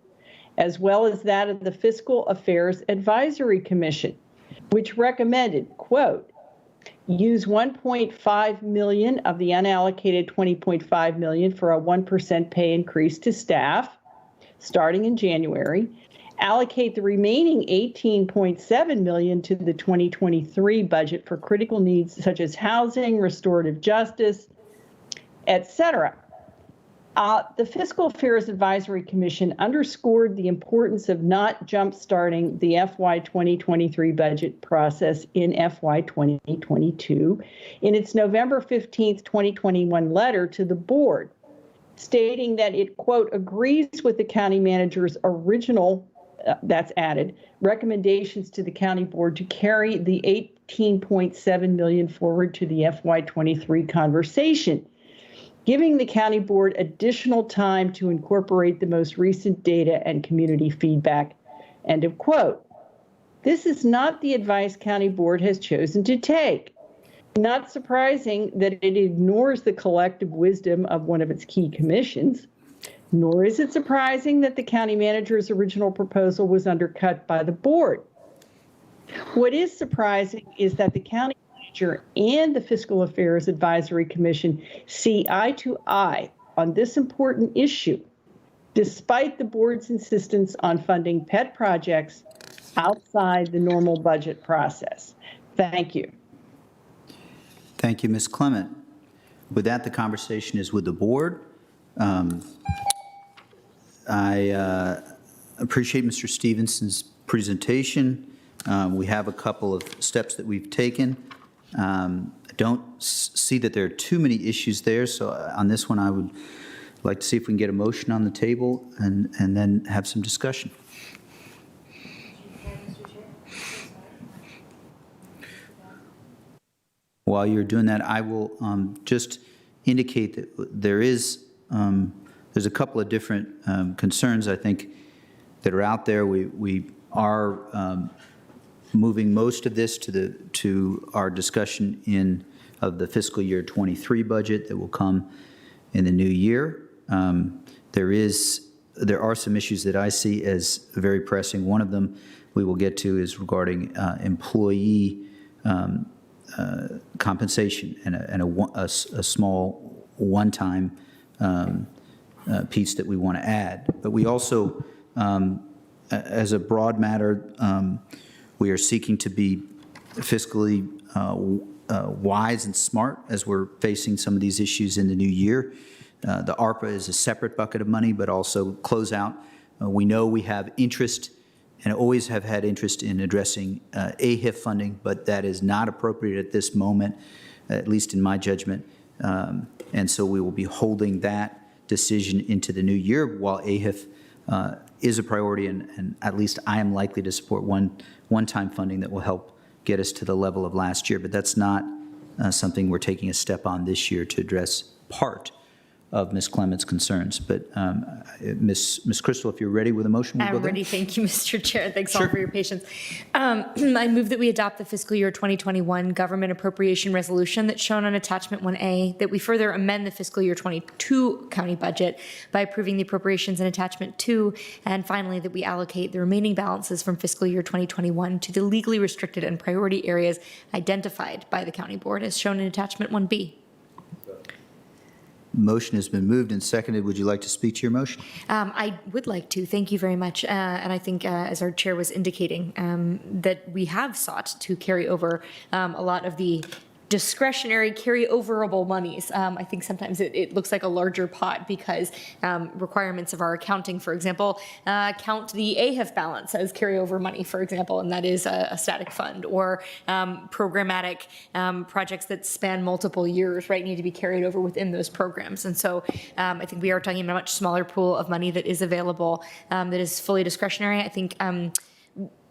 as well as that of the Fiscal Affairs Advisory Commission, which recommended, quote, use $1.5 million of the unallocated $20.5 million for a 1% pay increase to staff starting in January, allocate the remaining $18.7 million to the 2023 budget for critical needs such as housing, restorative justice, etc. The Fiscal Affairs Advisory Commission underscored the importance of not jump-starting the FY 2023 budget process in FY 2022 in its November 15th, 2021 letter to the board, stating that it, quote, agrees with the county manager's original, that's added, recommendations to the county board to carry the $18.7 million forward to the FY 23 conversation, giving the county board additional time to incorporate the most recent data and community feedback, end of quote. This is not the advice county board has chosen to take. Not surprising that it ignores the collective wisdom of one of its key commissions, nor is it surprising that the county manager's original proposal was undercut by the board. What is surprising is that the county manager and the Fiscal Affairs Advisory Commission see eye to eye on this important issue, despite the board's insistence on funding pet projects outside the normal budget process. Thank you. Thank you, Ms. Clement. With that, the conversation is with the board. I appreciate Mr. Stevenson's presentation. We have a couple of steps that we've taken. I don't see that there are too many issues there, so on this one I would like to see if we can get a motion on the table and then have some discussion. While you're doing that, I will just indicate that there's a couple of different concerns, I think, that are out there. We are moving most of this to our discussion of the fiscal year 23 budget that will come in the new year. There are some issues that I see as very pressing. One of them we will get to is regarding employee compensation and a small one-time piece that we want to add. But we also, as a broad matter, we are seeking to be fiscally wise and smart as we're facing some of these issues in the new year. The ARPA is a separate bucket of money, but also closeout. We know we have interest and always have had interest in addressing AHIF funding, but that is not appropriate at this moment, at least in my judgment. And so we will be holding that decision into the new year while AHIF is a priority, and at least I am likely to support one-time funding that will help get us to the level of last year. But that's not something we're taking a step on this year to address part of Ms. Clement's concerns. But Ms. Crystal, if you're ready with a motion, we'll go I'm there. ready. Thank you, Mr. Chair. Thanks all for your patience. I move that we adopt the fiscal year 2021 government appropriation resolution that's shown on attachment 1A, that we further amend the fiscal year 22 county budget by approving the appropriations in attachment 2, and finally that we allocate the remaining balances from fiscal year 2021 to the legally restricted and priority areas identified by the county board as shown in attachment 1B. Motion has been moved and seconded. Would you like to speak to your motion? I would like to. Thank you very much. And I think, as our chair was indicating, that we have sought to carry over a lot of the discretionary carry-overable monies. I think sometimes it looks like a larger pot because requirements of our accounting, for example, count the AHIF balance as carryover money, for example, and that is a static fund, or programmatic projects that span multiple years, right, need to be carried over within those programs. And so I think we are talking about a much smaller pool of money that is available, that is fully discretionary. I think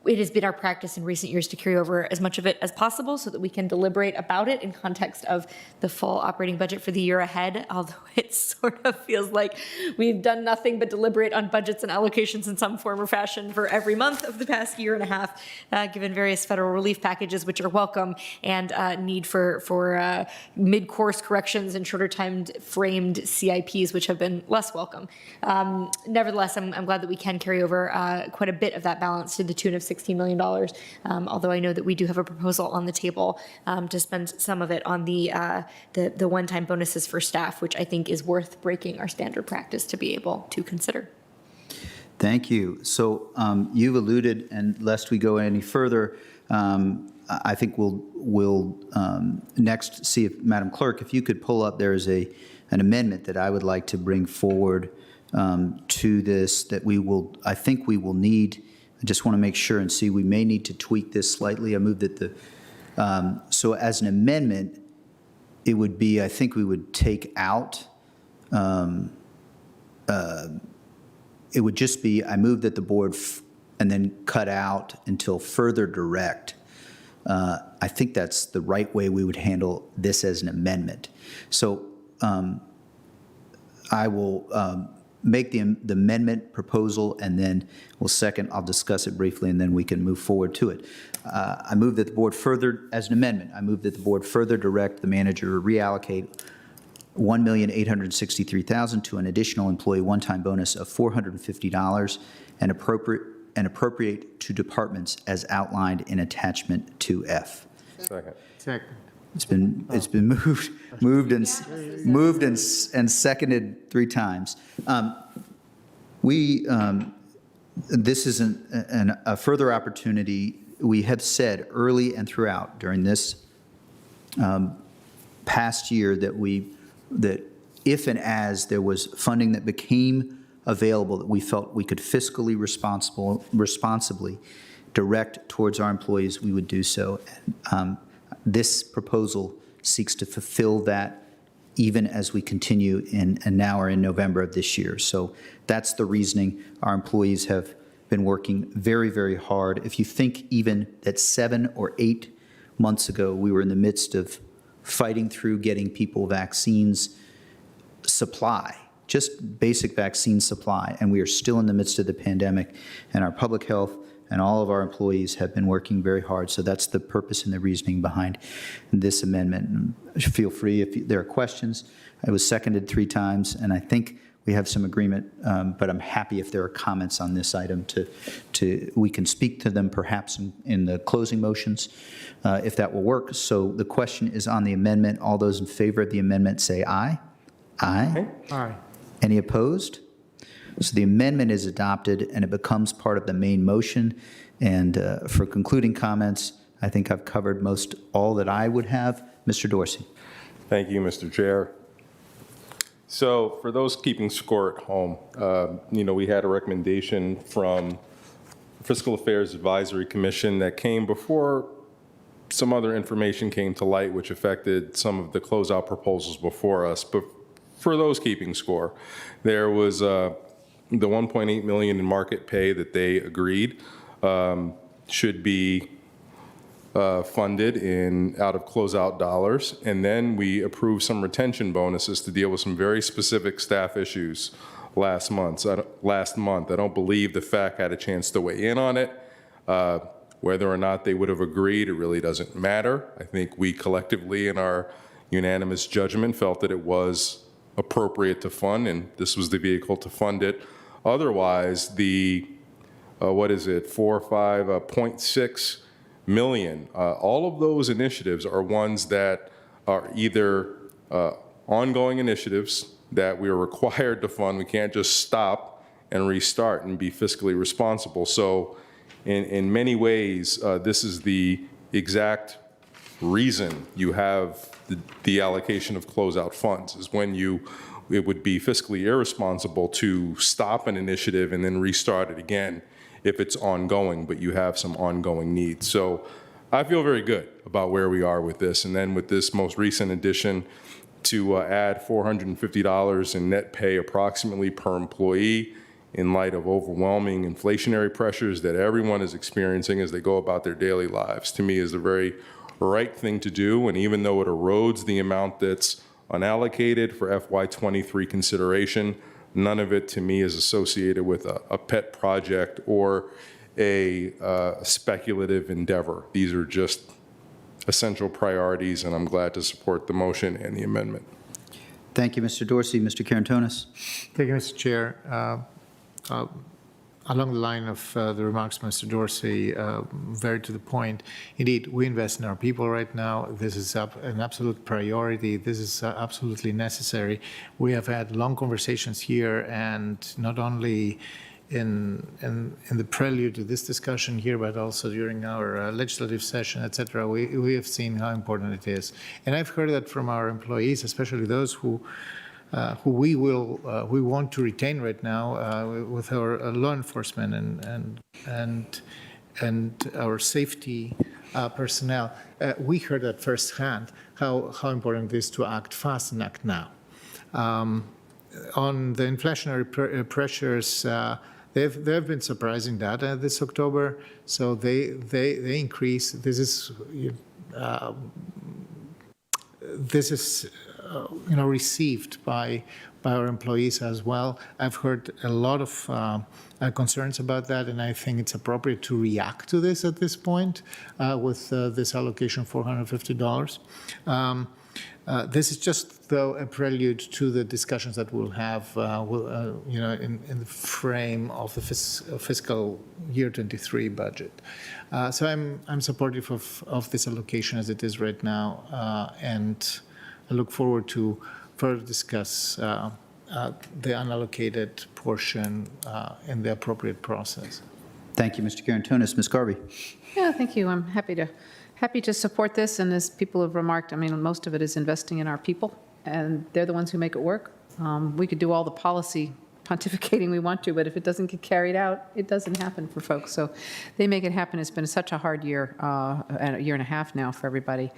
it has been our practice in recent years to carry over as much of it as possible so that we can deliberate about it in context of the full operating budget for the year ahead, although it sort of feels like we've done nothing but deliberate on budgets and allocations in some form or fashion for every month of the past year and a half, given various federal relief packages, which are welcome, and need for mid-course corrections and shorter time framed CIPs, which have been less welcome. Nevertheless, I'm glad that we can carry over quite a bit of that balance to the tune of $16 million, although I know that we do have a proposal on the table to spend some of it on the one-time bonuses for staff, which I think is worth breaking our standard practice to be able to consider. Thank you. So you've alluded, and lest we go any further, I think we'll next see if, Madam Clerk, if you could pull up, there is an amendment that I would like to bring forward to this that I think we will need. I just want to make sure and see, we may need to tweak this slightly. I move that so as an amendment, it would be, I think we would take out, it would just be, I move that the board, and then cut out until further direct. I think that's the right way we would handle this as an amendment. So I will make the amendment proposal, and then we'll second. I'll discuss it briefly, and then we can move forward to it. I move that the board further, as an amendment, I move that the board further direct the manager to reallocate $1,863,000 to an additional employee one-time bonus of $450 and appropriate to departments as outlined in attachment 2F. Second. Second. It's been moved and seconded 3 times. This is a further opportunity. We have said early and throughout during this past year that if and as there was funding that became available that we felt we could fiscally responsibly direct towards our employees, we would do so. This proposal seeks to fulfill that even as we continue and now are in November of this year. So that's the reasoning. Our employees have been working very, very hard. If you think even that 7 or 8 months ago, we were in the midst of fighting through getting people vaccines supply, just basic vaccine supply, and we are still in the midst of the pandemic, and our public health and all of our employees have been working very hard. So that's the purpose and the reasoning behind this amendment. And feel free if there are questions. It was seconded 3 times, and I think we have some agreement, but I'm happy if there are comments on this item we can speak to them perhaps in the closing motions, if that will work. So the question is on the amendment. All those in favor of the amendment say aye. Aye. Aye. Any opposed? So the amendment is adopted, and it becomes part of the main motion. And for concluding comments, I think I've covered most all that I would have. Mr. Dorsey. Thank you, Mr. Chair. So for those keeping score at home, we had a recommendation from Fiscal Affairs Advisory Commission that came before some other information came to light, which affected some of the closeout proposals before us. But for those keeping score, there was the $1.8 million in market pay that they agreed should be funded out of closeout dollars, and then we approved some retention bonuses to deal with some very specific staff issues last month. I don't believe the FAC had a chance to weigh in on it. Whether or not they would have agreed, it really doesn't matter. I think we collectively, in our unanimous judgment, felt that it was appropriate to fund, and this was the vehicle to fund it. Otherwise, the 0.6 million. All of those initiatives are ones that are either ongoing initiatives that we are required to fund. We can't just stop and restart and be fiscally responsible. So in many ways, this is the exact reason you have the allocation of closeout funds, is when it would be fiscally irresponsible to stop an initiative and then restart it again if it's ongoing, but you have some ongoing needs. So I feel very good about where we are with this. And then with this most recent addition to add $450 in net pay approximately per employee in light of overwhelming inflationary pressures that everyone is experiencing as they go about their daily lives, to me is the very right thing to do. And even though it erodes the amount that's unallocated for FY23 consideration, none of it to me is associated with a pet project or a speculative endeavor. These are just essential priorities, and I'm glad to support the motion and the amendment. Thank you, Mr. Dorsey. Mr. Karantonis. Thank you, Mr. Chair. Along the line of the remarks of Mr. Dorsey, very to the point, indeed, we invest in our people right now. This is an absolute priority. This is absolutely necessary. We have had long conversations here, and not only in the prelude to this discussion here, but also during our legislative session, et cetera, we have seen how important it is. And I've heard that from our employees, especially those who we want to retain right now with our law enforcement and our safety personnel. We heard that firsthand how important it is to act fast and act now. On the inflationary pressures, they've been surprising data this October, so they increase. This is received by our employees as well. I've heard a lot of concerns about that, and I think it's appropriate to react to this at this point with this allocation of $450. This is just, though, a prelude to the discussions that we'll have, in the frame of the fiscal year 23 budget. So I'm supportive of this allocation as it is right now, and I look forward to further discuss the unallocated portion in the appropriate process. Thank you, Mr. Karantonis. Ms. Garvey. Yeah, thank you. I'm happy to support this. And as people have remarked, I mean, most of it is investing in our people, and they're the ones who make it work. We could do all the policy pontificating we want to, but if it doesn't get carried out, it doesn't happen for folks. So they make it happen. It's been such a hard year, and a year and a half now for everybody.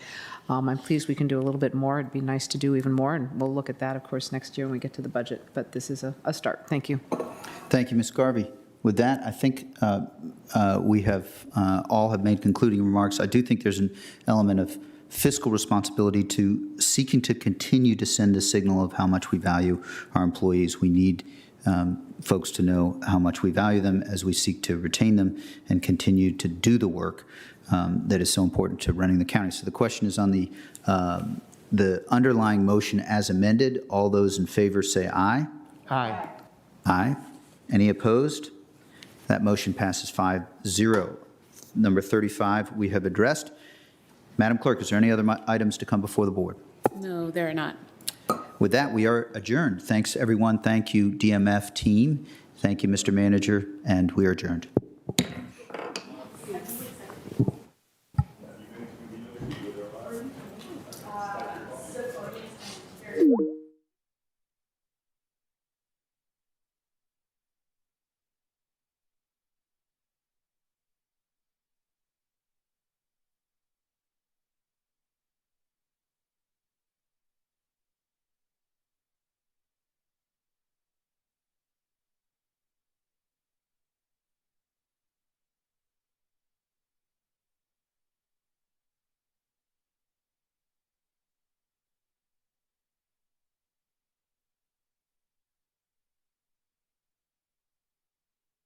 I'm pleased we can do a little bit more. It'd be nice to do even more, and we'll look at that, of course, next year when we get to the budget. But this is a start. Thank you. Thank you, Ms. Garvey. With that, I think we have all have made concluding remarks. I do think there's an element of fiscal responsibility to seeking to continue to send a signal of how much we value our employees. We need folks to know how much we value them as we seek to retain them and continue to do the work that is so important to running the county. So the question is on the underlying motion as amended. All those in favor say aye. Aye. Aye. Any opposed? That motion passes 5-0. Number 35, we have addressed. Madam Clerk, is there any other items to come before the board? No, there are not. With that, we are adjourned. Thanks, everyone. Thank you, DMF team. Thank you, Mr. Manager, and we are adjourned.